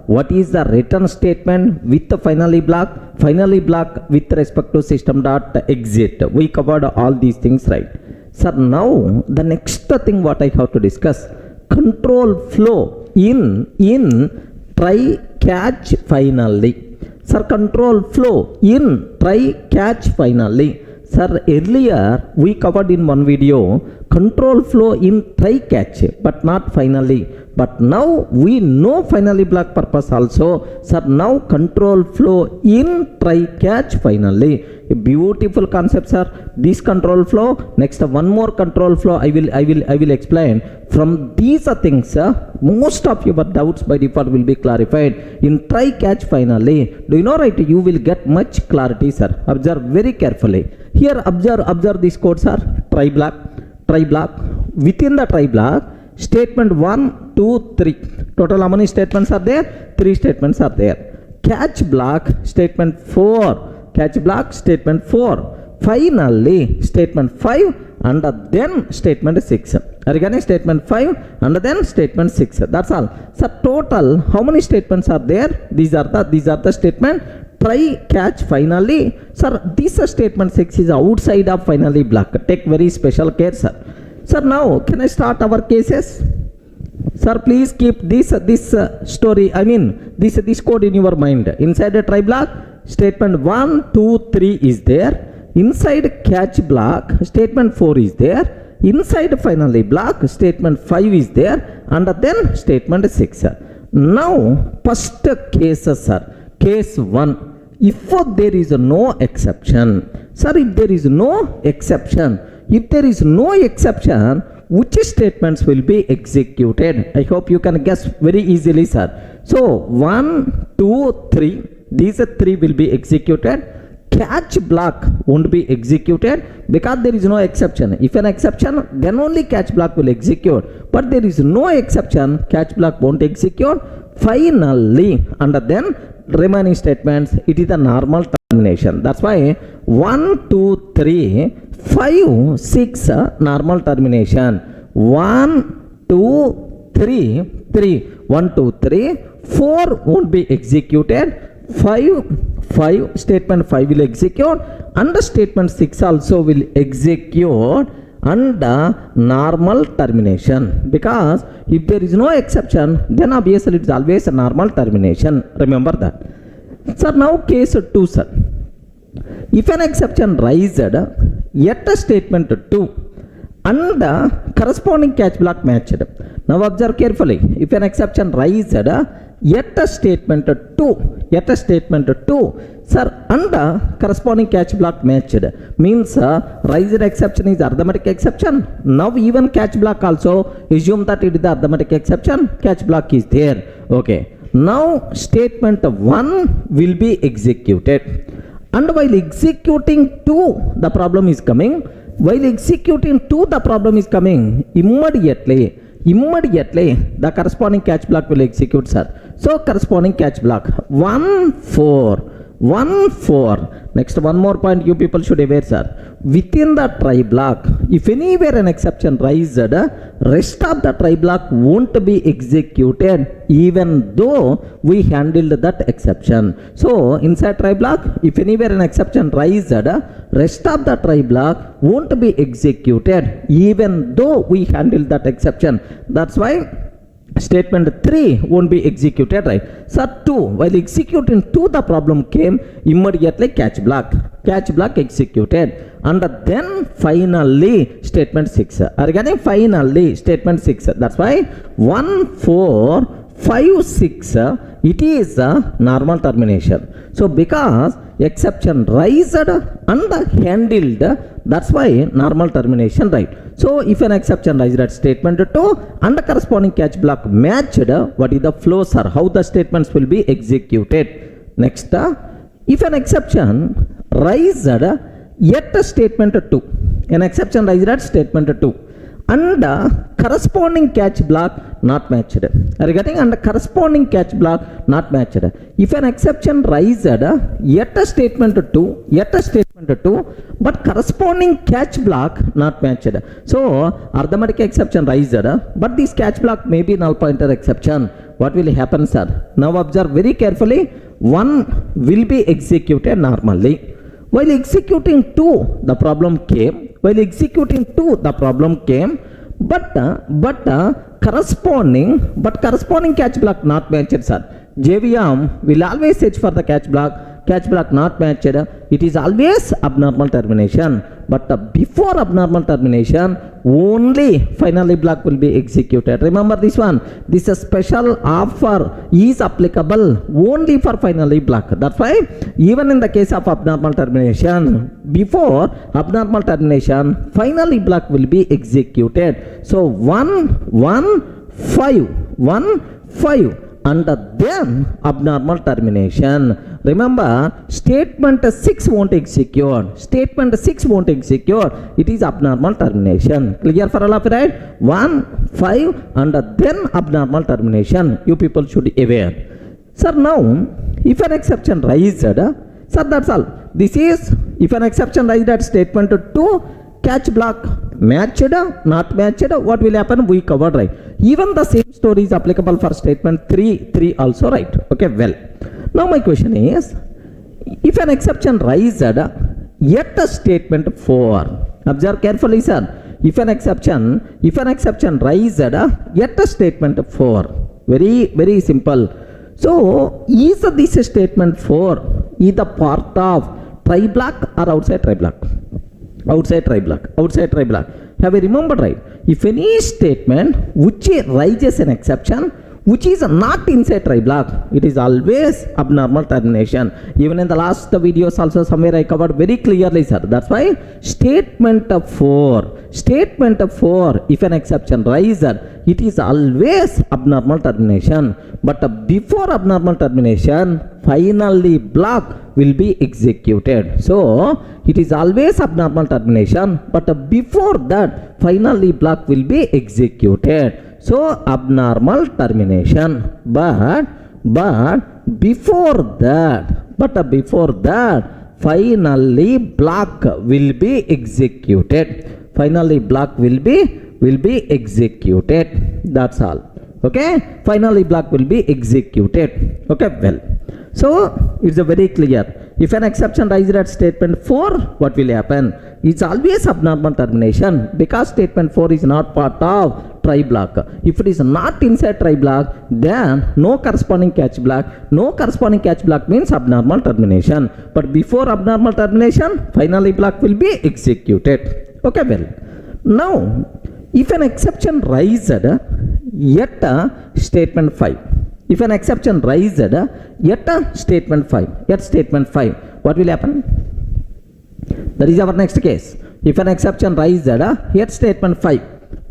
S1: what is the return statement with the finally block with respect to system dot exit. We covered all these things, right? Sir, now the next thing what I have to discuss, control flow in try catch finally. Sir, control flow in try catch finally. Sir, earlier we covered in one video control flow in try catch but not finally. But now we know finally block purpose also. Sir, now control flow in try catch finally. A beautiful concept, sir. This control flow. Next, one more control flow I will explain. From these things, most of your doubts by default will be clarified. In try catch finally, do you know, right? You will get much clarity, sir. Observe very carefully. Here, observe this code, sir. Try block. Within the try block, statement 1, 2, 3. Total how many statements are there? 3 statements are there. Catch block, statement 4. Catch block, statement 4. Finally, statement 5 and then statement 6. Regarding statement 5 and then statement 6. That's all. So total how many statements are there? These are the statement. Try catch finally. Sir, this statement 6 is outside of finally block. Take very special care, sir. Sir, now can I start our cases? Sir, please keep this story, this code in your mind. Inside a try block, statement 1, 2, 3 is there. Inside catch block, statement 4 is there. Inside finally block, statement 5 is there. And then statement 6. Now, first case, sir. Case 1. If there is no exception. Sir, if there is no exception, which statements will be executed? I hope you can guess very easily, sir. So 1, 2, 3. These 3 will be executed. Catch block won't be executed because there is no exception. If an exception, then only catch block will execute. But there is no exception, catch block won't execute. Finally, and then remaining statements, it is the normal termination. That's why 1, 2, 3, 5, 6 normal termination. 1, 2, 3, 3. 1, 2, 3. 4 won't be executed. 5 statement 5 will execute and statement 6 also will execute under normal termination, because if there is no exception, then obviously it is always a normal termination. Remember that. Sir, now case 2, sir. If an exception raised yet a statement 2 and corresponding catch block matched. Now observe carefully. If an exception raised yet a statement 2, sir, and corresponding catch block matched, means raised exception is arithmetic exception. Now even catch block also, assume that it is the arithmetic exception, catch block is there. Okay. Now statement 1 will be executed, and while executing 2, the problem is coming. Immediately the corresponding catch block will execute, sir. So corresponding catch block 1, 4. Next, one more point you people should aware, sir. Within the try block, if anywhere an exception raised, rest of the try block won't be executed even though we handled that exception. So inside try block, if anywhere an exception raised, rest of the try block won't be executed even though we handled that exception. That's why statement 3 won't be executed, right? So 2, while executing 2, the problem came. Immediately catch block executed, and then finally statement 6. Regarding finally statement 6, that's why 1, 4, 5, 6, it is a normal termination. So because exception raised and handled, that's why normal termination, right? So if an exception raised at statement 2 and the corresponding catch block matched, what is the flow, sir? How the statements will be executed? Next, if an exception raised yet a statement 2, an exception raised at statement 2 and corresponding catch block not matched. Regarding and corresponding catch block not matched. If an exception raised yet a statement 2, yet a statement 2, but corresponding catch block not matched. So arithmetic exception raised, but this catch block may be null pointer exception. What will happen, sir? Now observe very carefully. 1 will be executed normally. While executing 2, the problem came. While executing 2, the problem came. But corresponding catch block not matched, sir. JVM will always search for the catch block not matched. It is always abnormal termination. But before abnormal termination, only finally block will be executed. Remember this one. This special offer is applicable only for finally block. That's why even in the case of abnormal termination, before abnormal termination, finally block will be executed. So 1 5 and then abnormal termination. Remember, statement 6 won't execute. Statement 6 won't execute. It is abnormal termination. Clear for all of you, right? 1 5 and then abnormal termination. You people should be aware. Sir, now if an exception raised, sir, that's all. This is if an exception raised at statement 2, catch block matched, not matched, what will happen? We covered, right? Even the same story is applicable for statement 3 also, right? Okay, well, now my question is, if an exception raised yet a statement 4, observe carefully, sir. If an exception raised yet a statement 4, very simple. So is this statement 4 is the part of try block or outside try block? Outside try block. Have you remembered, right? If any statement which raises an exception which is not inside try block, it is always abnormal termination. Even in the last videos also somewhere I covered very clearly, sir. That's why statement 4, if an exception rises, it is always abnormal termination. But before abnormal termination, finally block will be executed. So it is always abnormal termination, but before that, finally block will be executed. So abnormal termination, but before that, finally block will be executed. Finally block will be executed. That's all. Okay, finally block will be executed. Okay, well, so it's a very clear. If an exception rises at statement 4, what will happen? It's always abnormal termination because statement 4 is not part of try block. If it is not inside try block, then no corresponding catch block. No corresponding catch block means abnormal termination. But before abnormal termination, finally block will be executed. Okay, well, now if an exception rises yet statement 5. If an exception raised yet statement 5, what will happen? That is our next case. If an exception raised yet statement 5,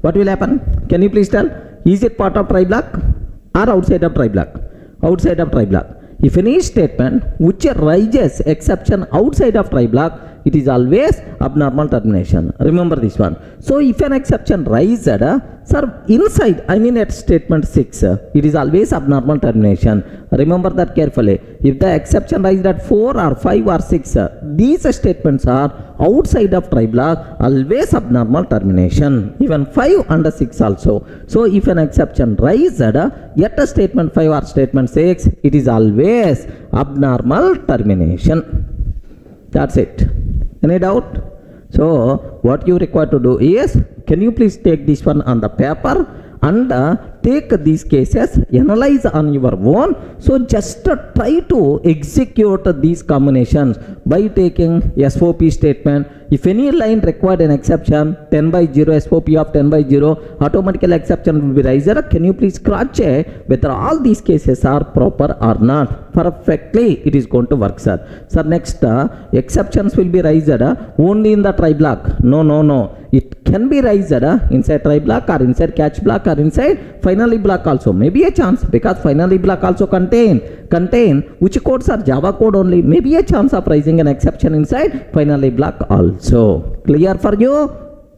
S1: what will happen? Can you please tell? Is it part of try block or outside of try block? Outside of try block. If any statement which raises exception outside of try block, it is always abnormal termination. Remember this one. So if an exception rises, sir, inside, I mean at statement 6, it is always abnormal termination. Remember that carefully. If the exception rises at 4 or 5 or 6, these statements are outside of try block, always abnormal termination. Even 5 and 6 also. So if an exception rises yet a statement 5 or statement 6, it is always abnormal termination. That's it. Any doubt? So what you require to do is, can you please take this one on the paper and take these cases, analyze on your own. So just try to execute these combinations by taking SOP statement. If any line required an exception, 10 by 0, SOP of 10 by 0, automatically exception will be raised. Can you please cross check whether all these cases are proper or not? Perfectly it is going to work, sir. Sir, next exceptions will be raised only in the try block. No. It can be raised inside try block or inside catch block or inside finally block also. Maybe a chance, because finally block also contain which codes are Java code only. Maybe a chance of raising an exception inside finally block also. Clear for you?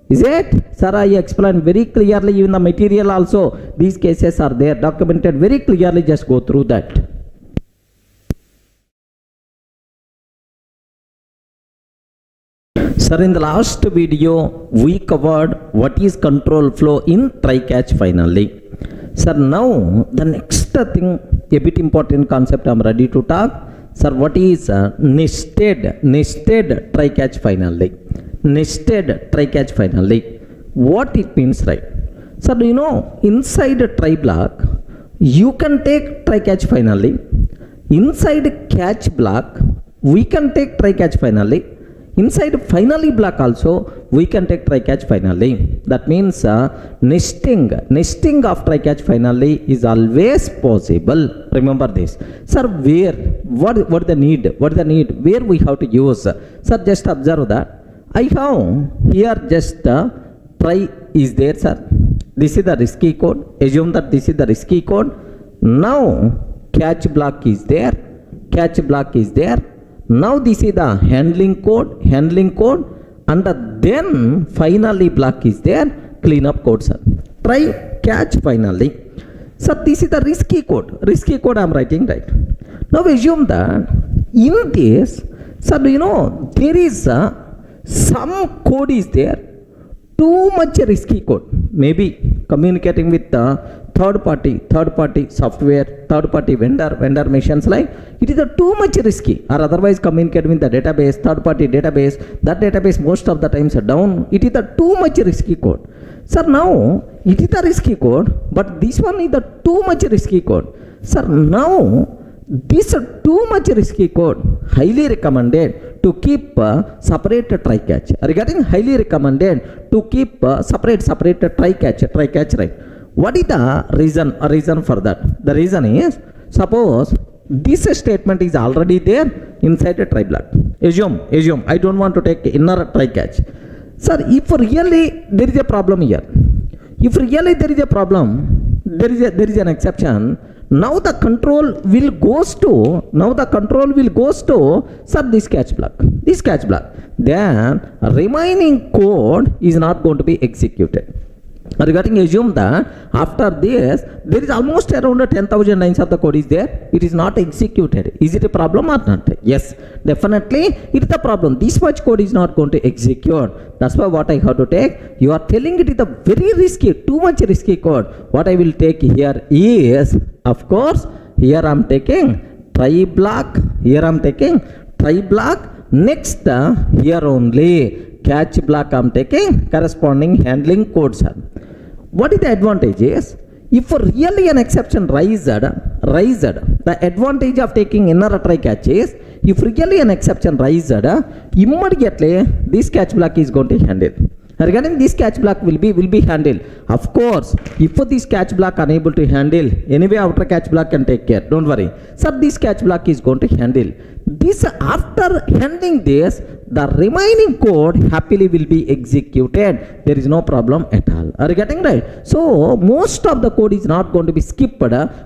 S1: Is it? Sir, I explained very clearly in the material also. These cases are there documented very clearly. Just go through that. Sir, in the last video, we covered what is control flow in try-catch finally. Sir, now the next thing, a bit important concept I'm ready to talk. Sir, what is nested try-catch finally? Nested try-catch finally. What it means, right? Sir, do you know, inside a try block, you can take try-catch finally. Inside catch block, we can take try-catch finally. Inside finally block also, we can take try-catch finally. That means nesting of try-catch finally is always possible. Remember this. Sir, where? What the need? What the need? Where we have to use? Sir, just observe that. I have here just try is there, sir. This is the risky code. Assume that this is the risky code. Now catch block is there. Catch block is there. Now this is the handling code, and then finally block is there, cleanup code, sir. Try catch finally. Sir, this is the risky code I am writing, right? Now assume that in this, sir, do you know, there is some code is there, too much risky code, maybe communicating with the third party software, third party vendor machines, like it is a too much risky, or otherwise communicating with the database, third party database, that database most of the times are down. It is a too much risky code. Sir, now it is a risky code, but this one is the too much risky code. Sir, now this too much risky code highly recommended to keep separate try catch. Regarding highly recommended to keep separate try catch, right? What is the reason for that? The reason is, suppose this statement is already there inside a try block. Assume I don't want to take inner try catch. Sir, if really there is a problem here, if really there is a problem, there is an exception. Now the control will goes to sir, this catch block. Then remaining code is not going to be executed. Regarding assume that after this there is almost around 10,000 lines of the code is there, it is not executed. Is it a problem or not? Yes, definitely it is a problem. This much code is not going to execute. That's why what I have to take, you are telling it is a very risky, too much risky code. What I will take here is, of course, here I am taking try block, next here only catch block I am taking corresponding handling code, sir. What is the advantage is, if really an exception raised, the advantage of taking inner try catch is, if really an exception raised, immediately this catch block is going to handle. Regarding this catch block will be handled. Of course, if this catch block unable to handle, anyway outer catch block can take care. Don't worry. Sir, this catch block is going to handle. This after handling this, the remaining code happily will be executed. There is no problem at all. Are you getting right? So most of the code is not going to be skipped.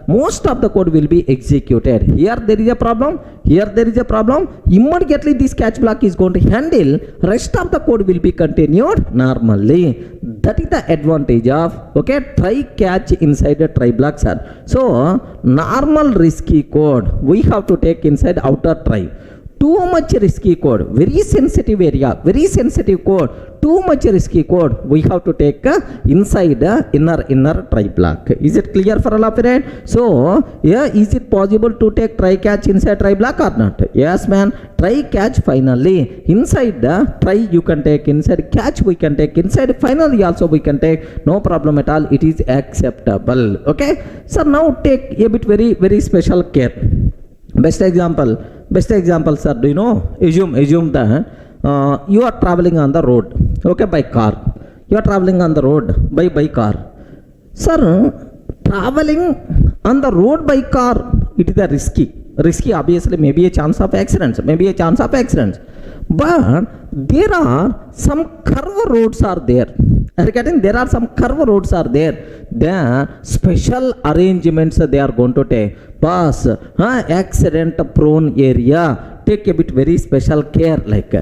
S1: Most of the code will be executed. Here there is a problem. Immediately this catch block is going to handle. Rest of the code will be continued normally. That is the advantage of try catch inside a try block, sir. So normal risky code we have to take inside outer try. Too much risky code, very sensitive area, very sensitive code, too much risky code we have to take inside inner try block. Is it clear for all of you? So yeah, is it possible to take try catch inside try block or not? Yes, man. Try catch finally inside the try you can take, inside catch we can take, inside finally also we can take, no problem at all. It is acceptable. Okay, so now take a bit very special care. Best example, sir. Do you know? Assume that you are traveling on the road, by car. You are traveling on the road by car. Sir, traveling on the road by car, it is a risky. Obviously, maybe a chance of accidents. But there are some curve roads are there. There are some curve roads are there. There special arrangements they are going to take. Pass accident prone area. Take a bit very special care. Like,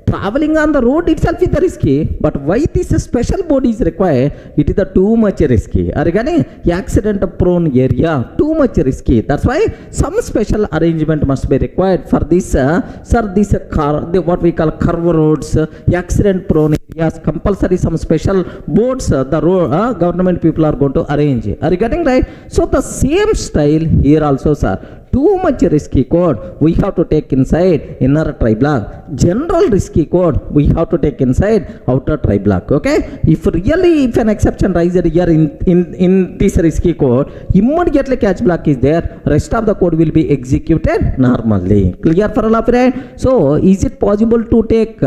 S1: traveling on the road itself is risky, but why this special board is required? It is too much risky. Arigani accident prone area, too much risky. That's why some special arrangement must be required for this this car, what we call curve roads, accident prone areas. Compulsory some special boards the road government people are going to arrange. Are you getting right? So the same style here also, sir. Too much risky code we have to take inside inner try block. General risky code we have to take inside outer try block. Okay, if an exception rises here in this risky code, immediately catch block is there, rest of the code will be executed normally. Clear for all of it? So is it possible to take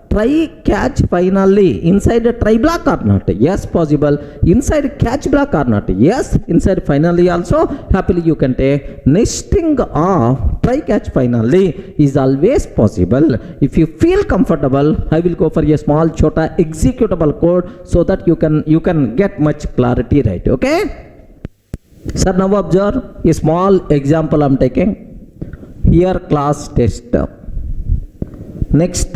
S1: try catch finally inside a try block or not? Yes, possible. Inside catch block or not? Yes, inside finally also happily you can take. Nesting of try catch finally is always possible. If you feel comfortable, I will go for a small chota executable code so that you can get much clarity, right? Okay, sir, now observe a small example I'm taking here. Class test. Next,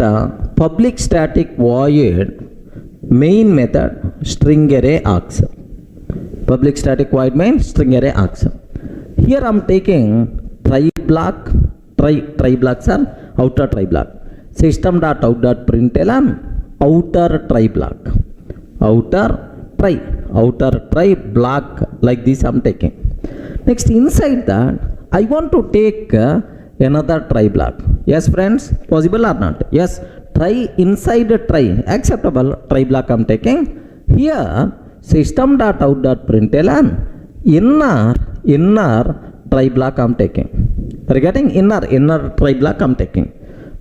S1: public static void main method string array args. Public static void main string array args. Here I'm taking try block, try block, sir, outer try block. System.out.println outer try block, outer try block, like this I'm taking. Next, inside that I want to take another try block. Yes, friends, possible or not? Yes, try inside try, acceptable try block I'm taking. Here system.out.println inner try block I'm taking. Regarding inner try block I'm taking.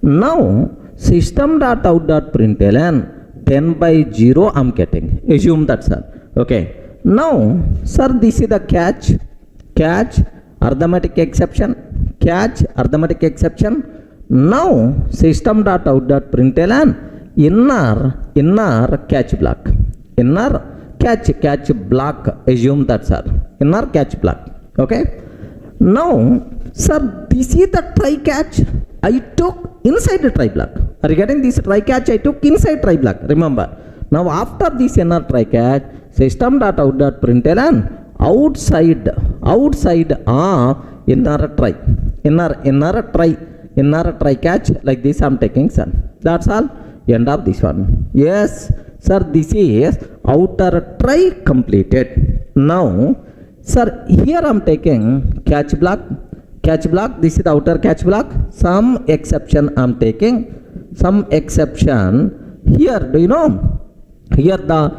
S1: Now system.out.println 10/0 I'm getting. Assume that, sir. Okay. Now, sir, this is the catch arithmetic exception. Catch arithmetic exception. Now system.out.println inner catch block, inner catch block. Assume that, sir, inner catch block. Okay. Now, sir, this is the try catch I took inside the try block. Regarding this try catch I took inside try block. Remember. Now after this inner try catch, system.out.println outside of inner try catch, like this I'm taking, sir. That's all. End of this one. Yes, sir, this is outer try completed. Now, sir, here I'm taking catch block. This is the outer catch block. Some exception I'm taking. Some exception here. Do you know? Here the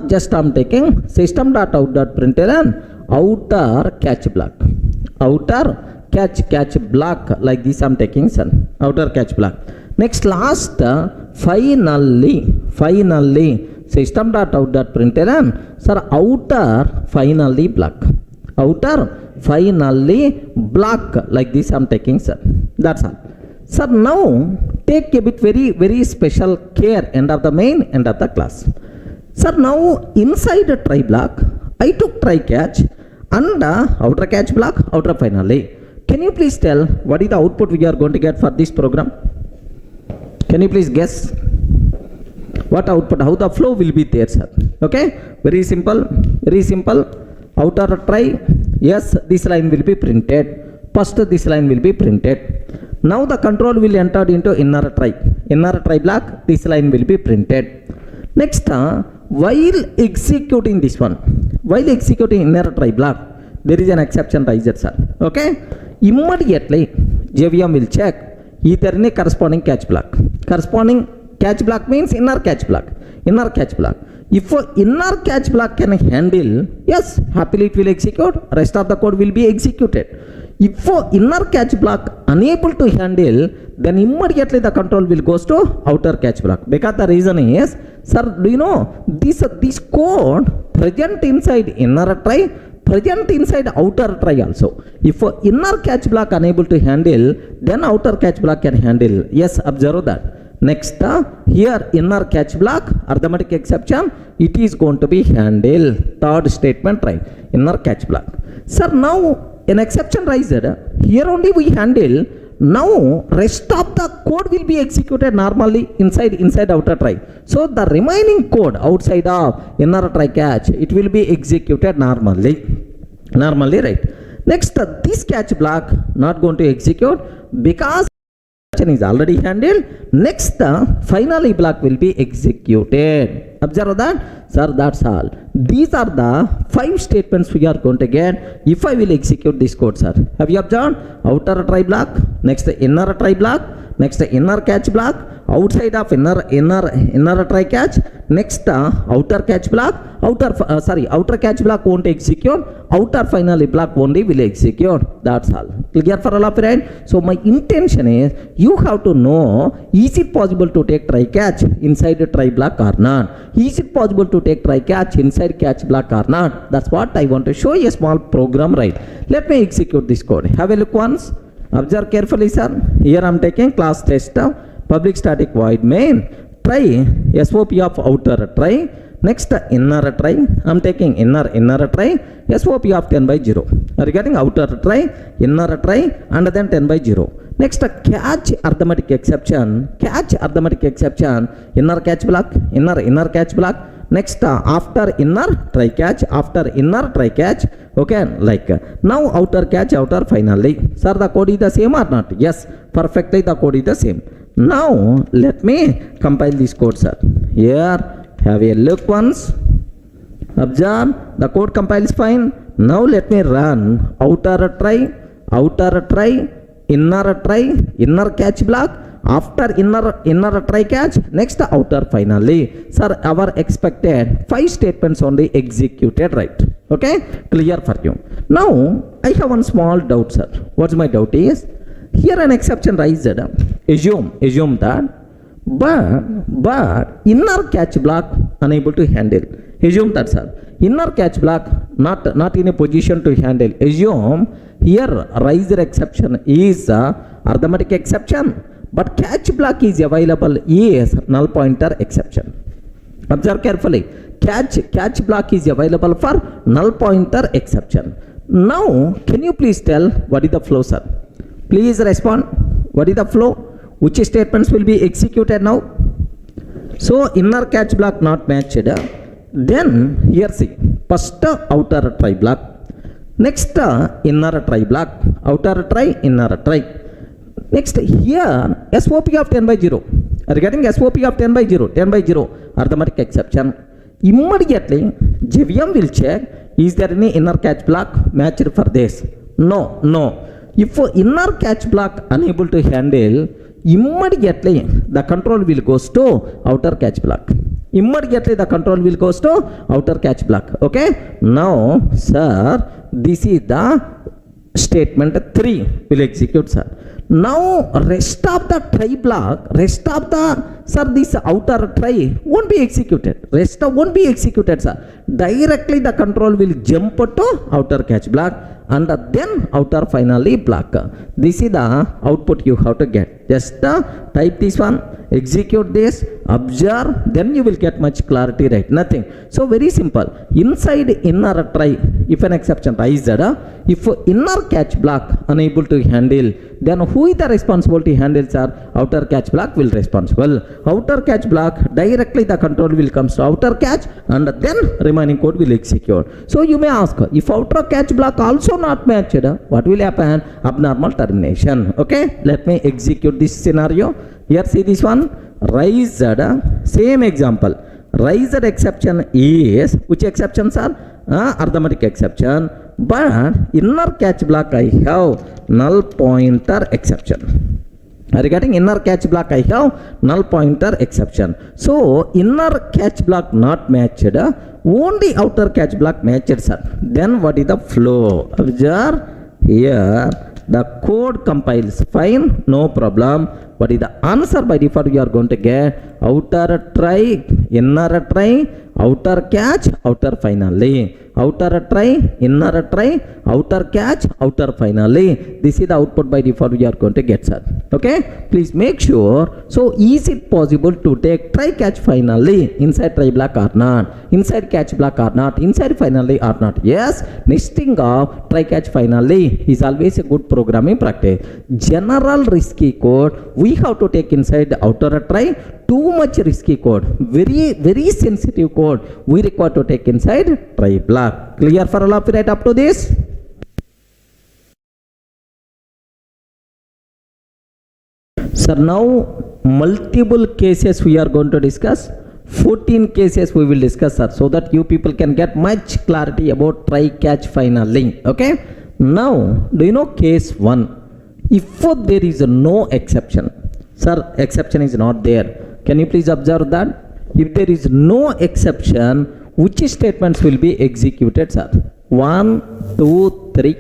S1: just I'm taking system.out.println outer catch block. Outer catch block, like this I'm taking, son. Outer catch block. Next, last, finally system.out.println, sir, outer finally block. Outer finally block, like this I'm taking, sir. That's all. Sir, now take a bit very special care end of the main, end of the class. Sir, now inside a try block I took try catch and outer catch block, outer finally. Can you please tell what is the output we are going to get for this program? Can you please guess what output, how the flow will be there, sir? Okay, very simple. Outer try, yes, this line will be printed. First this line will be printed. Now the control will enter into inner try block, this line will be printed. Next, while executing this one, while executing inner try block, there is an exception rises, sir. Okay, immediately JVM will check either in a corresponding catch block. Corresponding catch block means inner catch block. If inner catch block can handle, yes, happily it will execute, rest of the code will be executed. If inner catch block unable to handle, then immediately the control will goes to outer catch block. Because the reason is, sir, do you know this code present inside inner try, present inside outer try also. If inner catch block unable to handle, then outer catch block can handle. Yes, observe that. Next, here inner catch block, arithmetic exception, it is going to be handled. Third statement, right? Inner catch block. Sir, now an exception rises. Here only we handle Now rest of the code will be executed normally inside outer try. So the remaining code outside of inner try catch, it will be executed normally, right? Next, this catch block not going to execute because is already handled. Next, finally block will be executed. Observe that, sir. That's all. These are the 5 statements we are going to get if I will execute this code, sir. Have you observed? Outer try block, next inner try block, next inner catch block, outside of inner try catch, next outer catch block, outer catch block won't execute, outer finally block only will execute. That's all. Clear for all of you, right? So my intention is you have to know, is it possible to take try catch inside a try block or not? Is it possible to take try catch inside catch block or not? That's what I want to show you a small program, right? Let me execute this code. Have a look once. Observe carefully, sir. Here I am taking class test public static void main try SOP of outer try. Next, inner try. I am taking inner try SOP of 10 by 0. Regarding outer try, inner try, and then 10 by 0. Next, catch arithmetic exception. Inner catch block, inner catch block. Next, after inner try catch, okay, like now outer catch, outer finally. Sir, the code is the same or not? Yes, perfectly the code is the same. Now let me compile this code, sir. Here, have a look once. Observe, the code compiles fine. Now let me run outer try, inner catch block, after inner try catch, next outer finally. Sir, our expected 5 statements only executed, right? Okay, clear for you. Now I have one small doubt, sir. What's my doubt is, here an exception raised. Assume that, but inner catch block unable to handle. Assume that, sir. Inner catch block not in a position to handle. Assume here raised exception is arithmetic exception, but catch block is available is null pointer exception. Observe carefully. Catch block is available for null pointer exception. Now, can you please tell what is the flow, sir? Please respond. What is the flow? Which statements will be executed now? So inner catch block not matched. Then here see, first outer try block, next inner try block, outer try, inner try. Next here SOP of 10 by 0. Regarding SOP of 10 by 0, arithmetic exception. Immediately JVM will check, is there any inner catch block matched for this? No. If inner catch block unable to handle, immediately the control will goes to outer catch block. Okay, now sir, this is the statement 3 will execute, sir. Now rest of the try block, sir, this outer try won't be executed. Won't be executed, sir. Directly the control will jump to outer catch block and then outer finally block. This is the output you have to get. Just type this one, execute this, observe, then you will get much clarity, right? Nothing. So very simple. Inside inner try, if an exception raised, if inner catch block unable to handle, then who is the responsible to handle, sir? Outer catch block will responsible. Outer catch block, directly the control will come to outer catch and then remaining code will execute. So you may ask, if outer catch block also not matched, what will happen? Abnormal termination. Okay, let me execute this scenario. Here see this one, raised, same example. Raised exception is, which exceptions are? Arithmetic exception, but inner catch block I have null pointer exception. Regarding inner catch block I have null pointer exception. So inner catch block not matched, only outer catch block matched, sir. Then what is the flow? Observe here, the code compiles fine, no problem. What is the answer? By default you are going to get outer try, inner try, outer catch, outer finally. Outer try, inner try, outer catch, outer finally. This is the output by default we are going to get, sir. Okay, please make sure. So is it possible to take try, catch, finally inside try block or not, inside catch block or not, inside finally or not? Yes, nesting of try, catch, finally is always a good programming practice. General risky code we have to take inside the outer try. Too much risky code, very sensitive code we require to take inside try block. Clear for all of you right up to this? Sir, now multiple cases we are going to discuss. 14 cases we will discuss, sir, so that you people can get much clarity about try, catch, finally. Okay, now do you know case 1? If there is no exception, sir, exception is not there. Can you please observe that? If there is no exception, which statements will be executed, sir? 1, 2, 3,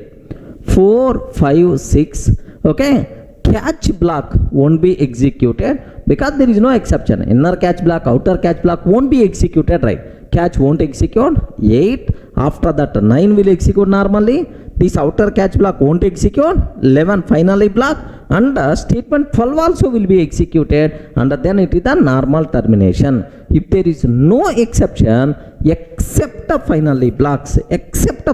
S1: 4, 5, 6. Okay, catch block won't be executed because there is no exception. Inner catch block, outer catch block won't be executed, right? Catch won't execute. 8. After that 9 will execute normally. This outer catch block won't execute. 11 finally block, and statement 12 also will be executed, and then it is the normal termination. If there is no exception except finally blocks, except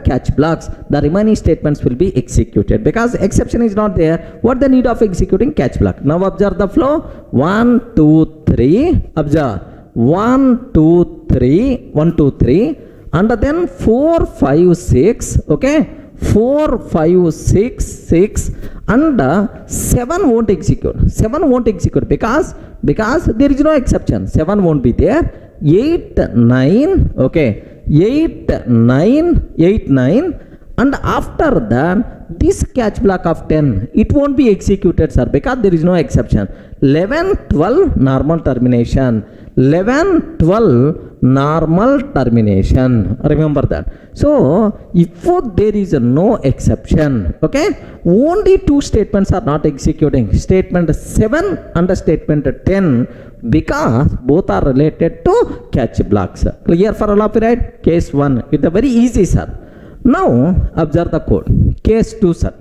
S1: catch blocks, the remaining statements will be executed. Because exception is not there, what the need of executing catch block? Now observe the flow. 1, 2, 3. Observe 1, 2, 3, 1, 2, 3, and then 4, 5, 6. Okay, 4, 5, 6, 6, and 7 won't execute. 7 won't execute because there is no exception. 7 won't be there. 8, 9. Okay, 8, 9, 8, 9, and after that this catch block of 10, it won't be executed, sir, because there is no exception. 11, 12 normal termination. 11, 12 normal termination. Remember that. So if there is no exception, okay, only 2 statements are not executing, statement 7 and statement 10, because both are related to catch blocks. Clear for all of you, right? Case 1, it's a very easy, sir. Now observe the code. Case 2, sir.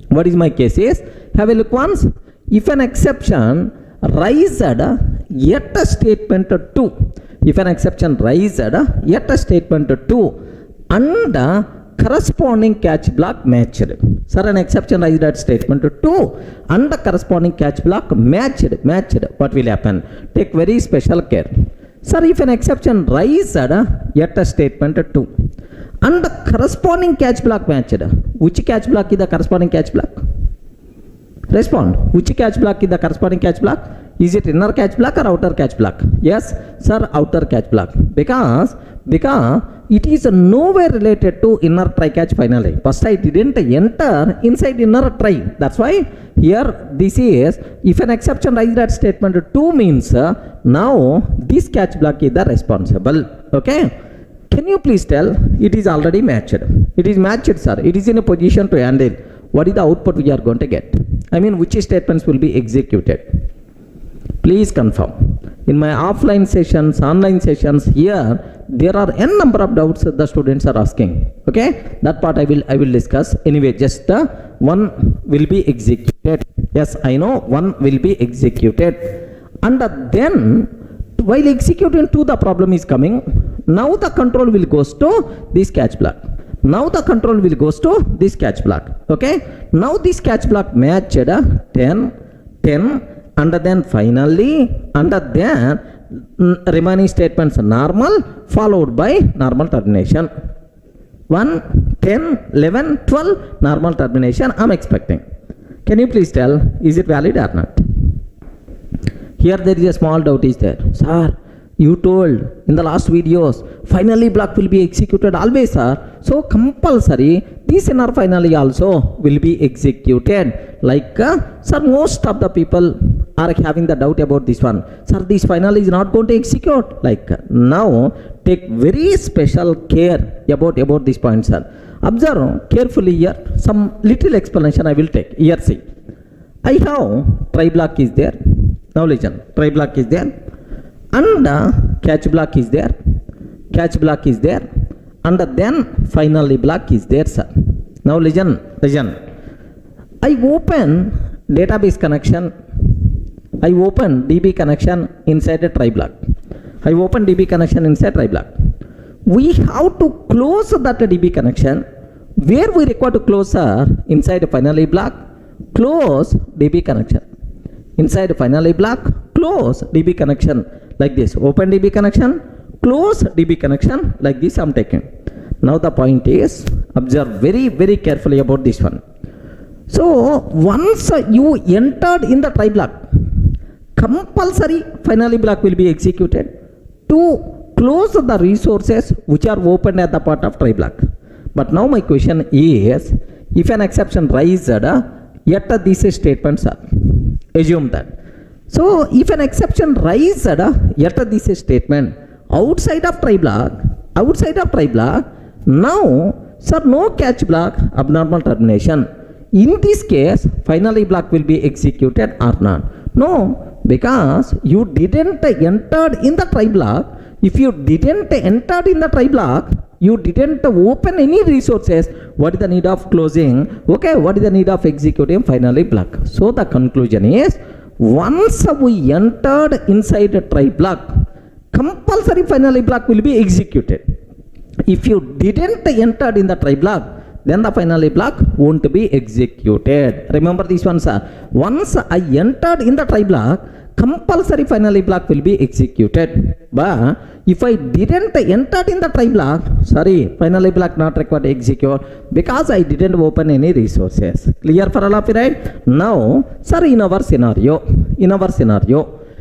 S1: What is my case is, have a look once. If an exception raised at a statement 2, if an exception raised at a statement 2 and corresponding catch block matched. Sir, an exception raised at statement 2 and the corresponding catch block matched. What will happen? Take very special care. Sir, if an exception raised at a statement 2 and the corresponding catch block matched, which catch block is the corresponding catch block? Respond. Which catch block is the corresponding catch block? Is it inner catch block or outer catch block? Yes, sir, outer catch block. Because it is nowhere related to inner try catch finally. First I didn't enter inside inner try. That's why here this is, if an exception raised at statement 2 means now this catch block is the responsible. Okay. Can you please tell? It is already matched. It is matched, sir. It is in a position to handle. What is the output we are going to get? I mean, which statements will be executed? Please confirm. In my offline sessions, online sessions, here there are n number of doubts that the students are asking. Okay, that part I will discuss. Anyway, just one will be executed. Yes, I know one will be executed, and then while executing 2, the problem is coming. Now the control will goes to this catch block. Now the control will goes to this catch block. Okay. Now this catch block matched 10, 10, and then finally, and then remaining statements normal followed by normal termination. 1, 10, 11, 12 normal termination I'm expecting. Can you please tell, is it valid or not? Here there is a small doubt is there. Sir, you told in the last videos finally block will be executed always, sir. So compulsory this inner finally also will be executed. Like sir, most of the people are having the doubt about this one. Sir, this finally is not going to execute. Like now take very special care about this point, sir. Observe carefully here. Some little explanation I will take. Here see. I have try block is there. Now listen, try block is there, and catch block is there, catch block is there, and then finally block is there, sir. Now listen. I open database connection, I open DB connection inside a try block. I open DB connection inside try block. We have to close that DB connection. Where we require to close, sir? Inside a finally block, close DB connection. Inside finally block, close DB connection like this. Open DB connection, close DB connection like this I'm taking. Now the point is, observe very carefully about this one. So once you entered in the try block, compulsory finally block will be executed to close the resources which are opened at the part of try block. But now my question is, if an exception raised, yet these statements are, assume that. So if an exception raised, yet this statement outside of try block, now, sir, no catch block, abnormal termination. In this case, finally block will be executed or not? No, because you didn't entered in the try block. If you didn't entered in the try block, you didn't open any resources. What is the need of closing? Okay, what is the need of executing finally block? So the conclusion is, once we entered inside a try block, compulsory finally block will be executed. If you didn't enter in the try block, then the finally block won't be executed. Remember this one, sir. Once I entered in the try block, compulsory finally block will be executed. But if I didn't enter in the try block, sorry, finally block not required to execute because I didn't open any resources. Clear for all of you, right? Now, sir, in our scenario,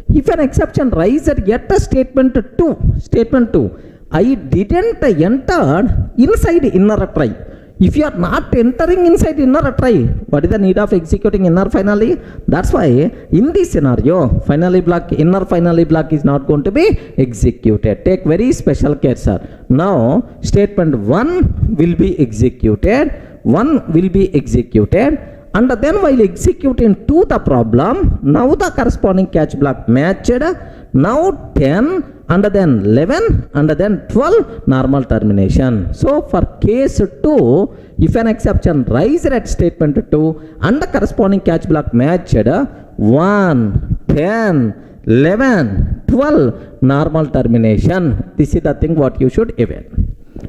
S1: if an exception rises yet a statement 2, I didn't enter inside inner try. If you are not entering inside inner try, what is the need of executing inner finally? That's why in this scenario, inner finally block is not going to be executed. Take very special care, sir. Now, statement 1 will be executed, and then while executing to the problem, now the corresponding catch block matched, now 10, and then 11, and then 12, normal termination. So for case 2, if an exception rises at statement 2 and the corresponding catch block matched, 1, 10, 11, 12, normal termination. This is the thing what you should evaluate.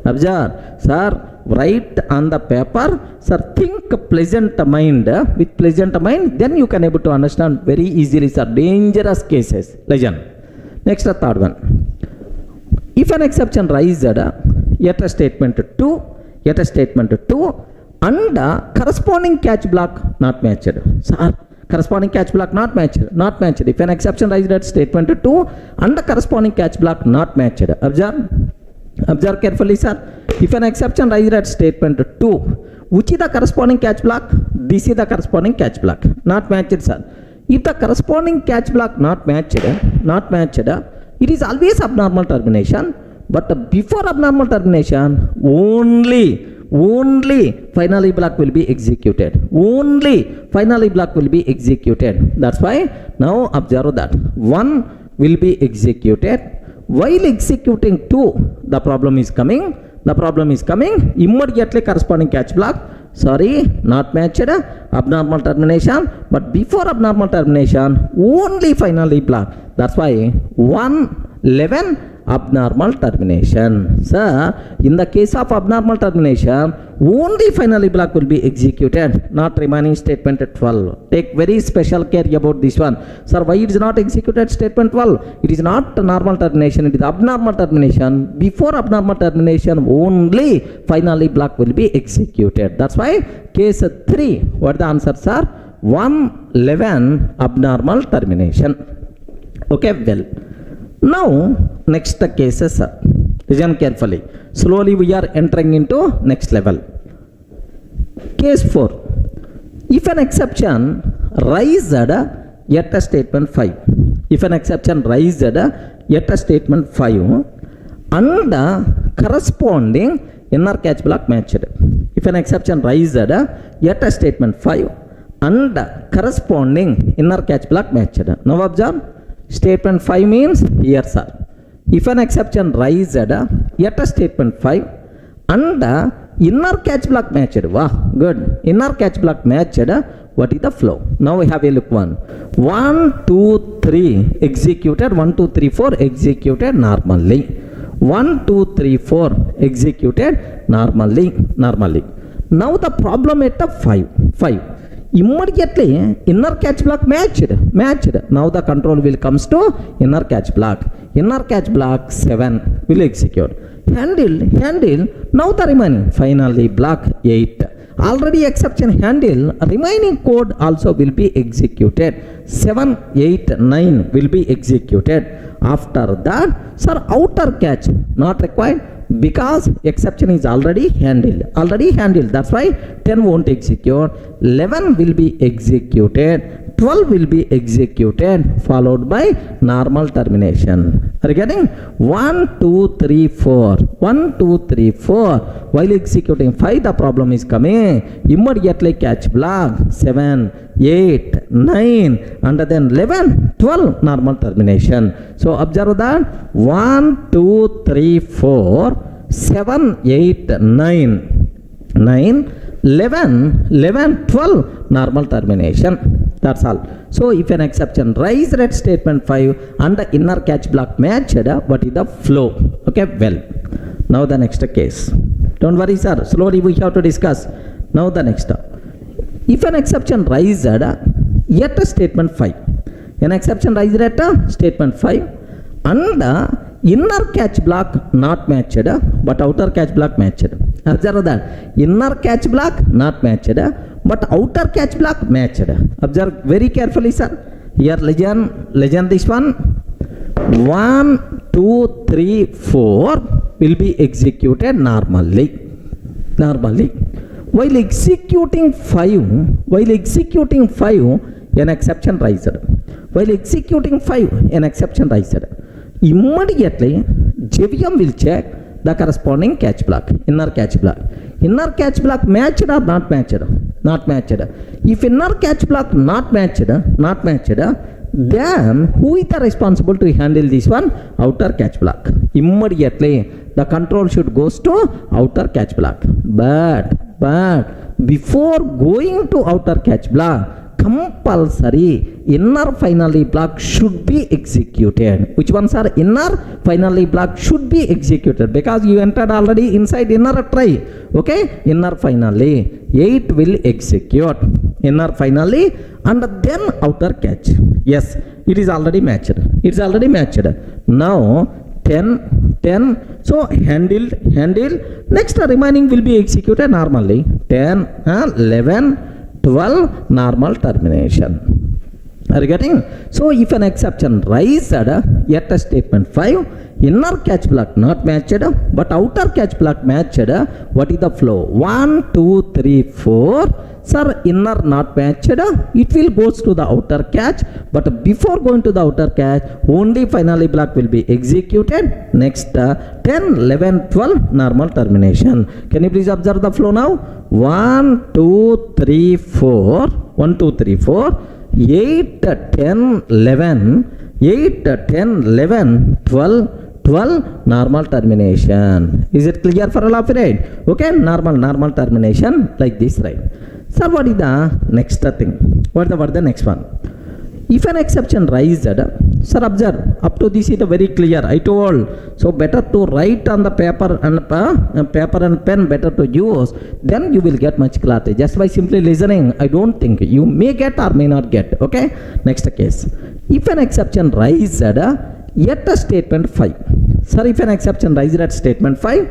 S1: Observe, sir, write on the paper, sir, think pleasant mind, with pleasant mind, then you can able to understand very easily, sir, dangerous cases. Legend. Next, the third one. If an exception rises yet a statement 2, and corresponding catch block not matched. Sir, corresponding catch block not matched. If an exception rises at statement 2 and the corresponding catch block not matched. Observe carefully, sir. If an exception rises at statement 2, which is the corresponding catch block? This is the corresponding catch block. Not matched, sir. If the corresponding catch block not matched, it is always abnormal termination. But before abnormal termination, only finally block will be executed. That's why now observe that 1 will be executed. While executing 2, the problem is coming. Immediately corresponding catch block, sorry, not matched, abnormal termination. But before abnormal termination, only finally block. That's why 1, 11, abnormal termination. Sir, in the case of abnormal termination, only finally block will be executed, not remaining statement 12. Take very special care about this one. Sir, why it is not executed statement 12? It is not normal termination, it is abnormal termination. Before abnormal termination, only finally block will be executed. That's why case 3, what are the answers, sir? 1, 11, abnormal termination. Okay, well. Now, next cases, sir. Listen carefully. Slowly we are entering into next level. Case 4. If an exception raised yet a statement 5. If an exception raised yet a statement 5 and corresponding inner catch block matched. If an exception raised yet a statement 5 and corresponding inner catch block matched. Now observe, statement 5 means here sir. If an exception raised at a statement 5 and inner catch block matched, wow, good, inner catch block matched, what is the flow? Now we have a look one. 1, 2, 3 executed, 1, 2, 3, 4 executed normally. 1, 2, 3, 4 executed normally. Now the problem at the 5. Immediately inner catch block matched. Now the control will comes to inner catch block. Inner catch block 7 will execute. Handle. Now the remaining finally block 8. Already exception handle, remaining code also will be executed. 7, 8, 9 will be executed. After that, sir, outer catch not required because exception is already handled. That's why 10 won't execute. 11 will be executed. 12 will be executed, followed by normal termination. Are you getting? 1, 2, 3, 4. 1, 2, 3, 4. While executing 5, the problem is coming. Immediately catch block 7, 8, 9, and then 11, 12, normal termination. So observe that 1, 2, 3, 4, 7, 8, 9, 11, 12, normal termination. That's all. So if an exception raised at statement 5 and the inner catch block matched, what is the flow? Okay, well. Now the next case. Don't worry, sir. Slowly we have to discuss. Now the next. If an exception raised at a statement 5. An exception raised at statement 5 and inner catch block not matched but outer catch block matched. Observe that. Inner catch block not matched but outer catch block matched. Observe very carefully, sir. Here legend this one. 1, 2, 3, 4 will be executed normally. While executing 5, an exception raised. Immediately, JVM will check the corresponding catch block, inner catch block. Inner catch block matched or not matched? Not matched. If inner catch block not matched, then who is the responsible to handle this one? Outer catch block. Immediately, the control should goes to outer catch block. But before going to outer catch block, compulsory inner finally block should be executed. Which ones are inner finally block should be executed because you entered already inside inner try. Okay, inner finally 8 will execute. Inner finally and then outer catch. Yes, it is already matched. Now 10. So handled. Next remaining will be executed normally. 10, 11. 12 normal termination. Are you getting? So if an exception raised at a statement 5, inner catch block not matched but outer catch block matched, what is the flow? 1, 2, 3, 4. Sir, inner not matched, it will goes to the outer catch, but before going to the outer catch, only finally block will be executed. Next 10, 11, 12 normal termination. Can you please observe the flow now? 1, 2, 3, 4. 1, 2, 3, 4. 8, 10, 11. 8, 10, 11, 12 normal termination. Is it clear for all of it? Right? Okay, normal termination like this, right? So what is the next thing? What is the next one? If an exception raised, sir, observe, up to this is very clear. I told, so better to write on the paper and pen better to use, then you will get much clarity. Just by simply listening, I don't think you may get or may not get. Okay, next case. If an exception raised at a statement 5. Sir, if an exception raised at statement 5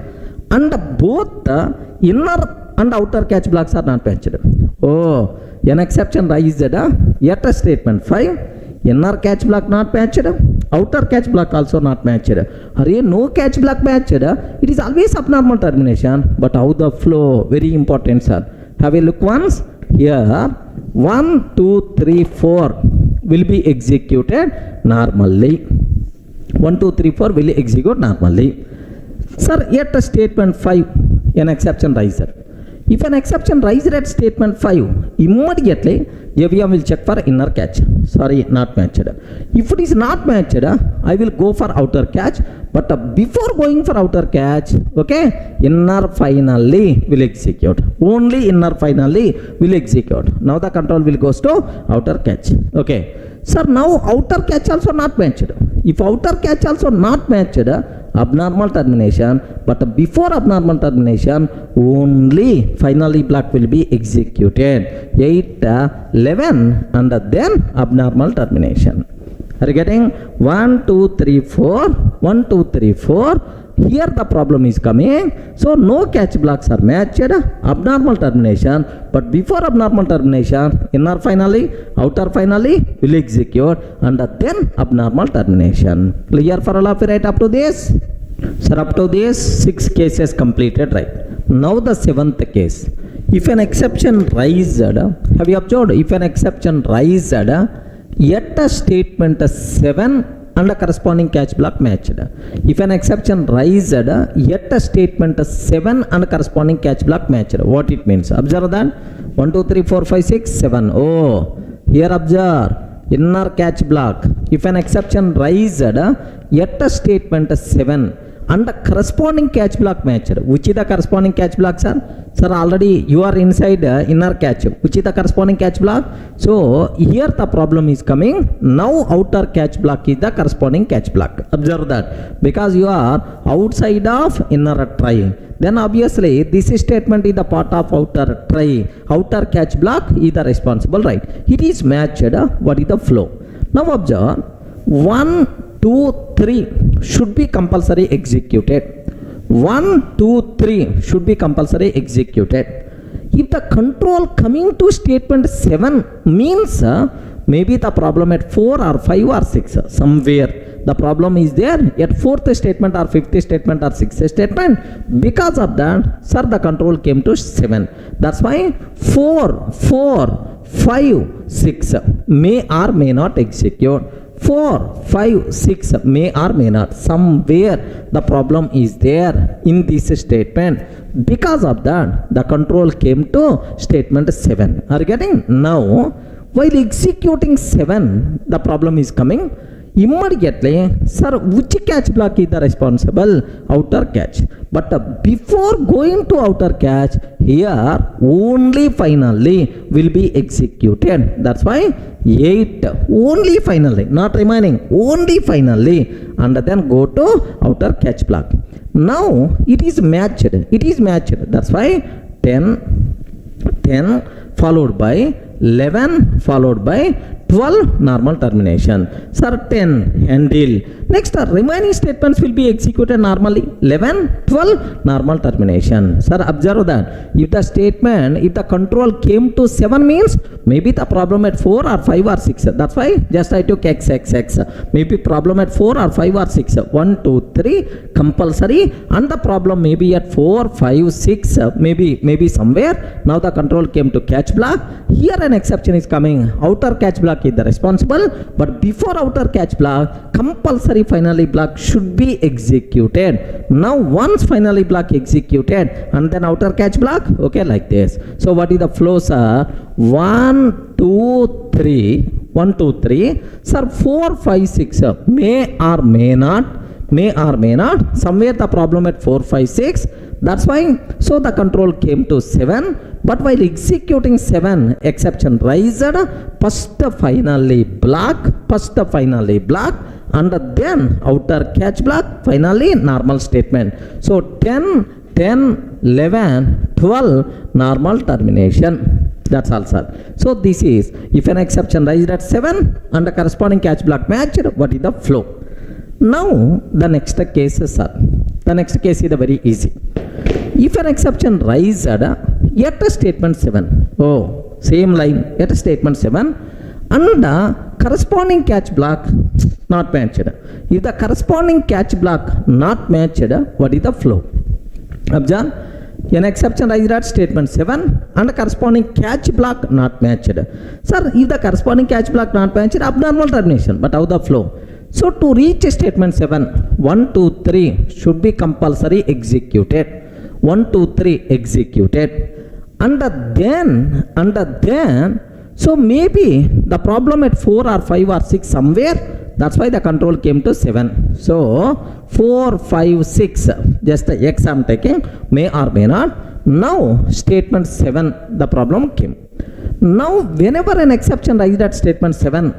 S1: and both the inner and outer catch blocks are not matched. Oh, an exception raised at a statement 5, inner catch block not matched, outer catch block also not matched. Hurry, no catch block matched, it is always abnormal termination. But how the flow? Very important, sir. Have a look once. Here, 1, 2, 3, 4 will be executed normally. 1, 2, 3, 4 will execute normally. Sir, yet a statement 5, an exception raised. If an exception raised at statement 5 immediately AVM will check for inner catch. Sorry, not matched. If it is not matched, I will go for outer catch. But before going for outer catch, okay, inner finally will execute. Only inner finally will execute. Now the control will goes to outer catch. Okay. Sir, now outer catch also not matched. If outer catch also not matched, abnormal termination, but before abnormal termination, only finally block will be executed. 8, 11, and then abnormal termination. Are you getting? 1, 2, 3, 4, 1, 2, 3, 4. Here the problem is coming. So no catch blocks are matched. Abnormal termination. But before abnormal termination, inner finally, outer finally will execute, and then abnormal termination. Clear for all of you right up to this? Sir, up to this 6 cases completed, right? Now the 7th case. If an exception raised, have you observed? If an exception raised, yet a statement 7 and a corresponding catch block matched. If an exception raised, yet a statement 7 and a corresponding catch block matched. What it means? Observe that. 1, 2, 3, 4, 5, 6, 7. Oh, here observe. Inner catch block. If an exception raised, yet a statement 7 and the corresponding catch block matched. Which is the corresponding catch block, sir? Sir, already you are inside inner catch. Which is the corresponding catch block? So here the problem is coming. Now outer catch block is the corresponding catch block. Observe that. Because you are outside of inner try, then obviously this statement is the part of outer try. Outer catch block is the responsible, right? It is matched. What is the flow? Now observe. 1, 2, 3 should be compulsory executed. 1, 2, 3 should be compulsory executed. If the control coming to statement 7 means maybe the problem at 4 or 5 or 6 somewhere the problem is there at 4th statement or 5th statement or 6th statement. Because of that, sir, the control came to 7. That's why 4, 5, 6 may or may not execute. 4, 5, 6 may or may not. Somewhere the problem is there in this statement. Because of that, the control came to statement 7. Are you getting? Now, while executing 7, the problem is coming. Immediately, sir, which catch block is the responsible? Outer catch. But before going to outer catch, here only finally will be executed. That's why 8 only finally, not remaining, only finally, and then go to outer catch block. Now it is matched. It is matched. That's why 10 followed by 11 followed by 12 normal termination. Sir, 10 handle. Next, remaining statements will be executed normally. 11, 12 normal termination. Sir, observe that. If the statement, if the control came to 7 means maybe the problem at 4 or 5 or 6. That's why just I took x. Maybe problem at 4 or 5 or 6. 1, 2, 3 compulsory, and the problem maybe at 4, 5, 6 maybe somewhere. Now the control came to catch block. Here an exception is coming. Outer catch block is the responsible, but before outer catch block, compulsory finally block should be executed. Now once finally block executed and then outer catch block, okay, like this. So what is the flow, sir? 1, 2, 3. Sir, 4, 5, 6 may or may not. Somewhere the problem at 4, 5, 6. That's why, so the control came to 7. But while executing 7, exception raised, first finally block, and then outer catch block, finally normal statement. So 10, 11, 12 normal termination. That's all, sir. So this is if an exception raised at 7 and the corresponding catch block matched, what is the flow? Now the next case, sir. The next case is very easy. If an exception raised yet a statement 7, same line, yet a statement 7, and corresponding catch block not matched. If the corresponding catch block not matched, what is the flow? Observe, an exception raised at statement 7 and corresponding catch block not matched. Sir, if the corresponding catch block not matched, abnormal termination. But how the flow? So to reach statement 7, 1, 2, 3 should be compulsory executed. 1, 2, 3 executed. and then, so maybe the problem at 4 or 5 or 6 somewhere, that's why the control came to 7. So 4, 5, 6, just the X I'm taking, may or may not. Now statement 7, the problem came. Now whenever an exception rises at statement 7,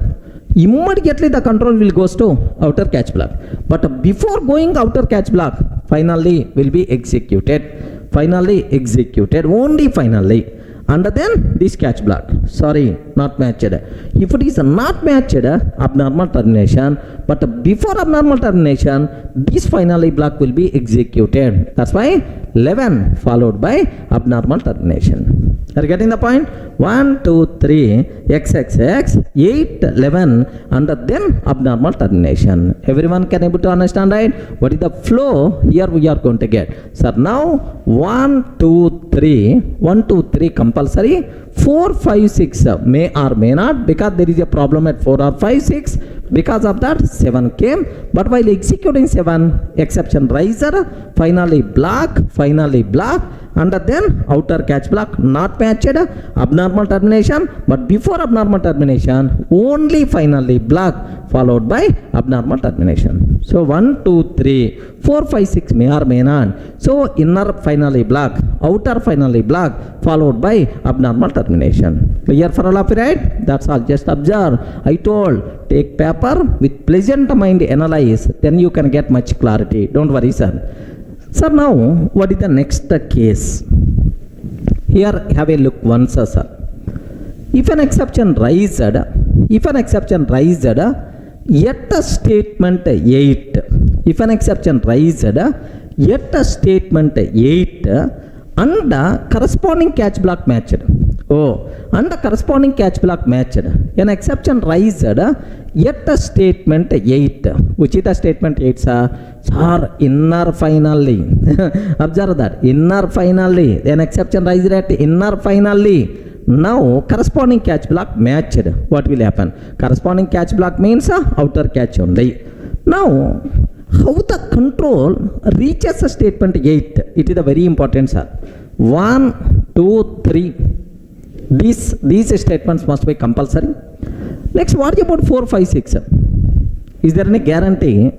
S1: immediately the control will goes to outer catch block. But before going outer catch block, finally will be executed. Only finally. And then this catch block, sorry, not matched. If it is not matched, abnormal termination. But before abnormal termination, this finally block will be executed. That's why 11 followed by abnormal termination. Are you getting the point? 1, 2, 3, XXX, 8, 11, and then abnormal termination. Everyone can able to understand, right? What is the flow here we are going to get? So now 1, 2, 3 compulsory. 4, 5, 6 may or may not, because there is a problem at 4 or 5, 6. Because of that 7 came, but while executing 7, exception riser, finally block, and then outer catch block not matched, abnormal termination. But before abnormal termination, only finally block followed by abnormal termination. So 1, 2, 3, 4, 5, 6 may or may not. So inner finally block, outer finally block, followed by abnormal termination. Clear for all of you, right? That's all. Just observe. I told, take paper with pleasant mind, analyze, then you can get much clarity. Don't worry, sir. Sir, now what is the next case? Here have a look once, sir. If an exception raised at a statement 8, if an exception raised at a statement 8 and the corresponding catch block matched. And the corresponding catch block matched. An exception raised at a statement 8. Which is the statement 8, sir? Sir, inner finally. Observe that. Inner finally. An exception raised at inner finally. Now, corresponding catch block matched. What will happen? Corresponding catch block means outer catch only. Now, how the control reaches a statement 8? It is a very important, sir. 1, 2, 3. These statements must be compulsory. Next, what about 4, 5, 6? Is there any guarantee?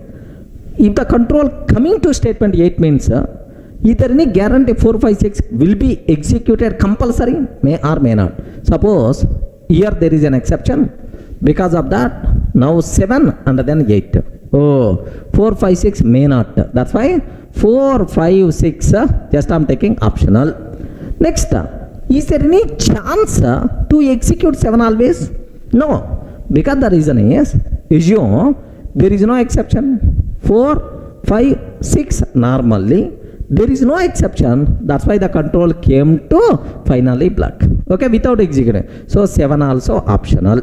S1: If the control coming to statement 8 means, is there any guarantee 4, 5, 6 will be executed compulsory? May or may not. Suppose here there is an exception. Because of that, now 7 and then 8. 4, 5, 6 may not. That's why 4, 5, 6, just I am taking optional. Next, is there any chance to execute 7 always? No. Because the reason is, assume there is no exception. 4, 5, 6 normally. There is no exception. That's why the control came to finally block. Okay, without executing. So 7 also optional.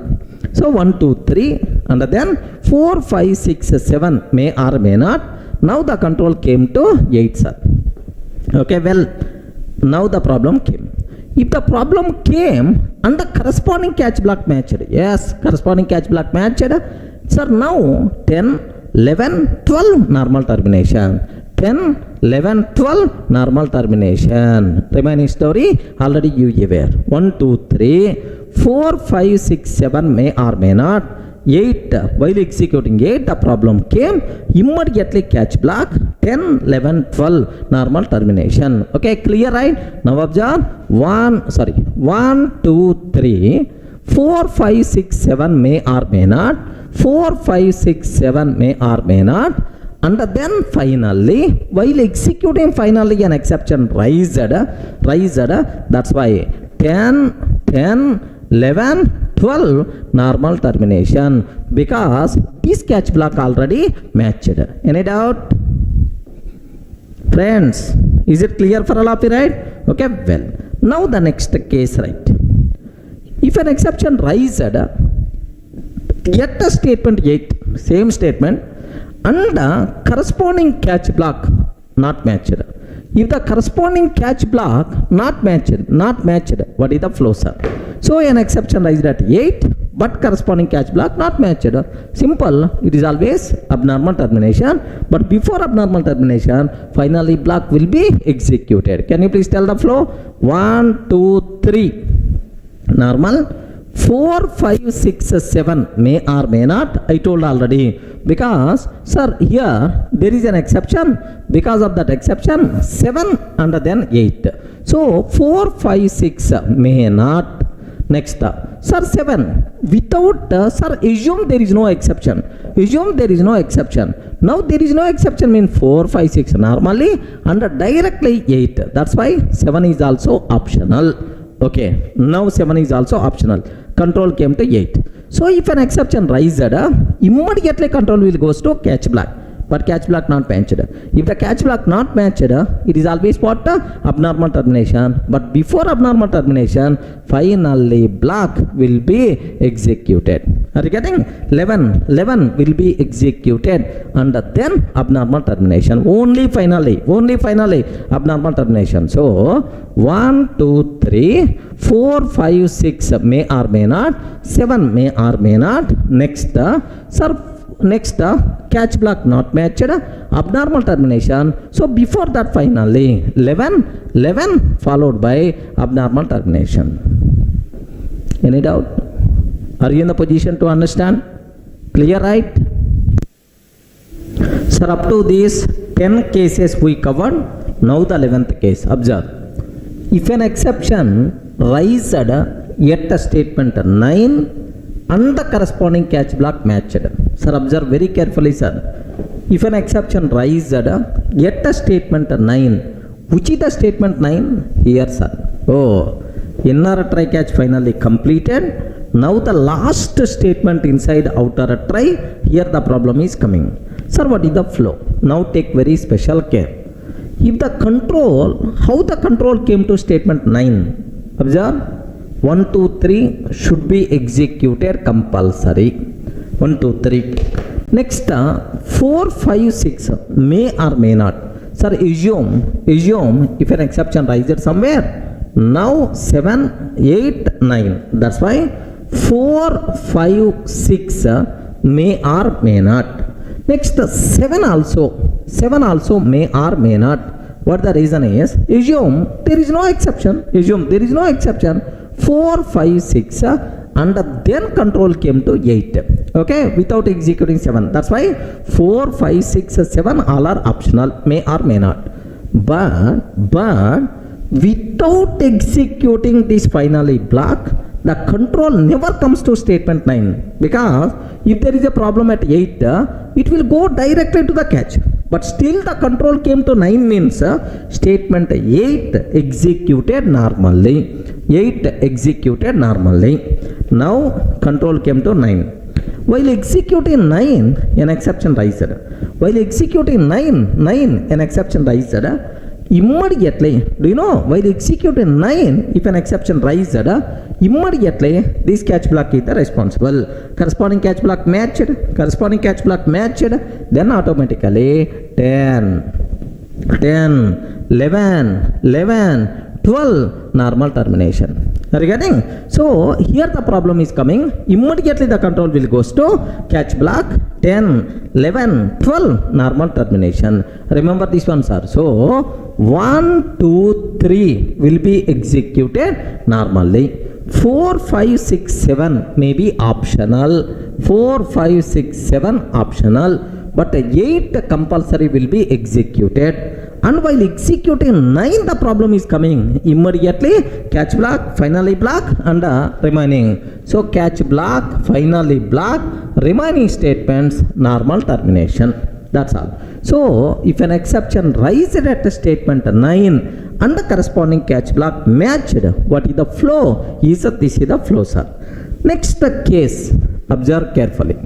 S1: So 1, 2, 3 and then 4, 5, 6, 7 may or may not. Now the control came to 8, sir. Okay, well, now the problem came. If the problem came and the corresponding catch block matched, yes, corresponding catch block matched, sir, now 10, 11, 12 normal termination. 10, 11, 12 normal termination. Remaining story already you aware. 1, 2, 3, 4, 5, 6, 7 may or may not. 8, while executing 8, the problem came, immediately catch block, 10, 11, 12, normal termination. Okay, clear, right? Now observe, 1, 2, 3, 4, 5, 6, 7 may or may not, 4, 5, 6, 7 may or may not, and then finally, while executing finally an exception raised, that's why 10, 11, 12 normal termination, because this catch block already matched. Any doubt? Friends, is it clear for all of you, right? Okay, well, now the next case, right? If an exception raised at a statement 8, same statement, and the corresponding catch block not matched. If the corresponding catch block not matched, what is the flow, sir? So an exception raised at 8, but corresponding catch block not matched. Simple, it is always abnormal termination, but before abnormal termination, finally block will be executed. Can you please tell the flow? 1, 2, 3, normal. 4, 5, 6, 7 may or may not. I told already, because sir here there is an exception. Because of that exception, 7 and then 8. So 4, 5, 6 may not. Next, sir 7 without sir assume there is no exception. Assume there is no exception. Now there is no exception means 4, 5, 6 normally and directly 8. That's why 7 is also optional. Okay, now 7 is also optional. Control came to 8. So if an exception rises, immediately control will goes to catch block. But catch block not matched. If the catch block not matched, it is always what? Abnormal termination. But before abnormal termination, finally block will be executed. Are you getting? 11 will be executed and then abnormal termination. Only finally abnormal termination. So 1, 2, 3, 4, 5, 6 may or may not. 7 may or may not. Next, sir. Next, catch block not matched, abnormal termination. So before that finally 11 followed by abnormal termination. Any doubt? Are you in the position to understand? Clear, right? Sir, up to these 10 cases we covered. Now the 11th case. Observe. If an exception rises at a statement 9 and the corresponding catch block matched. Sir, observe very carefully, sir. If an exception rises at a statement 9, which is the statement 9? Here, sir. Oh, inner try catch finally completed. Now the last statement inside outer try. Here the problem is coming. Sir, what is the flow? Now take very special care. If the control, how the control came to statement 9? Observe. 1, 2, 3 should be executed compulsory. 1, 2, 3. Next, 4, 5, 6 may or may not. Sir, assume if an exception rises somewhere. Now 7, 8, 9. That's why 4, 5, 6 may or may not. Next, 7 also may or may not. What the reason is? Assume there is no exception. 4, 5, 6 and then control came to 8. Okay, without executing 7. That's why 4, 5, 6, 7 all are optional, may or may not. But without executing this finally block, the control never comes to statement 9, because if there is a problem at 8, it will go directly to the catch. But still the control came to 9 means statement 8 executed normally. Now control came to 9. While executing 9, an exception rises. Immediately, do you know, while executing 9, if an exception rises, immediately this catch block is the responsible. Corresponding catch block matched, then automatically 10, 11, 12 normal termination. Are you getting? So here the problem is coming. Immediately the control will goes to catch block 10, 11, 12 normal termination. Remember this one, sir. So 1, 2, 3 will be executed normally. 4, 5, 6, 7 may be optional. 4, 5, 6, 7 optional. But 8 compulsory will be executed. And while executing 9, the problem is coming. Immediately catch block, finally block and remaining. So catch block, finally block, remaining statements, normal termination. That's all. So if an exception rises at statement 9 and the corresponding catch block matched, what is the flow? This is the flow, sir. Next case, observe carefully.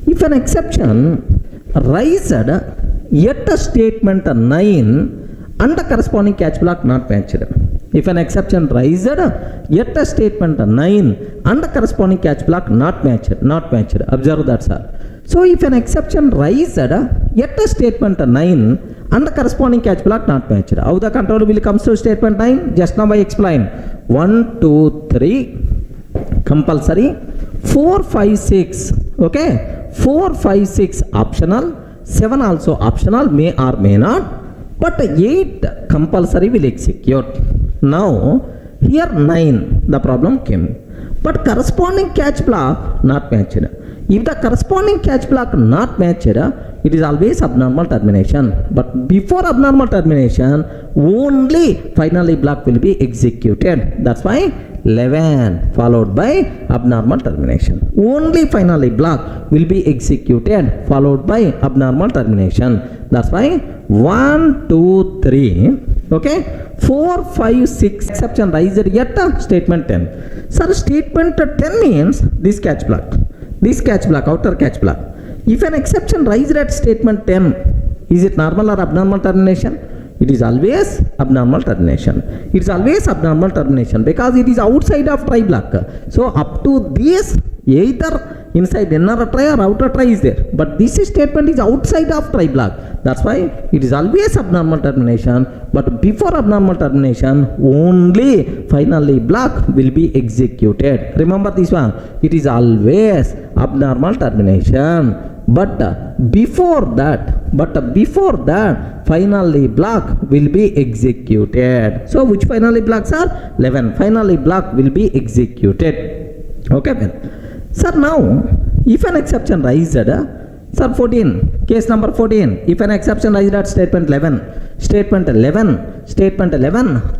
S1: If an exception rises at a statement 9 and the corresponding catch block not matched. If an exception rises at a statement 9 and the corresponding catch block not matched. Observe that, sir. So if an exception rises at a statement 9 and the corresponding catch block not matched, how the control will come to statement 9? Just now I explained. 1, 2, 3 compulsory. 4, 5, 6, okay, 4, 5, 6 optional, 7 also optional, may or may not, but 8 compulsory will execute. Now here 9 the problem came, but corresponding catch block not matched. If the corresponding catch block not matched, it is always abnormal termination. But before abnormal termination, only finally block will be executed. That's why 11 followed by abnormal termination. Only finally block will be executed followed by abnormal termination. That's why 1, 2, 3, okay, 4, 5, 6 exception raised yet statement 10. Sir, statement 10 means this catch block. This catch block, outer catch block. If an exception raised at statement 10, is it normal or abnormal termination? It is always abnormal termination. It is always abnormal termination because it is outside of try block. So up to this, either inside inner try or outer try is there. But this statement is outside of try block. That's why it is always abnormal termination. But before abnormal termination, only finally block will be executed. Remember this one. It is always abnormal termination. But before that, finally block will be executed. So which finally blocks are? 11. Finally block will be executed. Okay, then. Sir, now if an exception raised, sir, 14, case number 14, if an exception raised at statement 11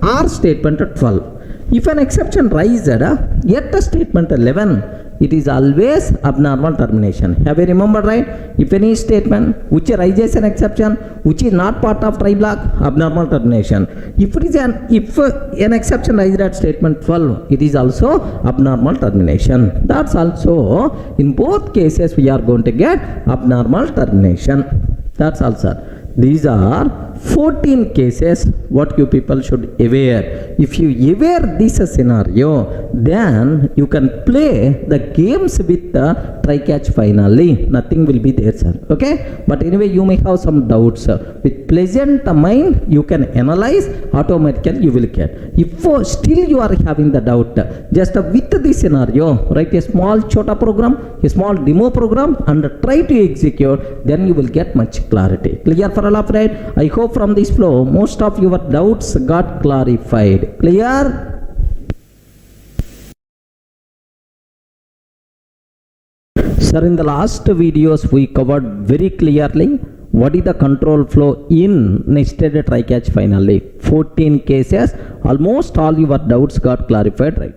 S1: or statement 12, if an exception raised yet statement 11, it is always abnormal termination. Have you remembered, right? If any statement which raises an exception which is not part of try block, abnormal termination. If an exception raised at statement 12, it is also abnormal termination. That's also in both cases we are going to get abnormal termination. That's all, sir. These are 14 cases what you people should aware. If you aware this scenario, then you can play the games with the try catch finally. Nothing will be there, sir. Okay? But anyway, you may have some doubts. With pleasant mind, you can analyze, automatically you will get. If still you are having the doubt, just with this scenario, write a small chota program, a small demo program and try to execute, then you will get much clarity. Clear for all of right? I hope from this flow, most of your doubts got clarified. Clear? Sir, in the last videos we covered very clearly what is the control flow in nested try catch finally. 14 cases, almost all your doubts got clarified, right?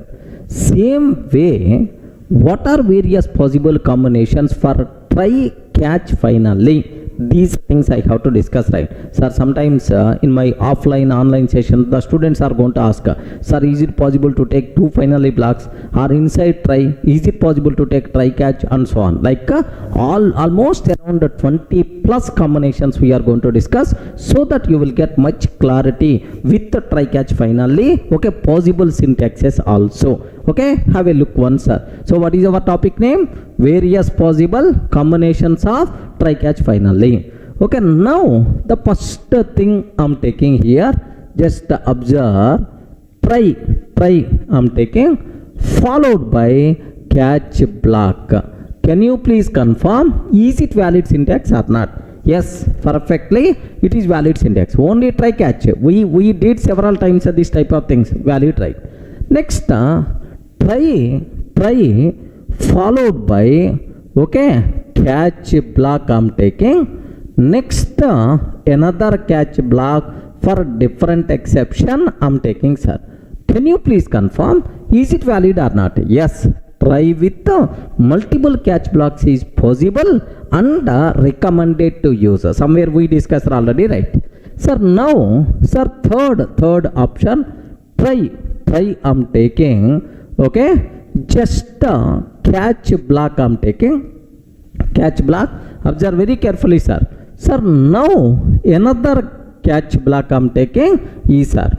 S1: Same way, what are various possible combinations for try catch finally? These things I have to discuss, right? Sir, sometimes in my offline online session the students are going to ask, sir, is it possible to take 2 finally blocks, or inside try is it possible to take try catch, and so on, like almost around 20 plus combinations we are going to discuss, so that you will get much clarity with the try catch finally. Okay, possible syntaxes also. Okay, have a look once, sir. So what is our topic name? Various possible combinations of try catch finally. Okay, now the first thing I'm taking here, just observe try I'm taking, followed by catch block. Can you please confirm, is it valid syntax or not? Yes, perfectly, it is valid syntax. Only try catch. We did several times this type of things. Valid, right? Next, try followed by, okay, catch block I'm taking. Next, another catch block for different exception I'm taking, sir. Can you please confirm, is it valid or not? Yes, try with multiple catch blocks is possible and recommended to use. Somewhere we discussed already, right? Sir, now, sir, third option, try I'm taking, okay, just catch block I'm taking, catch block. Observe very carefully, sir. Sir, now another catch block I'm taking is, sir,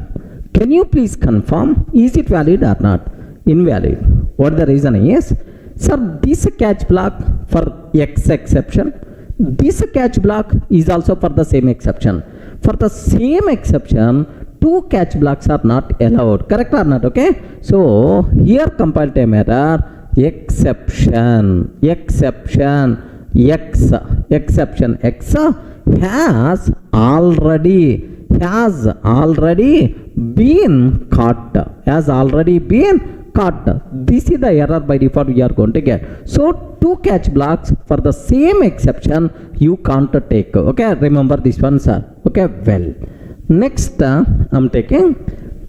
S1: can you please confirm, is it valid or not? Invalid. What the reason is? Sir, this catch block for X exception, this catch block is also for the same exception. For the same exception, 2 catch blocks are not allowed. Correct or not? Okay. So here compile time error. exception, exception, exception X has already been caught. This is the error by default we are going to get. So two catch blocks for the same exception you can't take. Okay, remember this one, sir. Okay, well, next I'm taking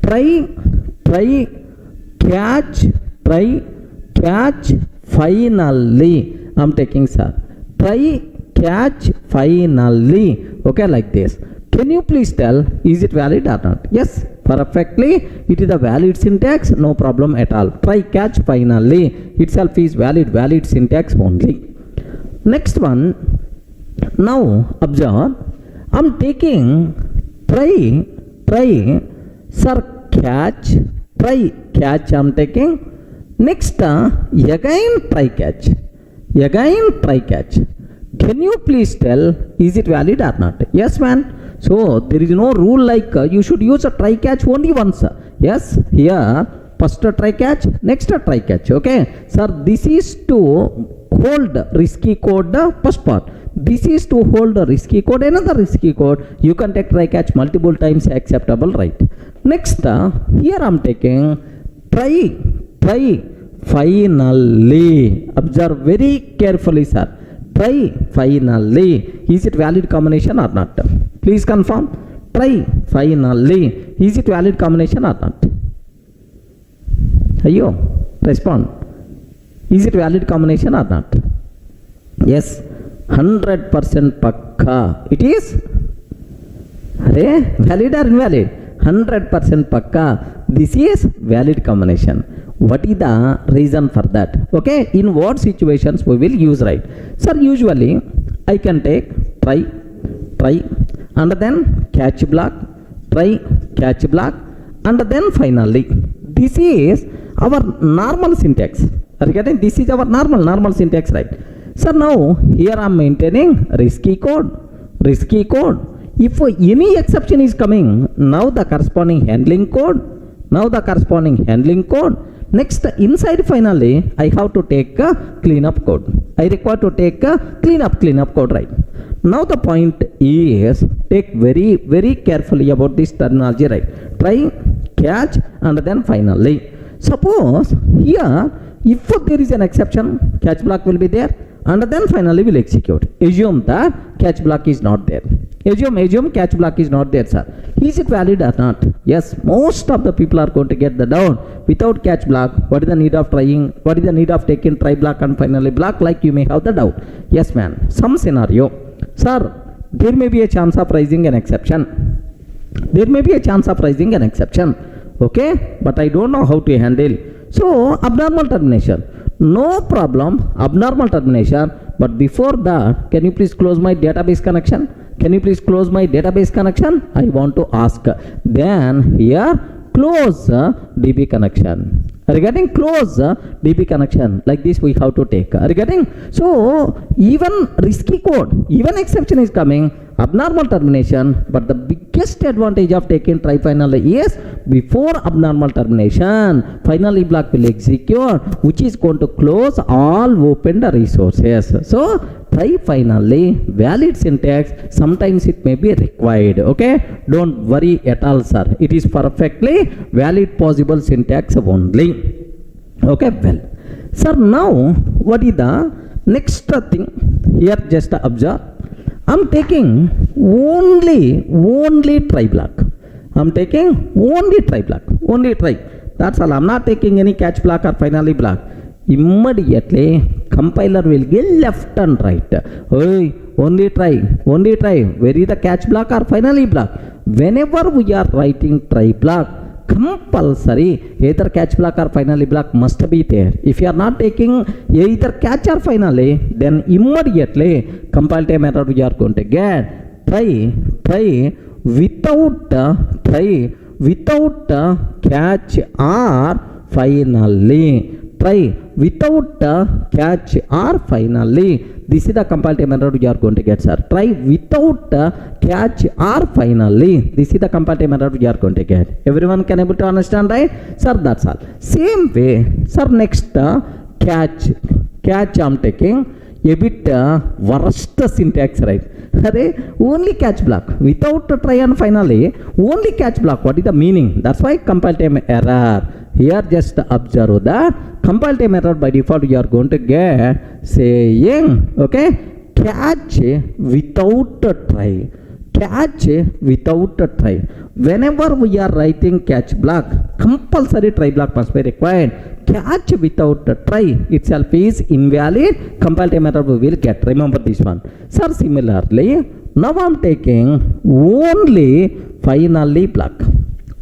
S1: try, catch, finally. I'm taking, sir, try, catch, finally. Okay, like this. Can you please tell, is it valid or not? Yes, perfectly. It is a valid syntax, no problem at all. Try, catch, finally itself is valid syntax only. Next one, now observe, I'm taking try, sir, catch, I'm taking. Next, again try, catch. Can you please tell, is it valid or not? Yes, man. So there is no rule like you should use a try catch only once. Yes, here first a try catch, next a try catch. Okay, sir, this is to hold risky code, the first part. This is to hold a risky code, another risky code. You can take try catch multiple times, acceptable, right? Next, here I'm taking try, finally. Observe very carefully, sir. Try, finally. Is it valid combination or not? Please confirm. Try, finally. Is it valid combination or not? Ayo, respond. Is it valid combination or not? Yes, 100% pakka. It is? Are valid or invalid? 100% pakka. This is valid combination. What is the reason for that? Okay, in what situations we will use, right? Sir, usually I can take try, and then catch block, try, catch block, and then finally. This is our normal syntax. Are you getting? This is our normal syntax, right? So now here I am maintaining risky code. If any exception is coming, now the corresponding handling code. Next, inside finally, I have to take a cleanup code. I require to take a cleanup code, right? Now the point is, take very carefully about this terminology, right? Try, catch, and then finally. Suppose here, if there is an exception, catch block will be there, and then finally will execute. Assume that catch block is not there. Assume catch block is not there, sir. Is it valid or not? Yes, most of the people are going to get the down. Without catch block, what is the need of trying? What is the need of taking try block and finally block? Like you may have the doubt. Yes, man. Some scenario, sir, there may be a chance of raising an exception. Okay, but I don't know how to handle. So abnormal termination. No problem, abnormal termination. But before that, can you please close my database connection? I want to ask. Then here, close DB connection. Regarding close DB connection, like this we have to take. Regarding, so even risky code, even exception is coming, abnormal termination, but the biggest advantage of taking try finally is before abnormal termination, finally block will execute, which is going to close all opened resources. So try finally, valid syntax, sometimes it may be required. Okay, don't worry at all, sir. It is perfectly valid possible syntax only. Okay, well, sir, now what is the next thing? Here just observe. I'm taking only try block. Only try. That's all. I'm not taking any catch block or finally block. Immediately compiler will get left and right. Hey, only try. Where is the catch block or finally block? Whenever we are writing try block, compulsory either catch block or finally block must be there. If you are not taking either catch or finally, then immediately compile time error we are going to get. Try without catch or finally. Try without catch or finally. This is the compile time error you are going to get, sir. Try without catch or finally. This is the compile time error you are going to get. Everyone can able to understand, right? Sir, that's all. Same way, sir, next catch I'm taking a bit worst syntax, right? Only catch block without try and finally only catch block. What is the meaning? That's why compile time error. Here just observe that compile time error by default you are going to get saying, okay, catch without a try. Catch without a try. Whenever we are writing catch block, compulsory try block must be required. Catch without a try itself is invalid. Compile time error we will get. Remember this one. Sir, similarly, now I am taking only finally block.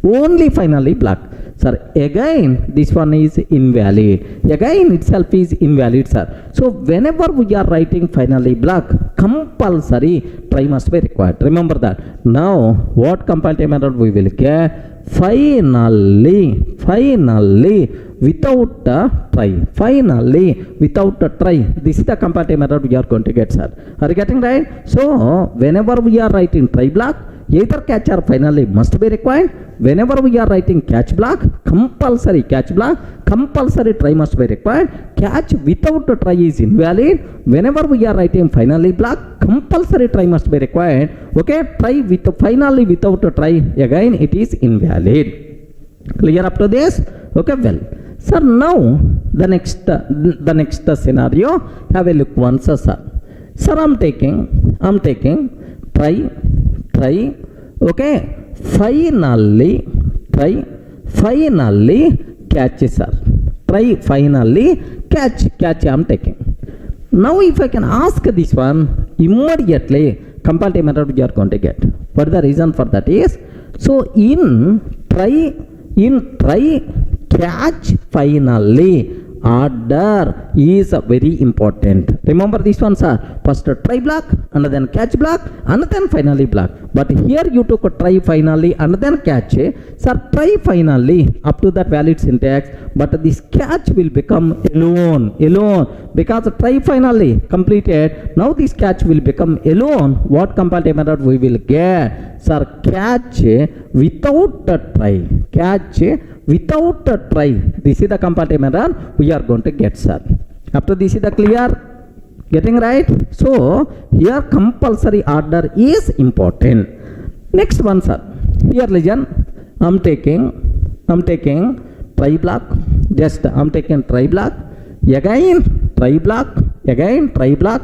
S1: Only finally block. Sir, again this one is invalid. Again itself is invalid, sir. So whenever we are writing finally block, compulsory try must be required. Remember that. Now what compile time error we will get? Finally without a try. Finally without a try. This is the compile time error we are going to get, sir. Are you getting right? So whenever we are writing try block, either catch or finally must be required. Whenever we are writing catch block, compulsory catch block, compulsory try must be required. Catch without a try is invalid. Whenever we are writing finally block, compulsory try must be required. Okay, try with finally without a try, again it is invalid. Clear up to this? Okay, well, sir, now the next scenario, have a look once, sir. Sir, I'm taking try, okay, finally catch, sir. Try finally catch I'm taking. Now if I can ask this one, immediately compile time error you are going to get. What the reason for that is, so in try catch finally order is very important. Remember this one, sir. First try block and then catch block and then finally block. But here you took a try finally and then catch. Sir, try finally up to that valid syntax, but this catch will become alone because try finally completed. Now this catch will become alone. What compile time error we will get? Sir, catch without a try. Catch without a try. This is the compile time error we are going to get, sir. After this is the clear? Getting right? So here compulsory order is important. Next one, sir. Here listen. I'm taking try block. Just I'm taking try block. Again try block. Again try block.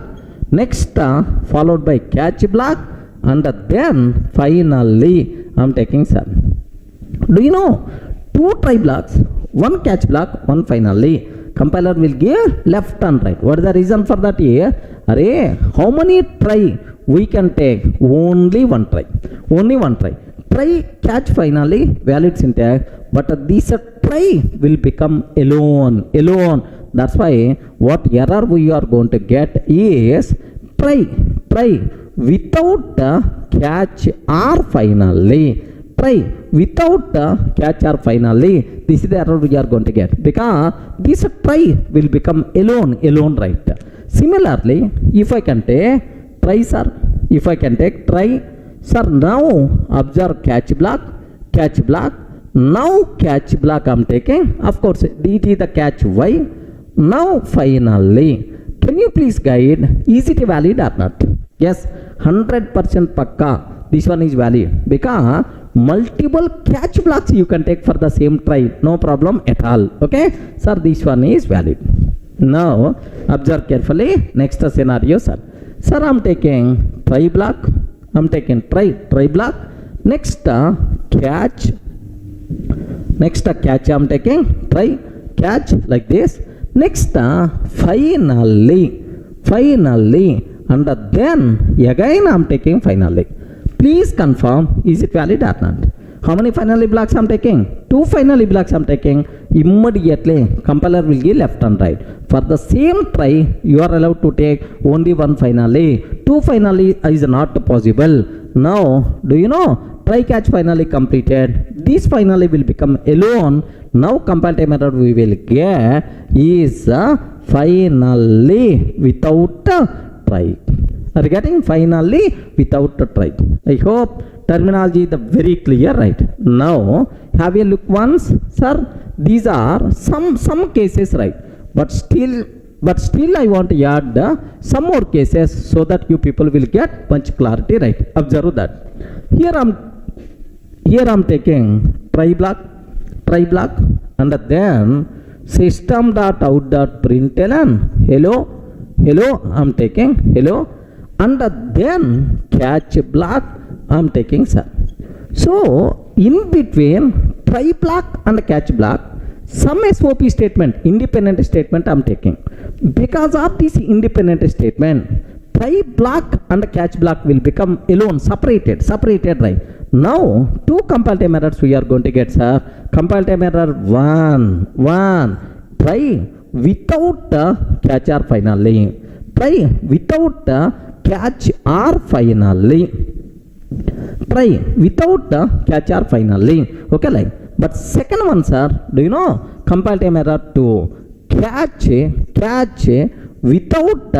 S1: Next followed by catch block, and then finally I'm taking, sir. Do you know? 2 try blocks, 1 catch block, 1 finally. Compiler will give left and right. What is the reason for that here? How many try we can take? Only 1 try. Only 1 try. Try catch finally valid syntax, but this try will become alone. That's why what error we are going to get is try without catch or finally. Try without catch or finally. This is the error we are going to get because this try will become alone, right? Similarly, if I can take try, sir, if I can take try, sir, now observe catch block. Now catch block I'm taking. Of course, it is the catch y. Now finally, can you please guide, is it valid or not? Yes, 100% pakka. This one is valid because multiple catch blocks you can take for the same try, no problem at all. Okay, sir, this one is valid. Now observe carefully. Next scenario, sir. Sir, I'm taking try block. I'm taking try block. Next catch. Next catch I'm taking try catch like this. Next finally, and then again I'm taking finally. Please confirm, is it valid or not? How many finally blocks I'm taking? 2 finally blocks I'm taking. Immediately compiler will give left and right. For the same try, you are allowed to take only 1 finally. 2 finally is not possible. Now, do you know? Try catch finally completed. This finally will become alone. Now compile time error we will get is finally without try. Are you getting? Finally without a try. I hope terminology is very clear, right? Now have a look once, sir. These are some cases, right? But still I want to add some more cases so that you people will get much clarity, right? Observe that. Here I'm taking try block, and then system.out.println hello, I'm taking hello, and then catch block I'm taking sir. So in between try block and catch block, some SOP statement, independent statement I'm taking. Because of this independent statement, try block and catch block will become alone, separated, right? Now, two compile time errors we are going to get, sir. Compile time error 1, try without catch or finally. Try without catch or finally. Try without catch or finally. Okay, like. But second one, sir, do you know? Compile time error 2. Catch without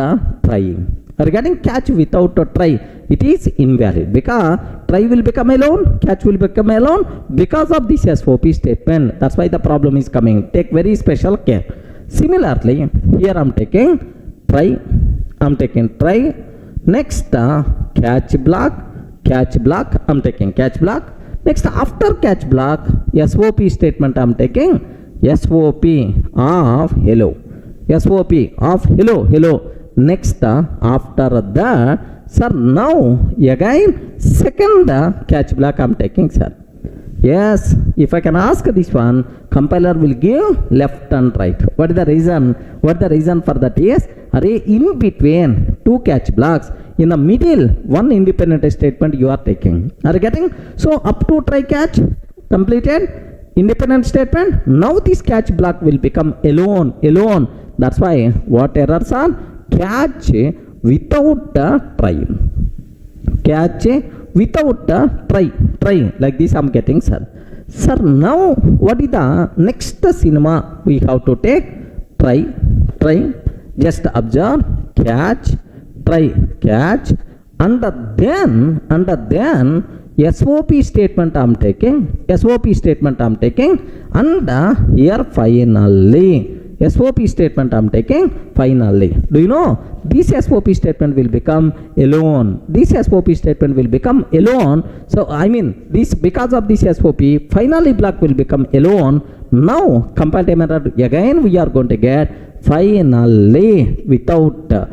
S1: try. Regarding catch without try, it is invalid because try will become alone, catch will become alone because of this SOP statement. That's why the problem is coming. Take very special care. Similarly, here I'm taking try. Next, catch block. I'm taking catch block. Next, after catch block, SOP statement I'm taking SOP of hello. Next, after that, sir, now again second catch block I'm taking, sir. Yes, if I can ask this one, compiler will give left and right. What is the reason? For that is, array in between two catch blocks, in the middle one independent statement you are taking. Are you getting? So up to try catch completed, independent statement. Now this catch block will become alone. That's why what errors are? Catch without try. Catch without try. Like this I'm getting, sir. Sir, now what is the next cinema we have to take? Try. Just observe catch, try, catch, and then SOP statement I'm taking, and here finally SOP statement I'm taking finally. Do you know this SOP statement will become alone? So I mean this, because of this SOP finally block will become alone. Now compile time error again we are going to get finally without try.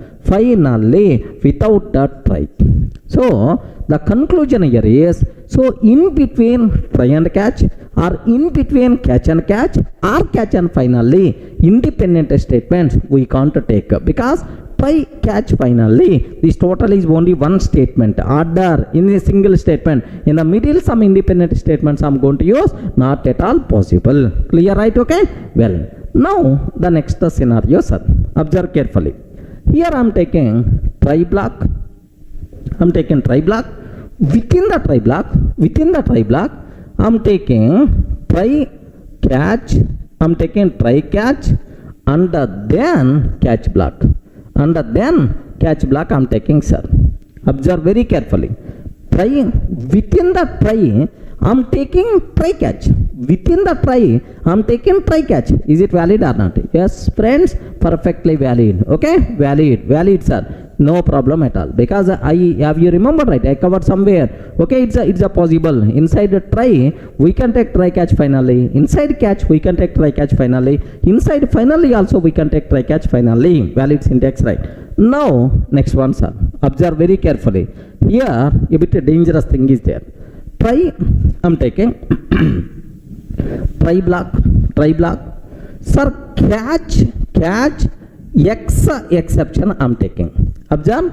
S1: So the conclusion here is, so in between try and catch, or in between catch and catch, or catch and finally, independent statements we can't take because try, catch, finally, this total is only one statement, order in a single statement. In the middle some independent statements I'm going to use, not at all possible. Clear, right? Okay, well, now the next scenario, sir. Observe carefully. Here I'm taking try block. Within the try block, I'm taking try catch. I'm taking try catch, and then catch block. I'm taking, sir. Observe very carefully. Within the try, I'm taking try catch. Within the try, I'm taking try catch. Is it valid or not? Yes, friends, perfectly valid. Okay, valid, sir. No problem at all, because I have, you remember, right? I covered somewhere. Okay, it's a possible. Inside the try we can take try catch finally. Inside catch we can take try catch finally. Inside finally also we can take try catch finally. Valid syntax, right? Now next one, sir. Observe very carefully. Here a bit dangerous thing is there. Try, I'm taking try block. Sir, catch exception I'm taking. Observe,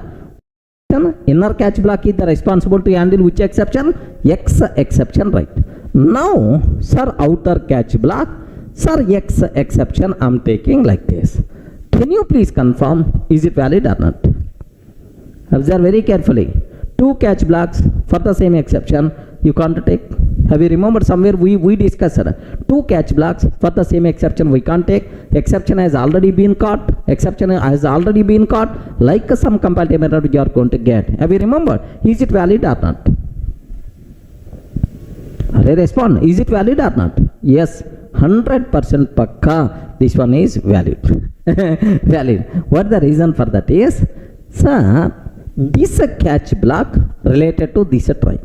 S1: inner catch block is the responsible to handle which exception? Exception, right? Now, sir, outer catch block, sir, exception I'm taking like this. Can you please confirm, is it valid or not? Observe very carefully. Two catch blocks for the same exception you can't take. Have you remembered somewhere we discussed two catch blocks for the same exception we can't take. Exception has already been caught. Like some compile time error you are going to get. Have you remembered? Is it valid or not? Respond. Is it valid or not? Yes, 100% pakka. This one is valid. valid. What the reason for that is, sir, this catch block related to this try.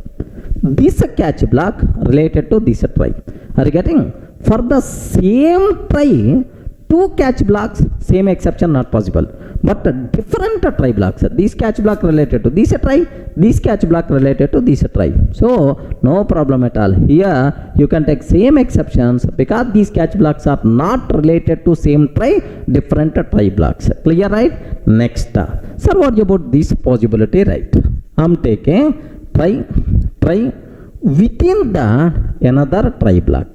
S1: This catch block related to this try. Are you getting? For the same try, two catch blocks, same exception not possible. But different try blocks. This catch block related to this try, this catch block related to this try. So no problem at all. Here you can take same exceptions because these catch blocks are not related to same try, different try blocks. Clear, right? Next, sir, what about this possibility, right? I'm taking try within that another try block.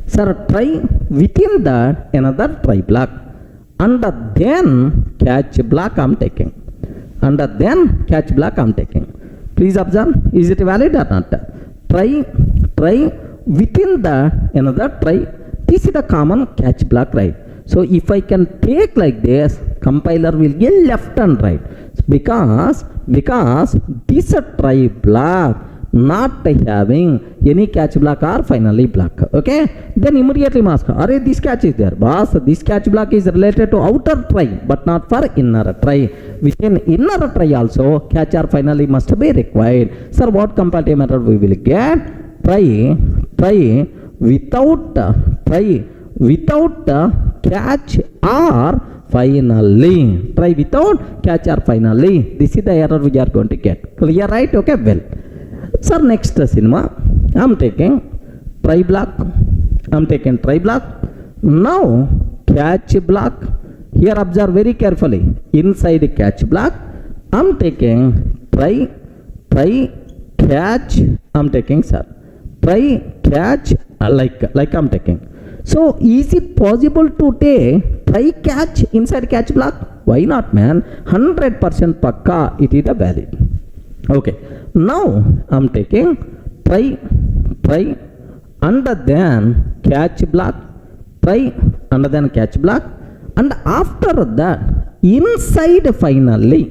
S1: Sir, try within that another try block. And then catch block I'm taking. And then catch block I'm taking. Please observe, is it valid or not? Try within the another try. This is the common catch block, right? So if I can take like this, compiler will get left and right. Because this try block not having any catch block or finally block. Okay, then immediately ask, array, this catch is there, boss. This catch block is related to outer try but not for inner try. Within inner try also catch or finally must be required. Sir, what comparative method we will get? Try without catch or finally. Try without catch or finally. This is the error we are going to get. Clear, right? Okay, well. Sir, next cinema, I'm taking try block. Now catch block. Here observe very carefully. Inside catch block, I'm taking try catch. I'm taking, sir, try catch like I'm taking. So is it possible to take try catch inside catch block? Why not, man? 100% pakka it is a valid. Okay, now I'm taking try and then catch block, try and then catch block, and after that inside finally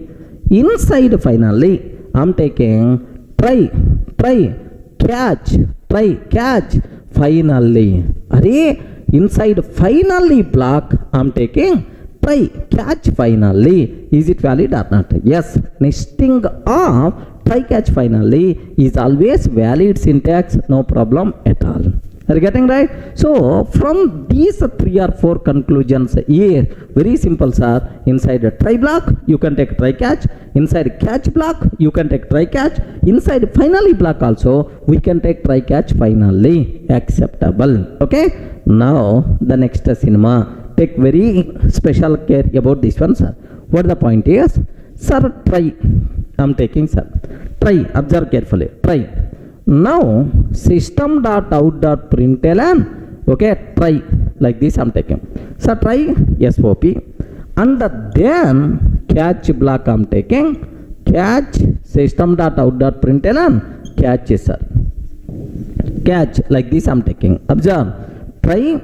S1: I'm taking try catch finally. Array, inside finally block I'm taking try catch finally. Is it valid or not? Yes, nesting of try catch finally is always valid syntax, no problem at all. Are you getting right? So from these 3 or 4 conclusions here, very simple, sir. Inside a try block you can take try catch, inside catch block you can take try catch, inside finally block also we can take try catch finally. Acceptable. Okay, now the next cinema, take very special care about this one, sir. What the point is, sir, try I'm taking, sir, try, observe carefully, try. Now system.out.println, okay, try like this I'm taking. So try SOP and then catch block I'm taking, catch system.out.println, catch, sir, catch like this I'm taking. Observe, try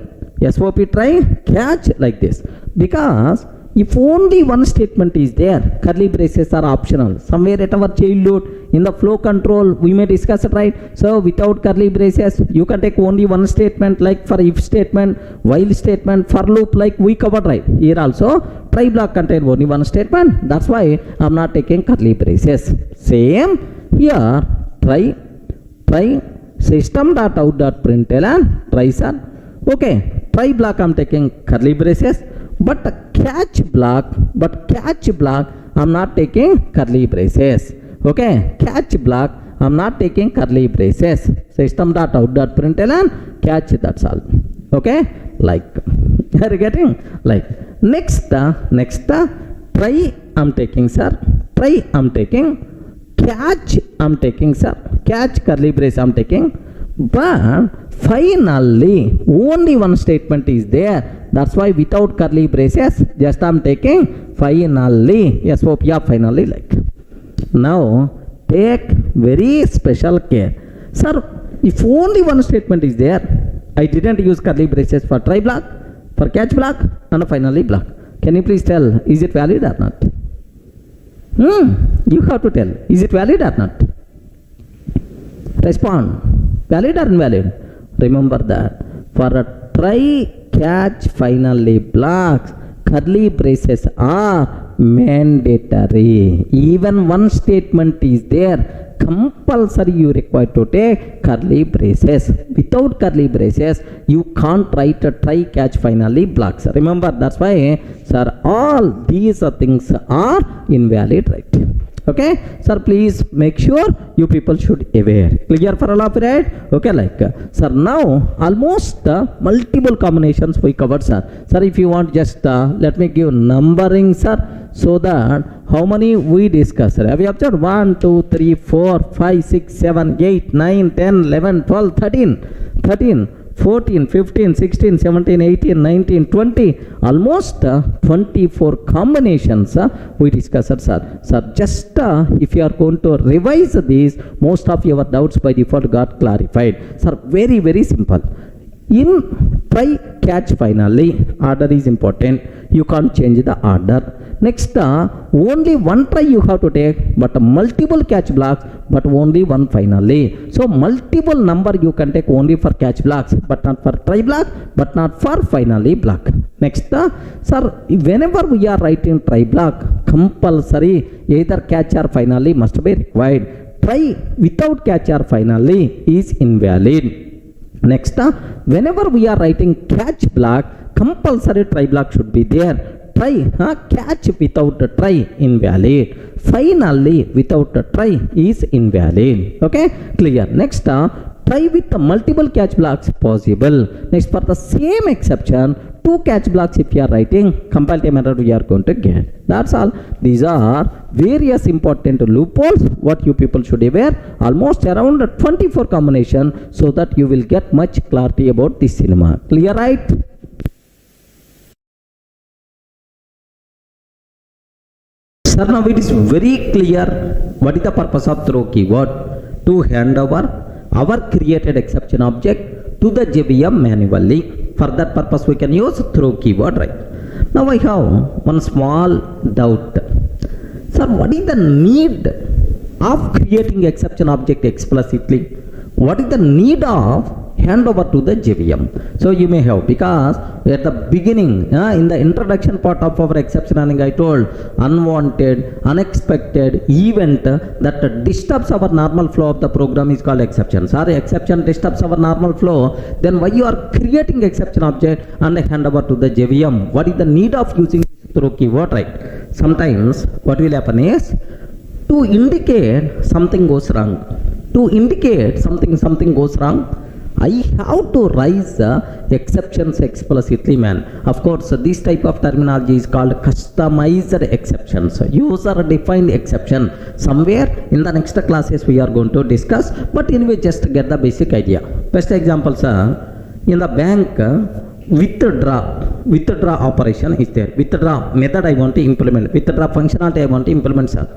S1: SOP, try catch like this, because if only one statement is there, curly braces are optional. Somewhere at our childhood in the flow control we may discuss it, right? So without curly braces you can take only one statement, like for if statement, while statement, for loop, like we covered, right? Here also try block contain only one statement. That's why I'm not taking curly braces. Same here, try system.out.println, try, sir. Okay, try block I'm taking curly braces, but catch block I'm not taking curly braces. Okay, catch block I'm not taking curly braces. System.out.println, catch, that's all. Okay, like, are you getting? Like, next try I'm taking, sir, try I'm taking, catch I'm taking, sir, catch curly brace I'm taking, but finally only one statement is there. That's why without curly braces just I'm taking finally. Yes, hope, yeah, finally, like. Now take very special care, sir. If only one statement is there, I didn't use curly braces for try block, for catch block and finally block. Can you please tell, is it valid or not? You have to tell, is it valid or not? Respond, valid or invalid? Remember that for a try catch finally blocks, curly braces are mandatory. Even one statement is there, compulsory you require to take curly braces. Without curly braces, you can't write a try, catch, finally blocks. Remember, that's why, sir, all these things are invalid, right? Okay, sir, please make sure you people should aware. Clear for all of you, right? Okay, like, sir, now almost multiple combinations we covered, sir. Sir, if you want, just let me give numbering, sir, so that how many we discussed, sir. Have you observed? 1, 2, 3, 4, 5, 6, 7, 8, 9, 10, 11, 12, 13, 14, 15, 16, 17, 18, 19, 20, almost 24 combinations we discussed, sir. Sir, just if you are going to revise these, most of your doubts by default got clarified. Sir, very, very simple. In try, catch, finally, order is important. You can't change the order. Next, only one try you have to take, but multiple catch blocks, but only one finally. So multiple number you can take only for catch blocks, but not for try block, but not for finally block. Next, sir, whenever we are writing try block, compulsory either catch or finally must be required. Try without catch or finally is invalid. Next, whenever we are writing catch block, compulsory try block should be there. Try, catch without a try, invalid. Finally, without a try is invalid. Okay, clear. Next, try with the multiple catch blocks possible. Next, for the same exception, 2 catch blocks if you are writing, compile time error we are going to get. That's all. These are various important loopholes what you people should aware. Almost around 24 combination, so that you will get much clarity about this cinema. Clear, right? Sir, now it is very clear what is the purpose of throw keyword. To hand over our created exception object to the JVM manually. For that purpose we can use throw keyword, right? Now I have one small doubt. Sir, what is the need of creating exception object explicitly? What is the need of hand over to the JVM? So you may have, because at the beginning, in the introduction part of our exception handling, I told unwanted, unexpected event that disturbs our normal flow of the program is called exception. Sorry, exception disturbs our normal flow. Then why you are creating exception object and hand over to the JVM? What is the need of using throw keyword, right? Sometimes what will happen is, to indicate something goes wrong, to indicate something goes wrong, I have to raise exceptions explicitly, man. Of course, this type of terminology is called customized exceptions, user defined exception. Somewhere in the next classes we are going to discuss, but anyway, just get the basic idea. Best examples are in the bank. Withdraw operation is there. Withdraw method I want to implement. Withdraw functionality I want to implement, sir.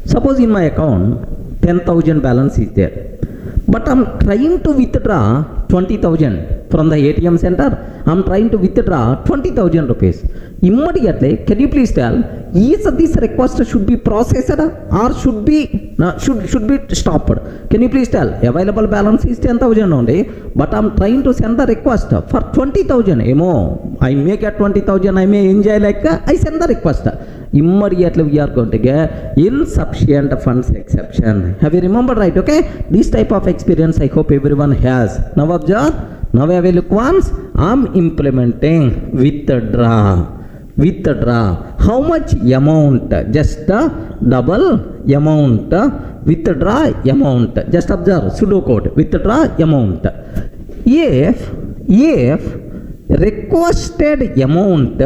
S1: Suppose in my account 10,000 balance is there, but I'm trying to withdraw 20,000 from the ATM center. I'm trying to withdraw 20,000 rupees. Immediately, can you please tell, is this request should be processed or should be stopped? Can you please tell? Available balance is 10,000 only, but I'm trying to send the request for 20,000. I may get 20,000, I may enjoy like I send the request. Immediately we are going to get insufficient funds exception. Have you remembered, right? Okay, this type of experience I hope everyone has. Now observe, now I will look once. I'm implementing withdraw. How much amount? Just double amount. Withdraw amount. Just observe pseudocode. Withdraw amount. If requested amount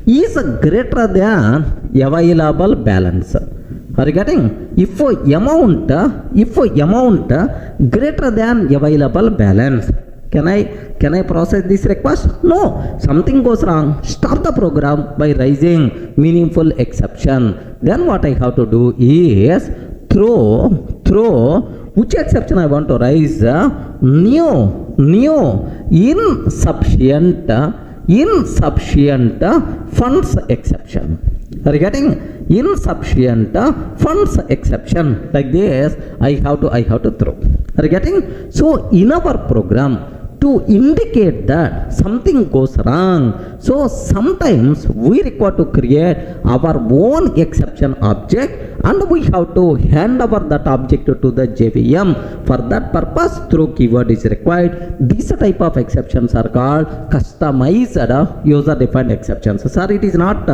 S1: is greater than available balance. Are you getting? If amount greater than available balance, can I process this request? No. Something goes wrong. Stop the program by raising meaningful exception. Then what I have to do is throw which exception I want to raise? New insufficient funds exception. Are you getting? Insufficient funds exception. Like this, I have to throw. Are you getting? So in our program, to indicate that something goes wrong. So sometimes we require to create our own exception object, and we have to hand over that object to the JVM. For that purpose, throw keyword is required. These type of exceptions are called customized user defined exceptions. Sir, it is not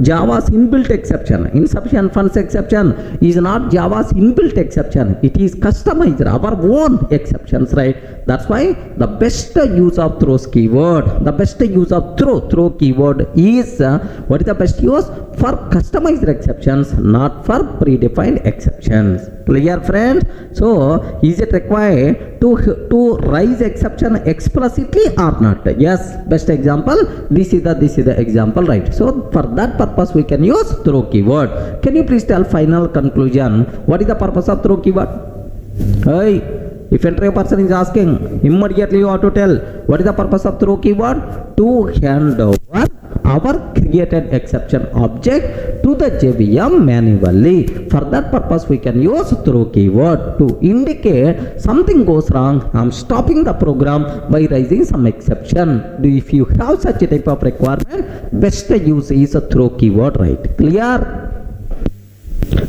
S1: Java's inbuilt exception. Insufficient funds exception is not Java's inbuilt exception. It is customized, our own exceptions, right? That's why the best use of throws keyword, the best use of throw keyword is what is the best use? For customized exceptions, not for predefined exceptions. Clear, friend? So is it required to raise exception explicitly or not? Yes. Best example, this is the example, right? So for that purpose we can use throw keyword. Can you please tell final conclusion? What is the purpose of throw keyword? Hey, if entry person is asking, immediately you have to tell what is the purpose of throw keyword? To hand over our created exception object to the JVM manually. For that purpose we can use throw keyword to indicate something goes wrong. I'm stopping the program by raising some exception. If you have such a type of requirement, best use is a throw keyword, right? Clear?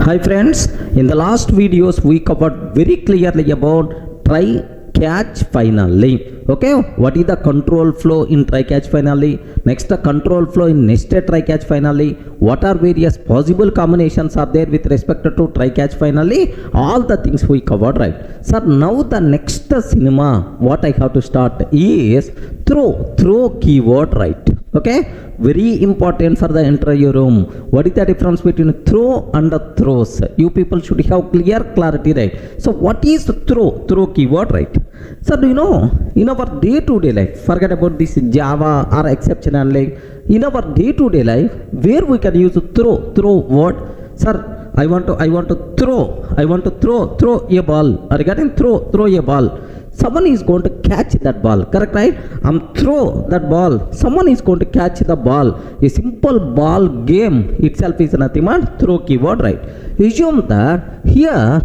S1: Hi friends, in the last videos we covered very clearly about try catch finally. Okay, what is the control flow in try catch finally? Next, the control flow in nested try catch finally. What are various possible combinations are there with respect to try catch finally? All the things we covered, right? Sir, now the next cinema what I have to start is throw keyword, right? Okay, very important for the entire room. What is the difference between throw and throws? You people should have clarity, right? So what is throw keyword, right? So do you know, in our day-to-day life, forget about this Java or exception handling, in our day-to-day life, where we can use throw word? Sir, I want to throw a ball. Regarding throw a ball, someone is going to catch that ball, correct, right? Throw that ball, someone is going to catch the ball. A simple ball game itself is nothing but throw keyword, right? Assume that here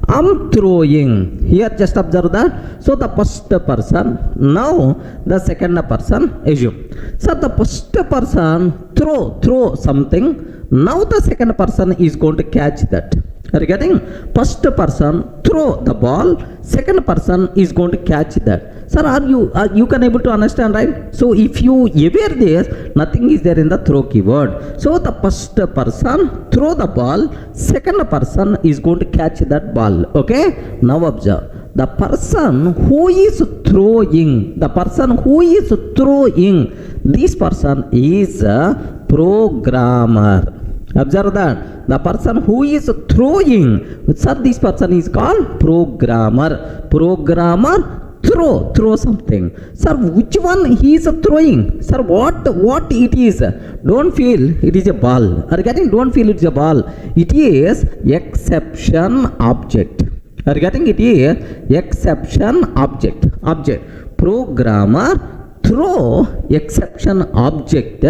S1: I'm throwing. Here just observe that. So the first person, now the second person, assume. So the first person throw something. Now the second person is going to catch that. Regarding first person throw the ball, second person is going to catch that. Sir, are you can able to understand, right? So if you aware this, nothing is there in the throw keyword. So the first person throw the ball, second person is going to catch that ball. Okay, now observe. The person who is throwing, this person is a programmer. Observe that. The person who is throwing, sir, this person is called programmer. Programmer throw something. Sir, which one he is throwing? Sir, what it is? Don't feel it is a ball. Don't feel it is a ball. It is exception object. It is exception object. Programmer throw exception object,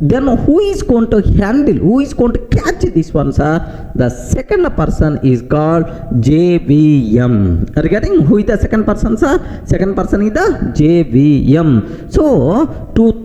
S1: then who is going to handle, who is going to catch this one, sir? The second person is called JVM. Regarding who is the second person, sir? Second person is the JVM. So to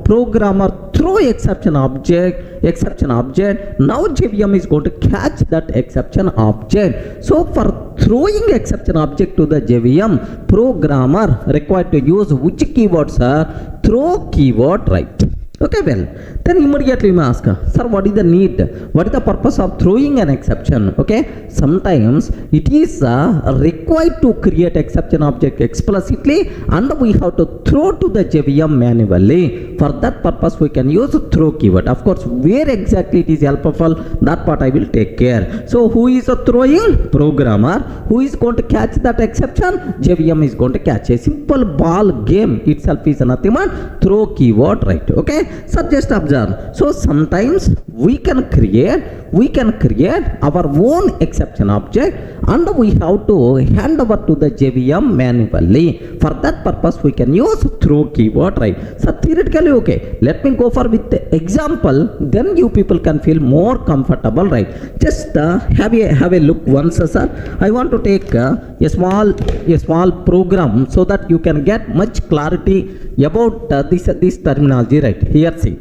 S1: programmer throw exception object, now JVM is going to catch that exception object. So for throwing exception object to the JVM, programmer required to use which keyword, sir? Throw keyword, right? Okay, well, then immediately you may ask, sir, what is the need? What is the purpose of throwing an exception? Okay, sometimes it is required to create exception object explicitly, and we have to throw to the JVM manually. For that purpose, we can use throw keyword. Of course, where exactly it is helpful, that part I will take care. So, who is throwing? Programmer. Who is going to catch that exception? JVM is going to catch. A simple ball game itself is nothing but throw keyword, right? Okay. So just observe. So sometimes we can create we can create our own exception object and we have to hand over to the JVM manually. For that purpose we can use throw keyword, right? So theoretically, okay, let me go for with the example, then you people can feel more comfortable, right? Just have a look once, sir. I want to take a small program so that you can get much clarity about this terminology, right? Here, see,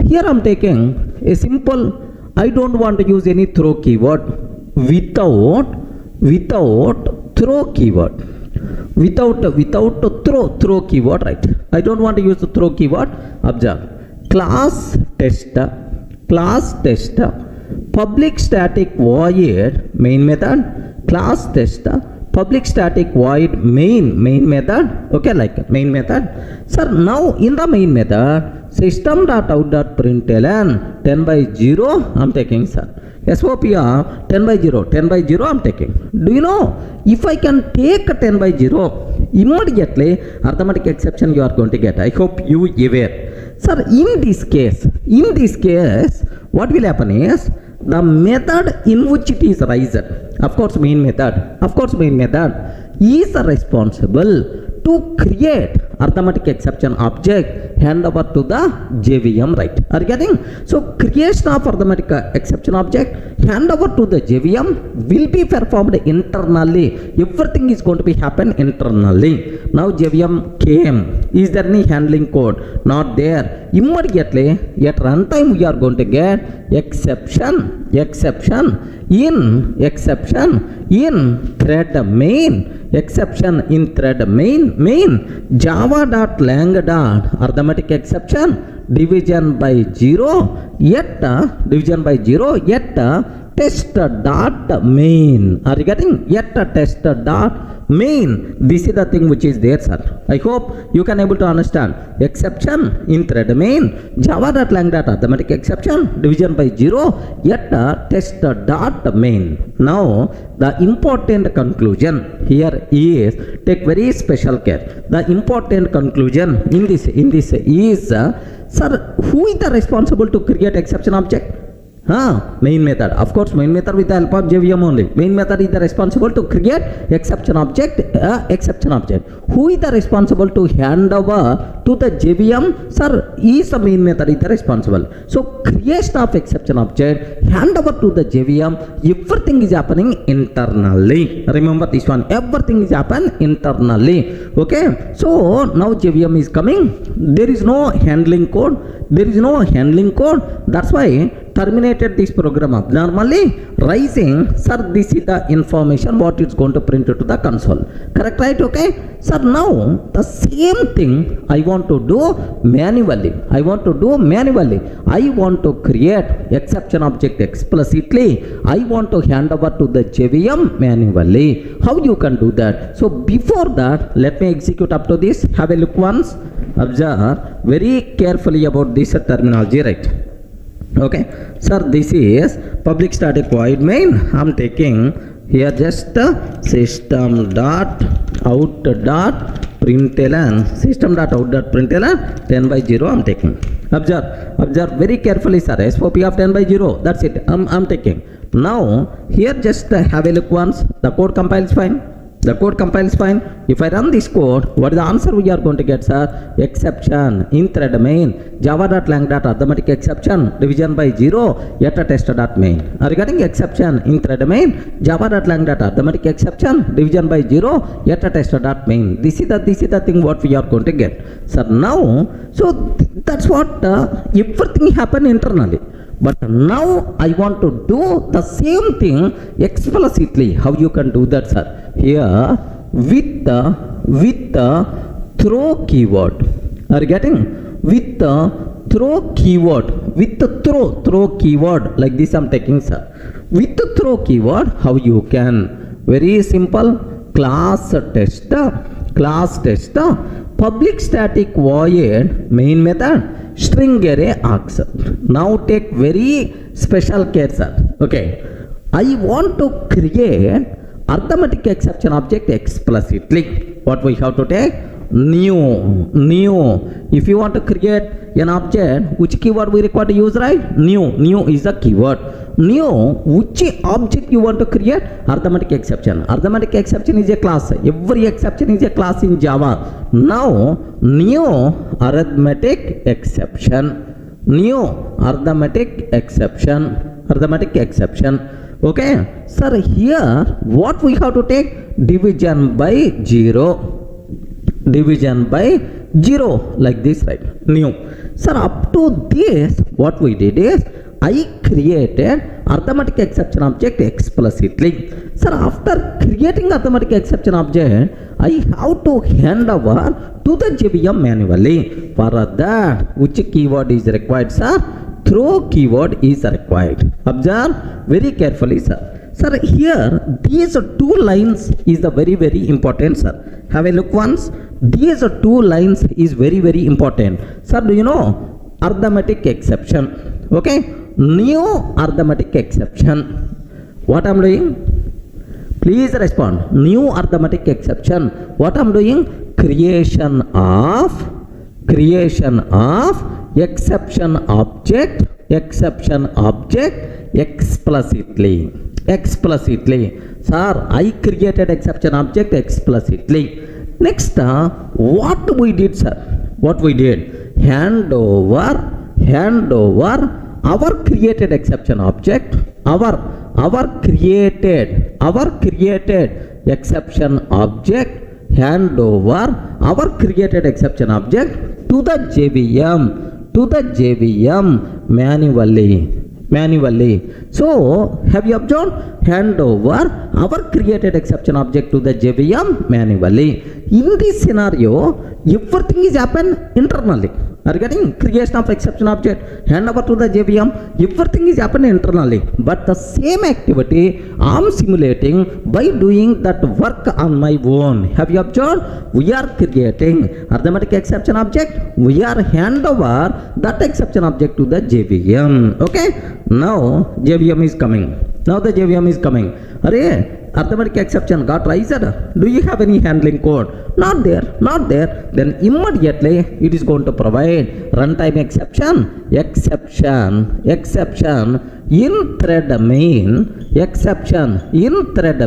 S1: here I'm taking a simple, I don't want to use any throw keyword without throw keyword, without throw keyword, right? I don't want to use the throw keyword. Observe, class tester, public static void main method, class tester, public static void main method, okay, like main method. Sir, now in the main method, system.out.println 10/0 I'm taking, sir. SOPR 10/0 I'm taking. Do you know, if I can take 10/0, immediately arithmetic exception you are going to get. I hope you aware. Sir, in this case, what will happen is, the method in which it is raised, of course main method is responsible to create arithmetic exception object, hand over to the JVM, right? Are you getting? So creation of arithmetic exception object, hand over to the JVM will be performed internally. Everything is going to be happen internally. Now JVM came, is there any handling code? Not there. Immediately at runtime we are going to get exception in thread main, exception in thread main java.lang. Arithmetic exception division by 0 yet test.main. Are you getting? Yet test.main. This is the thing which is there, sir. I hope you can able to understand. Exception in thread main, java.lang.arithmetic exception division by 0 yet test.main. Now the important conclusion here is, take very special care. The important conclusion in this is, sir, who is the responsible to create exception object? Main method. Of course, main method with the help of JVM only. Main method is the responsible to create exception object. Who is the responsible to hand over to the JVM? Sir, is the main method is the responsible. So creation of exception object, hand over to the JVM, everything is happening internally. Remember this one, everything is happen internally. Okay, so now JVM is coming. There is no handling code. That's why terminated this program abnormally, rising, sir, this is the information what it's going to print to the console. Correct, right? Okay, sir, now the same thing I want to do manually. I want to create exception object explicitly. I want to hand over to the JVM manually. How you can do that? So before that, let me execute up to this. Have a look once. Observe very carefully about this terminology, right? Okay, sir, this is public static void main. I'm taking here just system.out.println 10/0 I'm taking. Observe very carefully, sir. SOP of 10/0, that's it. I'm taking. Now here just have a look once. The code compiles fine. If I run this code, what is the answer we are going to get, sir? Exception in thread main, java.lang.arithmetic exception division by 0 yet a test.main. Are you getting? Exception in thread main, java.lang.arithmetic exception division by 0 yet a test.main. This is the thing what we are going to get, sir. Now, so that's what everything happen internally. But now I want to do the same thing explicitly. How you can do that, sir? Here with the throw keyword. Are you getting? With the throw keyword. With the throw keyword like this I'm taking, sir. With the throw keyword, how you can? Very simple. Class tester, public static void main method, string array args. Now take very special care, sir. Okay, I want to create arithmetic exception object explicitly. What we have to take? New. If you want to create an object, which keyword we require to use, right? New is the keyword. New, which object you want to create? Arithmetic exception. Arithmetic exception is a class. Every exception is a class in Java. Now, new arithmetic exception. New arithmetic exception. Arithmetic exception. Okay. Sir, here what we have to take? Division by 0. Division by 0, like this, right? New. Sir, up to this, what we did is, I created arithmetic exception object explicitly. Sir, after creating arithmetic exception object, I have to hand over to the JVM manually. For that, which keyword is required, sir? Throw keyword is required. Observe very carefully, sir. Sir, here, these two lines is the very important, sir. Have a look once. These two lines is very important. Sir, do you know arithmetic exception? Okay. New arithmetic exception. What I'm doing? Please respond. New arithmetic exception. What I'm doing? Creation of exception object explicitly. Sir, I created exception object explicitly. Next, what we did, sir? What we did? Hand over our created exception object, our created exception object, hand over our created exception object to the JVM manually. So, have you observed? Hand over our created exception object to the JVM manually. In this scenario, everything is happen internally. Are you getting? Creation of exception object, hand over to the JVM, everything is happening internally. But the same activity I am simulating by doing that work on my own. Have you observed? We are creating arithmetic exception object, we are hand over that exception object to the JVM. Okay? Now JVM is coming. Arithmetic exception got raised. Do you have any handling code? Not there. Then immediately it is going to provide runtime exception in thread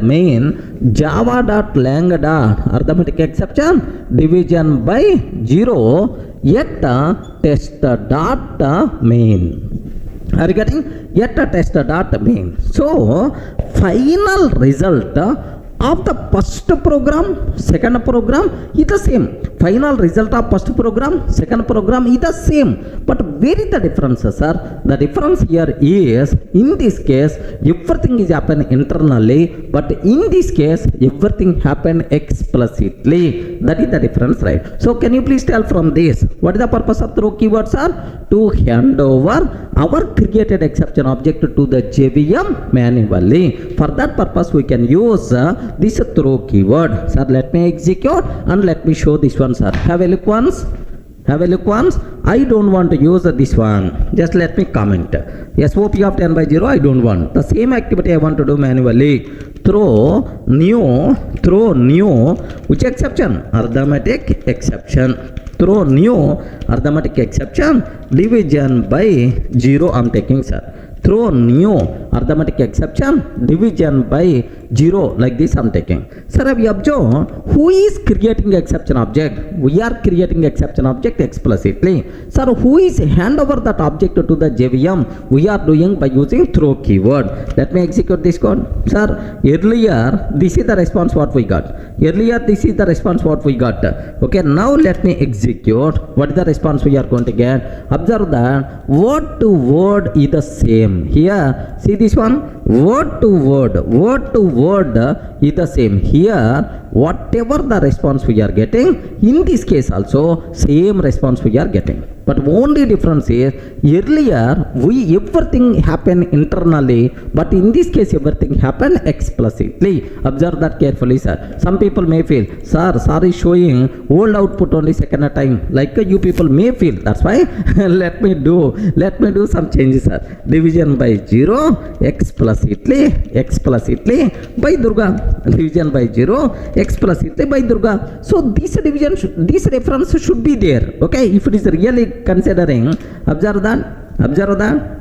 S1: main java.lang. Arithmetic exception division by 0 yet test.main. Are you getting? Yet a test.main. So, final result of the first program, second program is the same. Final result of first program, second program is the same. But where is the difference, sir? The difference here is, in this case, everything is happen internally, but in this case, everything happen explicitly. That is the difference, right? So, can you please tell from this, what is the purpose of throw keywords, sir? To hand over our created exception object to the JVM manually. For that purpose, we can use this throw keyword. Sir, let me execute and let me show this one, sir. Have a look once. I don't want to use this one. Just let me comment. SOP of 10 by 0, I don't want. The same activity I want to do manually. Throw new, which exception? Arithmetic exception. Throw new arithmetic exception, division by 0 I'm taking, sir. Throw new arithmetic exception, division by 0, like this I'm taking. Sir, have you observed who is creating exception object? We are creating exception object explicitly. Sir, who is hand over that object to the JVM? We are doing by using throw keyword. Let me execute this code. Sir, earlier this is the response what we got. Okay, now let me execute. What is the response we are going to get? Observe that word to word is the same. Here, see this one? Word to word is the same. Here, whatever the response we are getting, in this case also, same response we are getting. But only difference is, earlier, everything happened internally, but in this case, everything happened explicitly. Observe that carefully, sir. Some people may feel, sir is showing old output only second time. Like you people may feel. That's why let me do some changes, sir. Division by 0, explicit. explicitly by Durga, division by 0 explicitly by Durga. So this division this reference should be there. Okay, if it is really considering, observe that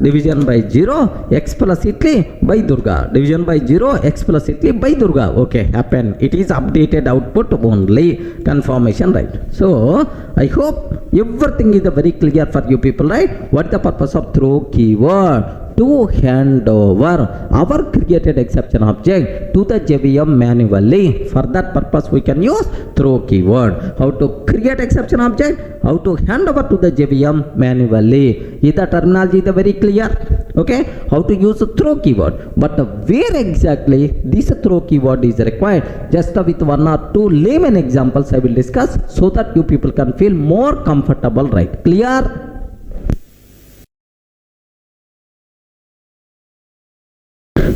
S1: division by 0 explicitly by Durga, division by 0 explicitly by Durga. Okay, happen, it is updated output only, confirmation, right? So I hope everything is very clear for you people, right? What the purpose of throw keyword? To hand over our created exception object to the JVM manually. For that purpose we can use throw keyword. How to create exception object, how to hand over to the JVM manually. Is the terminology is very clear? Okay, how to use throw keyword, but where exactly this throw keyword is required, just with one or two layman examples I will discuss, so that you people can feel more comfortable, right? Clear?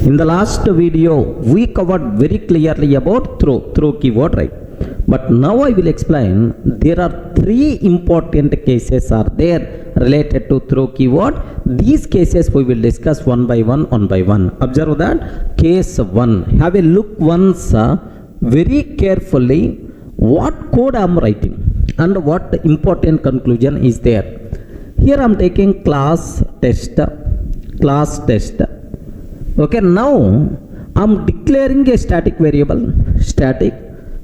S1: In the last video we covered very clearly about throw keyword, right? But now I will explain. There are three important cases are there related to throw keyword. These cases we will discuss one by one. Observe that case 1. Have a look once very carefully what code I am writing and what important conclusion is there. Here I am taking class test. Okay, now I am declaring a static variable, static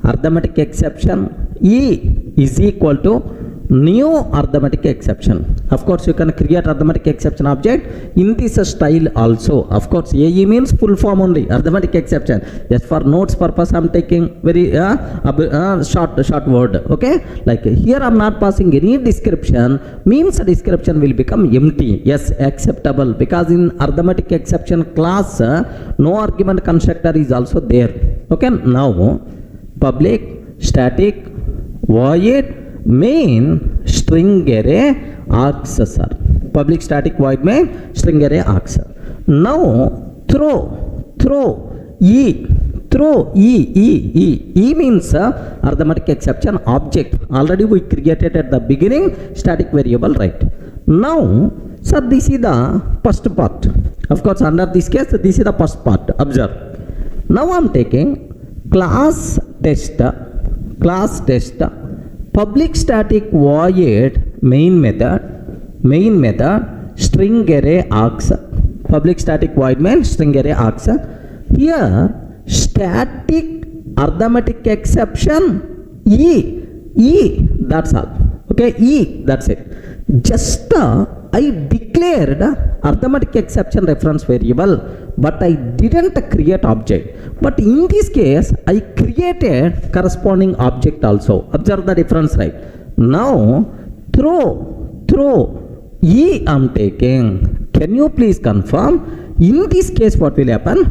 S1: arithmetic exception E is equal to new arithmetic exception. Of course you can create arithmetic exception object in this style also. Of course AE means full form only, arithmetic exception. Just for notes purpose I am taking very short word. Okay, like here I am not passing any description, means description will become empty. Yes, acceptable, because in arithmetic exception class no argument constructor is also there. Okay, now public static void main string array args, sir. Public static void main string array args. Now throw E means arithmetic exception object. Already we created at the beginning static variable, right? Now sir, this is the first part. Of course under this case this is the first part. Observe. Now I am taking class test public static void main method string array args, public static void main string array args. Here static arithmetic exception E, that's all. Okay, E, that's it. Just I declared arithmetic exception reference variable, but I didn't create object. But in this case I created corresponding object also. Observe the difference, right? Now throw E I am taking. Can you please confirm in this case what will happen?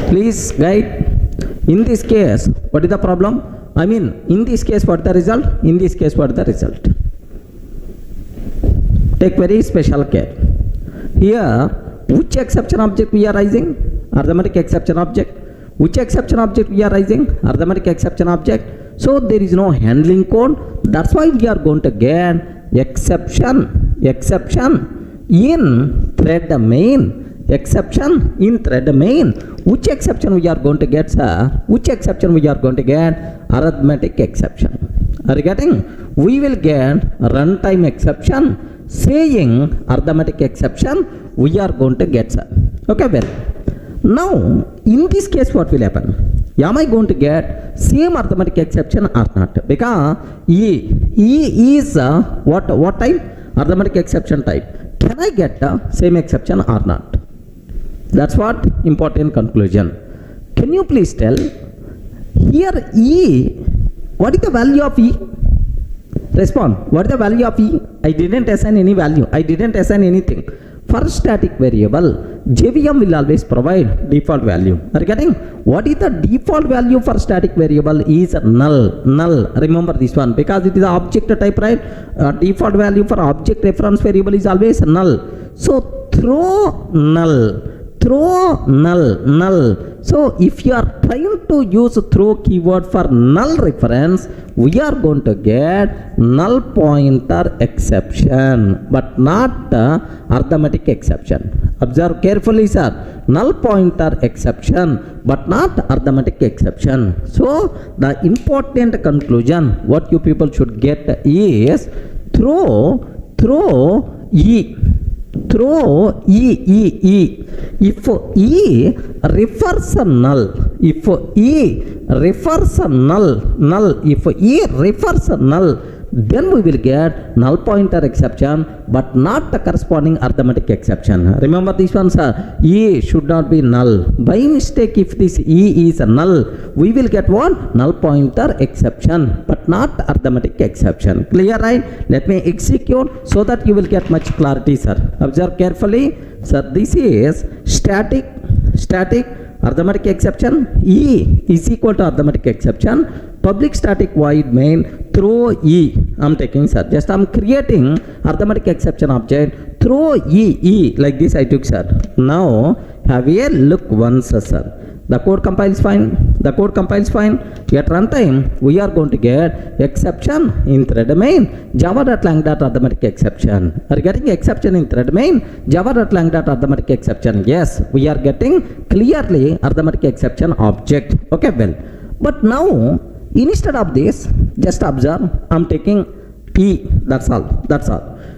S1: Please guide. In this case what is the problem? I mean in this case what is the result? Take very special care. Here which exception object we are raising? Arithmetic exception object. Which exception object we are raising? Arithmetic exception object. So there is no handling code. That's why we are going to get exception in thread main. Which exception we are going to get, sir? Arithmetic exception. Are you getting? We will get runtime exception saying arithmetic exception we are going to get, sir. Okay, well, now in this case what will happen? Am I going to get same arithmetic exception or not? Because E is what type? Arithmetic exception type. Can I get the same exception or not? That's what important conclusion. Can you please tell here E, what is the value of E? Respond. What is the value of E? I didn't assign any value. I didn't assign anything. For static variable, JVM will always provide default value. Are you getting? What is the default value for static variable? Is null. Remember this one, because it is object type, right? Default value for object reference variable is always null. So throw null So if you are trying to use throw keyword for null reference, we are going to get null pointer exception, but not arithmetic exception. Observe carefully, sir. Null pointer exception, but not arithmetic exception. So the important conclusion what you people should get is throw E. Throw E. If E refers a null, if E refers a null, if E refers a null, then we will get null pointer exception, but not the corresponding arithmetic exception. Remember this one, sir. E should not be null. By mistake, if this E is a null, we will get what? Null pointer exception, but not arithmetic exception. Clear, right? Let me execute so that you will get much clarity, sir. Observe carefully. Sir, this is static arithmetic exception. E is equal to arithmetic exception. Public static void main throw E. I'm taking, sir. Just I'm creating arithmetic exception object. Throw E like this I took, sir. Now have a look once, sir. The code compiles fine. At runtime, we are going to get exception in thread main. Java.lang.arithmetic exception. Are you getting exception in thread main? Java.lang.arithmetic exception. Yes, we are getting clearly arithmetic exception object. Okay, well. But now, instead of this, just observe, I'm taking E. That's all.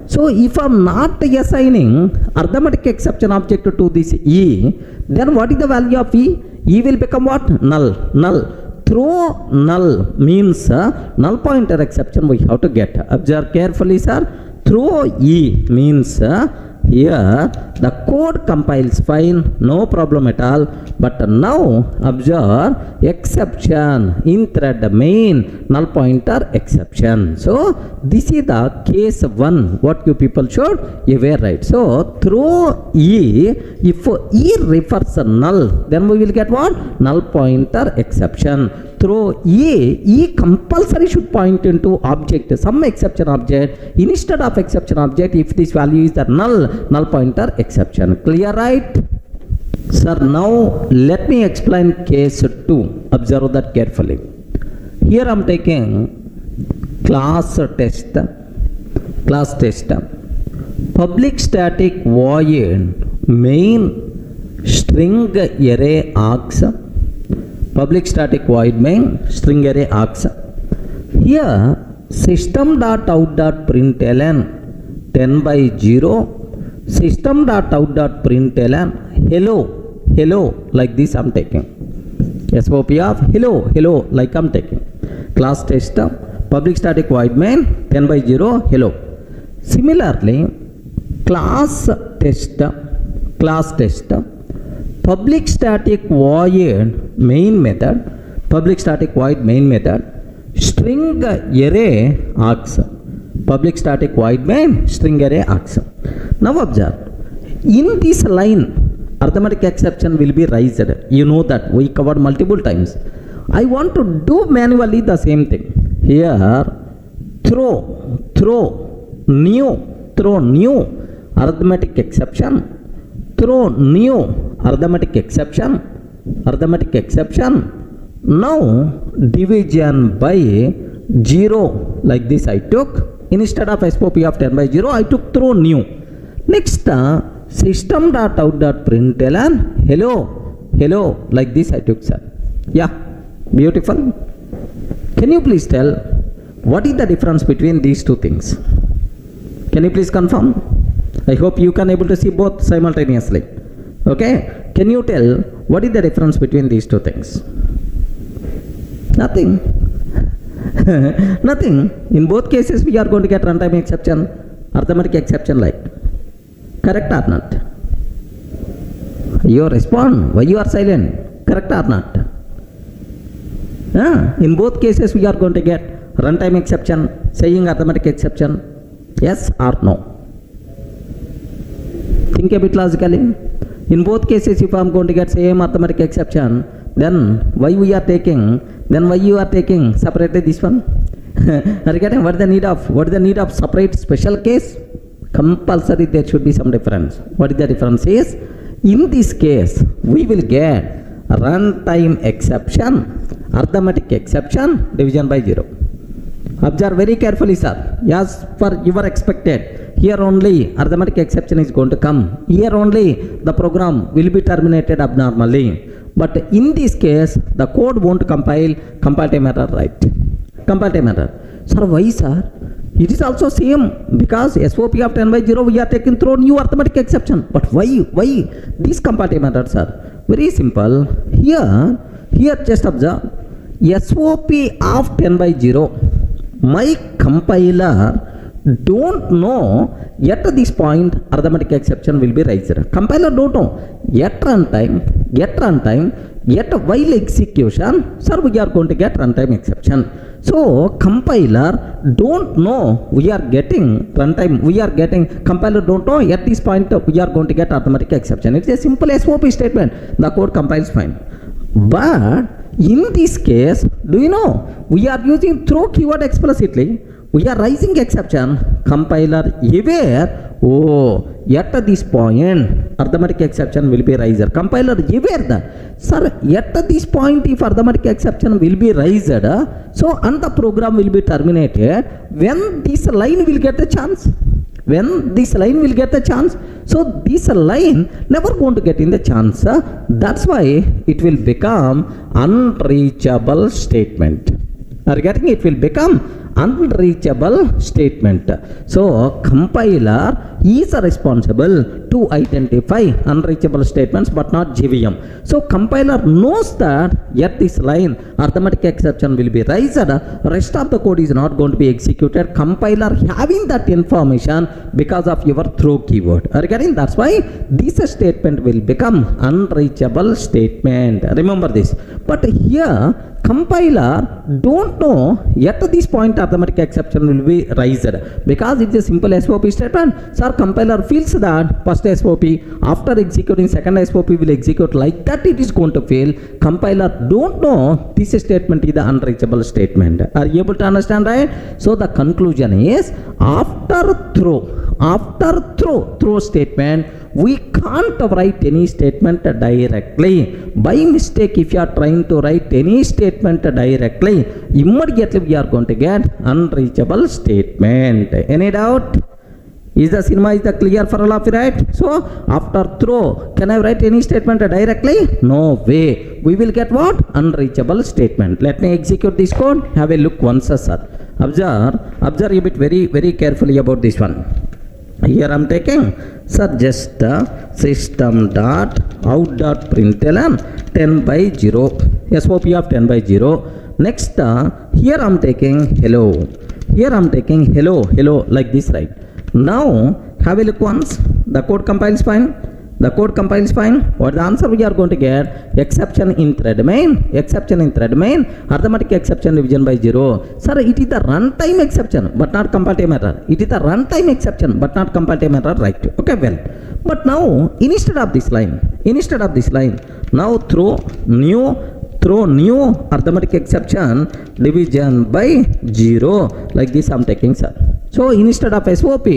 S1: So if I'm not assigning arithmetic exception object to this E, then what is the value of E? E will become what? Null. Throw null means null pointer exception we have to get. Observe carefully, sir. Throw E means here the code compiles fine, no problem at all. But now observe exception in thread main, null pointer exception. So this is the case 1 what you people should aware, right? So throw E, if E refers a null, then we will get what? Null pointer exception. Throw E compulsory should point into object, some exception object. Instead of exception object, if this value is the null pointer exception. Clear, right? Sir, now let me explain case 2. Observe that carefully. Here I am taking class test. Public static void main string array args. Public static void main string array args. Here system.out.println 10/0 system.out.println hello like this I'm taking. SOP of hello like I'm taking. Class test public static void main 10/0 hello. Similarly, class test public static void main method string array args. Public static void main string array args. Now observe, in this line arithmetic exception will be raised. You know that we covered multiple times. I want to do manually the same thing. Here throw new arithmetic exception. Throw new arithmetic exception. Now division by 0 like this I took. Instead of SOP of 10/0, I took throw new. Next system.out.println hello like this I took, sir. Yeah, beautiful. Can you please tell what is the difference between these two things? Can you please confirm? I hope you can able to see both simultaneously. Okay, can you tell what is the difference between these two things? Nothing. In both cases we are going to get runtime exception, arithmetic exception, like. Correct or not? You respond. Why you are silent? Correct or not? In both cases we are going to get runtime exception, saying arithmetic exception. Yes or no? Think a bit logically. In both cases, if I am going to get same arithmetic exception, then why you are taking separately this one? Are you getting what is the need of separate special case? Compulsory there should be some difference. What is the difference is, in this case we will get runtime exception, arithmetic exception, division by 0. Observe very carefully, sir. As for your expected, here only arithmetic exception is going to come. Here only the program will be terminated abnormally. But in this case, the code won't compile time error, right? Compile time error. Sir, why, sir? It is also same because SOP of 10 by 0 we are taking through new arithmetic exception. But why these compile time errors are very simple. Here just observe SOP of 10 by 0. My compiler don't know at this point arithmetic exception will be raised. Compiler don't know. At runtime, at while execution, sir, we are going to get runtime exception. So compiler don't know we are getting runtime, compiler don't know at this point we are going to get arithmetic exception. It's a simple SOP statement. The code compiles fine. But in this case, do you know, we are using throw keyword explicitly. We are raising exception. Compiler aware, at this point, arithmetic exception will be raised. Compiler aware that, sir, at this point, if arithmetic exception will be raised, so and the program will be terminated when this line will get the chance. When this line will get the chance, so this line never going to get in the chance. That's why it will become unreachable statement. Are you getting it? Will become unreachable statement. So compiler is responsible to identify unreachable statements but not JVM. So compiler knows that at this line arithmetic exception will be raised, rest of the code is not going to be executed. Compiler having that information because of your throw keyword. Are you getting? That's why this statement will become unreachable statement. Remember this. But here compiler don't know yet this point arithmetic exception will be raised because it's a simple SOP statement. Sir, compiler feels that first SOP after executing second SOP will execute like that, it is going to fail. Compiler don't know this statement is the unreachable statement. Are you able to understand, right? So the conclusion is after throw statement we can't write any statement directly. By mistake, if you are trying to write any statement directly, immediately we are going to get unreachable statement. Any doubt? Is the cinema clear for all of you, right? So after throw, can I write any statement directly? No way. We will get what? Unreachable statement. Let me execute this code. Have a look once, sir. Observe a bit very carefully about this one. Here I am taking, sir, just system.out.println 10 by 0, SOP of 10 by 0. Next, here I am taking hello. Here I am taking hello like this, right? Now, have a look once. The code compiles fine. What the answer we are going to get? Exception in thread main, arithmetic exception division by 0. Sir, it is the runtime exception but not compile time error. It is the runtime exception but not compile time error, right? Okay, well. But now, instead of this line, now throw new arithmetic exception division by 0 like this I am taking, sir. So instead of SOP,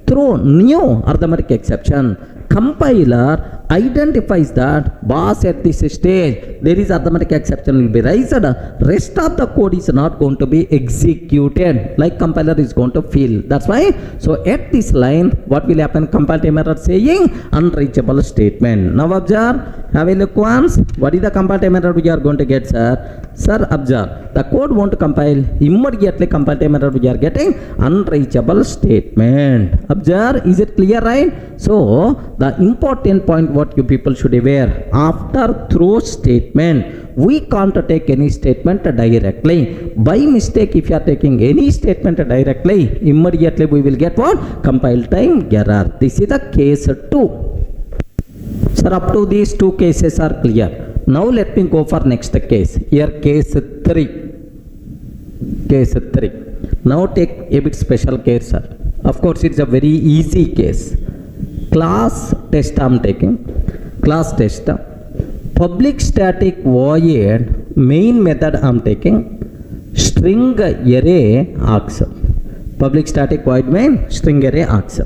S1: throw new arithmetic exception. Compiler identifies that boss at this stage there is arithmetic exception will be raised. Rest of the code is not going to be executed like compiler is going to feel. That's why. So at this line, what will happen? Compile time error saying unreachable statement. Now observe. Have a look once. What is the compile time error we are going to get, sir? Sir, observe. The code won't compile. Immediately compile time error we are getting unreachable statement. Observe. Is it clear, right? So the important point what you people should aware, after throw statement we can't take any statement directly. By mistake, if you are taking any statement directly, immediately we will get what? Compile time error. This is the case 2. Sir, up to these two cases are clear. Now let me go for next case. Here case 3. Now take a bit special case, sir. Of course, it's a very easy case. Class test I am taking. Class test. Public static void main method I am taking. String array args. Public static void main string array args.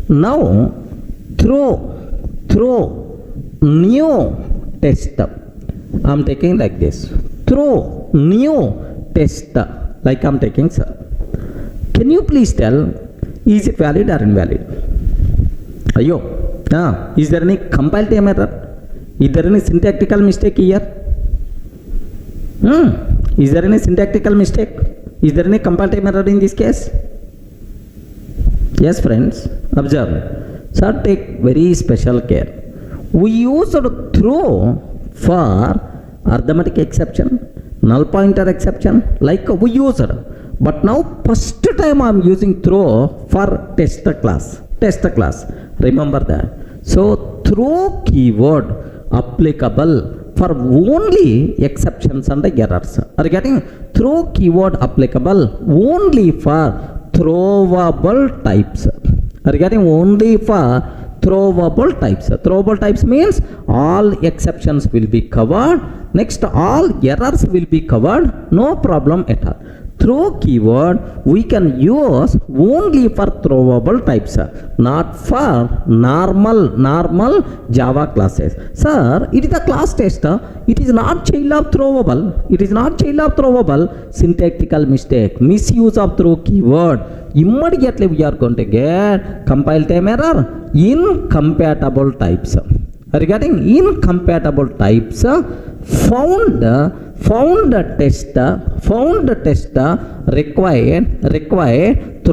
S1: Now throw new test. I'm taking like this. Throw new test like I'm taking, sir. Can you please tell, is it valid or invalid? Ayo, is there any compile time error? Is there any syntactical mistake here? Is there any syntactical mistake? Is there any compile time error in this case? Yes, friends, observe. Sir, take very special care. We used throw for arithmetic exception, null pointer exception, like we used. But now first time I am using throw for test class. Remember that. So throw keyword applicable for only exceptions and errors. Are you getting? Throw keyword applicable only for throwable types. Are you getting? Only for throwable types. Throwable types means all exceptions will be covered. Next, all errors will be covered. No problem at all. Throw keyword we can use only for throwable types, not for normal Java classes. Sir, it is a class tester. It is not child of throwable. It is not child of throwable. Syntactical mistake, misuse of throw keyword. Immediately we are going to get compile time error, incompatible types. Are you getting? Incompatible types found tester required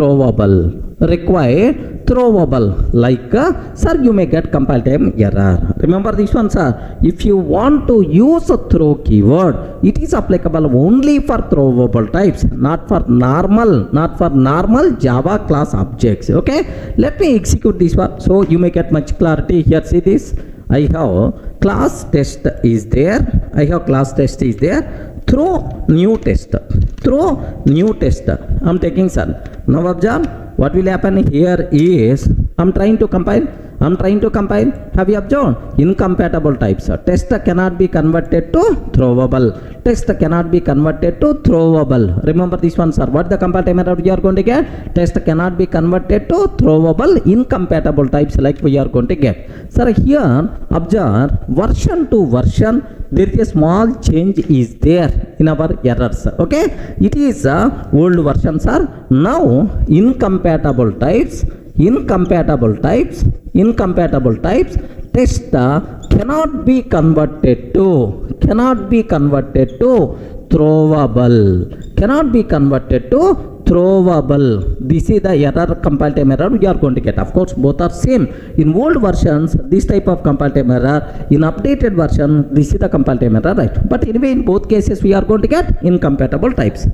S1: throwable, like sir, you may get compile time error. Remember this one, sir. If you want to use a throw keyword, it is applicable only for throwable types, not for normal Java class objects. Okay, let me execute this one so you may get much clarity here. See this, I have class test is there. Throw new test. I'm taking, sir. Now observe what will happen here is I'm trying to compile. Have you observed? Incompatible types. Test cannot be converted to throwable. Remember this one, sir. What the compile time error we are going to get? Test cannot be converted to throwable, incompatible types like we are going to get. Sir, here observe version to version there is a small change is there in our errors. Okay, it is old version, sir. Now incompatible types test cannot be converted to throwable. This is the error, compile time error we are going to get. Of course, both are same. In old versions, this type of compile time error. In updated version, this is the compile time error, right? But anyway, in both cases, we are going to get incompatible types.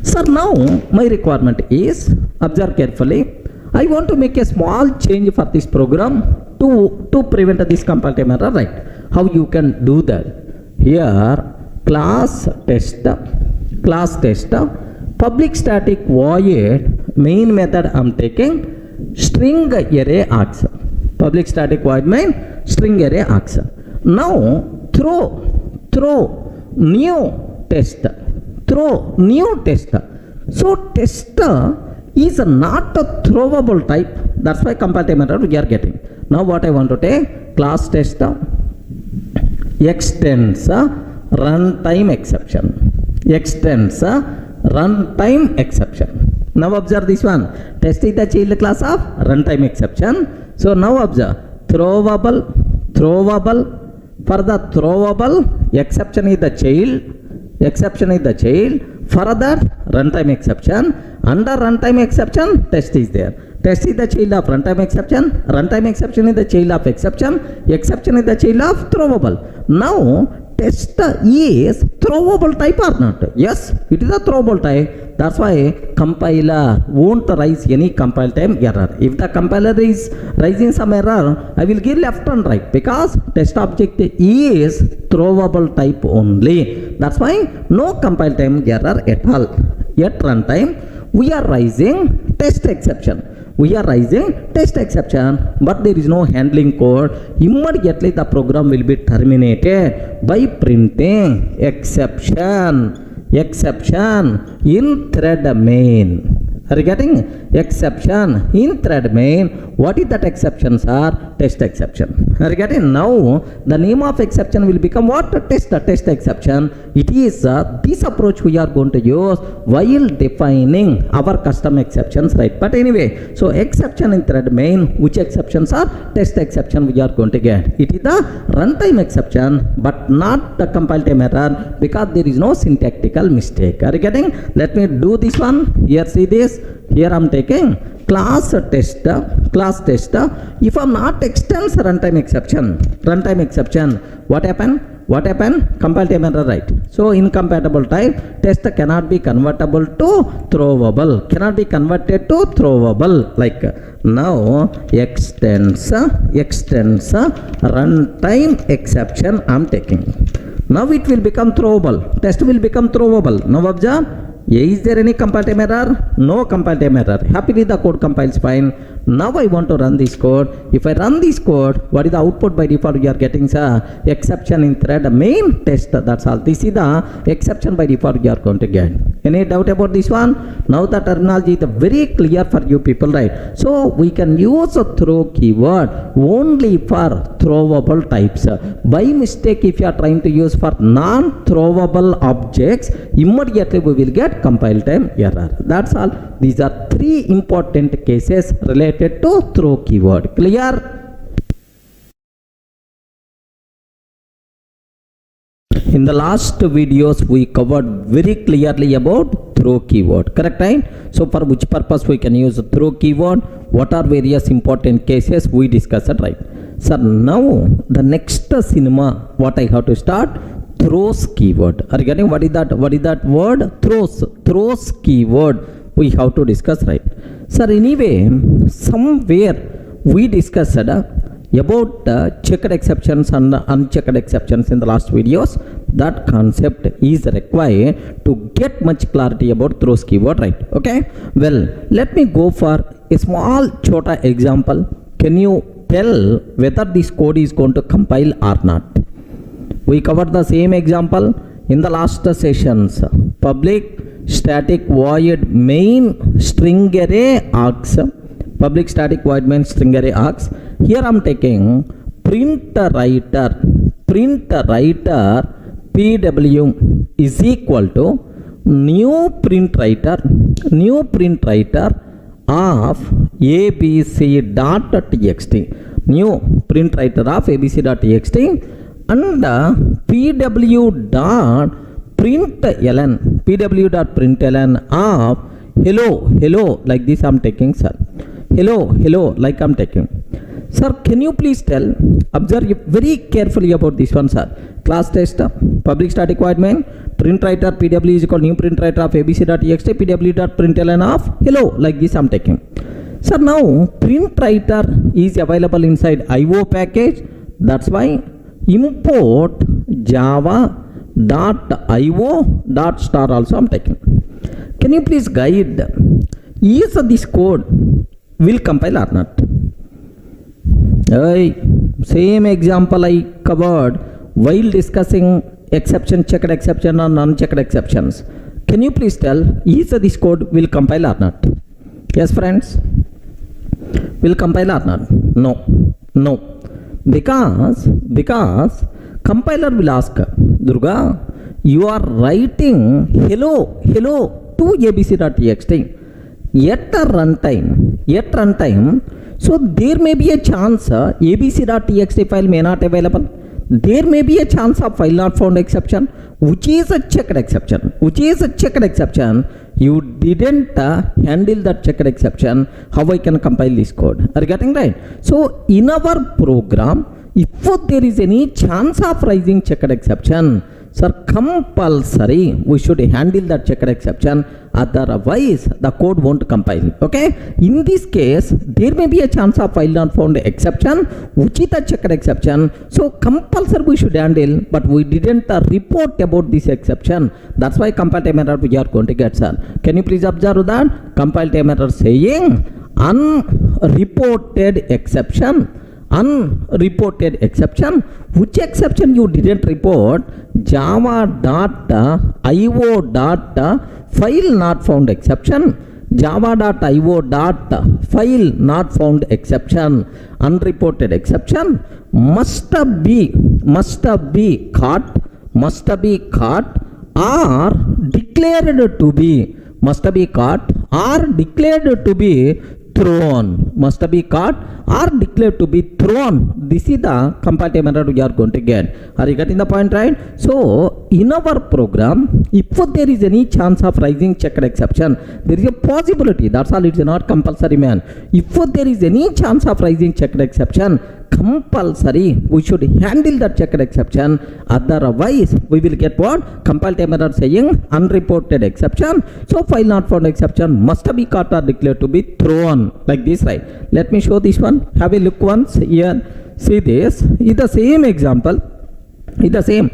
S1: Sir, now my requirement is, observe carefully, I want to make a small change for this program to prevent this compile time error, right? How you can do that? Here, class tester, public static void main method I'm taking string array args. Public static void main string array args. Now throw new tester. So tester is not a throwable type. That's why compile time error we are getting. Now what I want to take, class tester extends runtime exception. Now observe this one. Test is the child class of runtime exception. So now observe throwable. For the throwable, exception is the child. For that, runtime exception. Under runtime exception, test is there. Test is the child of runtime exception. Runtime exception is the child of exception. Exception is the child of throwable. Now, test is throwable type or not? Yes, it is a throwable type. That's why compiler won't raise any compile time error. If the compiler is raising some error, I will give left and right because test object is throwable type only. That's why no compile time error at all. At runtime, we are raising test exception. But there is no handling code. Immediately the program will be terminated by printing exception in thread main. Are you getting? Exception in thread main. What is that exceptions are? Test exception. Are you getting? Now the name of exception will become what? Test exception. It is this approach we are going to use while defining our custom exceptions, right? But anyway, so exception in thread main, which exceptions are? Test exception we are going to get. It is the runtime exception, but not the compile time error, because there is no syntactical mistake. Are you getting? Let me do this one. Here, see this. Here I am taking class test. If I am not extends runtime exception, what happened? Compile time error, right? So incompatible type test cannot be convertible to throwable, cannot be converted to throwable. Like now extends runtime exception I am taking. Now it will become throwable. Test will become throwable. Now observe. Is there any compile time error? No compile time error. Happily the code compiles fine. Now I want to run this code. If I run this code, what is the output by default? We are getting exception in thread main test. That's all. This is the exception by default we are going to get. Any doubt about this one? Now the terminology is very clear for you people, right? So we can use a throw keyword only for throwable types. By mistake, if you are trying to use for non-throwable objects, immediately we will get compile time error. That's all. These are three important cases related to throw keyword. Clear? In the last videos we covered very clearly about throw keyword, correct, right? So for which purpose we can use throw keyword, what are various important cases we discussed, right? So now the next cinema what I have to start, throws keyword. Are you getting? What is that word? Throws keyword we have to discuss, right? Sir, anyway, somewhere we discussed about checked exceptions and unchecked exceptions in the last videos. That concept is required to get much clarity about throws keyword, right? Okay, well, let me go for a small chota example. Can you tell whether this code is going to compile or not? We covered the same example in the last sessions. Public static void main string array args. Public static void main string array args. Here I am taking print writer pw is equal to new print writer of abc.txt. New print writer of abc.txt and pw.println of hello, like this I am taking, sir. Hello, like I am taking. Sir, can you please tell, observe very carefully about this one, sir. Class test, public static void main, print writer pw is equal new print writer of abc.txt, pw.println of hello, like this I am taking. Sir, now print writer is available inside IO package. That's why import java.io.star also I am taking. Can you please guide, is this code will compile or not? Same example I covered while discussing exception, checked exception and unchecked exceptions. Can you please tell, is this code will compile or not? Yes, friends, will compile or not? No, because compiler will ask, Durga, you are writing hello to abc.txt at runtime. So there may be a chance abc.txt file may not available. There may be a chance of file not found exception, which is a checked exception. You didn't handle that checked exception. How I can compile this code? Are you getting right? So in our program, if there is any chance of rising checked exception, sir, compulsory we should handle that checked exception, otherwise the code won't compile. Okay, in this case there may be a chance of file not found exception, which is a checked exception, so compulsory we should handle, but we didn't report about this exception. That's why compile time error we are going to get, sir. Can you please observe that compile time error saying unreported exception, which exception you didn't report? java.io.file not found exception. java.io dot file not found exception, unreported exception must be caught or declared to be thrown. Must be caught or declared to be thrown. This is the compile-time error we are going to get. Are you getting the point, right? So in our program, if there is any chance of rising checked exception, there is a possibility. That's all. It's not compulsory, man. If there is any chance of rising checked exception, compulsory we should handle that checked exception. Otherwise we will get what? Compile-time error saying unreported exception. So file not found exception must be caught or declared to be thrown, like this, right? Let me show this one. Have a look once here. See this is the same example. It's the same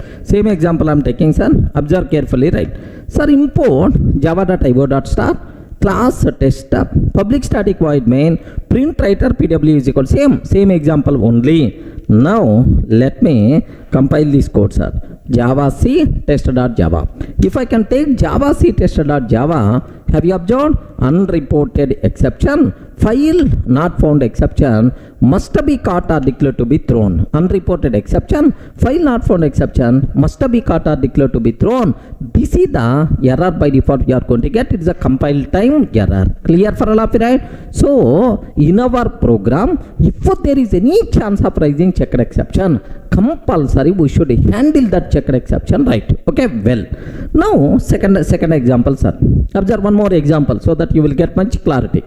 S1: example I'm taking, sir. Observe carefully, right? Sir, import java.io.start class test public static void main print writer pw is equal same example only. Now let me compile this code, sir. Java C test.java. If I can take Java C test.java, have you observed? Unreported exception, file not found exception must be caught or declared to be thrown. Unreported exception, file not found exception must be caught or declared to be thrown. This is the error by default we are going to get. It is a compile time error. Clear for all of you, right? So in our program, if there is any chance of rising checked exception, compulsory we should handle that checked exception, right? Okay, well, now second example, sir. Observe one more example so that you will get much clarity.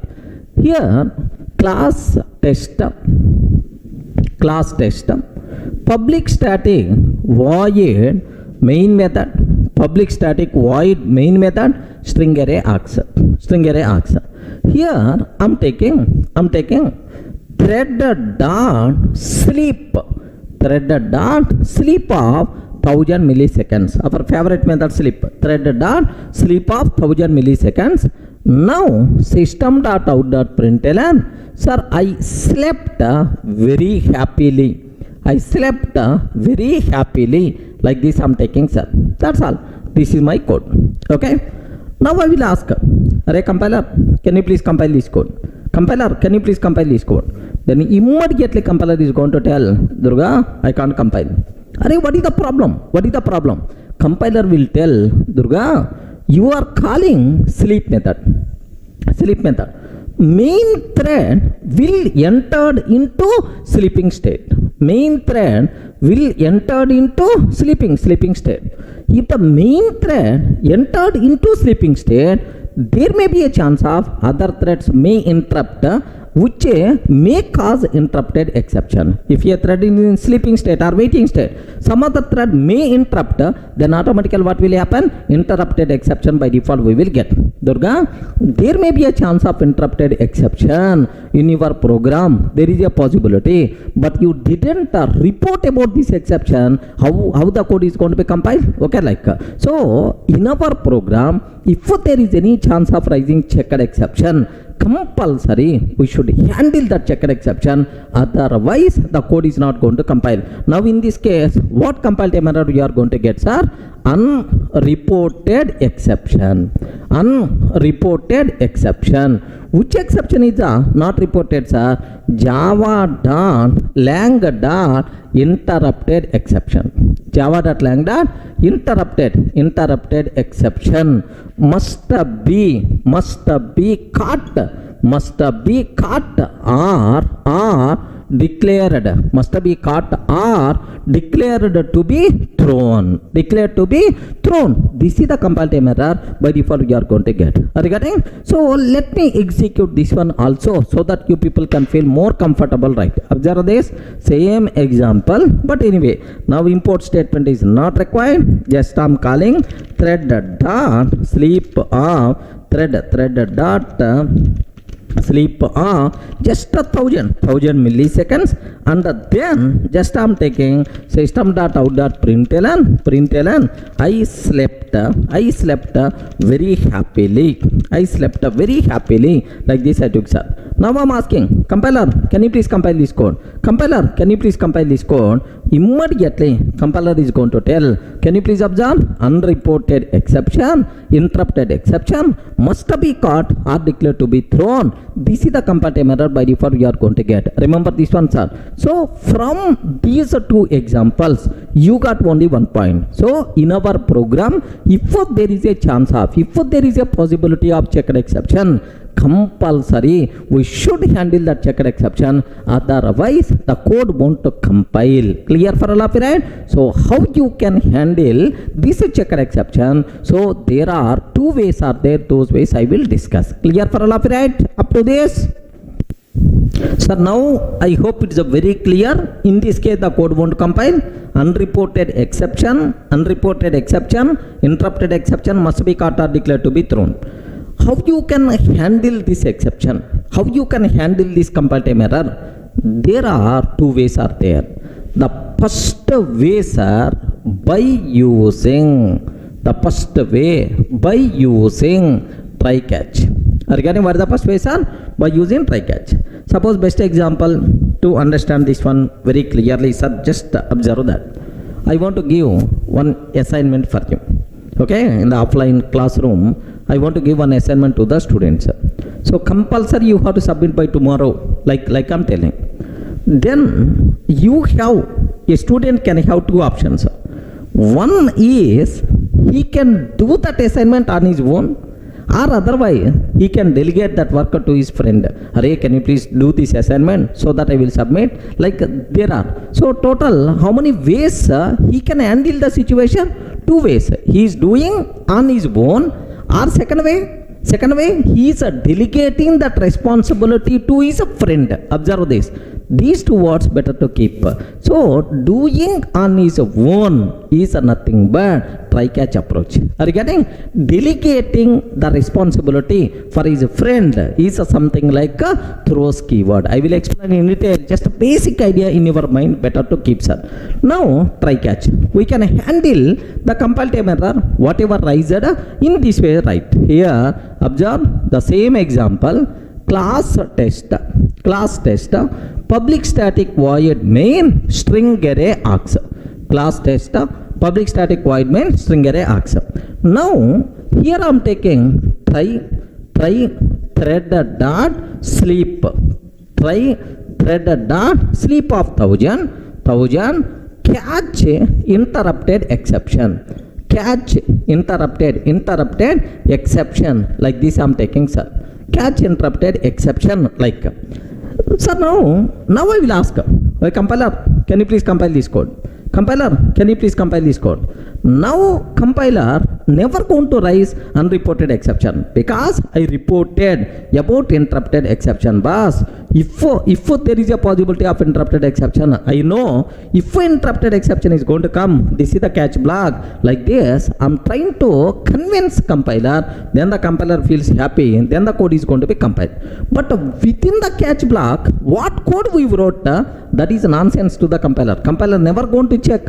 S1: Here class test public static void main method string array args. Here I'm taking thread dot sleep of 1000 milliseconds. Our favorite method sleep. Thread dot sleep of 1000 milliseconds. Now system.out.println, sir, I slept very happily. Like this I'm taking, sir. That's all. This is my code. Okay. Now I will ask, array compiler, can you please compile this code? Compiler, can you please compile this code? Then immediately compiler is going to tell, Durga, I can't compile. Array, what is the problem? Compiler will tell, Durga, you are calling sleep method. Main thread will enter into sleeping state. Sleeping state. If the main thread entered into sleeping state, there may be a chance of other threads may interrupt, which may cause interrupted exception. If a thread is in sleeping state or waiting state, some other thread may interrupt, then automatically what will happen? Interrupted exception by default we will get. Durga, there may be a chance of interrupted exception in your program. There is a possibility, but you didn't report about this exception. How the code is going to be compiled? Okay, like so in our program, if there is any chance of rising checked exception, compulsory we should handle that checked exception. Otherwise the code is not going to compile. Now in this case, what compile time error we are going to get, sir? Unreported exception. Which exception is not reported, sir? Java.lang.interrupted exception. Interrupted exception must be caught or declared to be thrown. This is the compile time error by default you are going to get. Are you getting? So let me execute this one also so that you people can feel more comfortable, right? Observe this same example, but anyway, now import statement is not required. Just I'm calling thread dot sleep of thread dot sleep just 1000 milliseconds, and then just I'm taking system.out.println I slept very happily. Like this I took, sir. Now I'm asking, compiler, can you please compile this code? Compiler, can you please compile this code? Immediately, compiler is going to tell, can you please observe? Unreported exception, interrupted exception must be caught or declared to be thrown. This is the compile error by default you are going to get. Remember this one, sir. So from these two examples, you got only 1 point. So in our program, if there is a chance of, if there is a possibility of checked exception, compulsory we should handle that checked exception, otherwise the code won't compile. Clear for all of you, right? So how you can handle this checked exception? So there are two ways are there, those ways I will discuss. Clear for all of you, right? Up to this. So now I hope it is very clear. In this case the code won't compile. Unreported exception, interrupted exception must be caught or declared to be thrown. How you can handle this exception? How you can handle this compile time error? There are two ways are there. The first way, sir, by using try catch. Are you getting what the first way, sir? By using try catch. Suppose best example to understand this one very clearly, sir, just observe that. I want to give one assignment for you. Okay, in the offline classroom, I want to give one assignment to the students. So compulsory you have to submit by tomorrow, like I'm telling. Then you have, a student can have two options. One is he can do that assignment on his own, or otherwise he can delegate that work to his friend. Arey, can you please do this assignment so that I will submit? Like there are. So total how many ways he can handle the situation? Two ways. He is doing on his own, or second way he is delegating that responsibility to his friend. Observe this. These two words better to keep. So doing on his own is nothing but try catch approach. Are you getting? Delegating the responsibility for his friend is something like a throws keyword. I will explain in detail. Just a basic idea in your mind better to keep, sir. Now try catch. We can handle the compile time error whatever raised in this way, right? Here observe the same example. Class test public static void main string array args. Class test public static void main string array args. Now here I am taking try thread dot sleep. Try thread dot sleep of 1000 catch interrupted exception. Catch interrupted exception, like this I am taking, sir. Catch interrupted exception, like. Sir, now I will ask, hey, compiler, can you please compile this code? Compiler, can you please compile this code? Now compiler never going to raise unreported exception because I reported about interrupted exception. But if there is a possibility of interrupted exception, I know if interrupted exception is going to come, this is the catch block. Like this, I'm trying to convince compiler, then the compiler feels happy, then the code is going to be compiled. But within the catch block, what code we wrote, that is nonsense to the compiler. Compiler never going to check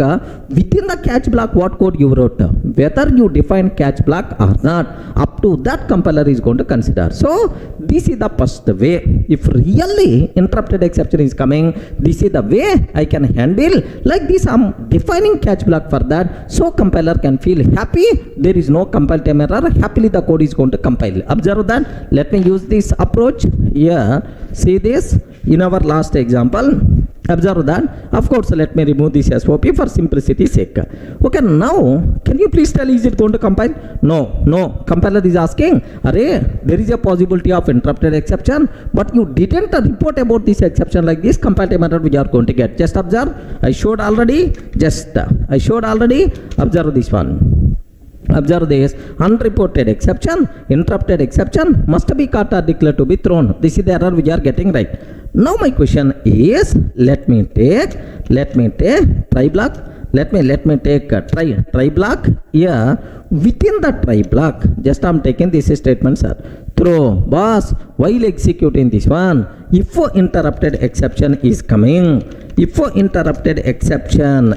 S1: within the catch block what code you wrote, whether you define catch block or not. Up to that compiler is going to consider. So this is the first way. If really interrupted exception is coming, this is the way I can handle. Like this, I'm defining catch block for that, so compiler can feel happy. There is no compile time error. Happily the code is going to compile. Observe that. Let me use this approach here. See this in our last example. Observe that. Of course, let me remove this SOP for simplicity's sake. Okay, now can you please tell, is it going to compile? No. Compiler is asking, array, there is a possibility of interrupted exception, but you didn't report about this exception. Like this, compile time error we are going to get. Just observe. I showed already. Observe this one. Observe this. Unreported exception, interrupted exception must be caught or declared to be thrown. This is the error we are getting right. Now my question is, let me take try block. Let me take try block here. Within the try block, just I am taking this statement, sir. throw. Boss, while executing this one, if interrupted exception is coming, if interrupted exception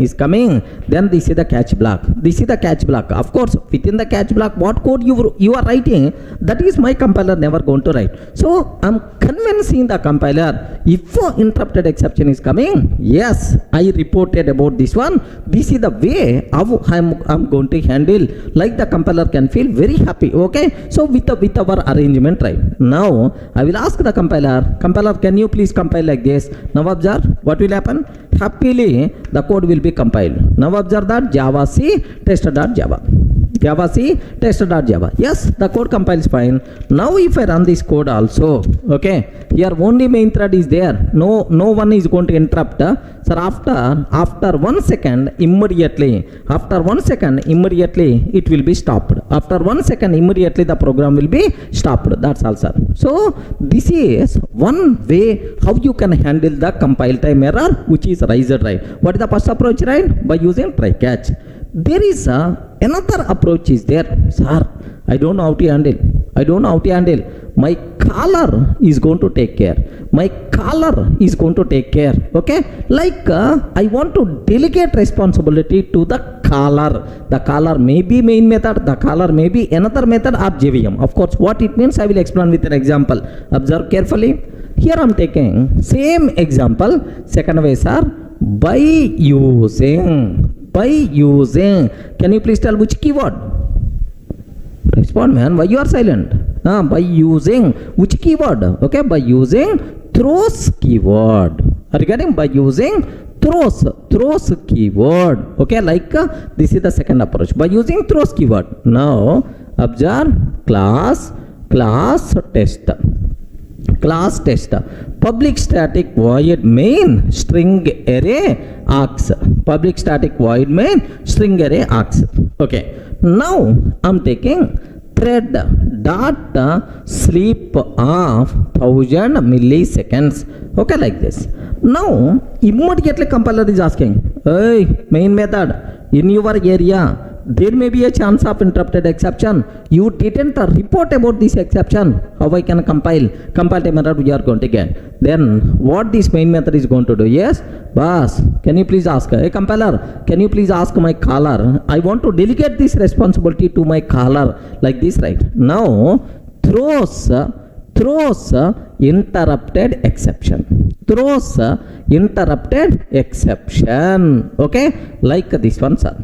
S1: is coming, then this is the catch block. This is the catch block. Of course, within the catch block, what code you are writing, that is my compiler never going to write. So I'm convincing the compiler, if interrupted exception is coming, yes, I reported about this one. This is the way how I'm going to handle. Like the compiler can feel very happy. Okay. So with our arrangement, right now, I will ask the compiler, can you please compile like this? Now observe what will happen. Happily the code will be compiled. Now observe that Java C test.java. Java C test.java. Yes, the code compiles fine. Now if I run this code also, okay, here only main thread is there. No one is going to interrupt. So after 1 second immediately, it will be stopped. After 1 second immediately the program will be stopped. That's all, sir. So this is one way how you can handle the compile time error, which is raised, right? What is the first approach, right? By using try catch. There is another approach is there. Sir, I don't know how to handle. My caller is going to take care. Okay, like I want to delegate responsibility to the caller. The caller may be main method, the caller may be another method or JVM. Of course, what it means I will explain with an example. Observe carefully. Here I am taking same example. Second way, sir, by using. Can you please tell which keyword? Respond, man. Why you are silent? By using which keyword? Okay, by using throws keyword. Are you getting? By using throws keyword. Okay, like this is the second approach. By using throws keyword. Now observe class test. Public static void main string array args. Public static void main string array args. Okay. Now I'm taking thread dot sleep of 1000 milliseconds. Okay, like this. Now immediately compiler is asking, hey, main method, in your area there may be a chance of interrupted exception. You didn't report about this exception. How I can compile time error we are going to get. Then what this main method is going to do? Yes, boss, can you please ask, hey compiler, can you please ask my caller? I want to delegate this responsibility to my caller like this, right? Now throws interrupted exception. Okay, like this one, sir.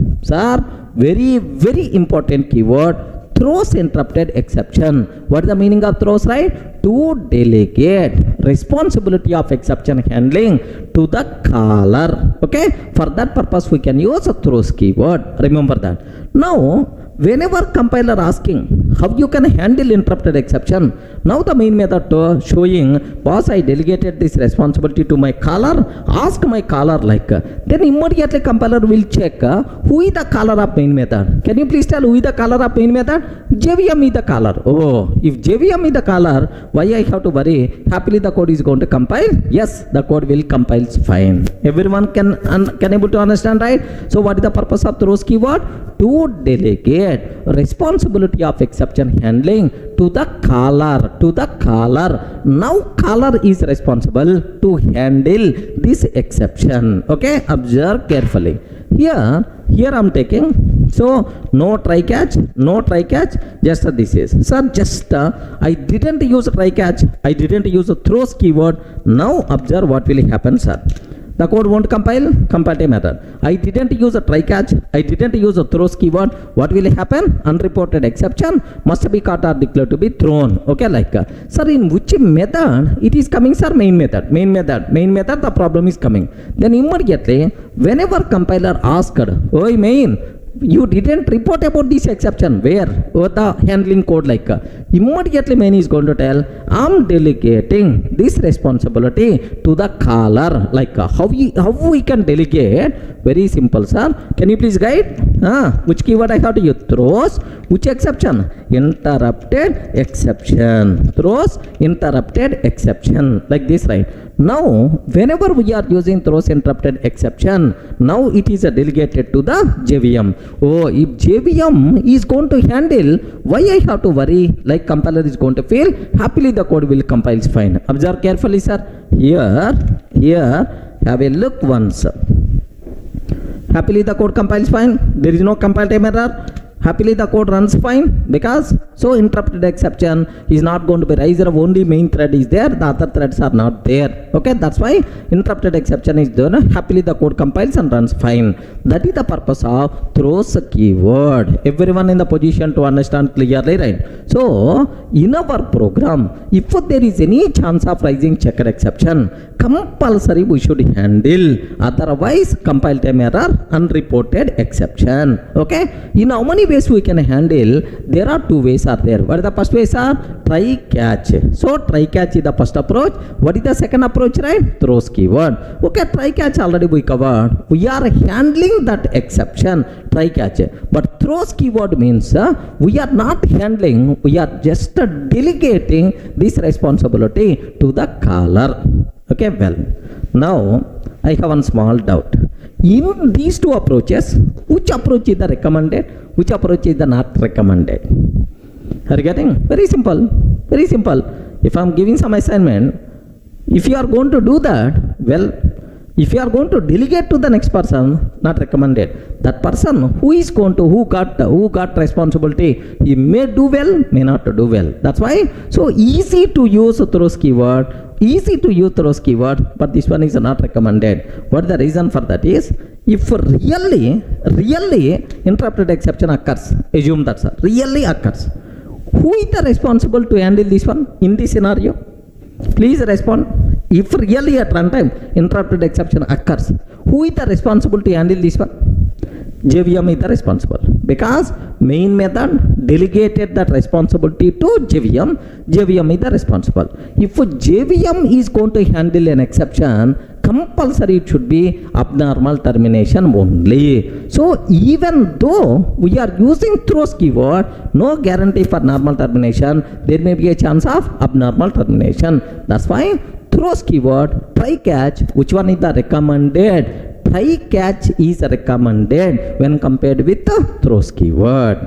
S1: Very important keyword, throws interrupted exception. What is the meaning of throws, right? To delegate responsibility of exception handling to the caller. Okay, for that purpose we can use a throws keyword. Remember that. Now whenever compiler asking how you can handle interrupted exception, now the main method showing, boss, I delegated this responsibility to my caller, ask my caller like, then immediately compiler will check who is the caller of main method. Can you please tell who is the caller of main method? JVM is the caller. Oh, if JVM is the caller, why I have to worry? Happily the code is going to compile. Yes, the code will compile fine. Everyone can able to understand, right? So what is the purpose of throws keyword? To delegate responsibility of exception handling to the caller. Now caller is responsible to handle this exception. Okay, observe carefully. Here I'm taking, so no try catch, just this is, sir, just I didn't use try catch, I didn't use a throws keyword. Now observe what will happen, sir. The code won't compile time method. I didn't use a try catch, I didn't use a throws keyword. What will happen? Unreported exception must be caught or declared to be thrown. Okay, like sir, in which method it is coming, sir? Main method, the problem is coming. Then immediately whenever compiler asked, oi main, you didn't report about this exception, where the handling code, like immediately main is going to tell, I'm delegating this responsibility to the caller. Like how we can delegate? Very simple, sir. Can you please guide? Which keyword I have to use? Throws which exception? Interrupted exception. Throws interrupted exception, like this, right? Now whenever we are using throws interrupted exception, now it is delegated to the JVM. Oh, if JVM is going to handle, why I have to worry? Like compiler is going to fail, happily the code will compile fine. Observe carefully, sir. Here, have a look once. Happily the code compiles fine. There is no compile time error. Happily the code runs fine because so interrupted exception is not going to be raised. Only main thread is there, the other threads are not there. Okay, that's why interrupted exception is done. Happily the code compiles and runs fine. That is the purpose of throws keyword. Everyone in the position to understand clearly, right? So in our program, if there is any chance of raising checked exception, compulsory we should handle. Otherwise compile time error, unreported exception. Okay, in how many ways we can handle? There are two ways are there. What are the first ways are? Try catch. So try catch is the first approach. What is the second approach, right? Throws keyword. Okay, try catch already we covered. We are handling that exception, try catch. But throws keyword means we are not handling, we are just delegating this responsibility to the caller. Okay, well, now I have one small doubt. In these two approaches, which approach is the recommended? Which approach is the not recommended? Are you getting? Very simple. Very simple. If I am giving some assignment, if you are going to do that, well, if you are going to delegate to the next person, not recommended. That person who got responsibility, he may do well, may not do well. That's why so easy to use throws keyword. Easy to use throws keyword, but this one is not recommended. What the reason for that is, if really interrupted exception occurs, assume that sir, really occurs, who is the responsible to handle this one in this scenario? Please respond. If really at runtime interrupted exception occurs, who is the responsible to handle this one? JVM is the responsible because main method delegated that responsibility to JVM. JVM is the responsible. If JVM is going to handle an exception, compulsory it should be abnormal termination only. So even though we are using throws keyword, no guarantee for normal termination. There may be a chance of abnormal termination. That's why throws keyword, try catch, which one is the recommended? Try catch is recommended when compared with the throws keyword.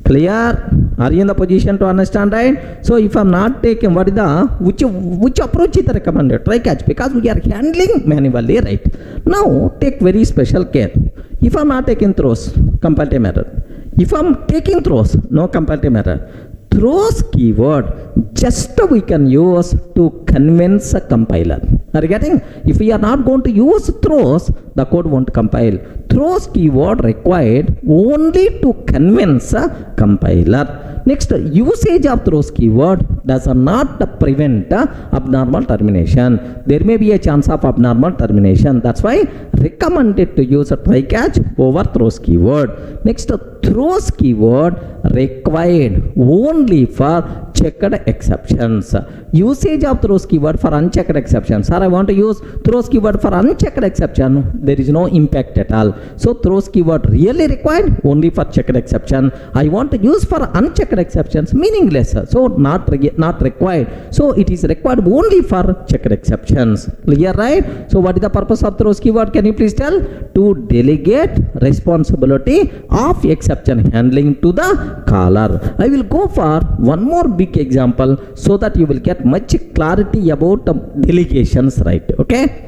S1: Clear? Are you in the position to understand, right? So if I am not taking, what is the which approach is the recommended? Try catch, because we are handling manually, right? Now take very special care. If I am not taking throws, compile time error. If I am taking throws, no compile time error. Throws keyword just we can use to convince a compiler. Are you getting? If we are not going to use throws, the code won't compile. Throws keyword required only to convince a compiler. Next, usage of throws keyword does not prevent abnormal termination. There may be a chance of abnormal termination. That's why recommended to use a try catch over throws keyword. Next, throws keyword required only for checked exceptions. Usage of throws keyword for unchecked exceptions. Sir, I want to use throws keyword for unchecked exception. There is no impact at all. So throws keyword really required only for checked exception. I want to use for unchecked exceptions, meaningless. So not required. So it is required only for checked exceptions. Clear, right? So what is the purpose of throws keyword? Can you please tell? To delegate responsibility of exception handling to the caller. I will go for one more big example so that you will get much clarity about delegations, right? Okay.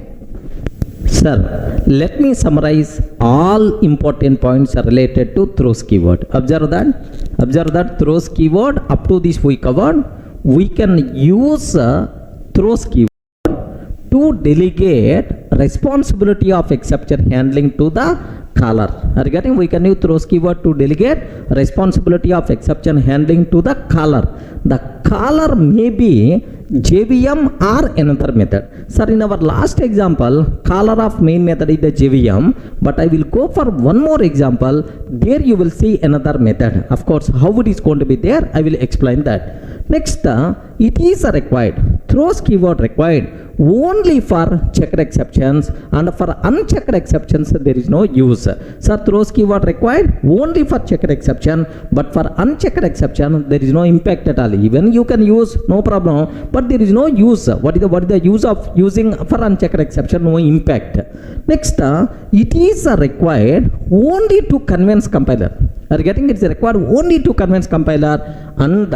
S1: Sir, let me summarize all important points related to throws keyword. Observe that throws keyword up to this we covered. We can use throws keyword to delegate responsibility of exception handling to the caller. Are you getting? We can use throws keyword to delegate responsibility of exception handling to the caller. The caller may be JVM or another method. Sir, in our last example, caller of main method is the JVM, but I will go for one more example. There you will see another method. Of course, how it is going to be there, I will explain that. Next, it is required. throws keyword required only for checked exceptions, and for unchecked exceptions there is no use. Sir, throws keyword required only for checked exception, but for unchecked exception there is no impact at all. Even you can use, no problem, but there is no use. What is the use of using for unchecked exception? No impact. Next, it is required only to convince compiler. Are you getting? It's required only to convince compiler, and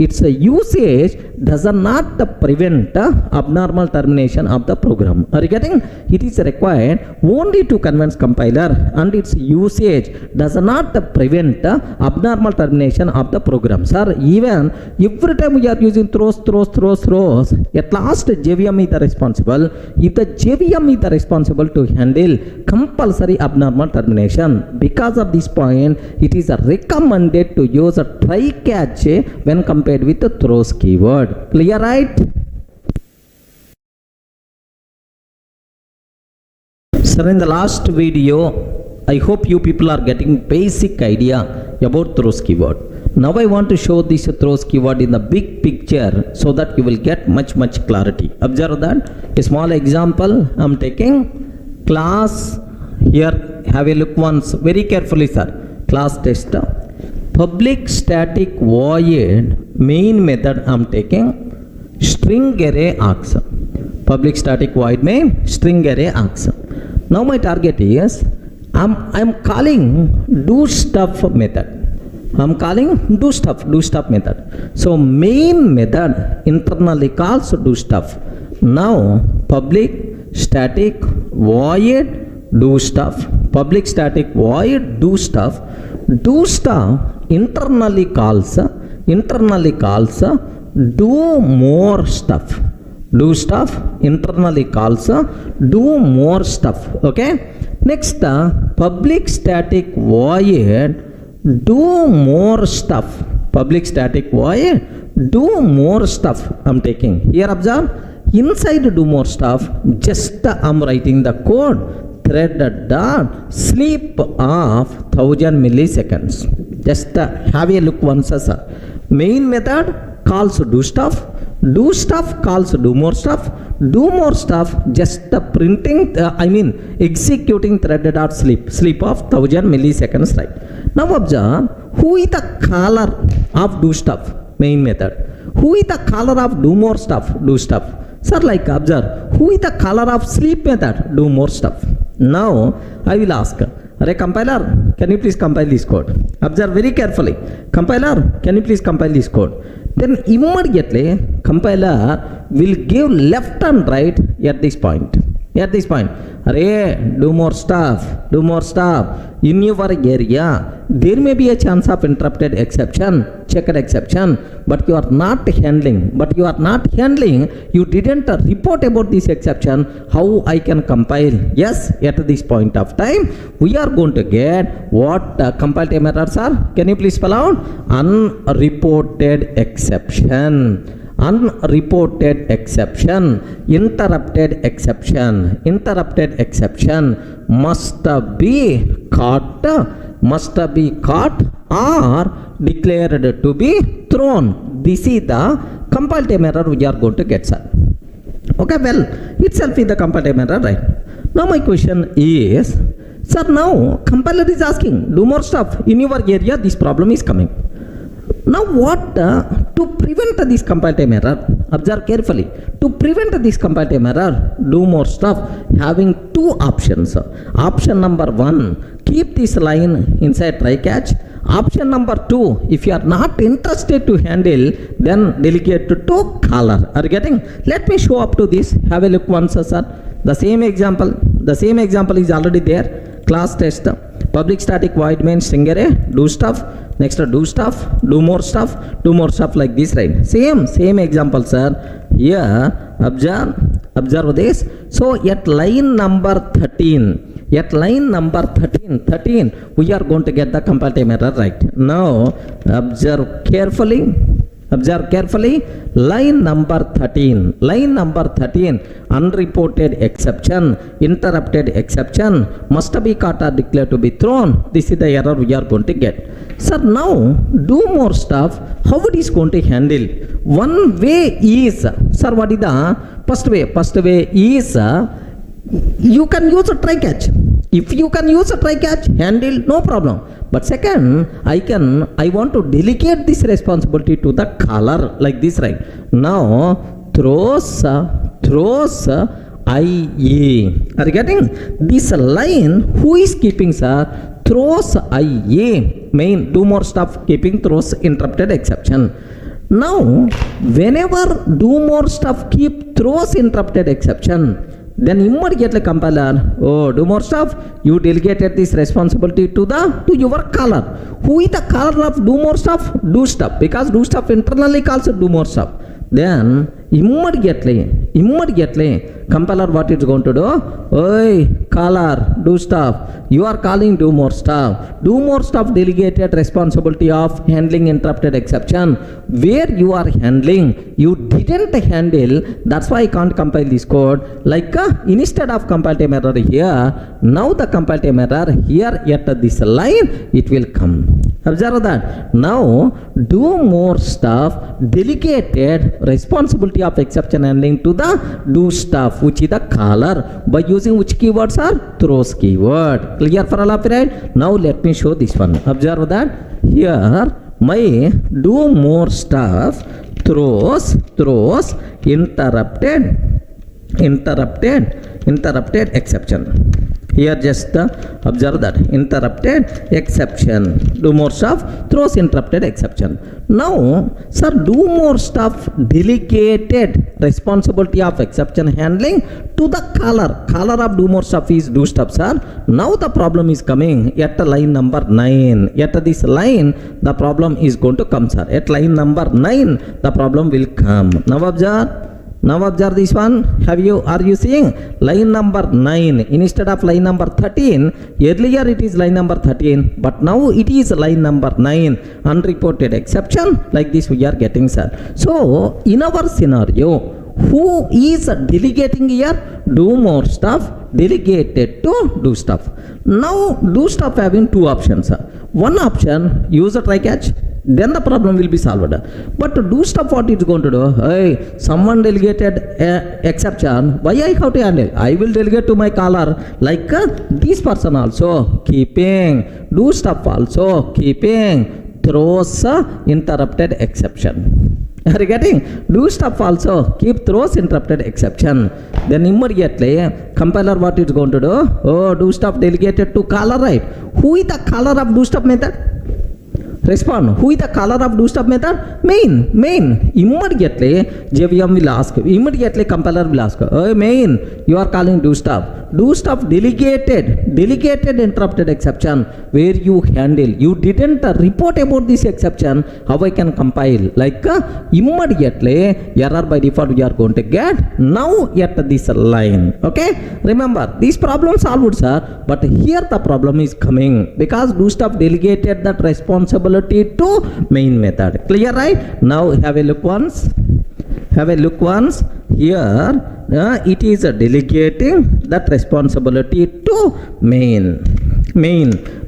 S1: its usage does not prevent abnormal termination of the program. Are you getting? It is required only to convince compiler, and its usage does not prevent abnormal termination of the program. Sir, even every time we are using throws, at last JVM is the responsible. If the JVM is the responsible to handle compulsory abnormal termination, because of this point, it is recommended to use a try catch when compared with the throws keyword. Clear, right? Sir, in the last video, I hope you people are getting basic idea about throws keyword. Now I want to show this throws keyword in the big picture so that you will get much clarity. Observe that. A small example I am taking. Class, here have a look once very carefully, sir. Class test, public static void main method I am taking, string array args. Public static void main string array args. Now my target is I am calling do stuff method. I am calling do stuff method. So main method internally calls do stuff. Now public static void do stuff, public static void do stuff internally calls do more stuff. Do stuff internally calls do more stuff. Okay. Next, public static void do more stuff. Public static void do more stuff I am taking. Here observe, inside do more stuff, just I am writing the code thread dot sleep of 1000 milliseconds. Just have a look once, sir. Main method calls do stuff calls do more stuff, just printing, executing thread dot sleep of 1000 milliseconds, right? Now observe, who is the caller of do stuff? Main method. Who is the caller of do more stuff? Do stuff. Sir, like observe, who is the caller of sleep method? Do more stuff. Now I will ask, array compiler, can you please compile this code? Observe very carefully. Compiler, can you please compile this code? Then immediately compiler will give left and right at this point. Array, do more stuff. In your area, there may be a chance of interrupted exception, checked exception, but you are not handling. You didn't report about this exception. How I can compile? Yes, at this point of time, we are going to get what compile time errors are. Can you please spell out? Unreported exception. Unreported exception, interrupted exception must be caught or declared to be thrown. This is the compile time error we are going to get, sir. Okay, well, itself is the compile time error, right? Now my question is, sir, now compiler is asking do more stuff. In your area this problem is coming. Now what to prevent this compile time error? Observe carefully. To prevent this compile time error, do more stuff, having two options. Option number 1, keep this line inside try catch. Option number 2, if you are not interested to handle, then delegate to caller. Are you getting? Let me show up to this. Have a look once, sir. The same example is already there. Class test, public static void main string array do stuff. Next, do stuff, do more stuff like this, right? Same example, sir. Here, observe this. So at line number 13, we are going to get the compile time error, right? Now observe carefully. Line number 13, unreported exception, interrupted exception must be caught or declared to be thrown. This is the error we are going to get. Sir, now do more stuff. How it is going to handle? One way is, sir, what is the first way? First way is, you can use a try catch. If you can use a try catch, handle, no problem. But second, I want to delegate this responsibility to the caller like this, right? Now, throws IA. Are you getting this line? Who is keeping, sir? Throws IA. Main, do more stuff, keeping throws interrupted exception. Now, whenever do more stuff keep throws interrupted exception, then immediately compiler, oh, do more stuff, you delegated this responsibility to your caller. Who is the caller of do more stuff? Do stuff, because do stuff internally calls do more stuff. Then immediately compiler what it's going to do? Oi, caller, do stuff. You are calling do more stuff. Do more stuff delegated responsibility of handling interrupted exception. Where you are handling, you didn't handle. That's why I can't compile this code. Like instead of compile time error here, now the compile time error here at this line, it will come. Observe that. Now, do more stuff delegated responsibility of exception handling to the do stuff, which is the caller, by using which keywords are throws keyword. Clear for all of you, right? Now let me show this one. Observe that here my do more stuff throws interrupted exception. Here just observe that interrupted exception. Do more stuff throws interrupted exception. Now, sir, do more stuff delegated responsibility of exception handling to the caller. Caller of do more stuff is do stuff, sir. Now the problem is coming at line number 9. At this line, the problem is going to come, sir. At line number 9, the problem will come. Now observe this one. Are you seeing line number 9 instead of line number 13? Earlier it is line number 13, but now it is line number 9. Unreported exception like this we are getting, sir. So in our scenario, who is delegating here? Do more stuff delegated to do stuff. Now do stuff having two options, sir. One option, use a try catch, then the problem will be solved. But to do stuff, what it's going to do? Hey, someone delegated exception. Why I have to handle? I will delegate to my caller like this person also keeping. Do stuff also keeping throws interrupted exception. Are you getting? Do stuff also keep throws interrupted exception. Then immediately compiler what it's going to do? Oh, do stuff delegated to caller, right? Who is the caller of do stuff method? Respond. Who is the caller of do stuff method? Main. Immediately JVM will ask. Immediately compiler will ask. Oh, main, you are calling do stuff. Do stuff delegated interrupted exception where you handle. You didn't report about this exception. How I can compile? Like immediately error by default we are going to get now at this line. Okay. Remember this problem solved, sir. But here the problem is coming because do stuff delegated that responsibility to main method. Clear, right? Now have a look once. Here it is delegating that responsibility to main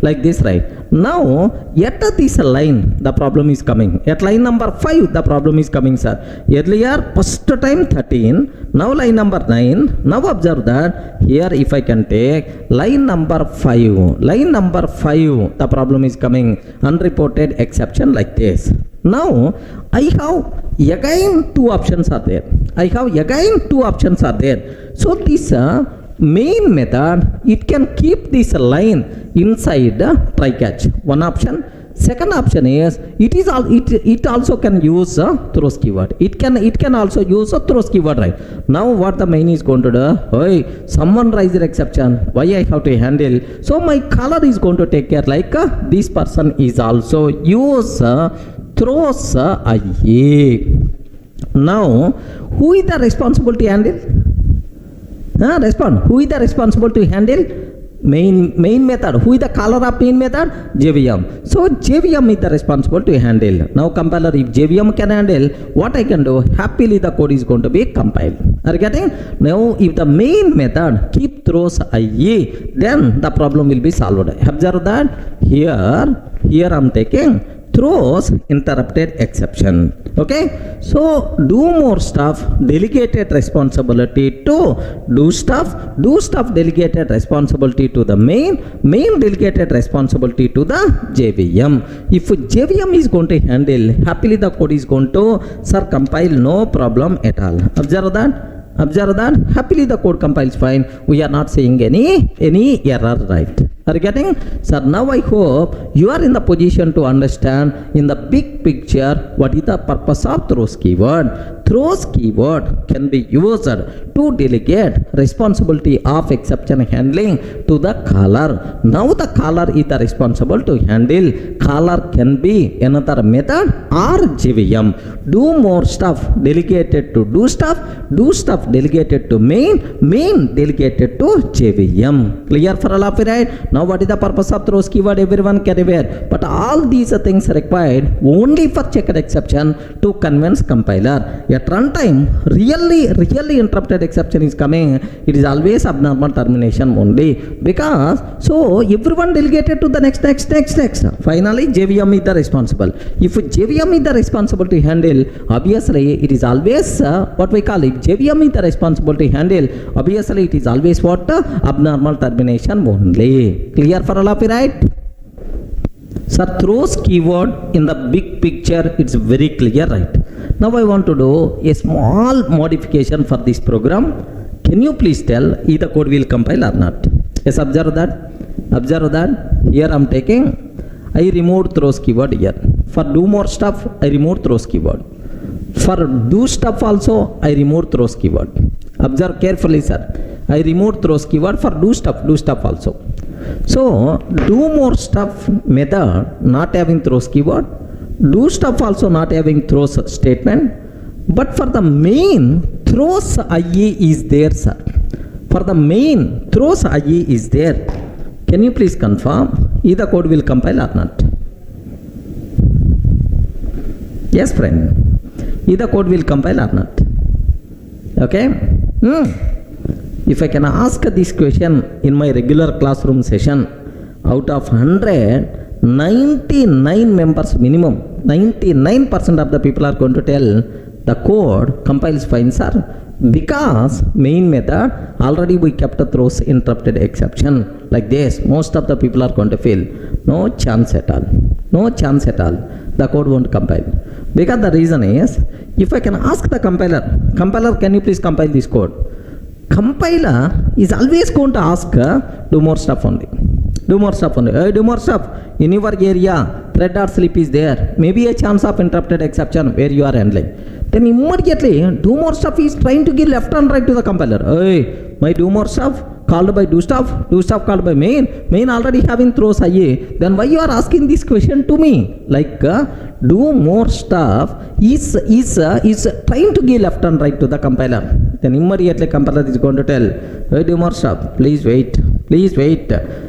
S1: like this, right? Now at this line the problem is coming. At line number 5 the problem is coming, sir. Earlier first time 13, now line number 9. Now observe that here if I can take line number 5, the problem is coming. Unreported exception like this. Now I have again two options are there. So this main method, it can keep this line inside try catch. One option. Second option is it also can use throws keyword. It can also use a throws keyword, right? Now what the main is going to do? Hey, someone raise their exception. Why I have to handle? So my caller is going to take care like this person is also use throws IA. Now who is the responsible to handle? Respond. Who is the responsible to handle? Main method. Who is the caller of main method? JVM. So JVM is the responsible to handle. Now compiler, if JVM can handle, what I can do? Happily the code is going to be compiled. Are you getting? Now if the main method keep throws IA, then the problem will be solved. Observe that here I'm taking throws interrupted exception. Okay, so do more stuff, delegated responsibility to do stuff delegated responsibility to the main delegated responsibility to the JVM. If JVM is going to handle, happily the code is going to compile, no problem at all. Observe that happily the code compiles fine. We are not seeing any error, right? Are you getting? Sir, now I hope you are in the position to understand in the big picture what is the purpose of throws keyword. Throws keyword can be used to delegate responsibility of exception handling to the caller. Now the caller is the responsible to handle. Caller can be another method or JVM. Do more stuff delegated to do stuff delegated to main delegated to JVM. Clear for all of you, right? Now what is the purpose of throws keyword? Everyone can aware, but all these things are required only for checked exception to convince compiler. At runtime, really interrupted exception is coming, it is always abnormal termination only, because so everyone delegated to the next. Finally JVM is the responsible. If JVM is the responsible to handle, obviously it is always what we call it, JVM is the responsible to handle, obviously it is always what? Abnormal termination only. Clear for all of you, right? Sir, throws keyword in the big picture, it's very clear, right? Now I want to do a small modification for this program. Can you please tell if the code will compile or not? Yes, observe that. Here I am taking, I removed throws keyword here. For do more stuff, I removed throws keyword. For do stuff also, I removed throws keyword. Observe carefully, sir. I removed throws keyword for do stuff also. So do more stuff method not having throws keyword, do stuff also not having throws statement, but for the main throws IE is there, sir. For the main throws IE is there. Can you please confirm if the code will compile or not? Yes, friend. If the code will compile or not? Okay. If I can ask this question in my regular classroom session, out of 100, 99 members minimum, 99% of the people are going to tell the code compiles fine, sir, because main method already we kept the throws interrupted exception like this. Most of the people are going to feel no chance at all, the code won't compile. Because the reason is, if I can ask the compiler, can you please compile this code? Compiler is always going to ask do more stuff only. Hey, do more stuff in your area, thread or sleep is there, maybe a chance of interrupted exception where you are handling. Then immediately do more stuff is trying to give left and right to the compiler. Hey, my do more stuff called by do stuff called by main already having throws IE. Then why you are asking this question to me? Like do more stuff is trying to give left and right to the compiler. Then immediately compiler is going to tell, hey, do more stuff, please wait.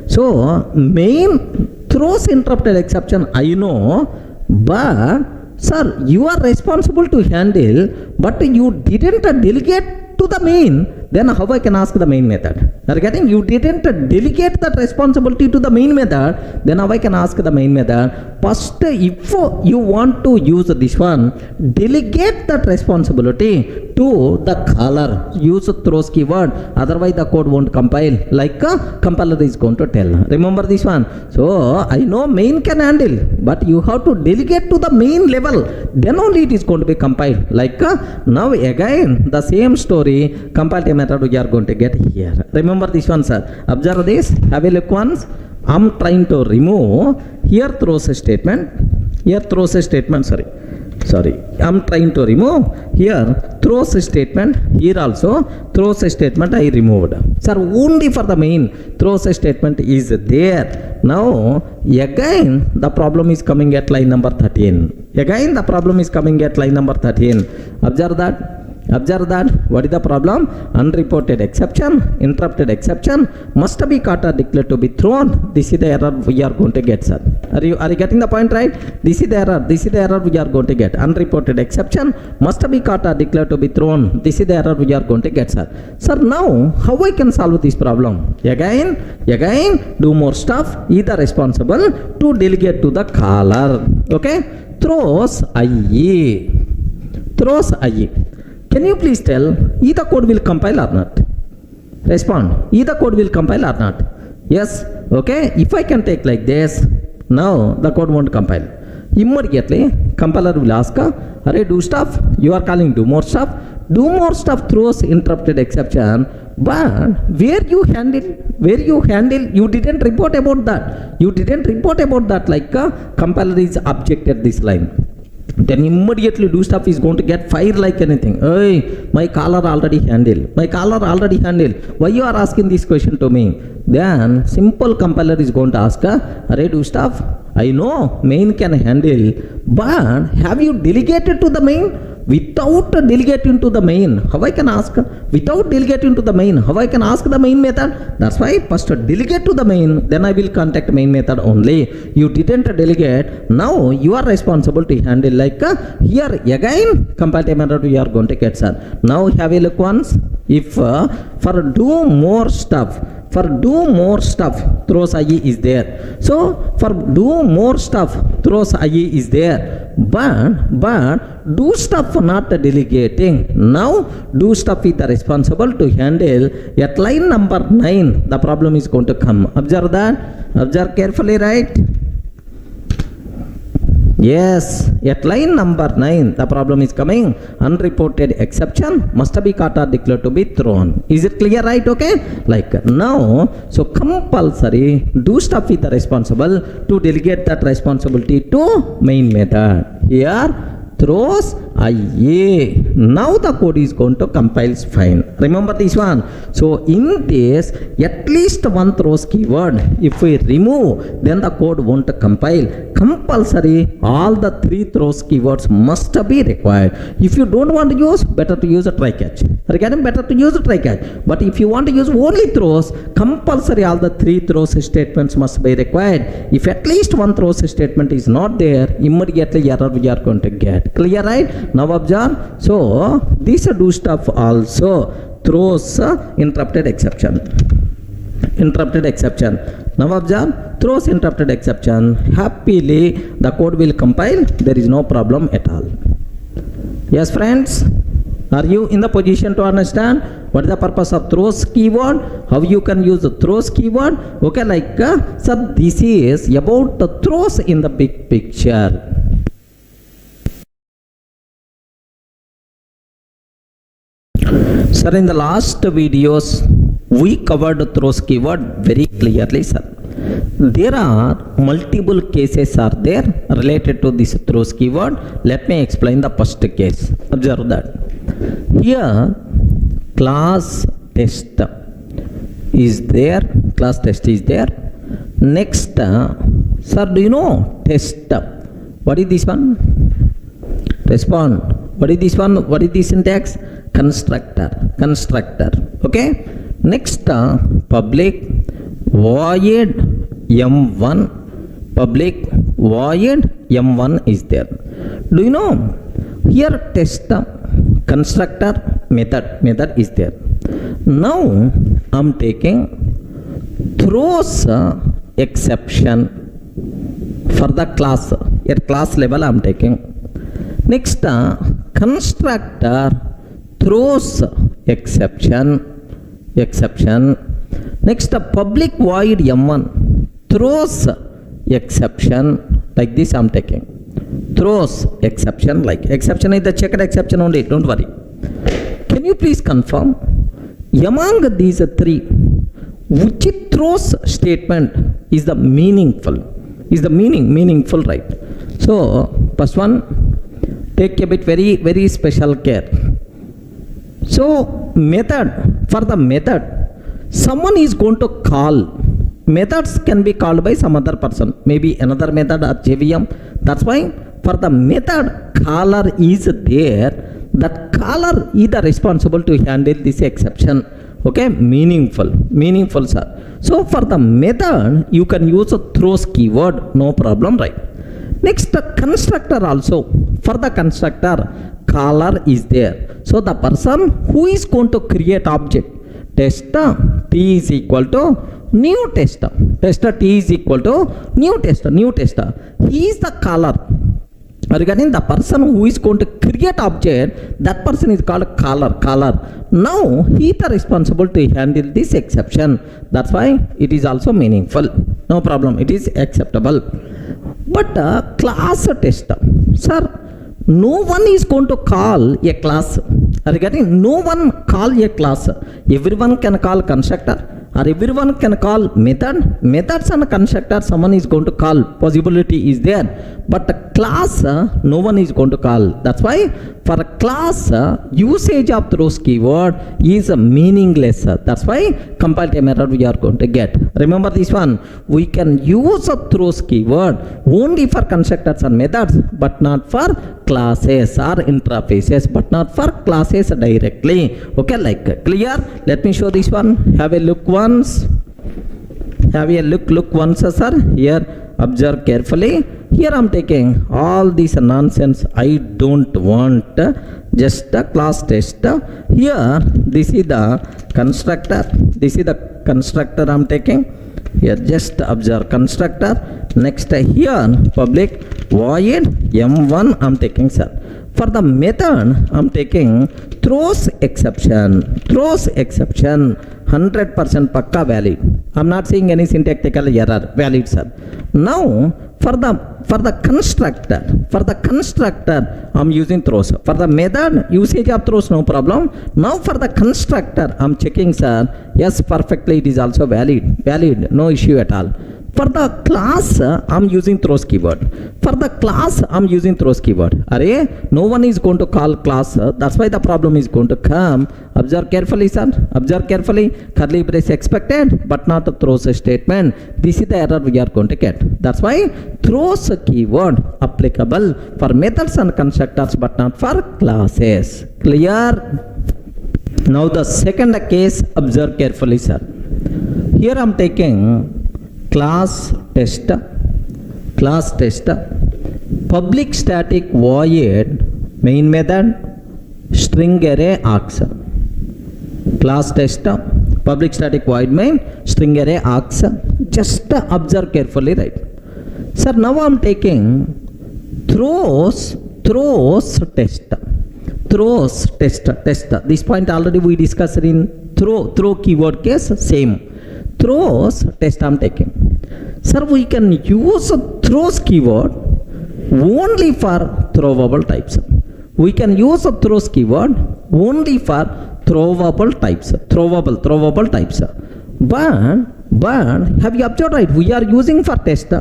S1: So main throws interrupted exception, I know, but sir, you are responsible to handle, but you didn't delegate to the main. Then how I can ask the main method? Are you getting? You didn't delegate that responsibility to the main method. Then how I can ask the main method? First, if you want to use this one, delegate that responsibility to the caller. Use throws keyword. Otherwise, the code won't compile. Like a compiler is going to tell. Remember this one. So I know main can handle, but you have to delegate to the main level. Then only it is going to be compiled. Like now again the same story. Compile method we are going to get here. Remember this one, sir. Observe this. Have a look once. I'm trying to remove here throws a statement. Sorry. I'm trying to remove here throws a statement. Here also throws a statement I removed. Sir, only for the main throws a statement is there. Now again the problem is coming at line number 13. Observe that. What is the problem? Unreported exception, interrupted exception must be caught or declared to be thrown. This is the error we are going to get, sir. Are you getting the point, right? This is the error we are going to get. Unreported exception must be caught or declared to be thrown. This is the error we are going to get, sir. Sir, now how I can solve this problem? Again, do more stuff. Either responsible to delegate to the caller. Okay, throws IE. Throws IE. Can you please tell, either code will compile or not? Respond. Either code will compile or not? Yes. Okay. If I can take like this, now the code won't compile. Immediately, compiler will ask, array do stuff. You are calling do more stuff. Do more stuff throws interrupted exception. But where you handle, you didn't report about that. You didn't report about that, like compiler is objected this line. Then immediately do stuff is going to get fire like anything. Hey, my caller already handled. Why you are asking this question to me? Then simple compiler is going to ask, array do stuff. I know main can handle, but have you delegated to the main? Without delegating to the main, how I can ask? Without delegating to the main, how I can ask the main method? That's why first delegate to the main, then I will contact main method only. You didn't delegate, now you are responsible to handle, like here again compile time error you are going to get, sir. Now have a look once. If for do more stuff, throws IE is there. So for do more stuff, throws IE is there. But do stuff not delegating. Now do stuff is responsible to handle at line number 9. The problem is going to come. Observe that. Observe carefully, right? Yes, at line number 9, the problem is coming. Unreported exception must be caught or declared to be thrown. Is it clear, right? Okay. Like now, so compulsory do stuff is responsible to delegate that responsibility to main method. Here throws IE. Now the code is going to compile fine. Remember this one. So in this, at least one throws keyword. If we remove, then the code won't compile. Compulsory, all the 3 throws keywords must be required. If you don't want to use, better to use a try catch. Again, better to use a try catch. But if you want to use only throws, compulsory all the 3 throws statements must be required. If at least one throws statement is not there, immediately error we are going to get. Clear, right? Now observe. So this do stuff also throws interrupted exception. Now observe, throws interrupted exception. Happily the code will compile. There is no problem at all. Yes, friends, are you in the position to understand what is the purpose of throws keyword? How you can use the throws keyword? Okay, like sir, this is about the throws in the big picture. Sir, in the last videos, we covered the throws keyword very clearly, sir. There are multiple cases are there related to this throws keyword. Let me explain the first case. Observe that. Here, class test is there. Next, sir, do you know test? What is this one? Respond. What is this one? What is the syntax? Constructor. Okay. Next, public void m1. Public void m1 is there. Do you know here test constructor method is there. Now I'm taking throws exception for the class. At class level I'm taking. Next, constructor throws exception. Next, public void m1 throws exception. Like this I'm taking. Throws exception, like exception is the checked exception only, don't worry. Can you please confirm among these 3 which throws statement is the meaningful? Meaningful, right? So first one, take a bit very special care. So method, for the method, someone is going to call. Methods can be called by some other person, maybe another method or JVM. That's why for the method caller is there, that caller is the responsible to handle this exception. Okay, meaningful, sir. So for the method, you can use a throws keyword, no problem, right? Next, the constructor also. For the constructor, caller is there. So the person who is going to create object, tester t is equal to new tester. Tester t is equal to new tester. He is the caller. Regarding the person who is going to create object, that person is called caller. Now he is responsible to handle this exception. That's why it is also meaningful. No problem, it is acceptable. But class test, sir, no one is going to call a class. Regarding no one call a class. Everyone can call constructor, or everyone can call method. Methods and constructor someone is going to call. Possibility is there. But the class, no one is going to call. That's why for a class, usage of throws keyword is meaningless. That's why compile time error we are going to get. Remember this one. We can use a throws keyword only for constructors and methods, but not for classes or interfaces, but not for classes directly. Okay, like clear? Let me show this one. Have a look once. Have a look once, sir. Here, observe carefully. Here I am taking all this nonsense. I don't want just a class test. Here, this is the constructor. This is the constructor I am taking. Here, just observe constructor. Next, here, public void M1 I am taking, sir. For the method, I am taking throws exception. 100% pakka valid. I am not seeing any syntactical error. Valid, sir. Now, for the constructor, I am using throws. For the method, usage of throws, no problem. Now, for the constructor, I am checking, sir. Yes, perfectly, it is also valid. Valid, no issue at all. For the class, I am using throws keyword. For the class, I am using throws keyword. Array, no one is going to call class. That's why the problem is going to come. Observe carefully, sir. Observe carefully. Curly brace expected, but not a throws statement. This is the error we are going to get. That's why throws keyword applicable for methods and constructors, but not for classes. Clear? Now the second case, observe carefully, sir. Here I am taking class test, public static void main method, string array args. Class test, public static void main, string array args. Just observe carefully, right? Sir, now I am taking throws test. This point already we discussed in throw keyword case, same. Throws test I am taking. Sir, we can use a throws keyword only for throwable types. We can use a throws keyword only for throwable types. Throwable types. But have you observed, right? We are using for test.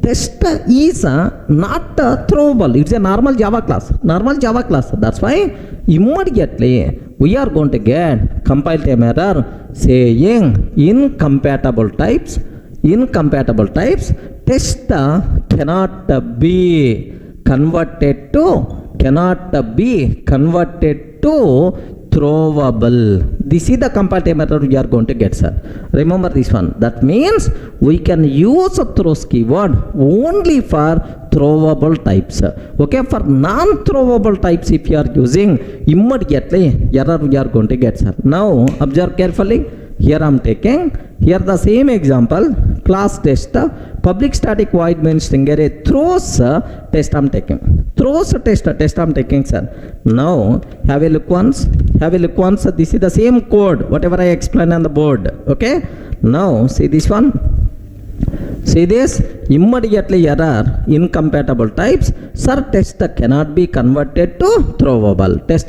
S1: Test is not throwable. It's a normal Java class. That's why immediately we are going to get compile time error saying incompatible types, test cannot be converted to throwable. This is the compile time error we are going to get, sir. Remember this one. That means we can use a throws keyword only for throwable types. Okay, for non-throwable types, if you are using, immediately error we are going to get, sir. Now observe carefully. Here I am taking the same example, class test, public static void main string array throws test I am taking. Throws test I am taking, sir. Now have a look once. This is the same code, whatever I explained on the board. Okay. Now see this one. See this, immediately error, incompatible types. Sir, test cannot be converted to throwable. This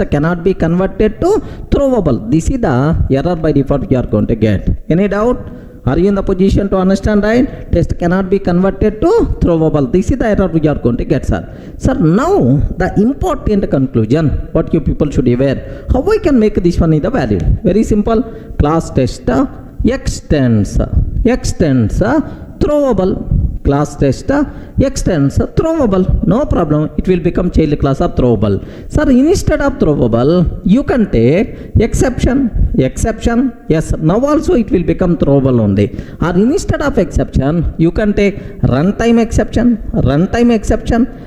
S1: is the error by default you are going to get. Any doubt? Are you in the position to understand, right? Test cannot be converted to throwable. This is the error we are going to get, sir. Sir, now the important conclusion, what you people should be aware. How I can make this one is the valid? Very simple. Class test extends throwable. Class test extends throwable. No problem. It will become child class of throwable. Sir, instead of throwable, you can take exception. Yes, now also it will become throwable only. Or instead of exception, you can take runtime exception.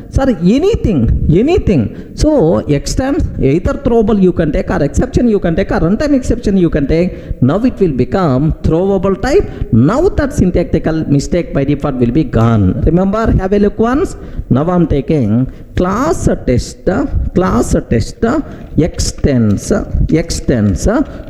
S1: Sir, anything. So extends, either throwable you can take, or exception you can take, or runtime exception you can take. Now it will become throwable type. Now that syntactical mistake by default will be gone. Remember, have a look once. Now I am taking class test extends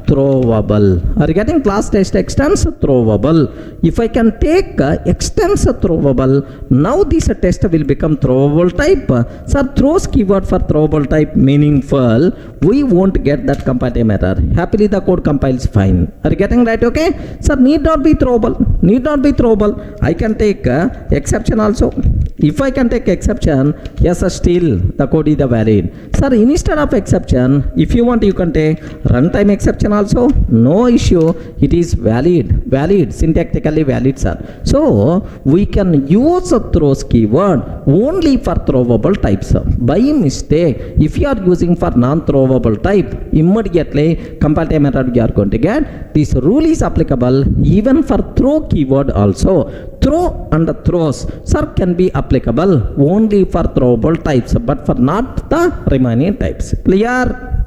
S1: throwable. Are you getting? Class test extends throwable. If I can take extends throwable, now this test will become throwable type. Sir, throws keyword for throwable type meaningful, we won't get that compile error. Happily the code compiles fine. Are you getting right? Okay, sir, need not be throwable. I can take exception also. If I can take exception, yes, still the code is valid. Sir, instead of exception, if you want, you can take runtime exception also. No issue. It is valid, syntactically valid, sir. So we can use a throws keyword only for throwable types. By mistake, if you are using for non-throwable type, immediately compile time error you are going to get. This rule is applicable even for throw keyword also. Throw and throws, sir, can be applicable only for throwable types, but for not the remaining types. Clear?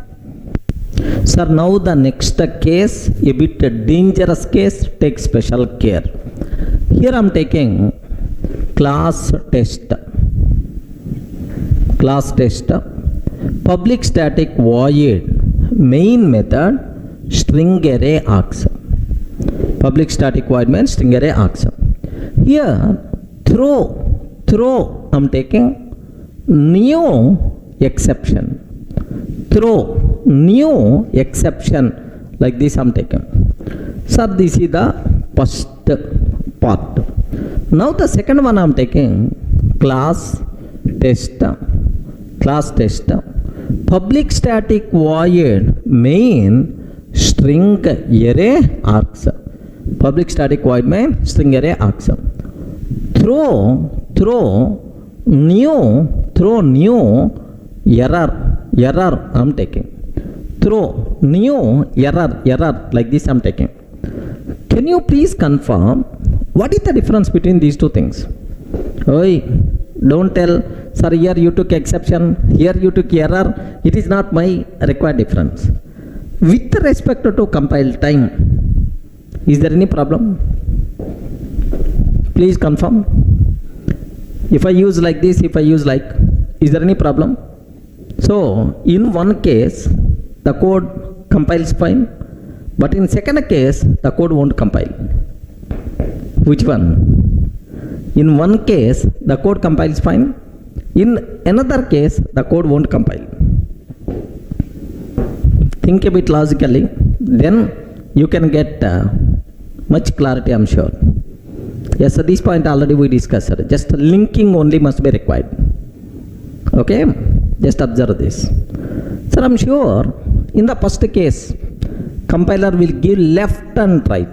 S1: Sir, now the next case, a bit dangerous case, take special care. Here I am taking class test, public static void main method string array args. Public static void main string array args. Here throw I'm taking new exception. Throw new exception, like this I'm taking. Sir, this is the first part. Now the second one I'm taking class test, public static void main string array args. Public static void main string array args. Throw new error I'm taking. Throw new error, like this I'm taking. Can you please confirm what is the difference between these two things? Oi, don't tell, sir, here you took exception, here you took error. It is not my required difference. With respect to compile time, is there any problem? Please confirm. If I use like this, if I use like, is there any problem? So in one case the code compiles fine, but in second case the code won't compile. Which one? In one case the code compiles fine, in another case the code won't compile. Think a bit logically, then you can get much clarity, I'm sure. Yes, at this point already we discussed. Just linking only must be required. Okay, just observe this. Sir, I'm sure in the first case compiler will give left and right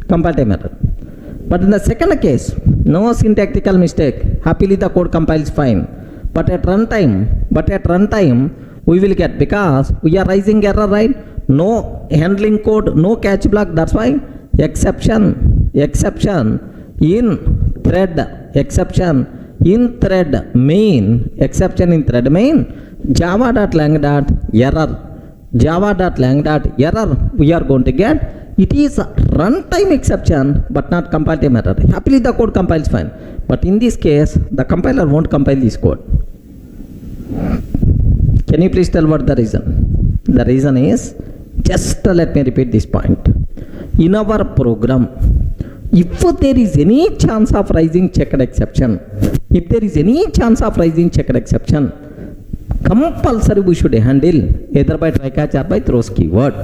S1: compile time error, but in the second case no syntactical mistake, happily the code compiles fine. But at runtime we will get, because we are raising error, right? No handling code, no catch block. That's why exception in thread main, exception in thread main, java.lang.error we are going to get. It is runtime exception but not compile time error. Happily the code compiles fine, but in this case the compiler won't compile this code. Can you please tell what the reason? The reason is, just let me repeat this point. In our program, if there is any chance of raising checked exception, compulsory we should handle either by try catch or by throws keyword.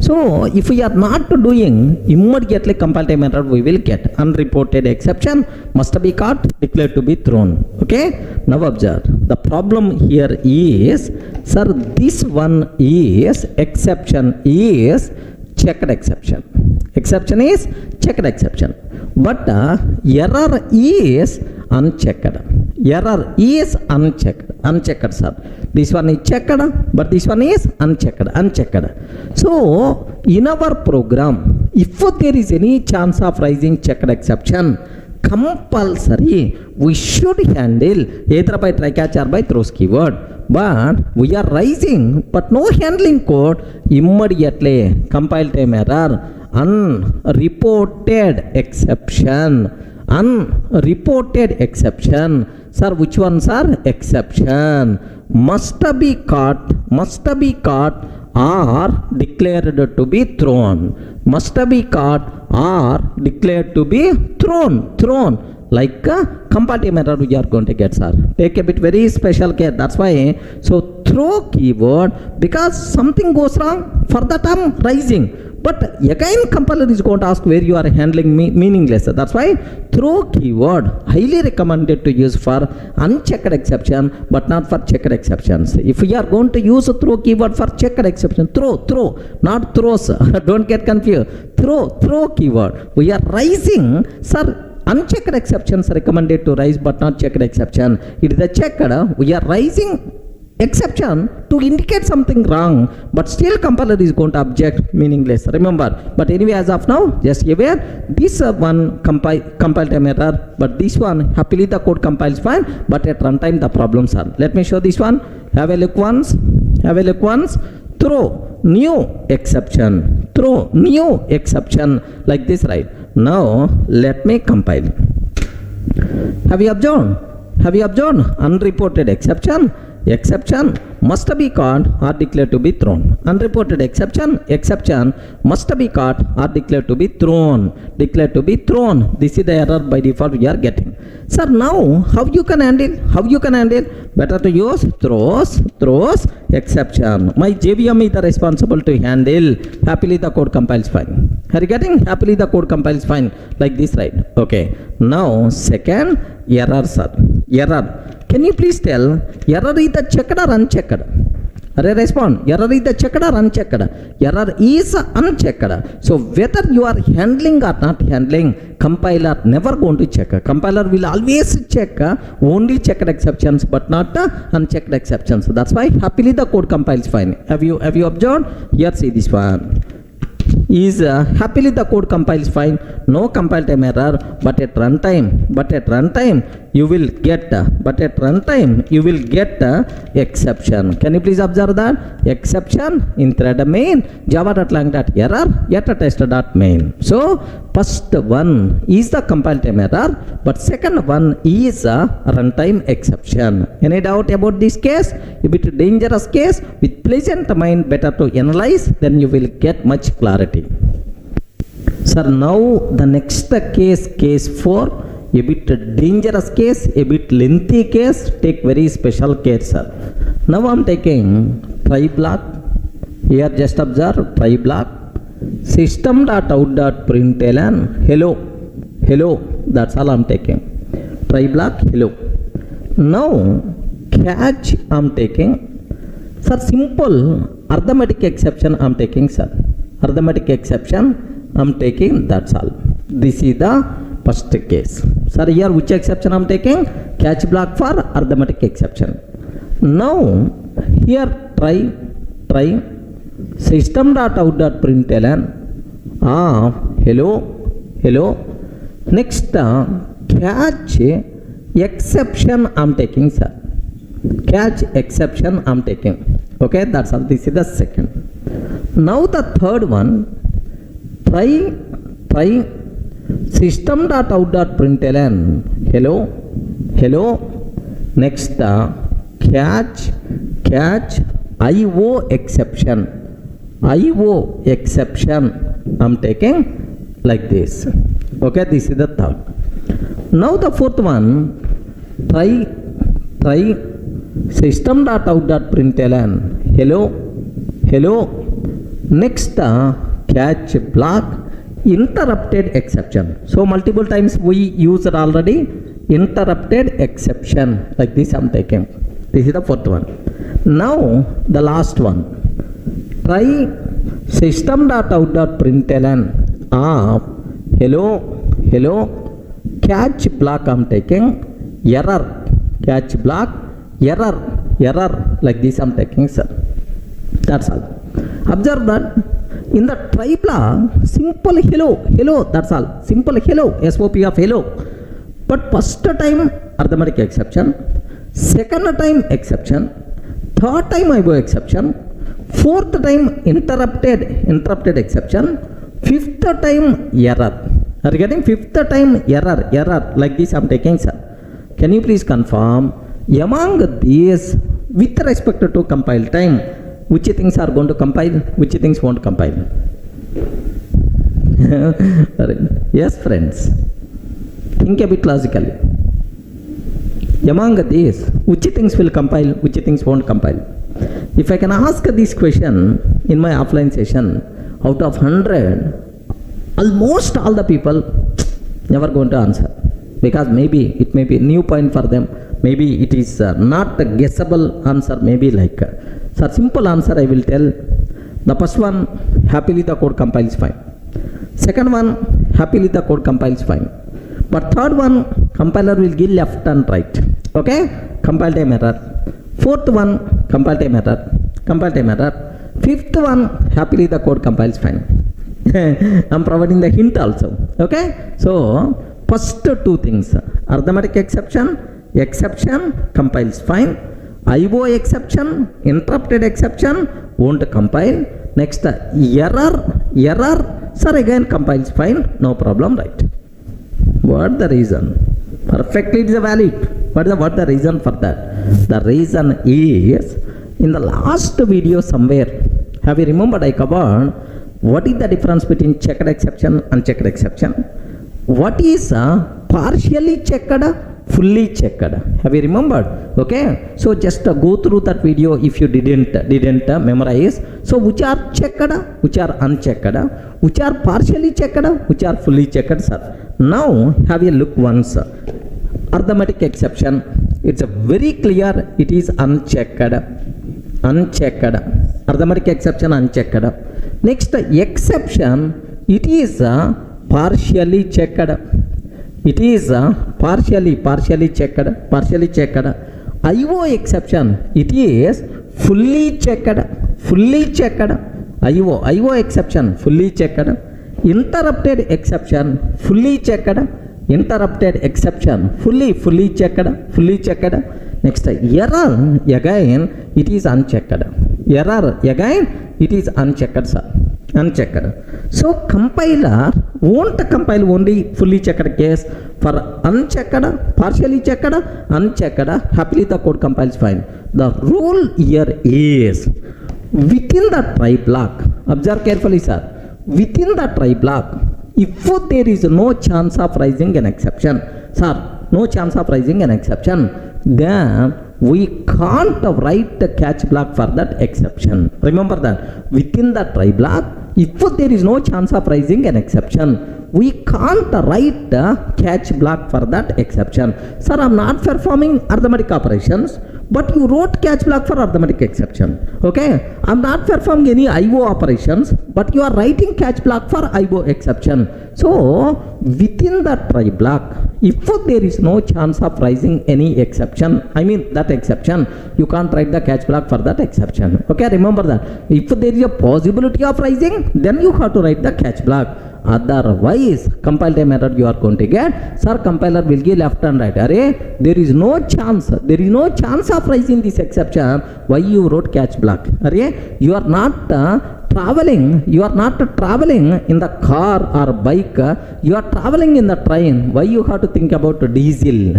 S1: So if we are not doing, immediately compile time error we will get. Unreported exception must be caught, declared to be thrown. Okay, now observe, the problem here is, sir, this one is exception is checked exception. Exception is checked exception, but error is unchecked. Error is unchecked, sir. This one is checked, but this one is unchecked. So in our program, if there is any chance of raising checked exception, compulsory we should handle either by try catch or by throws keyword. But we are raising but no handling code, immediately compile time error, unreported exception. Sir, which ones are exception? Must be caught or declared to be thrown. Must be caught or declared to be thrown. Like a comparative error we are going to get, sir. Take a bit very special care. That's why, so throw keyword, because something goes wrong, for that I'm rising. But again compiler is going to ask where you are handling meaningless. That's why throw keyword highly recommended to use for unchecked exception, but not for checked exceptions. If we are going to use throw keyword for checked exception, throw, not throws. Don't get confused. Throw keyword. We are rising, sir. Unchecked exceptions recommended to rise, but not checked exception. It is a checked. We are rising exception to indicate something wrong, but still compiler is going to object meaningless. Remember. But anyway, as of now, just aware this one compile time error, but this one happily the code compiles fine, but at runtime the problems are. Let me show this one. Have a look once. Throw new exception like this, right? Now let me compile. Have you observed unreported exception must be caught or declared to be thrown. Unreported exception must be caught or declared to be thrown. This is the error by default we are getting. Sir, now how you can handle? Better to use throws exception. My JVM is the responsible to handle. Happily the code compiles fine. Are you getting? Happily the code compiles fine like this, right? Okay. Now second error, sir. Error. Can you please tell error is the checked or unchecked? Respond. Error is the checked or unchecked? Error is unchecked. So whether you are handling or not handling, compiler never going to check. Compiler will always check only checked exceptions, but not unchecked exceptions. That's why happily the code compiles fine. Have you observed? Here, see this one. Is happily the code compiles fine, no compile time error, but at runtime you will get exception. Can you please observe that? Exception in thread main java.lang.error yet_test.main. So first one is the compile time error, but second one is a runtime exception. Any doubt about this case? A bit dangerous case. With pleasant mind, better to analyze, then you will get much clarity. Sir, now the next case 4, a bit dangerous case, a bit lengthy case. Take very special care, sir. Now I am taking try block. Here just observe try block. System.out.println hello. That's all I am taking. Try block hello. Now catch I am taking. Sir, simple arithmetic exception I am taking, sir. Arithmetic exception I am taking, that's all. This is the first case. Sir, here which exception I am taking? Catch block for arithmetic exception. Now here try system.out.println hello. Next catch exception I am taking, sir. Catch exception I am taking. Okay, that's all. This is the second. Now the third one, try system.out.println hello. Next catch IO exception I'm taking like this. Okay, this is the third. Now the fourth one, try system.out.println hello. Next catch block interrupted exception. So multiple times we used already interrupted exception like this I'm taking. This is the fourth one. Now the last one, try system.out.println hello. Catch block I'm taking error. Catch block error like this I'm taking, sir. That's all. Observe that in the try block, simple hello, that's all. Simple hello, SOP of hello. But first time arithmetic exception, second time exception, third time IO exception, fourth time interrupted exception, fifth time error. Are you getting? Fifth time error like this I'm taking, sir. Can you please confirm among these, with respect to compile time, which things are going to compile, which things won't compile? Yes, friends. Think a bit logically. Among these, which things will compile, which things won't compile? If I can ask this question in my offline session, out of 100, almost all the people never going to answer. Because maybe it may be a new point for them. Maybe it is not a guessable answer. Maybe like, so simple answer I will tell. The first one, happily the code compiles fine. Second one, happily the code compiles fine. But third one, compiler will give left and right. Okay? Compile time error. Fourth one, compile time error. Compile time error. Fifth one, happily the code compiles fine. I'm providing the hint also. Okay? So, first two things, arithmetic exception compiles fine. IO exception, interrupted exception won't compile. Next, error, sir, again compiles fine, no problem, right? What the reason? Perfectly it is valid. What the reason for that? The reason is, in the last video somewhere, have you remembered I covered what is the difference between checked exception and unchecked exception? What is partially checked, fully checked? Have you remembered? Okay, so just go through that video if you didn't memorize. So which are checked, which are unchecked, which are partially checked, which are fully checked, sir? Now have a look once. Arithmetic exception, it's a very clear, it is unchecked. Arithmetic exception unchecked. Next, exception, it is partially checked. It is partially checked. IO exception, it is fully checked. IO exception, fully checked. Interrupted exception, fully checked. Interrupted exception, fully checked. Next, error, again, it is unchecked. Error, again, it is unchecked, sir. Unchecked. So, compiler won't compile only fully checked case. For unchecked, partially checked, unchecked, happily the code compiles fine. The rule here is, within the try block, observe carefully, sir, within the try block, if there is no chance of raising an exception, sir, no chance of raising an exception, then we can't write the catch block for that exception. Remember that. Within the try block, if there is no chance of raising an exception, we can't write the catch block for that exception. Sir, I'm not performing arithmetic operations, but you wrote catch block for arithmetic exception. Okay? I'm not performing any IO operations, but you are writing catch block for IO exception. So, within the try block, if there is no chance of raising any exception, I mean that exception, you can't write the catch block for that exception. Okay, remember that. If there is a possibility of raising, then you have to write the catch block. Otherwise, compile time error you are going to get. Sir, compiler will give left and right. Array, there is no chance of raising this exception. Why you wrote catch block? Array, you are not traveling in the car or bike, you are traveling in the train. Why you have to think about diesel?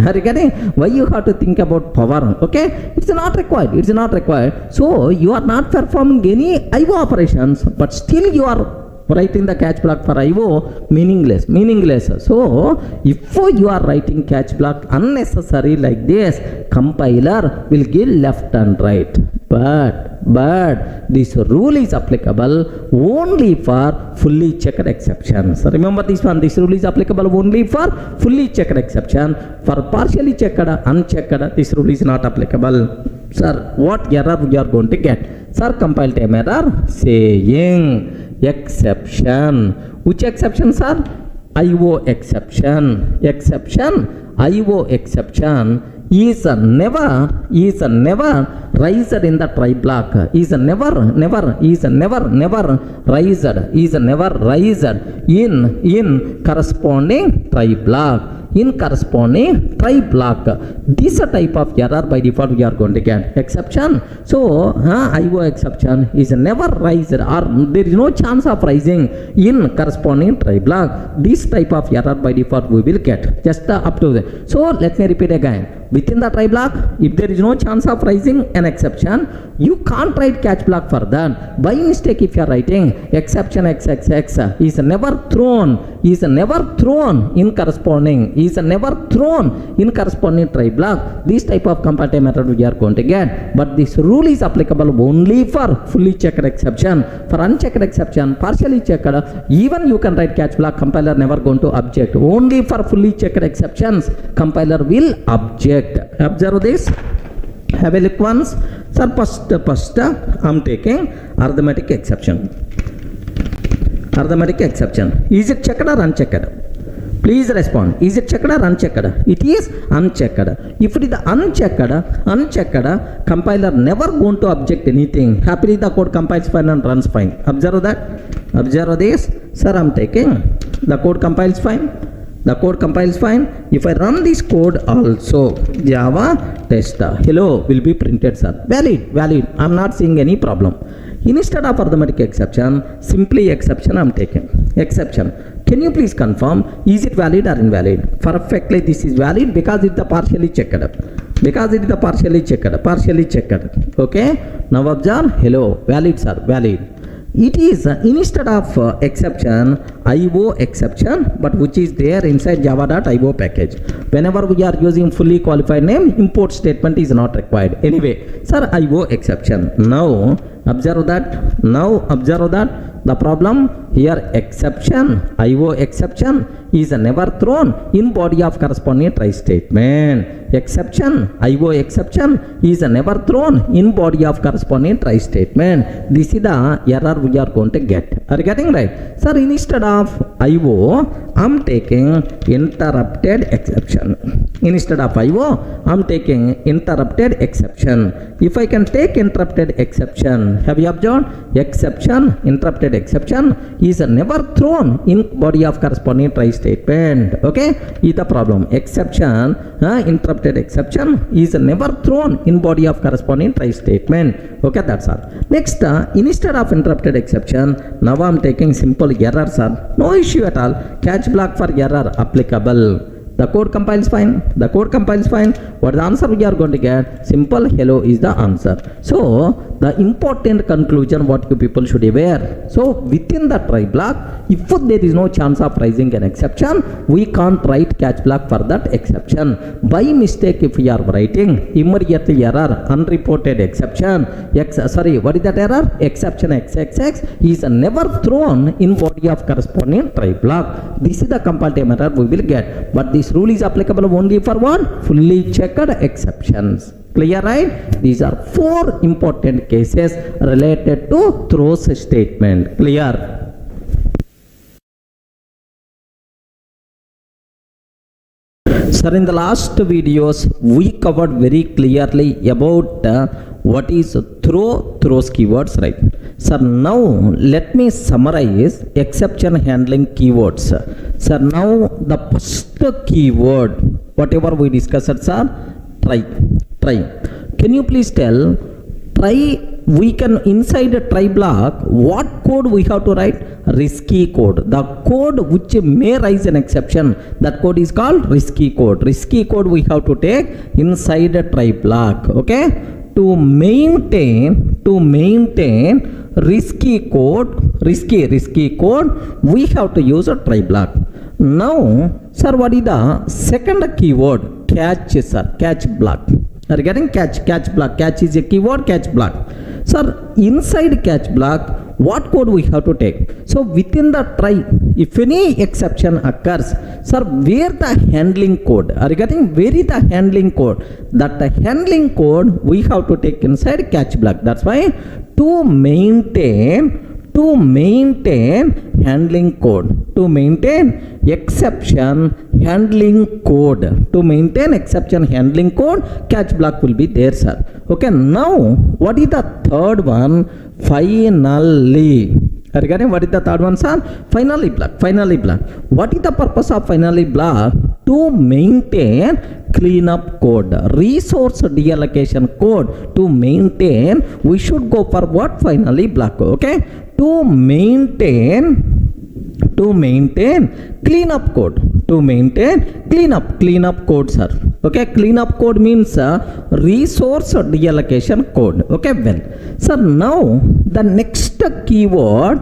S1: Why you have to think about power? Okay, it's not required. So you are not performing any IO operations, but still you are writing the catch block for IO, meaningless. So if you are writing catch block unnecessary like this, compiler will give left and right. But this rule is applicable only for fully checked exceptions. Remember this one, this rule is applicable only for fully checked exception. For partially checked, unchecked, this rule is not applicable. Sir, what error you are going to get? Sir, compile time error saying exception. Which exception, sir? IO exception. IO exception is never raised in the try block. Is never raised in corresponding try block. in corresponding try block. This type of error by default we are going to get exception. So IO exception is never raised, or there is no chance of rising in corresponding try block. This type of error by default we will get just up to there. So let me repeat again. Within the try block, if there is no chance of rising an exception, you can't write catch block for that. By mistake, if you are writing exception XXX is never thrown in corresponding, try block. This type of comparative method we are going to get. But this rule is applicable only for fully checked exception. For unchecked exception, partially checked, even you can write catch block, compiler never going to object. Only for fully checked exceptions, compiler will object. Observe this. Have a look once. Sir, first I'm taking arithmetic exception. Arithmetic exception. Is it checked or unchecked? Please respond. Is it checked or unchecked? It is unchecked. If it is unchecked, compiler never going to object anything. Happily the code compiles fine and runs fine. Observe that. Observe this. Sir, I'm taking the code compiles fine. The code compiles fine. If I run this code also, Java test hello will be printed, sir. Valid. I'm not seeing any problem. Instead of arithmetic exception, simply exception I'm taking. Exception. Can you please confirm, is it valid or invalid? Perfectly this is valid because it's the partially checked. Partially checked. Okay. Now observe. Hello. Valid, sir. Valid. It is instead of exception, IO exception, but which is there inside java.io package. Whenever we are using fully qualified name, import statement is not required. Anyway, sir, IO exception. Now observe that. The problem here, exception, IO exception is never thrown in body of corresponding try statement. Exception, IO exception is never thrown in body of corresponding try statement. This is the error we are going to get. Are you getting right? Sir, instead of IO, I'm taking interrupted exception. Instead of IO, I'm taking interrupted exception. If I can take interrupted exception, have you observed? Exception, interrupted exception is never thrown in body of corresponding try statement. Okay, is the problem. Exception, interrupted exception is never thrown in body of corresponding try statement. Okay, that's all. Next, instead of interrupted exception, now I'm taking simple error, sir. No issue at all. Catch block for error applicable. The code compiles fine. What the answer we are going to get? Simple hello is the answer. So the important conclusion what you people should be aware. So within the try block, if there is no chance of raising an exception, we can't write catch block for that exception. By mistake, if we are writing immediately error unreported exception, what is that error? Exception XXX is never thrown in body of corresponding try block. This is the comparative error we will get. But this rule is applicable only for what? Fully checked exceptions. Clear, right? These are 4 important cases related to throws statement. Clear? Sir, in the last videos we covered very clearly about what is throws keywords, right? Sir, now let me summarize exception handling keywords. Sir, now the first keyword, whatever we discussed, sir, try. Can you please tell, try, we can inside a try block, what code we have to write? Risky code. The code which may raise an exception, that code is called risky code. Risky code we have to take inside a try block. Okay, to maintain risky code, we have to use a try block. Now, sir, what is the second keyword? Catch, sir. Catch block. Are you getting catch block? Catch is a keyword, catch block. Sir, inside catch block, what code we have to take? So within the try, if any exception occurs, sir, where the handling code? Are you getting? Where is the handling code? That handling code we have to take inside catch block. That's why to maintain handling code, to maintain exception handling code, catch block will be there, sir. Okay, now what is the third one? Finally. Regarding what is the third one, sir? Finally block. Finally block. What is the purpose of finally block? To maintain cleanup code, resource deallocation code. To maintain, we should go for what? Finally block. Okay. To maintain cleanup code. To maintain cleanup code, sir. Okay, cleanup code means resource deallocation code. Okay, well, sir, now the next keyword,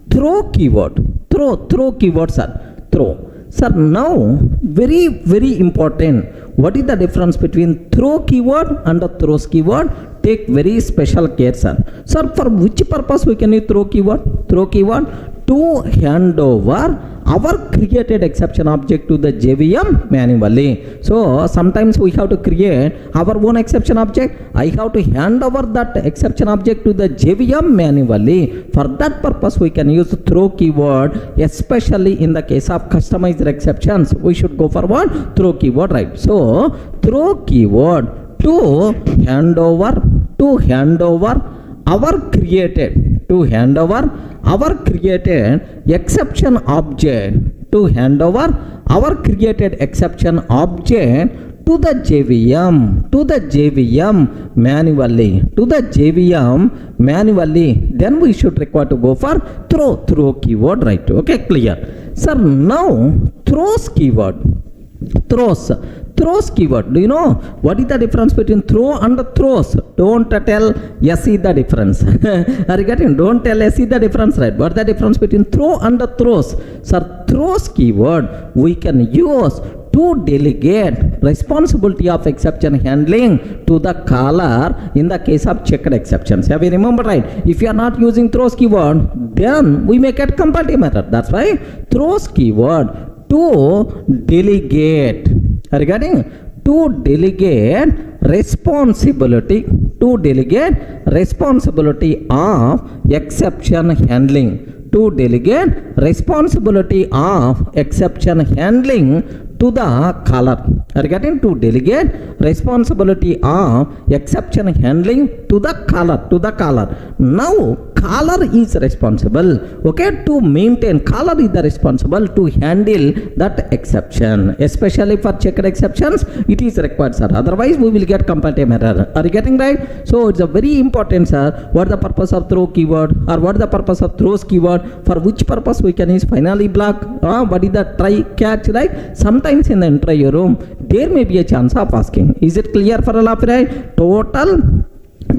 S1: throw keyword. Throw keyword, sir. Throw. Sir, now very important. What is the difference between throw keyword and the throws keyword? Take very special care, sir. Sir, for which purpose we can use throw keyword? Throw keyword to hand over our created exception object to the JVM manually. So sometimes we have to create our own exception object. I have to hand over that exception object to the JVM manually. For that purpose we can use throw keyword, especially in the case of customized exceptions. We should go for what? Throw keyword, right? So throw keyword to hand over our created exception object, to hand over our created exception object to the JVM manually, then we should require to go for throw keyword, right? Okay, clear. Sir, now throws keyword. Throws keyword. Do you know what is the difference between throw and throws? Don't tell SE the difference. Are you getting? Don't tell SE the difference, right? What is the difference between throw and throws? Sir, throws keyword we can use to delegate responsibility of exception handling to the caller in the case of checked exceptions. Have you remember, right? If you are not using throws keyword, then we may get comparative method. That's why throws keyword to delegate. Regarding to delegate responsibility of exception handling, to delegate responsibility of exception handling to the caller. Regarding to delegate responsibility of exception handling to the caller. Now caller is responsible, okay, to maintain. Caller is the responsible to handle that exception, especially for checked exceptions it is required, sir. Otherwise we will get comparative error. Are you getting right? So it's a very important, sir. What is the purpose of throw keyword, or what is the purpose of throws keyword? For which purpose we can use finally block? What is the try catch, right? Sometimes in the interview room there may be a chance of asking. Is it clear for all of you, right? Total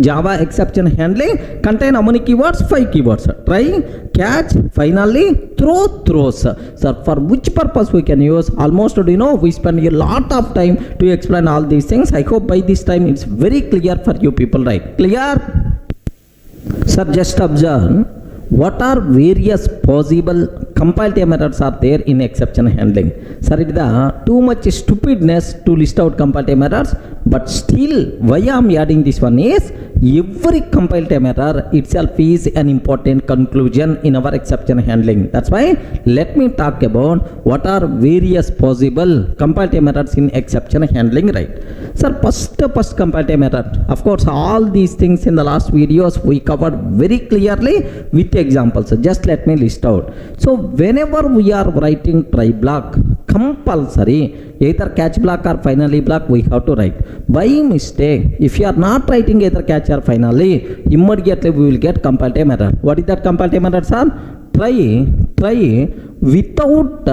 S1: Java exception handling contain how many keywords? 5 keywords. Try, catch, finally, throws. Sir, for which purpose we can use? Almost, do you know, we spend a lot of time to explain all these things. I hope by this time it's very clear for you people, right? Clear? Sir, just observe what are various possible compile time errors are there in exception handling. Sir, it is too much stupidness to list out compile time errors, but still why I am adding this one is every compile time error itself is an important conclusion in our exception handling. That's why let me talk about what are various possible compile time errors in exception handling, right? Sir, first compile time error. Of course, all these things in the last videos we covered very clearly with examples. Just let me list out. So whenever we are writing try block, compulsory either catch block or finally block we have to write. By mistake, if you are not writing either catch or finally, immediately we will get compile time error. What is that compile time error, sir? Try without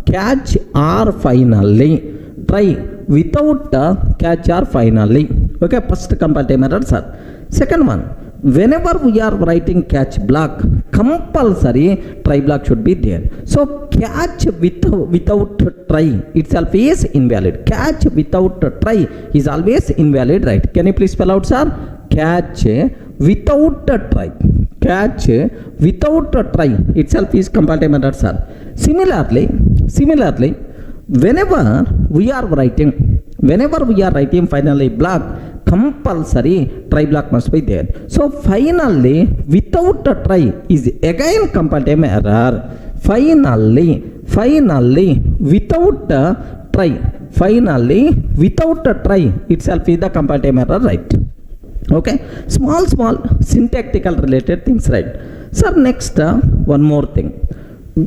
S1: catch or finally. Try without catch or finally. Okay, first compile time error, sir. Second one, whenever we are writing catch block, compulsory try block should be there. So catch without try itself is invalid. Catch without try is always invalid, right? Can you please spell out, sir? Catch without try. Catch without try itself is compile time error, sir. Similarly, whenever we are writing finally block, compulsory try block must be there. So finally without a try is again compile time error. Finally without a try itself is the compile time error, right? Okay, small syntactical related things, right? Sir, next one more thing.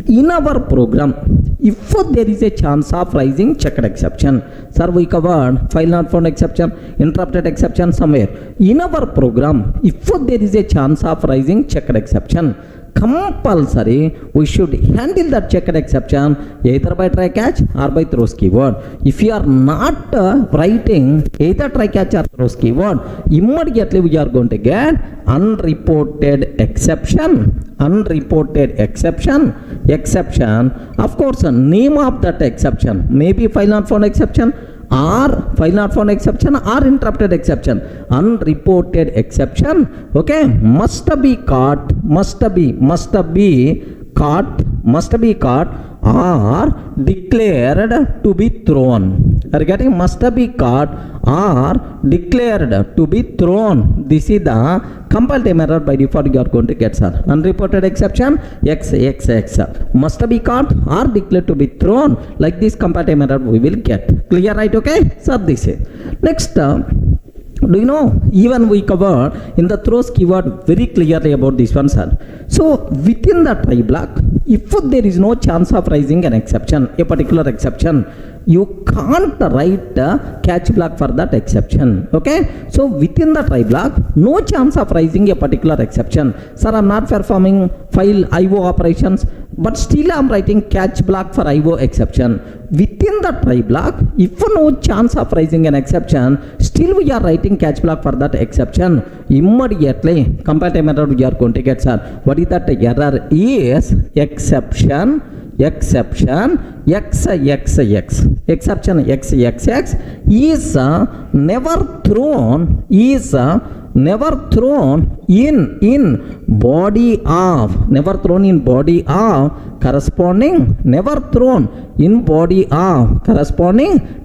S1: In our program, if there is a chance of rising checked exception, sir, we covered file not found exception, interrupted exception somewhere. In our program, if there is a chance of rising checked exception, compulsory we should handle that checked exception either by try catch or by throws keyword. If you are not writing either try catch or throws keyword, immediately we are going to get unreported exception. Of course, name of that exception, maybe file not found exception or file not found exception or interrupted exception. Unreported exception, okay, must be caught or declared to be thrown. Are you getting? Must be caught or declared to be thrown. This is the compile time error by default you are going to get, sir. Unreported exception, X. Must be caught or declared to be thrown. Like this compile time error we will get. Clear, right? Okay, sir, this is. Next, do you know, even we covered in the throws keyword very clearly about this one, sir. So within the try block, if there is no chance of rising an exception, a particular exception, you can't write a catch block for that exception. Okay, so within the try block, no chance of rising a particular exception. Sir, I'm not performing file IO operations, but still I'm writing catch block for IO exception. Within the try block, if no chance of rising an exception, still we are writing catch block for that exception. Immediately compile time error we are going to get, sir. What is that error? Is exception XXX is never thrown in body of corresponding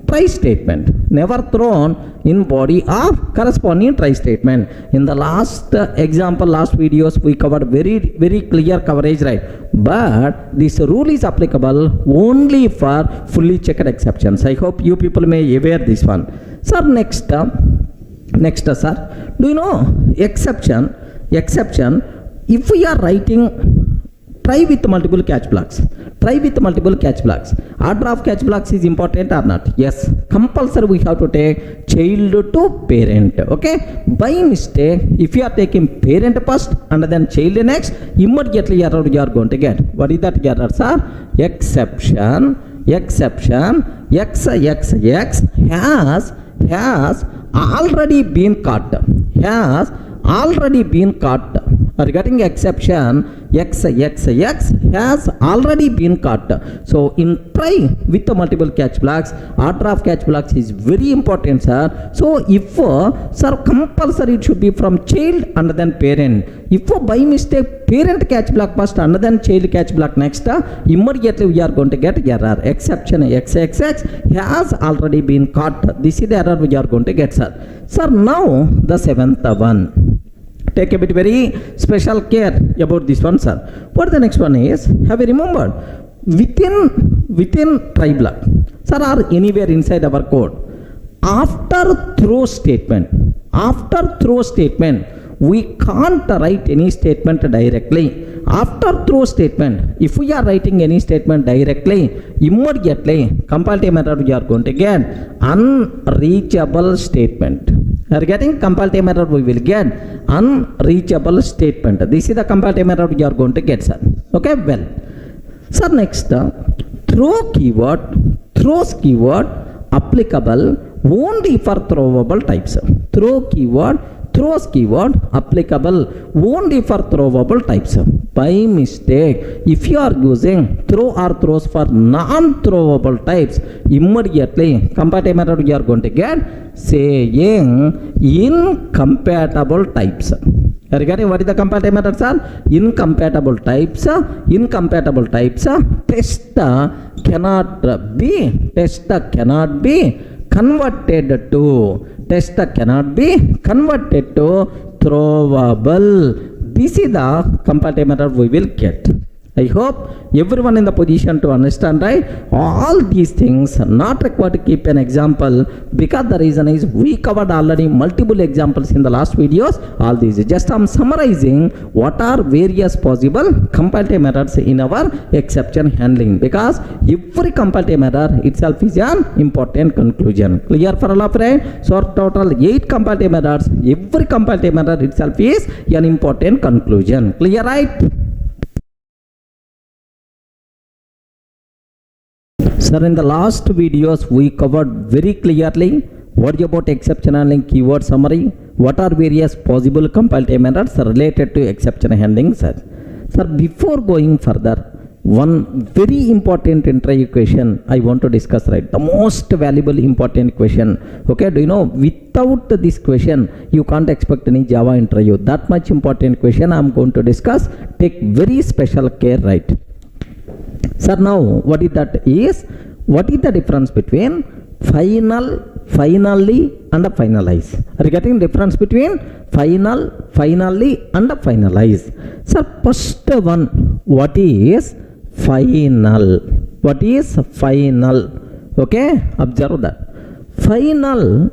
S1: try statement. Never thrown in body of corresponding try statement. In the last example, last videos, we covered very clear coverage, right? But this rule is applicable only for fully checked exceptions. I hope you people may aware this one. Sir, next, sir, do you know exception? If we are writing try with multiple catch blocks. Order of catch blocks is important or not? Yes. Compulsory we have to take child to parent. Okay. By mistake, if you are taking parent first and then child next, immediately error you are going to get. What is that error, sir? Exception XXX has already been caught. Regarding exception, XXX has already been caught. So in try with the multiple catch blocks, order of catch blocks is very important, sir. So if sir, compulsory it should be from child and then parent. If by mistake parent catch block first and then child catch block next, immediately we are going to get error. Exception XXX has already been caught. This is the error we are going to get, sir. Sir, now the seventh one. Take a bit very special care about this one, sir. What the next one is, have you remembered? Within try block, sir, or anywhere inside our code, after throw statement, we can't write any statement directly. After throw statement, if we are writing any statement directly, immediately compile time error we are going to get unreachable statement. Are getting compile time error we will get unreachable statement. This is the compile time error we are going to get, sir. Okay, well, sir, next throws keyword applicable only for throwable types. Throws keyword applicable only for throwable types. By mistake, if you are using throw or throws for non-throwable types, immediately compile time error you are going to get saying incompatible types. Regarding what is the compile time error, sir? Incompatible types. Test cannot be converted to throwable. This is the compile time error we will get. I I hope everyone in the position to understand, right? All these things not required to keep an example, because the reason is we covered already multiple examples in the last videos. All these just I'm summarizing what are various possible compile-time errors in our exception handling, because every compile-time error itself is an important conclusion. Clear for all of right? So total 8 compile-time errors. Every compile-time error itself is an important conclusion. Clear, right? Sir, in the last videos we covered very clearly what about exception handling, keyword summary, what are various possible compile-time errors related to exception handling, sir. Sir, before going further, one very important interview question I want to discuss, right? The most valuable important question. Okay, do you know, without this question you can't expect any Java interview. That much important question I'm going to discuss. Take very special care, right? Sir, now what is that is, what is the difference between final, finally and finalize? Are you getting difference between final, finally and finalize? Sir, first one, what is final? What is final? Okay, observe that. Final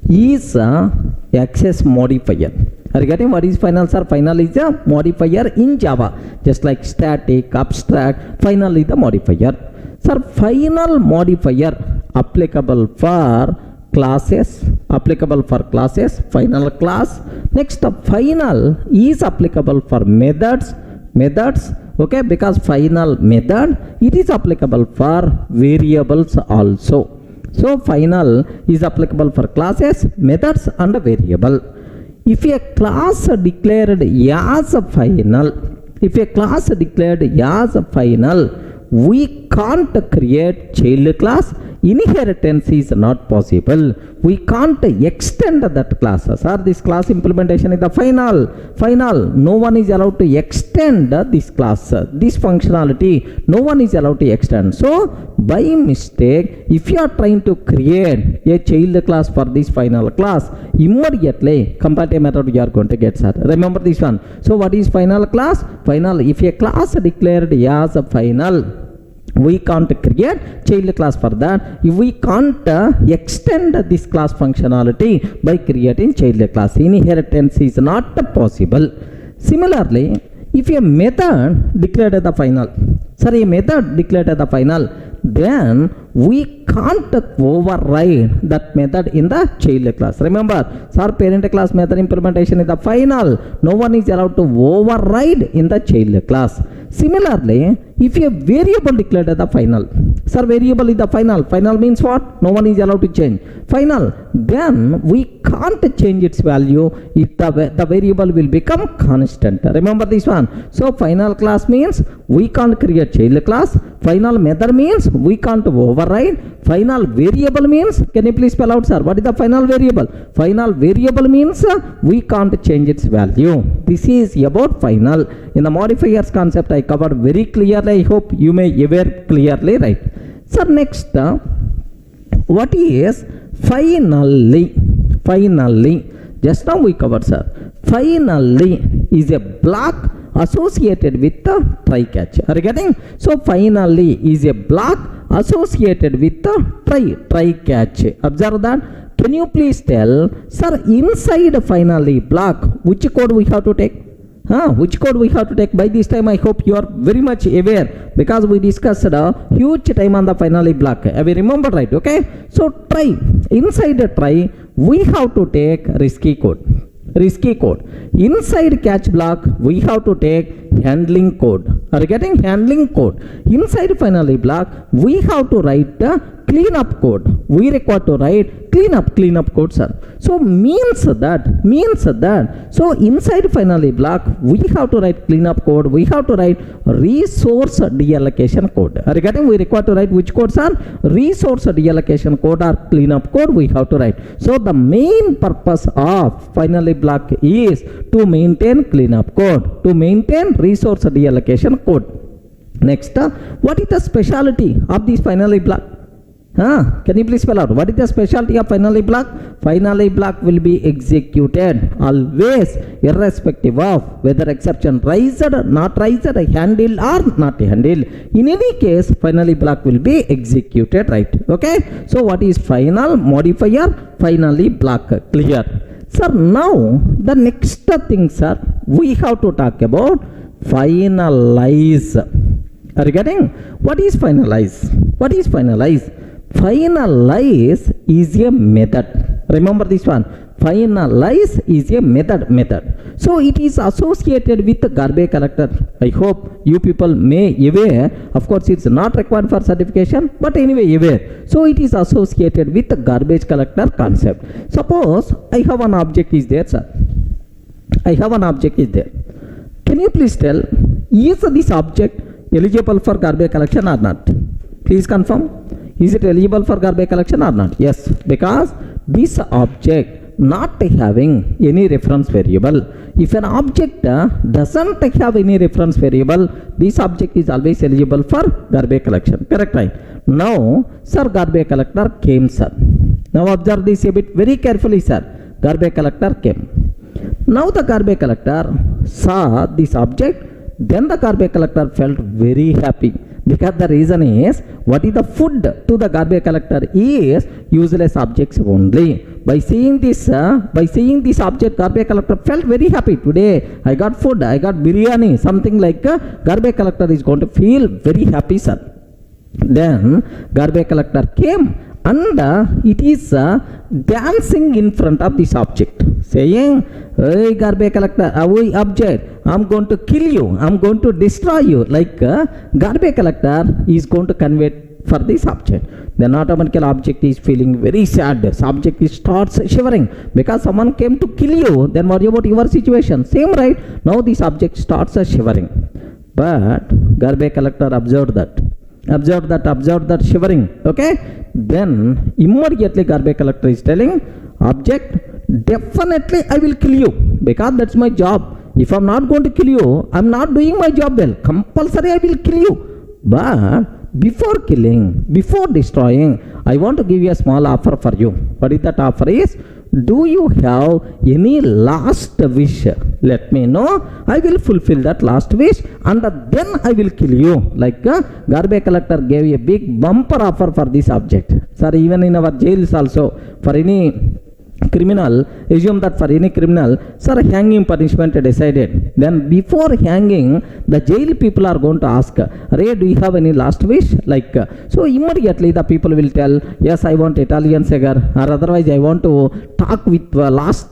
S1: is a access modifier. Are you getting what is final, sir? Final is a modifier in Java, just like static, abstract. Final is the modifier. Sir, final modifier applicable for classes, final class. Next, final is applicable for methods, okay, because final method, it is applicable for variables also. So final is applicable for classes, methods and variable. If a class declared as a final, we can't create child class. Inheritance is not possible. We can't extend that class. Sir, this class implementation is the final. No one is allowed to extend this class, this functionality. No one is allowed to extend. So by mistake, if you are trying to create a child class for this final class, immediately compile-time error you are going to get, sir. Remember this one. So what is final class? Final, if a class declared as a final, we can't create child class for that. If we can't extend this class functionality by creating child class, inheritance is not possible. Similarly, if a method declared as the final, then we can't override that method in the child class. Remember, sir, parent class method implementation is the final. No one is allowed to override in the child class. Similarly, if a variable declared as the final, sir, variable is the final. Final means what? No one is allowed to change. Final, then we can't change its value if the variable will become constant. Remember this one. So final class means we can't create child class. Final method means we can't override. Final variable means, can you please spell out, sir, what is the final variable? Final variable means we can't change its value. This is about final. In the modifiers concept I covered very clearly. I hope you may aware clearly, right? Sir, next, what is finally? Just now we covered, sir. Finally is a block associated with the try catch. Are you getting? So finally is a block associated with the try catch. Observe that. Can you please tell, sir, inside finally block, which code we have to take? Which code we have to take? By this time I hope you are very much aware, because we discussed a huge time on the finally block. Have you remember, right? Okay, so try, inside the try we have to take risky code. Inside catch block we have to take handling code. Are you getting? Handling code. Inside finally block we have to write the cleanup code. We require to write cleanup code, sir. So means that. So inside finally block we have to write cleanup code. We have to write resource deallocation code. Are you getting? We require to write which code, sir? Resource deallocation code or cleanup code we have to write. So the main purpose of finally block is to maintain cleanup code, to maintain resource deallocation code. Next, what is the specialty of this finally block? Can you please spell out what is the specialty of finally block? Finally block will be executed always irrespective of whether exception raised, not raised, handled or not handled. In any case, finally block will be executed, right? Okay. So what is final modifier? Finally block. Clear? Sir, now the next thing, sir, we have to talk about finalize. Are you getting? What is finalize? What is finalize? Finalize is a method. Remember this one. Finalize is a method. So it is associated with the garbage collector. I hope you people may aware. Of course, it's not required for certification, but anyway aware. So it is associated with the garbage collector concept. Suppose I have an object is there, sir. I have an object is there. Can you please tell, is this object eligible for garbage collection or not? Please confirm. Is it eligible for garbage collection or not? Yes, because this object not having any reference variable. If an object doesn't have any reference variable, this object is always eligible for garbage collection. Correct, right? Now, sir, garbage collector came, sir. Now observe this a bit very carefully, sir. Garbage collector came. Now the garbage collector saw this object. Then the garbage collector felt very happy. Because the reason is, what is the food to the garbage collector is useless objects only. By seeing this object, garbage collector felt very happy. Today I got food, I got biryani, something like garbage collector is going to feel very happy, sir. Then garbage collector came and it is dancing in front of this object, saying, "Hey garbage collector, hey object, I'm going to kill you, I'm going to destroy you." Like garbage collector is going to convey for this object. Then automatically object is feeling very sad. This object starts shivering because someone came to kill you. Then what about your situation? Same, right? Now this object starts shivering. But garbage collector observed that shivering. Okay. Then immediately garbage collector is telling object, definitely I will kill you because that's my job. If I'm not going to kill you, I'm not doing my job well. Compulsory I will kill you. But before killing, before destroying, I want to give you a small offer for you. What is that offer is? Do you have any last wish? Let me know. I will fulfill that last wish and then I will kill you. Like garbage collector gave a big bumper offer for this object. Sir, even in our jails also, for any criminal, assume that for any criminal, sir, hanging punishment decided. Then before hanging, the jail people are going to ask, "Ray, do you have any last wish?" Like, so immediately the people will tell, "Yes, I want Italian cigar," or otherwise I want to talk with last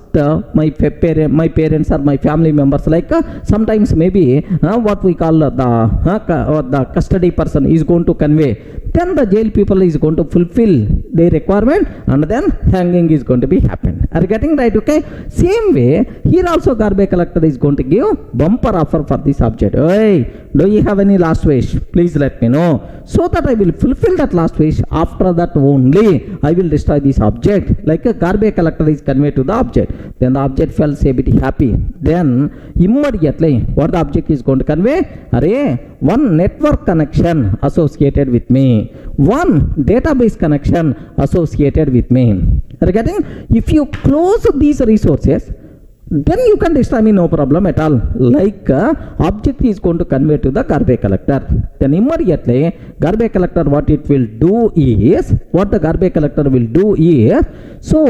S1: my parents or my family members. Like sometimes maybe what we call the custody person is going to convey. Then the jail people is going to fulfill their requirement and then hanging is going to be happen. Are you getting right? Okay. Same way here also garbage collector is going to give bumper offer for this object. Hey, do you have any last wish? Please let me know, so that I will fulfill that last wish. After that only I will destroy this object. Like a garbage collector is conveyed to the object. Then the object felt a bit happy. Then immediately what the object is going to convey? Array, one network connection associated with me, one database connection associated with me. Are you getting? If you close these resources, then you can destroy me, no problem at all. Like object is going to convey to the garbage collector. Then immediately garbage collector what it will do is, what the garbage collector will do is, so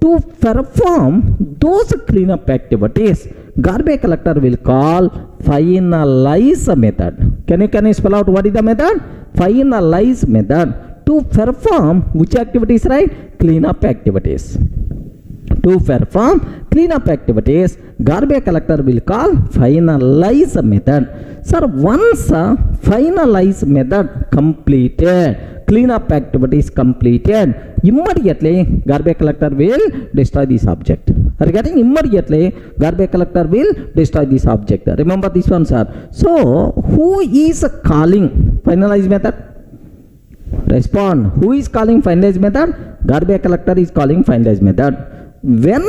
S1: to perform those cleanup activities, garbage collector will call finalize method. Can you spell out what is the method? Finalize method. To perform which activities, right? Cleanup activities. To perform cleanup activities, garbage collector will call finalize method. Sir, once finalize method completed, cleanup activities completed, immediately garbage collector will destroy this object. Are you getting? Immediately garbage collector will destroy this object. Remember this one, sir. So who is calling finalize method? Respond. Who is calling finalize method? Garbage collector is calling finalize method. When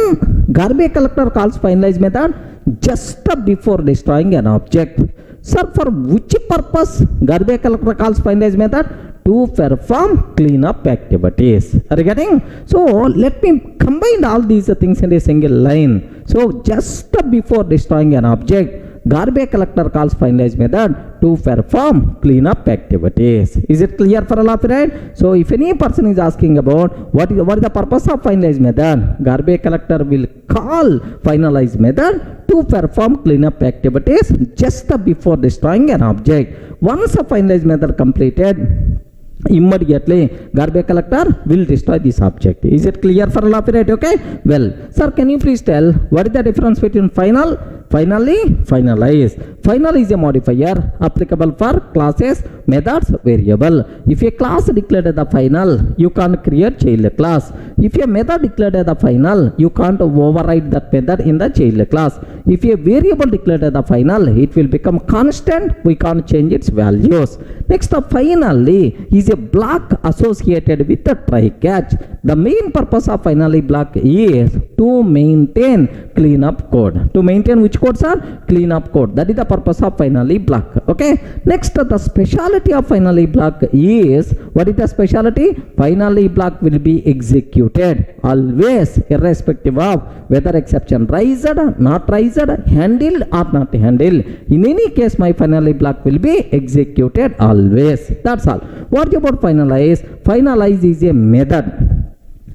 S1: garbage collector calls finalize method, just before destroying an object. Sir, for which purpose garbage collector calls finalize method? to perform cleanup activities. Are you getting? So let me combine all these things in a single line. So just before destroying an object, garbage collector calls finalize method to perform cleanup activities. Is it clear for all of you, right? So if any person is asking about what is the purpose of finalize method, garbage collector will call finalize method to perform cleanup activities just before destroying an object. Once a finalize method completed, immediately garbage collector will destroy this object. Is it clear for all of you, right? Okay. Well, sir, can you please tell what is the difference between final, finally, finalize? Final is a modifier applicable for classes, methods, variable. If a class declared as the final, you can't create child class. If a method declared as the final, you can't override that method in the child class. If a variable declared as the final, it will become constant. We can't change its values. Next, finally is a block associated with the try catch. The main purpose of finally block is to maintain cleanup code. To maintain which codes are? Cleanup code. That is the purpose of finally block. Okay. Next, the speciality of finally block is, what is the speciality? Finally block will be executed always, irrespective of whether exception raised, not raised, handled or not handled. In any case, my finally block will be executed always. That's all. What about finalize? Finalize is a method.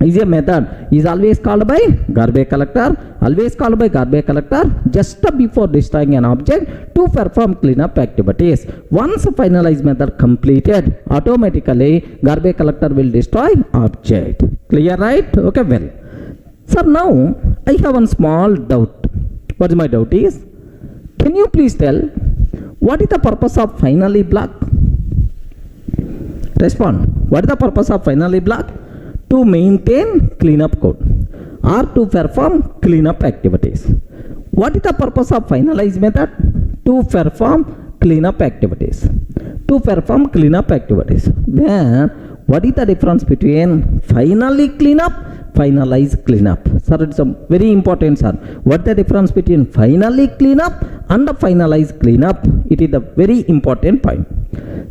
S1: Is always called by garbage collector, just before destroying an object to perform cleanup activities. Once finalize method completed, automatically garbage collector will destroy object. Clear, right? Okay, well, sir, now I have one small doubt. What is my doubt is, can you please tell what is the purpose of finally block? Respond. What is the purpose of finally block? To maintain cleanup code or to perform cleanup activities. What is the purpose of finalize method? To perform cleanup activities. To perform cleanup activities. Then what is the difference between finally cleanup, finalize cleanup? Sir, it's a very important, sir. What is the difference between finally cleanup and finalize cleanup? It is a very important point.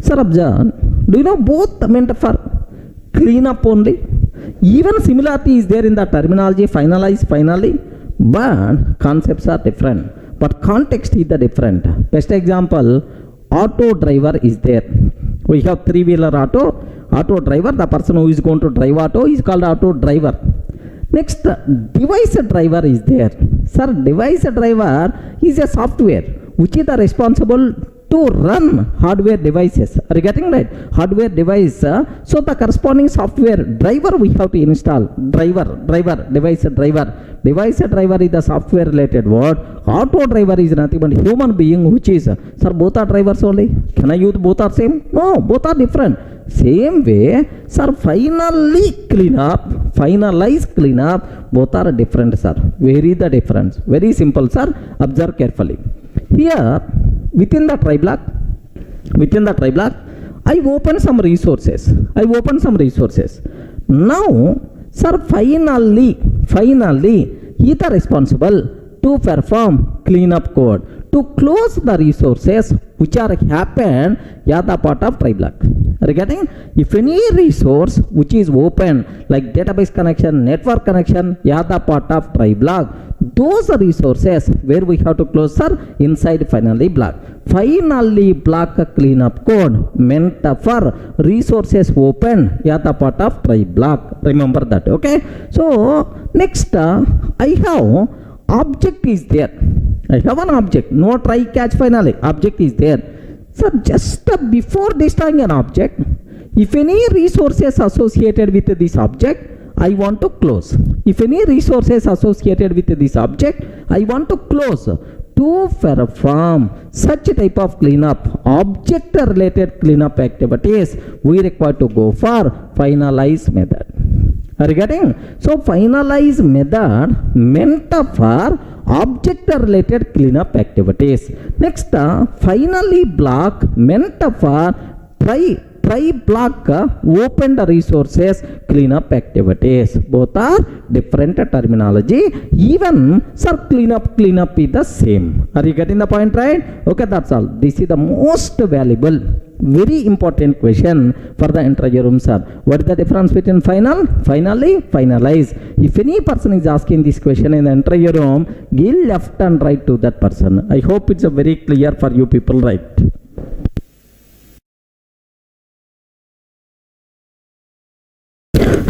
S1: Sir, observe, do you know both meant for cleanup only? Even similarity is there in the terminology finalize, finally, but concepts are different. But context is the different. Best example, auto driver is there. We have three-wheeler auto driver. The person who is going to drive auto is called auto driver. Next, device driver is there. Sir, device driver is a software which is responsible to run hardware devices. Are you getting right? Hardware device. So the corresponding software driver we have to install. Device driver is the software related word. Auto driver is nothing but human being, which is, sir, both are drivers only. Can I use both are same? No, both are different. Same way, sir, finalize cleanup, both are different, sir. Where is the difference? Very simple, sir. Observe carefully. Here, within the try block, I open some resources. Now, sir, finally, is the responsible to perform cleanup code, to close the resources which are happened at the part of try block. Are you getting? If any resource which is open, like database connection, network connection, at the part of try block, those resources where we have to close, sir, inside finally block. Finally block cleanup code meant for resources open at the part of try block. Remember that, okay? So next, I have object is there. I have an object. No try catch finally. Object is there. So just before destroying an object, if any resources associated with this object, I want to close. If any resources associated with this object, I want to close. To perform such type of cleanup, object related cleanup activities, we require to go for finalize method. Are you getting? So finalize method meant for object related cleanup activities. Next, finally block meant for try try block opened resources cleanup activities. Both are different terminology. Even sir, cleanup is the same. Are you getting the point, right? Okay, that's all. This is the most valuable, very important question for the interview room, sir. What is the difference between final, finally, finalize? If any person is asking this question in the interview room, give left and right to that person. I hope it's a very clear for you people, right?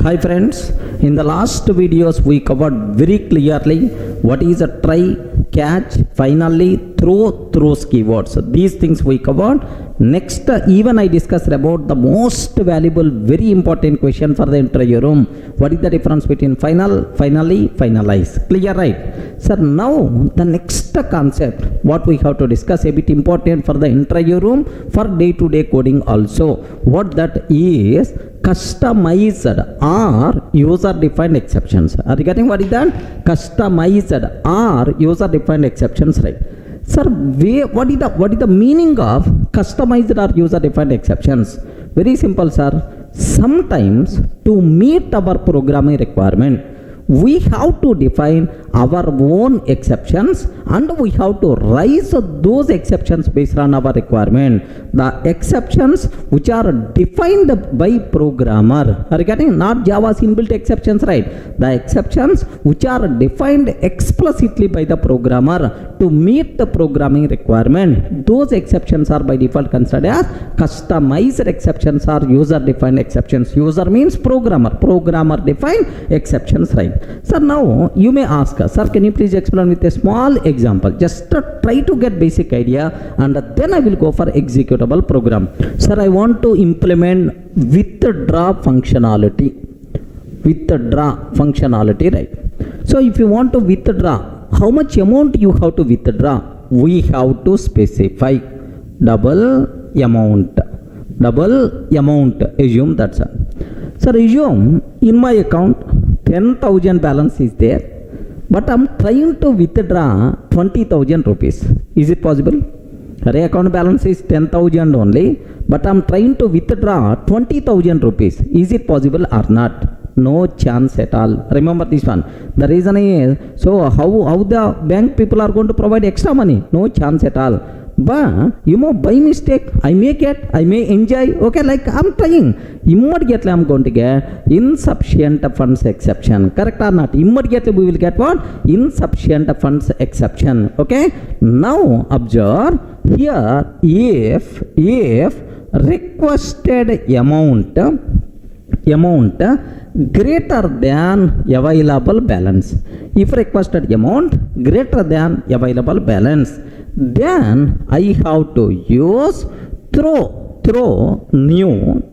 S1: Hi friends, in the last videos we covered very clearly what is a try, catch, finally, throws keywords. These things we covered. Next, even I discussed about the most valuable, very important question for the interview room. What is the difference between final, finally, finalize? Clear, right? Sir, now the next concept, what we have to discuss, a bit important for the interview room, for day-to-day coding also. What that is, customized or user-defined exceptions. Are you getting what is that? Customized or user-defined exceptions, right? Sir, what is the meaning of customized or user-defined exceptions? Very simple, sir. Sometimes to meet our programming requirement, we have to define our own exceptions and we have to raise those exceptions based on our requirement. The exceptions which are defined by programmer, are you getting? Not Java's inbuilt exceptions, right? The exceptions which are defined explicitly by the programmer to meet the programming requirement, those exceptions are by default considered as customized exceptions or user defined exceptions. User means programmer defined exceptions, right? So now you may ask, sir, can you please explain with a small example? Just try to get basic idea and then I will go for executable program. Sir, I want to implement withdraw functionality, right? So if you want to withdraw, how much amount you have to withdraw? We have to specify double amount. Assume that's all. Sir, assume in my account 10,000 balance is there, but I'm trying to withdraw 20,000 rupees. Is it possible? Array account balance is 10,000 only, but I'm trying to withdraw 20,000 rupees. Is it possible or not? No chance at all. Remember this one. The reason is, so how the bank people are going to provide extra money? No chance at all. But by mistake I may enjoy, okay, like I'm trying, immediately I'm going to get insufficient funds exception. Correct or not? Immediately we will get what? Insufficient funds exception. Okay, now observe here, if requested amount greater than available balance, if requested amount greater than available balance, then I have to use throw new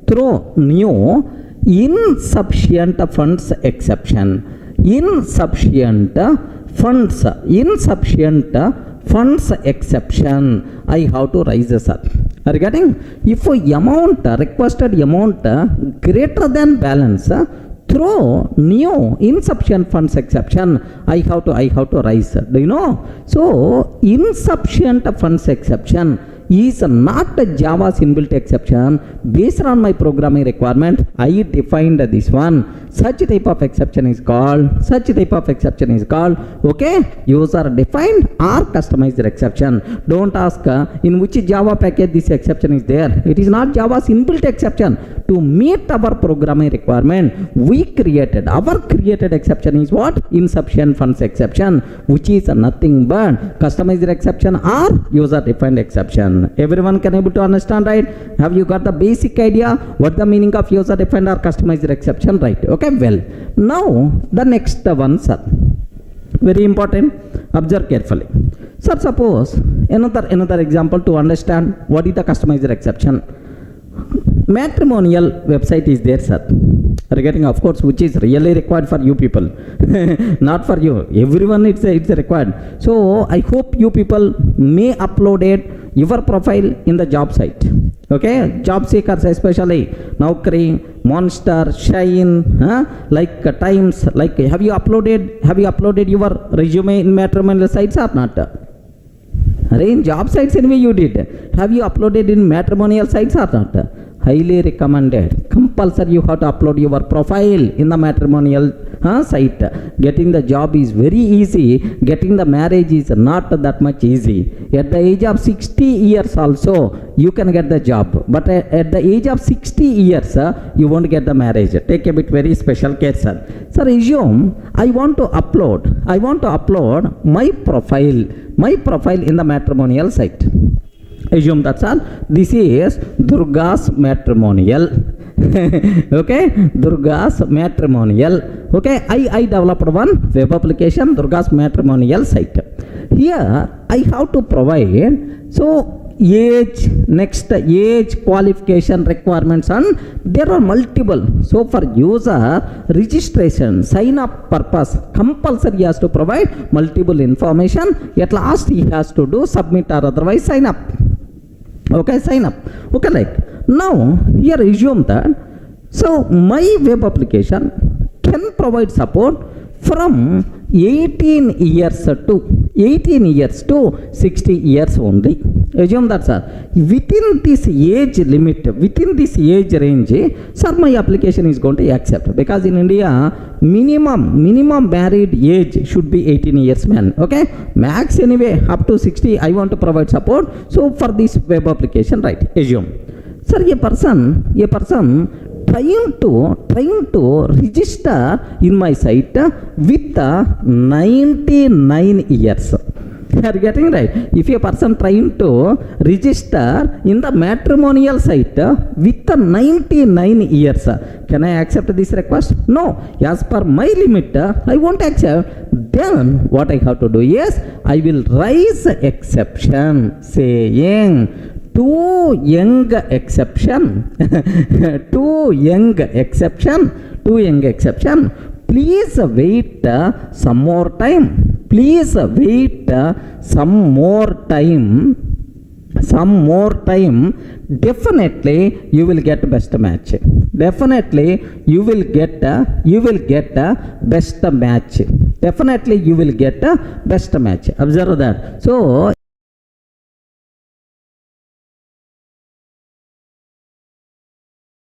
S1: insufficient funds exception. Insufficient funds exception I have to raise this up. Are you getting? If requested amount greater than balance, throw new insufficient funds exception I have to raise. Do you know? So insufficient funds exception is not a Java's inbuilt exception. Based on my programming requirement, I defined this one. Such type of exception is called, okay, user defined or customized exception. Don't ask in which Java package this exception is there. It is not Java's inbuilt exception. To meet our programming requirement, our created exception is what? Insufficient funds exception, which is nothing but customized exception or user defined exception. Everyone can able to understand, right? Have you got the basic idea what the meaning of user defined or customized exception, right? Okay, well, now the next one, sir, very important. Observe carefully. Sir, suppose another example to understand what is the customized exception. Matrimonial website is there, sir. Regarding, of course, which is really required for you people, not for you. Everyone, it's required. So I hope you people may upload your profile in the job site. Okay, job seekers especially, Naukri, Monster, Shine, like Times, like have you uploaded your resume in matrimonial sites or not? In job sites anyway you did. Have you uploaded in matrimonial sites or not? highly recommended. Compulsory you have to upload your profile in the matrimonial site. Getting the job is very easy. Getting the marriage is not that much easy. At the age of 60 years also, you can get the job. But at the age of 60 years, you won't get the marriage. Take a bit very special case, sir. Sir, assume I want to upload my profile in the matrimonial site. Assume that's all. This is Durga's matrimonial. Okay, Durga's matrimonial. Okay, I developed one web application, Durga's matrimonial site. Here I have to provide age qualification requirements, and there are multiple. So for user registration, sign up purpose, compulsory he has to provide multiple information. At last he has to do submit or otherwise sign up. Okay, sign up. Okay, like now here assume that so my web application can provide support from 18 years to 60 years only. Assume that, sir, within this age limit, within this age range, sir, my application is going to accept, because in India minimum married age should be 18 years, man. Okay, max anyway up to 60 I want to provide support. So for this web application, right, assume, sir, a person trying to register in my site with 99 years. You are getting right? If a person trying to register in the matrimonial site with 99 years, can I accept this request? No. As per my limit, I won't accept. Then what I have to do is I will raise exception saying too young exception. Please wait some more time. Definitely you will get best match. Definitely you will get best match. Observe that. So